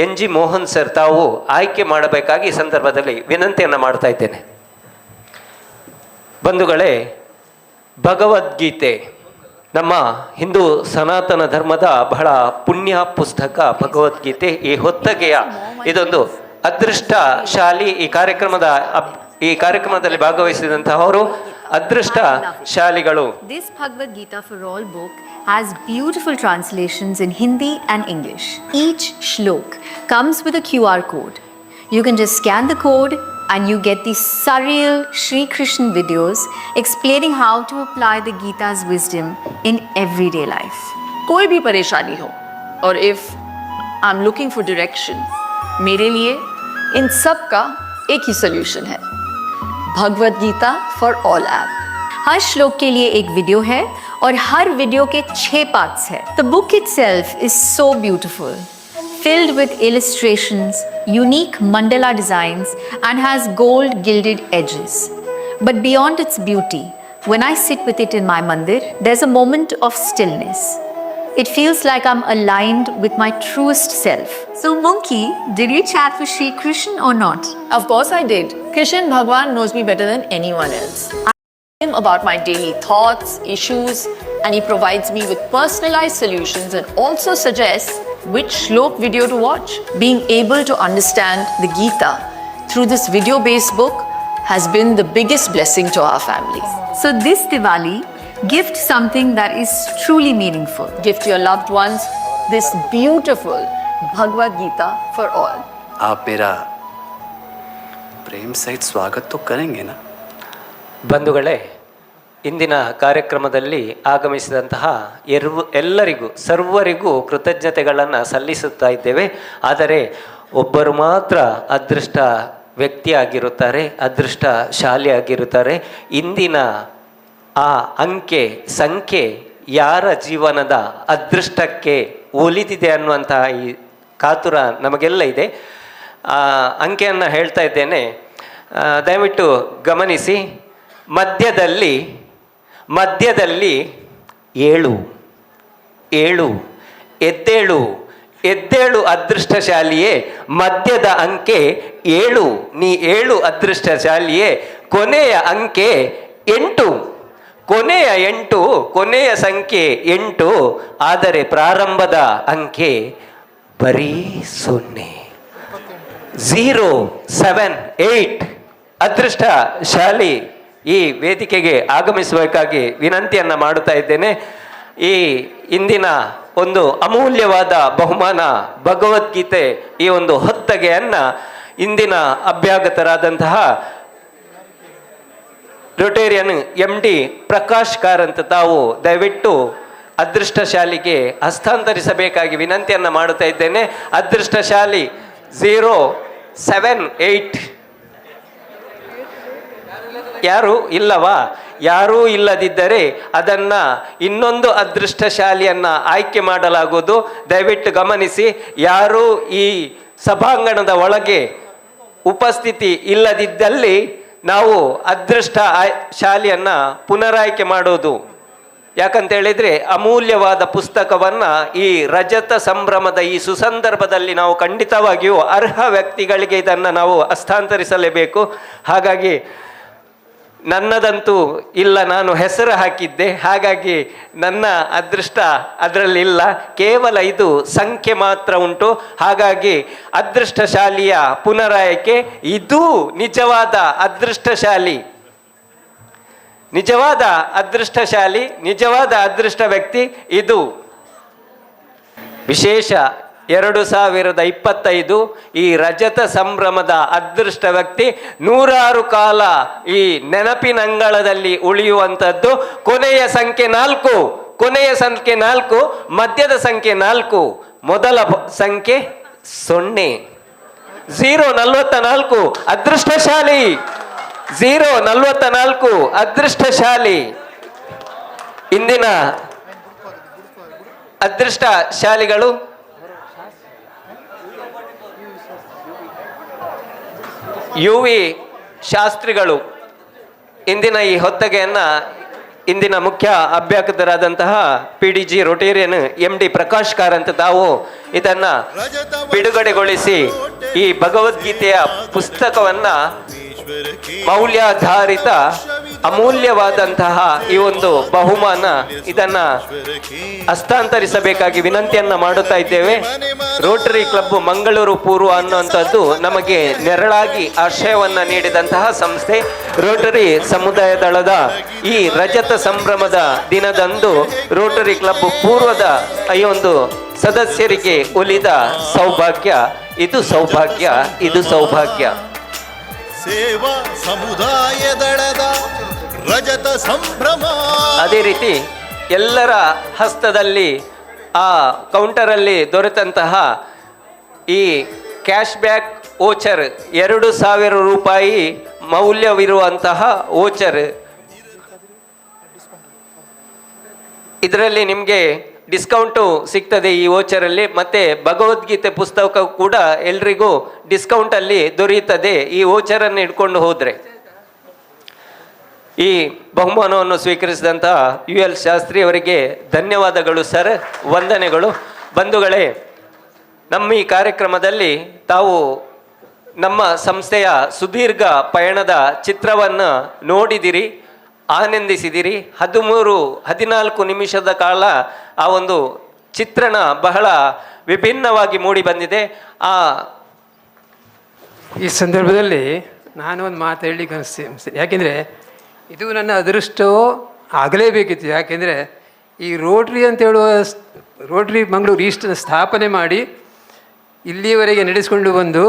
NG ಮೋಹನ್ ಸರ್ ತಾವು ಆಯ್ಕೆ ಮಾಡಬೇಕಾಗಿ ಈ ಸಂದರ್ಭದಲ್ಲಿ ವಿನಂತಿಯನ್ನು ಮಾಡ್ತಾ ಇದ್ದೇನೆ. ಬಂಧುಗಳೇ, ಭಗವದ್ಗೀತೆ ನಮ್ಮ ಹಿಂದೂ ಸನಾತನ ಧರ್ಮದ ಬಹಳ ಪುಣ್ಯ ಪುಸ್ತಕ ಭಗವದ್ಗೀತೆ. ಈ ಹೊತ್ತಗೆಯ ಇದೊಂದು ಅದೃಷ್ಟಶಾಲಿ ಈ ಕಾರ್ಯಕ್ರಮದಲ್ಲಿ ಭಾಗವಹಿಸಿದಂತಹವರು ಅದೃಷ್ಟಶಾಲಿಗಳು. This Bhagavad Gita for All book has beautiful translations in Hindi and English. Each shlok comes with a QR code. You can just scan the code and you get these surreal Sri Krishna videos explaining how to apply the Gita's wisdom in everyday life. कोई भी परेशानी हो और if I'm looking for direction, मेरे लिए इन सब का एक ही solution है, Bhagavad Gita for all app. हर श्लोक के लिए एक वीडियो है और हर वीडियो के 6 पार्ट्स है. The book itself is so beautiful, filled with illustrations, unique mandala designs and has gold gilded edges. But beyond its beauty, when I sit with it in my mandir, there's a moment of stillness. It feels like I'm aligned with my truest self. So Monkey, did you chat with Sri Krishna or not? Of course I did. Krishna Bhagwan knows me better than anyone else. I ask him about my daily thoughts, issues, and he provides me with personalized solutions and also suggests which shlok video to watch. Being able to understand the Gita through this video-based book has been the biggest blessing to our family. So this Diwali, gift something that is truly meaningful. Gift your loved ones this beautiful Bhagavad Gita for all. आप मेरा प्रेम सहित स्वागत तो करेंगे ना? ಬಂಧುಗಳೇ, ಇಂದಿನ ಕಾರ್ಯಕ್ರಮದಲ್ಲಿ ಆಗಮಿಸಿದಂತಹ ಎಲ್ಲರಿಗೂ ಸರ್ವರಿಗೂ ಕೃತಜ್ಞತೆಗಳನ್ನು ಸಲ್ಲಿಸುತ್ತಾ ಇದ್ದೇವೆ. ಆದರೆ ಒಬ್ಬರು ಮಾತ್ರ ಅದೃಷ್ಟ ವ್ಯಕ್ತಿಯಾಗಿರುತ್ತಾರೆ, ಅದೃಷ್ಟಶಾಲಿಯಾಗಿರುತ್ತಾರೆ. ಇಂದಿನ ಆ ಸಂಖ್ಯೆ ಯಾರ ಜೀವನದ ಅದೃಷ್ಟಕ್ಕೆ ಒಲಿದಿದೆ ಅನ್ನುವಂತಹ ಈ ಕಾತುರ ನಮಗೆಲ್ಲ ಇದೆ. ಅಂಕೆಯನ್ನು ಹೇಳ್ತಾ ಇದ್ದೇನೆ, ದಯವಿಟ್ಟು ಗಮನಿಸಿ. ಮಧ್ಯದಲ್ಲಿ 7 ಎದ್ದೇಳು ಅದೃಷ್ಟಶಾಲಿಯೇ. ಮಧ್ಯದ ಅಂಕೆ 7, ನೀ 7 ಅದೃಷ್ಟಶಾಲಿಯೇ. ಕೊನೆಯ ಅಂಕೆ 8, ಕೊನೆಯ ಸಂಖ್ಯೆ 8, ಆದರೆ ಪ್ರಾರಂಭದ ಅಂಕೆ ಬರೀ 0. 0, 7, 8 ಅದೃಷ್ಟಶಾಲಿ ಈ ವೇದಿಕೆಗೆ ಆಗಮಿಸಬೇಕಾಗಿ ವಿನಂತಿಯನ್ನು ಮಾಡುತ್ತಾ ಇದ್ದೇನೆ. ಈ ಇಂದಿನ ಒಂದು ಅಮೂಲ್ಯವಾದ ಬಹುಮಾನ ಭಗವದ್ಗೀತೆ, ಈ ಒಂದು ಹೊತ್ತಗೆಯನ್ನು ಇಂದಿನ ಅಭ್ಯಾಗತರಾದಂತಹ ರೊಟೇರಿಯನ್ MD ಪ್ರಕಾಶ್ ಕಾರಂತ್ ತಾವು ದಯವಿಟ್ಟು ಅದೃಷ್ಟಶಾಲಿಗೆ ಹಸ್ತಾಂತರಿಸಬೇಕಾಗಿ ವಿನಂತಿಯನ್ನು ಮಾಡುತ್ತಾ ಇದ್ದೇನೆ. ಅದೃಷ್ಟಶಾಲಿ 0, 7, 8 ಯಾರು ಇಲ್ಲವಾ? ಯಾರೂ ಇಲ್ಲದಿದ್ದರೆ ಅದನ್ನು ಇನ್ನೊಂದು ಅದೃಷ್ಟಶಾಲಿಯನ್ನು ಆಯ್ಕೆ ಮಾಡಲಾಗುವುದು. ದಯವಿಟ್ಟು ಗಮನಿಸಿ. ಯಾರೂ ಈ ಸಭಾಂಗಣದ ಒಳಗೆ ಉಪಸ್ಥಿತಿ ಇಲ್ಲದಿದ್ದಲ್ಲಿ ನಾವು ಶಾಲಿಯನ್ನು ಪುನರಾಯ್ಕೆ ಮಾಡೋದು. ಯಾಕಂತೇಳಿದರೆ ಅಮೂಲ್ಯವಾದ ಪುಸ್ತಕವನ್ನು ಈ ರಜತ ಸಂಭ್ರಮದ ಈ ಸುಸಂದರ್ಭದಲ್ಲಿ ನಾವು ಖಂಡಿತವಾಗಿಯೂ ಅರ್ಹ ವ್ಯಕ್ತಿಗಳಿಗೆ ಇದನ್ನು ನಾವು ಹಸ್ತಾಂತರಿಸಲೇಬೇಕು. ಹಾಗಾಗಿ ನನ್ನದಂತೂ ಇಲ್ಲ, ನಾನು ಹೆಸರು ಹಾಕಿದ್ದೆ, ಹಾಗಾಗಿ ನನ್ನ ಅದೃಷ್ಟ ಅದರಲ್ಲಿಲ್ಲ. ಕೇವಲ ಇದು ಸಂಖ್ಯೆ ಮಾತ್ರ ಉಂಟು. ಹಾಗಾಗಿ ಅದೃಷ್ಟಶಾಲಿಯ ಪುನರಾಯ್ಕೆ. ಇದು ನಿಜವಾದ ಅದೃಷ್ಟಶಾಲಿ, ನಿಜವಾದ ಅದೃಷ್ಟಶಾಲಿ, ನಿಜವಾದ ಅದೃಷ್ಟ ವ್ಯಕ್ತಿ. ಇದು ವಿಶೇಷ 2025 ಈ ರಜತ ಸಂಭ್ರಮದ ಅದೃಷ್ಟ ವ್ಯಕ್ತಿ 100 ಕಾಲ ಈ ನೆನಪಿನಂಗಳದಲ್ಲಿ ಉಳಿಯುವಂಥದ್ದು. ಕೊನೆಯ ಸಂಖ್ಯೆ 4, ಕೊನೆಯ ಸಂಖ್ಯೆ 4, ಮಧ್ಯದ ಸಂಖ್ಯೆ 4, ಮೊದಲ ಸಂಖ್ಯೆ 0. 044 ಅದೃಷ್ಟಶಾಲಿ, 044 ಅದೃಷ್ಟಶಾಲಿ. ಇಂದಿನ ಅದೃಷ್ಟಶಾಲಿಗಳು UV ಶಾಸ್ತ್ರಿಗಳು. ಇಂದಿನ ಈ ಹೊತ್ತಗೆಯನ್ನು ಇಂದಿನ ಮುಖ್ಯ ಅಭ್ಯಾಸಕರಾದಂತಹ PDG Rotarian MD Prakash Karanth ತಾವು ಇದನ್ನು ಬಿಡುಗಡೆಗೊಳಿಸಿ ಈ ಭಗವದ್ಗೀತೆಯ ಪುಸ್ತಕವನ್ನು ಮೌಲ್ಯಾಧಾರಿತ ಅಮೂಲ್ಯವಾದಂತಹ ಈ ಒಂದು ಬಹುಮಾನ ಇದನ್ನ ಹಸ್ತಾಂತರಿಸಬೇಕಾಗಿ ವಿನಂತಿಯನ್ನ ಮಾಡುತ್ತಾ ಇದ್ದೇವೆ. ರೋಟರಿ ಕ್ಲಬ್ ಮಂಗಳೂರು ಪೂರ್ವ ಅನ್ನುವಂಥದ್ದು ನಮಗೆ ನೆರಳಾಗಿ ಆಶ್ರಯವನ್ನ ನೀಡಿದಂತಹ ಸಂಸ್ಥೆ. ರೋಟರಿ ಸಮುದಾಯ ದಳದ ಈ ರಜತ ಸಂಭ್ರಮದ ದಿನದಂದು ರೋಟರಿ ಕ್ಲಬ್ ಪೂರ್ವದ ಈ ಒಂದು ಸದಸ್ಯರಿಗೆ ಒಲಿದ ಸೌಭಾಗ್ಯ. ಇದು ಸೌಭಾಗ್ಯ, ಇದು ಸೌಭಾಗ್ಯ. ಸೇವಾ ಸಮುದಾಯ ದಳದ ರಜತ ಸಂಭ್ರಮ. ಅದೇ ರೀತಿ ಎಲ್ಲರ ಹಸ್ತದಲ್ಲಿ ಆ ಕೌಂಟರಲ್ಲಿ ದೊರೆತಂತಹ ಈ ಕ್ಯಾಶ್ ಬ್ಯಾಕ್ ವೋಚರ್, 2,000 ರೂಪಾಯಿ ಮೌಲ್ಯವಿರುವಂತಹ ವೋಚರ್. ಇದರಲ್ಲಿ ನಿಮಗೆ ಡಿಸ್ಕೌಂಟು ಸಿಗ್ತದೆ ಈ ವೋಚರಲ್ಲಿ. ಮತ್ತು ಭಗವದ್ಗೀತೆ ಪುಸ್ತಕ ಕೂಡ ಎಲ್ರಿಗೂ ಡಿಸ್ಕೌಂಟಲ್ಲಿ ದೊರೆಯುತ್ತದೆ ಈ ವೋಚರನ್ನು ಇಟ್ಕೊಂಡು ಹೋದರೆ. ಈ ಬಹುಮಾನವನ್ನು ಸ್ವೀಕರಿಸಿದಂತಹ UL ಶಾಸ್ತ್ರಿ ಅವರಿಗೆ ಧನ್ಯವಾದಗಳು ಸರ್, ವಂದನೆಗಳು. ಬಂಧುಗಳೇ, ನಮ್ಮ ಈ ಕಾರ್ಯಕ್ರಮದಲ್ಲಿ ತಾವು ನಮ್ಮ ಸಂಸ್ಥೆಯ ಸುದೀರ್ಘ ಪಯಣದ ಚಿತ್ರವನ್ನು ನೋಡಿದಿರಿ, ಆನಂದಿಸಿದಿರಿ. 13-14 ನಿಮಿಷದ ಕಾಲ ಆ ಒಂದು ಚಿತ್ರಣ ಬಹಳ ವಿಭಿನ್ನವಾಗಿ ಮೂಡಿ ಬಂದಿದೆ. ಈ ಸಂದರ್ಭದಲ್ಲಿ ನಾನು ಒಂದು ಮಾತು ಹೇಳಲಿಕ್ಕೆ ಅನಿಸ್ತೀನಿ. ಯಾಕೆಂದರೆ ಇದು ನನ್ನ ಅದೃಷ್ಟವೋ ಆಗಲೇಬೇಕಿತ್ತು. ಯಾಕೆಂದರೆ ಈ ರೋಟ್ರಿ ಅಂತ ಹೇಳುವ ರೋಟ್ರಿ ಮಂಗಳೂರು ಈಸ್ಟನ್ನು ಸ್ಥಾಪನೆ ಮಾಡಿ ಇಲ್ಲಿಯವರೆಗೆ ನಡೆಸಿಕೊಂಡು ಬಂದು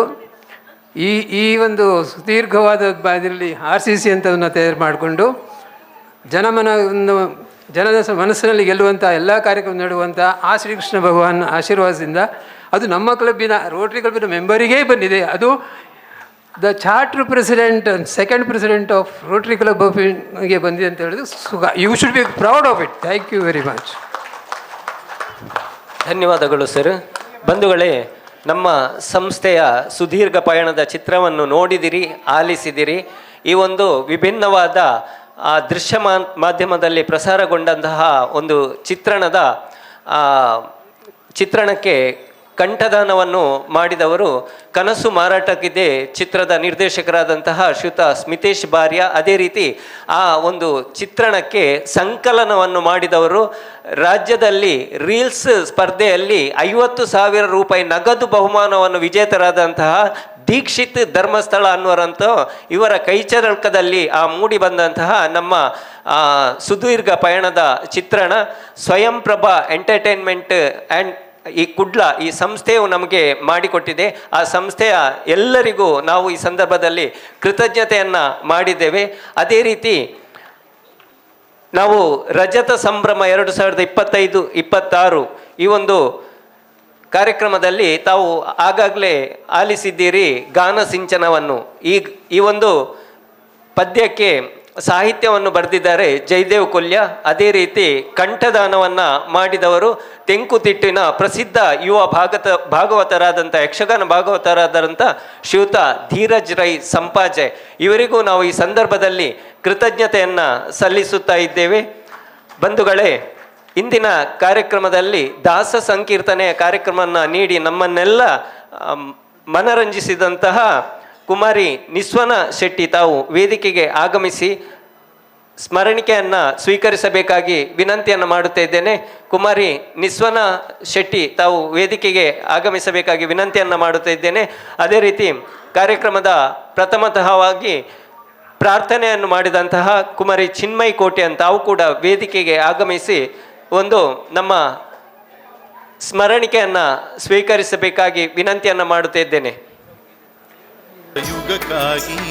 ಈ ಒಂದು ಸುದೀರ್ಘವಾದ ಇದರಲ್ಲಿ RCC ಅಂತವನ್ನು ತಯಾರು ಮಾಡಿಕೊಂಡು ಜನದ ಮನಸ್ಸಿನಲ್ಲಿ ಗೆಲ್ಲುವಂಥ ಎಲ್ಲ ಕಾರ್ಯಕ್ರಮ ನಡೆಯುವಂಥ ಆ ಶ್ರೀಕೃಷ್ಣ ಭಗವಾನ್ ಆಶೀರ್ವಾದದಿಂದ ಅದು ನಮ್ಮ ಕ್ಲಬ್ಬಿನ ರೋಟರಿ ಕ್ಲಬ್ಬಿನ ಮೆಂಬರಿಗೇ ಬಂದಿದೆ. ಅದು the charter president, second president of Rotary Club of ಇಂಡಿಯಾಗೆ ಬಂದಿದೆ ಅಂತ ಹೇಳಿದ್ರೆ ಸುಖ. You should be proud of it. Thank you very much. ಧನ್ಯವಾದಗಳು ಸರ್. ಬಂಧುಗಳೇ, ನಮ್ಮ ಸಂಸ್ಥೆಯ ಸುದೀರ್ಘ ಪಯಣದ ಚಿತ್ರವನ್ನು ನೋಡಿದಿರಿ, ಆಲಿಸಿದಿರಿ. ಈ ಒಂದು ವಿಭಿನ್ನವಾದ ದೃಶ್ಯ ಮಾಧ್ಯಮದಲ್ಲಿ ಪ್ರಸಾರಗೊಂಡಂತಹ ಒಂದು ಚಿತ್ರಣಕ್ಕೆ ಕಂಠದಾನವನ್ನು ಮಾಡಿದವರು ಕನಸು ಮಾರಾಟಕ್ಕಿದೆ ಚಿತ್ರದ ನಿರ್ದೇಶಕರಾದಂತಹ ಶ್ರೀಯುತ ಸ್ಮಿತೇಶ್ ಬಾರ್ಯ. ಅದೇ ರೀತಿ ಆ ಒಂದು ಚಿತ್ರಣಕ್ಕೆ ಸಂಕಲನವನ್ನು ಮಾಡಿದವರು ರಾಜ್ಯದಲ್ಲಿ ರೀಲ್ಸ್ ಸ್ಪರ್ಧೆಯಲ್ಲಿ 50,000 ರೂಪಾಯಿ ನಗದು ಬಹುಮಾನವನ್ನು ವಿಜೇತರಾದಂತಹ ದೀಕ್ಷಿತ್ ಧರ್ಮಸ್ಥಳ ಅನ್ನುವರಂಥ ಇವರ ಕೈಚಳಕದಲ್ಲಿ ಮೂಡಿ ಬಂದಂತಹ ನಮ್ಮ ಸುದೀರ್ಘ ಪಯಣದ ಚಿತ್ರಣ ಸ್ವಯಂಪ್ರಭಾ ಎಂಟರ್ಟೈನ್ಮೆಂಟ್ ಆ್ಯಂಡ್ ಈ ಕುಡ್ಲ ಈ ಸಂಸ್ಥೆಯು ನಮಗೆ ಮಾಡಿಕೊಟ್ಟಿದೆ. ಆ ಸಂಸ್ಥೆಯ ಎಲ್ಲರಿಗೂ ನಾವು ಈ ಸಂದರ್ಭದಲ್ಲಿ ಕೃತಜ್ಞತೆಯನ್ನು ಮಾಡಿದ್ದೇವೆ. ಅದೇ ರೀತಿ ನಾವು ರಜತ ಸಂಭ್ರಮ 2025-26 ಈ ಒಂದು ಕಾರ್ಯಕ್ರಮದಲ್ಲಿ ತಾವು ಆಗಾಗಲೇ ಆಲಿಸಿದ್ದೀರಿ ಗಾನ ಸಿಂಚನವನ್ನು. ಈ ಒಂದು ಪದ್ಯಕ್ಕೆ ಸಾಹಿತ್ಯವನ್ನು ಬರೆದಿದ್ದಾರೆ ಜಯದೇವ್ ಕೊಲ್ಯ. ಅದೇ ರೀತಿ ಕಂಠದಾನವನ್ನು ಮಾಡಿದವರು ತೆಂಕುತಿಟ್ಟಿನ ಪ್ರಸಿದ್ಧ ಯುವ ಭಾಗವತರಾದಂಥ ಯಕ್ಷಗಾನ ಭಾಗವತರಾದಂಥ ಶ್ರೀಯುತ ಧೀರಜ್ ರೈ ಸಂಪಾಜೆ. ಇವರಿಗೂ ನಾವು ಈ ಸಂದರ್ಭದಲ್ಲಿ ಕೃತಜ್ಞತೆಯನ್ನು ಸಲ್ಲಿಸುತ್ತಾ ಇದ್ದೇವೆ. ಬಂಧುಗಳೇ, ಇಂದಿನ ಕಾರ್ಯಕ್ರಮದಲ್ಲಿ ದಾಸ ಸಂಕೀರ್ತನೆಯ ಕಾರ್ಯಕ್ರಮವನ್ನು ನೀಡಿ ನಮ್ಮನ್ನೆಲ್ಲ ಮನರಂಜಿಸಿದಂತಹ ಕುಮಾರಿ ನಿಸ್ವನ ಶೆಟ್ಟಿ ತಾವು ವೇದಿಕೆಗೆ ಆಗಮಿಸಿ ಸ್ಮರಣಿಕೆಯನ್ನು ಸ್ವೀಕರಿಸಬೇಕಾಗಿ ವಿನಂತಿಯನ್ನು ಮಾಡುತ್ತಾ ಇದ್ದೇನೆ. ಕುಮಾರಿ ನಿಸ್ವನ ಶೆಟ್ಟಿ ತಾವು ವೇದಿಕೆಗೆ ಆಗಮಿಸಬೇಕಾಗಿ ವಿನಂತಿಯನ್ನು ಮಾಡುತ್ತಾ ಇದ್ದೇನೆ. ಅದೇ ರೀತಿ ಕಾರ್ಯಕ್ರಮದ ಪ್ರಥಮತಃವಾಗಿ ಪ್ರಾರ್ಥನೆಯನ್ನು ಮಾಡಿದಂತಹ ಕುಮಾರಿ ಚಿನ್ಮಯ್ ಕೋಟೆ ಅಂತ ತಾವು ಕೂಡ ವೇದಿಕೆಗೆ ಆಗಮಿಸಿ ಒಂದು ನಮ್ಮ ಸ್ಮರಣಿಕೆಯನ್ನು ಸ್ವೀಕರಿಸಬೇಕಾಗಿ ವಿನಂತಿಯನ್ನು ಮಾಡುತ್ತಾ ಇದ್ದೇನೆ.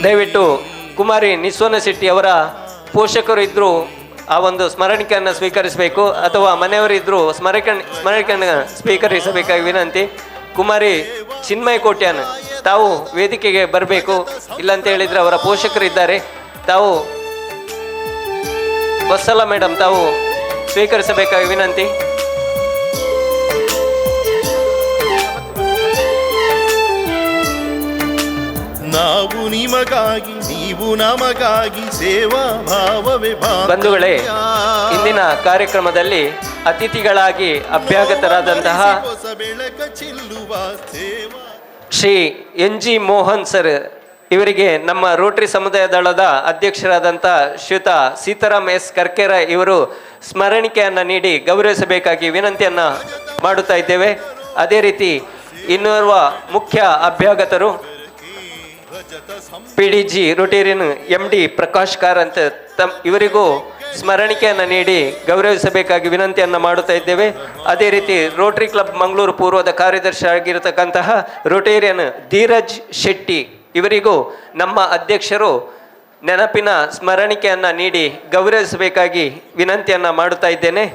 ದಯವಿಟ್ಟು ಕುಮಾರಿ ನಿಸ್ವನ ಶೆಟ್ಟಿ ಅವರ ಪೋಷಕರು ಇದ್ದರೂ ಆ ಒಂದು ಸ್ಮರಣಿಕೆಯನ್ನು ಸ್ವೀಕರಿಸಬೇಕು, ಅಥವಾ ಮನೆಯವರಿದ್ದರೂ ಸ್ಮರಣಿಕೆಯನ್ನು ಸ್ವೀಕರಿಸಬೇಕಾಗಿ ವಿನಂತಿ. ಕುಮಾರಿ ಚಿನ್ಮಯ್ ಕೋಟ್ಯಾನ್ ತಾವು ವೇದಿಕೆಗೆ ಬರಬೇಕು, ಇಲ್ಲಂತ ಹೇಳಿದರೆ ಅವರ ಪೋಷಕರಿದ್ದಾರೆ. ತಾವು ವತ್ಸಲ ಮೇಡಮ್ ತಾವು ಸ್ವೀಕರಿಸಬೇಕಾಗಿ ವಿನಂತಿ. ನಾವು ನಿಮಗಾಗಿ ನೀವು ನಮಗಾಗಿ ಸೇವಾ ಭಾವವೇ ಬಂಧುಗಳೇ, ಇಂದಿನ ಕಾರ್ಯಕ್ರಮದಲ್ಲಿ ಅತಿಥಿಗಳಾಗಿ ಅಭ್ಯಾಗತರಾದಂತಹ ಶ್ರೀ NG ಮೋಹನ್ ಸರ್ ಇವರಿಗೆ ನಮ್ಮ ರೋಟರಿ ಸಮುದಾಯ ದಳದ ಅಧ್ಯಕ್ಷರಾದಂಥ ಶ್ರೀಯುತ ಸೀತಾರಾಮ್ S ಕರ್ಕೇರ ಇವರು ಸ್ಮರಣಿಕೆಯನ್ನು ನೀಡಿ ಗೌರವಿಸಬೇಕಾಗಿ ವಿನಂತಿಯನ್ನು ಮಾಡುತ್ತಾ ಇದ್ದೇವೆ. ಅದೇ ರೀತಿ ಇನ್ನೋರ್ವ ಮುಖ್ಯ ಅಭ್ಯಾಗತರು PDG Rotarian MD Prakash Karanth ಇವರಿಗೂ ಸ್ಮರಣಿಕೆಯನ್ನು ನೀಡಿ ಗೌರವಿಸಬೇಕಾಗಿ ವಿನಂತಿಯನ್ನು ಮಾಡುತ್ತಾ ಇದ್ದೇವೆ. ಅದೇ ರೀತಿ ರೋಟರಿ ಕ್ಲಬ್ ಮಂಗಳೂರು ಪೂರ್ವದ ಕಾರ್ಯದರ್ಶಿ ಆಗಿರತಕ್ಕಂತಹ ರೊಟೇರಿಯನ್ ಧೀರಜ್ ಶೆಟ್ಟಿ ಇವರಿಗೂ ನಮ್ಮ ಅಧ್ಯಕ್ಷರು ನೆನಪಿನ ಸ್ಮರಣಿಕೆಯನ್ನು ನೀಡಿ ಗೌರವಿಸಬೇಕಾಗಿ ವಿನಂತಿಯನ್ನು ಮಾಡುತ್ತಾ ಇದ್ದೇನೆ.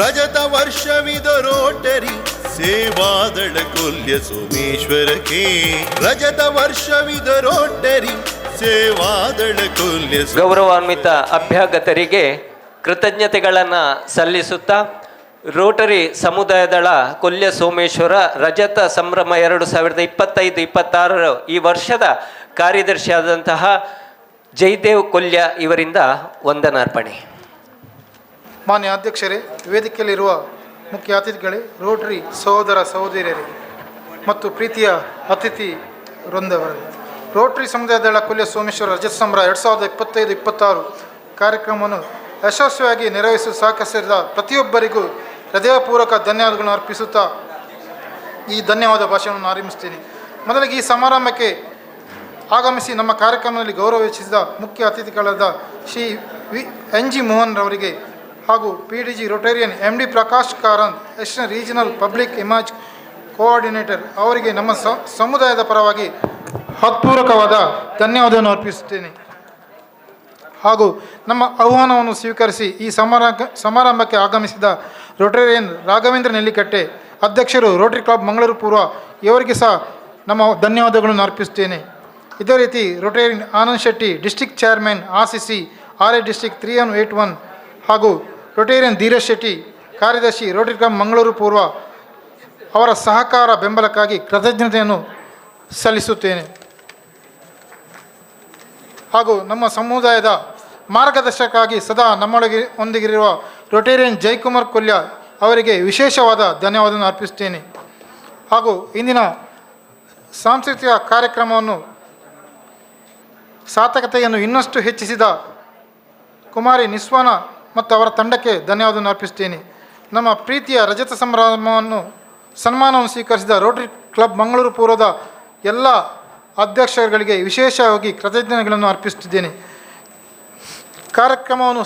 ರಜತ ವರ್ಷವಿದ ರೋಟರಿ ಸೇವಾದಳ ಕೊಲ್ಯ ಸೋಮೇಶ್ವರಕ್ಕೆ. ರಜತ ವರ್ಷವಿದ ರೋಟರಿ ಸೇವಾದಳ ಕೊಲ್ಯ. ಗೌರವಾನ್ವಿತ ಅಭ್ಯಾಗತರಿಗೆ ಕೃತಜ್ಞತೆಗಳನ್ನು ಸಲ್ಲಿಸುತ್ತಾ ರೋಟರಿ ಸಮುದಾಯ ದಳ ಕೊಲ್ಯ ಸೋಮೇಶ್ವರ ರಜತ ಸಂಭ್ರಮ 2025-26 ಈ ವರ್ಷದ ಕಾರ್ಯದರ್ಶಿಯಾದಂತಹ ಜಯದೇವ್ ಕೊಲ್ಯ ಇವರಿಂದ ವಂದನಾರ್ಪಣೆ. ಮಾನ್ಯ ಅಧ್ಯಕ್ಷರೇ, ವೇದಿಕೆಯಲ್ಲಿರುವ ಮುಖ್ಯ ಅತಿಥಿಗಳೇ, ರೋಟರಿ ಸಹೋದರ ಸಹೋದರಿಯರೇ ಮತ್ತು ಪ್ರೀತಿಯ ಅತಿಥಿ ವೃಂದವರೇ, ರೋಟರಿ ಸಮುದಾಯ ದಳ ಕೊಲ್ಯ ಸೋಮೇಶ್ವರ ರಜತ ಸಂಭ್ರಮ 2025-26 ಕಾರ್ಯಕ್ರಮವನ್ನು ಯಶಸ್ವಿಯಾಗಿ ನೆರವೇರಿಸಲು ಸಹಕರಿಸಿದ ಪ್ರತಿಯೊಬ್ಬರಿಗೂ ಹೃದಯಪೂರ್ವಕ ಧನ್ಯವಾದಗಳನ್ನು ಅರ್ಪಿಸುತ್ತಾ ಈ ಧನ್ಯವಾದ ಭಾಷಣವನ್ನು ಆರಂಭಿಸುತ್ತೇನೆ. ಮೊದಲಿಗೆ ಈ ಸಮಾರಂಭಕ್ಕೆ ಆಗಮಿಸಿ ನಮ್ಮ ಕಾರ್ಯಕ್ರಮದಲ್ಲಿ ಗೌರವಿಸಿದ ಮುಖ್ಯ ಅತಿಥಿಗಳಾದ ಶ್ರೀ NG ಮೋಹನ್ ರವರಿಗೆ ಹಾಗೂ PDG Rotarian MD Prakash Karanth assistant regional public image coordinator ಅವರಿಗೆ ನಮ್ಮ ಸಮುದಾಯದ ಪರವಾಗಿ ಹೃತ್ಪೂರ್ವಕವಾದ ಧನ್ಯವಾದವನ್ನು ಅರ್ಪಿಸುತ್ತೇನೆ. ಹಾಗೂ ನಮ್ಮ ಆಹ್ವಾನವನ್ನು ಸ್ವೀಕರಿಸಿ ಈ ಸಮಾರಂಭಕ್ಕೆ ಆಗಮಿಸಿದ ರೊಟೇರಿಯನ್ ರಾಘವೇಂದ್ರ ನೆಲ್ಲಿಕಟ್ಟೆ ಅಧ್ಯಕ್ಷರು ರೋಟರಿ ಕ್ಲಬ್ ಮಂಗಳೂರು ಪೂರ್ವ ಇವರಿಗೆ ಸಹ ನಮ್ಮ ಧನ್ಯವಾದಗಳನ್ನು ಅರ್ಪಿಸುತ್ತೇನೆ. ಇದೇ ರೀತಿ Rotarian Anand Shetty district chairman RCC RA district 3181 ಹಾಗೂ ರೊಟೇರಿಯನ್ ಧೀರಜ್ ಶೆಟ್ಟಿ ಕಾರ್ಯದರ್ಶಿ ರೋಟರಿ ಕ್ಲಬ್ ಮಂಗಳೂರು ಪೂರ್ವ ಅವರ ಸಹಕಾರ ಬೆಂಬಲಕ್ಕಾಗಿ ಕೃತಜ್ಞತೆಯನ್ನು ಸಲ್ಲಿಸುತ್ತೇನೆ. ಹಾಗೂ ನಮ್ಮ ಸಮುದಾಯದ ಮಾರ್ಗದರ್ಶಕರಾಗಿ ಸದಾ ನಮ್ಮೊಳಗೆ ಹೊಂದಿಗಿರುವ ರೊಟೇರಿಯನ್ ಜಯಕುಮಾರ್ ಕೊಲ್ಯ ಅವರಿಗೆ ವಿಶೇಷವಾದ ಧನ್ಯವಾದವನ್ನು ಅರ್ಪಿಸುತ್ತೇನೆ. ಹಾಗೂ ಇಂದಿನ ಸಾಂಸ್ಕೃತಿಕ ಕಾರ್ಯಕ್ರಮವನ್ನು ಸಾರ್ಥಕತೆಯನ್ನು ಇನ್ನಷ್ಟು ಹೆಚ್ಚಿಸಿದ ಕುಮಾರಿ ನಿಸ್ವಾನ ಮತ್ತು ಅವರ ತಂಡಕ್ಕೆ ಧನ್ಯವಾದವನ್ನು ಅರ್ಪಿಸುತ್ತೇನೆ. ನಮ್ಮ ಪ್ರೀತಿಯ ರಜತ ಸನ್ಮಾನವನ್ನು ಸ್ವೀಕರಿಸಿದ ರೋಟರಿ ಕ್ಲಬ್ ಮಂಗಳೂರು ಪೂರ್ವದ ಎಲ್ಲ ಅಧ್ಯಕ್ಷರುಗಳಿಗೆ ವಿಶೇಷವಾಗಿ ಕೃತಜ್ಞತೆಗಳನ್ನು ಅರ್ಪಿಸುತ್ತಿದ್ದೇನೆ. ಕಾರ್ಯಕ್ರಮವನ್ನು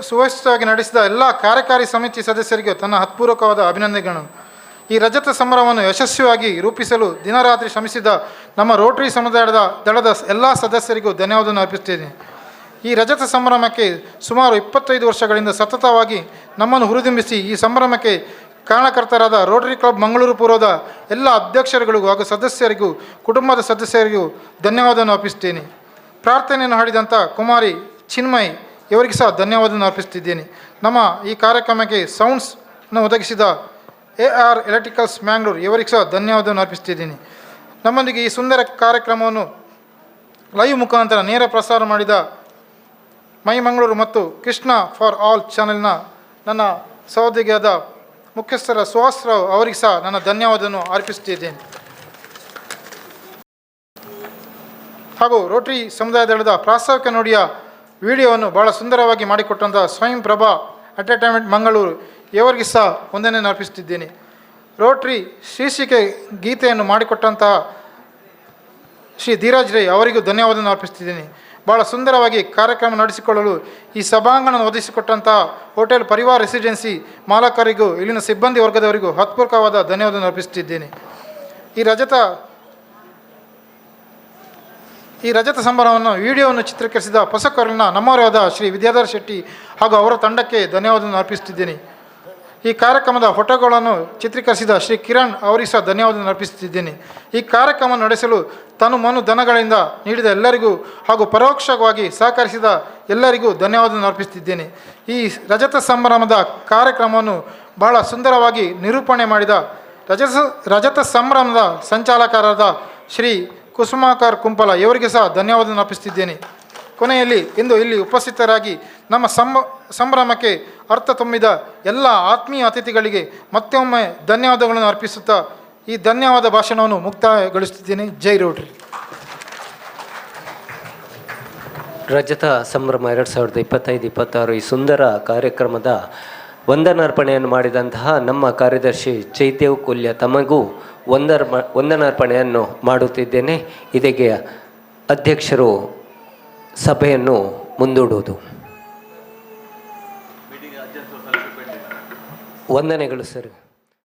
ಸುವ್ಯವಸ್ಥಿತವಾಗಿ ನಡೆಸಿದ ಎಲ್ಲ ಕಾರ್ಯಕಾರಿ ಸಮಿತಿ ಸದಸ್ಯರಿಗೆ ತನ್ನ ಹೃತ್ಪೂರ್ವಕವಾದ ಅಭಿನಂದನೆಗಳು. ಈ ರಜತ ಸಂಭ್ರಮವನ್ನು ಯಶಸ್ವಿಯಾಗಿ ರೂಪಿಸಲು ದಿನರಾತ್ರಿ ಶ್ರಮಿಸಿದ ನಮ್ಮ ರೋಟರಿ ಸಮುದಾಯದ ದಳದ ಎಲ್ಲ ಸದಸ್ಯರಿಗೂ ಧನ್ಯವಾದವನ್ನು ಅರ್ಪಿಸುತ್ತೇನೆ. ಈ ರಜತ ಸಂಭ್ರಮಕ್ಕೆ ಸುಮಾರು 25 ವರ್ಷಗಳಿಂದ ಸತತವಾಗಿ ನಮ್ಮನ್ನು ಹುರಿದುಂಬಿಸಿ ಈ ಸಂಭ್ರಮಕ್ಕೆ ಕಾರಣಕರ್ತರಾದ ರೋಟರಿ ಕ್ಲಬ್ ಮಂಗಳೂರು ಪೂರ್ವದ ಎಲ್ಲ ಅಧ್ಯಕ್ಷರುಗಳಿಗೂ ಹಾಗೂ ಸದಸ್ಯರಿಗೂ ಕುಟುಂಬದ ಸದಸ್ಯರಿಗೂ ಧನ್ಯವಾದವನ್ನು ಅರ್ಪಿಸುತ್ತೇನೆ. ಪ್ರಾರ್ಥನೆಯನ್ನು ಹಾಡಿದಂಥ ಕುಮಾರಿ ಚಿನ್ಮಯ್ ಇವರಿಗೆ ಸಹ ಧನ್ಯವಾದವನ್ನು ಅರ್ಪಿಸುತ್ತಿದ್ದೇನೆ. ನಮ್ಮ ಈ ಕಾರ್ಯಕ್ರಮಕ್ಕೆ ಸೌಂಡ್ಸ್ನ ಒದಗಿಸಿದ AR ಎಲೆಕ್ಟ್ರಿಕಲ್ಸ್ ಮ್ಯಾಂಗ್ಳೂರು ಇವರಿಗೆ ಸಹ ಧನ್ಯವಾದವನ್ನು ಅರ್ಪಿಸುತ್ತಿದ್ದೇನೆ. ನಮ್ಮೊಂದಿಗೆ ಈ ಸುಂದರ ಕಾರ್ಯಕ್ರಮವನ್ನು ಲೈವ್ ಮುಖಾಂತರ ನೇರ ಪ್ರಸಾರ ಮಾಡಿದ ಮೈ ಮಂಗಳೂರು ಮತ್ತು ಕೃಷ್ಣ ಫಾರ್ ಆಲ್ ಚಾನೆಲ್ನ ನನ್ನ ಸಹೋದ್ಯೋಗಿಯಾದ ಮುಖ್ಯಸ್ಥರ ಸುಹಾಸ್ ರಾವ್ ಅವರಿಗೆ ಸಹ ನನ್ನ ಧನ್ಯವಾದವನ್ನು ಅರ್ಪಿಸುತ್ತಿದ್ದೇನೆ. ಹಾಗೂ ರೋಟರಿ ಸಮುದಾಯ ದಳದ ಪ್ರಾಸ್ತಾವಿಕ ನುಡಿಯ ವಿಡಿಯೋವನ್ನು ಭಾಳ ಸುಂದರವಾಗಿ ಮಾಡಿಕೊಟ್ಟಂಥ ಸ್ವಯಂ ಪ್ರಭಾ ಎಂಟರ್ಟೈನ್ಮೆಂಟ್ ಮಂಗಳೂರು ಇವರಿಗೆ ಸಹ ವಂದನೆಯನ್ನು ಅರ್ಪಿಸುತ್ತಿದ್ದೇನೆ. ರೋಟರಿ ಶೀರ್ಷಿಕೆ ಗೀತೆಯನ್ನು ಮಾಡಿಕೊಟ್ಟಂತಹ ಶ್ರೀ ಧೀರಾಜ್ ರೈ ಅವರಿಗೂ ಧನ್ಯವಾದವನ್ನು ಅರ್ಪಿಸುತ್ತಿದ್ದೇನೆ. ಭಾಳ ಸುಂದರವಾಗಿ ಕಾರ್ಯಕ್ರಮ ನಡೆಸಿಕೊಳ್ಳಲು ಈ ಸಭಾಂಗಣ ಒದಗಿಸಿಕೊಟ್ಟಂತಹ ಹೋಟೆಲ್ ಪರಿವಾರ ರೆಸಿಡೆನ್ಸಿ ಮಾಲಕರಿಗೂ ಇಲ್ಲಿನ ಸಿಬ್ಬಂದಿ ವರ್ಗದವರಿಗೂ ಹೃತ್ಪೂರ್ವಕವಾದ ಧನ್ಯವಾದವನ್ನು ಅರ್ಪಿಸುತ್ತಿದ್ದೇನೆ. ಈ ರಜತ ಸಂಭ್ರಮವನ್ನು ವಿಡಿಯೋವನ್ನು ಚಿತ್ರೀಕರಿಸಿದ ಹೊಸಕೊರಲಿನ ನಮ್ಮವರೇ ಆದ ಶ್ರೀ ವಿದ್ಯಾಧರ್ ಶೆಟ್ಟಿ ಹಾಗೂ ಅವರ ತಂಡಕ್ಕೆ ಧನ್ಯವಾದವನ್ನು ಅರ್ಪಿಸುತ್ತಿದ್ದೇನೆ. ಈ ಕಾರ್ಯಕ್ರಮದ ಫೋಟೋಗಳನ್ನು ಚಿತ್ರೀಕರಿಸಿದ ಶ್ರೀ ಕಿರಣ್ ಅವರಿಗೆ ಸಹ ಧನ್ಯವಾದವನ್ನು ಅರ್ಪಿಸುತ್ತಿದ್ದೇನೆ. ಈ ಕಾರ್ಯಕ್ರಮ ನಡೆಸಲು ತನು ಮನು ಧನಗಳಿಂದ ನೀಡಿದ ಎಲ್ಲರಿಗೂ ಹಾಗೂ ಪರೋಕ್ಷವಾಗಿ ಸಹಕರಿಸಿದ ಎಲ್ಲರಿಗೂ ಧನ್ಯವಾದವನ್ನು ಅರ್ಪಿಸುತ್ತಿದ್ದೇನೆ. ಈ ರಜತ ಸಂಭ್ರಮದ ಕಾರ್ಯಕ್ರಮವನ್ನು ಬಹಳ ಸುಂದರವಾಗಿ ನಿರೂಪಣೆ ಮಾಡಿದ ರಜತ ಸಂಭ್ರಮದ ಸಂಚಾಲಕರಾದ ಶ್ರೀ ಕುಸುಮಾಕರ್ ಕುಂಪಲ ಇವರಿಗೆ ಸಹ ಧನ್ಯವಾದವನ್ನು ಅರ್ಪಿಸುತ್ತಿದ್ದೇನೆ. ಕೊನೆಯಲ್ಲಿ ಇಂದು ಇಲ್ಲಿ ಉಪಸ್ಥಿತರಾಗಿ ನಮ್ಮ ಸಂಭ್ರಮಕ್ಕೆ ಅರ್ಥ ತುಂಬಿದ ಎಲ್ಲ ಆತ್ಮೀಯ ಅತಿಥಿಗಳಿಗೆ ಮತ್ತೊಮ್ಮೆ ಧನ್ಯವಾದಗಳನ್ನು ಅರ್ಪಿಸುತ್ತಾ ಈ ಧನ್ಯವಾದ ಭಾಷಣವನ್ನು ಮುಕ್ತಾಯಗೊಳಿಸುತ್ತಿದ್ದೇನೆ. ಜೈ ರೋಟರಿ. ರಜತ ಸಂಭ್ರಮ 2025-26 ಈ ಸುಂದರ ಕಾರ್ಯಕ್ರಮದ ವಂದನಾರ್ಪಣೆಯನ್ನು ಮಾಡಿದಂತಹ ನಮ್ಮ ಕಾರ್ಯದರ್ಶಿ ಜಯದೇವ್ ಕೊಲ್ಯ ತಮಗೂ ವಂದನಾರ್ಪಣೆಯನ್ನು ಮಾಡುತ್ತಿದ್ದೇನೆ. ಇದಕ್ಕೆ ಅಧ್ಯಕ್ಷರು ಸಭೆಯನ್ನು ಮುಂದೂಡುವುದು. ವಂದನೆಗಳು ಸರ್.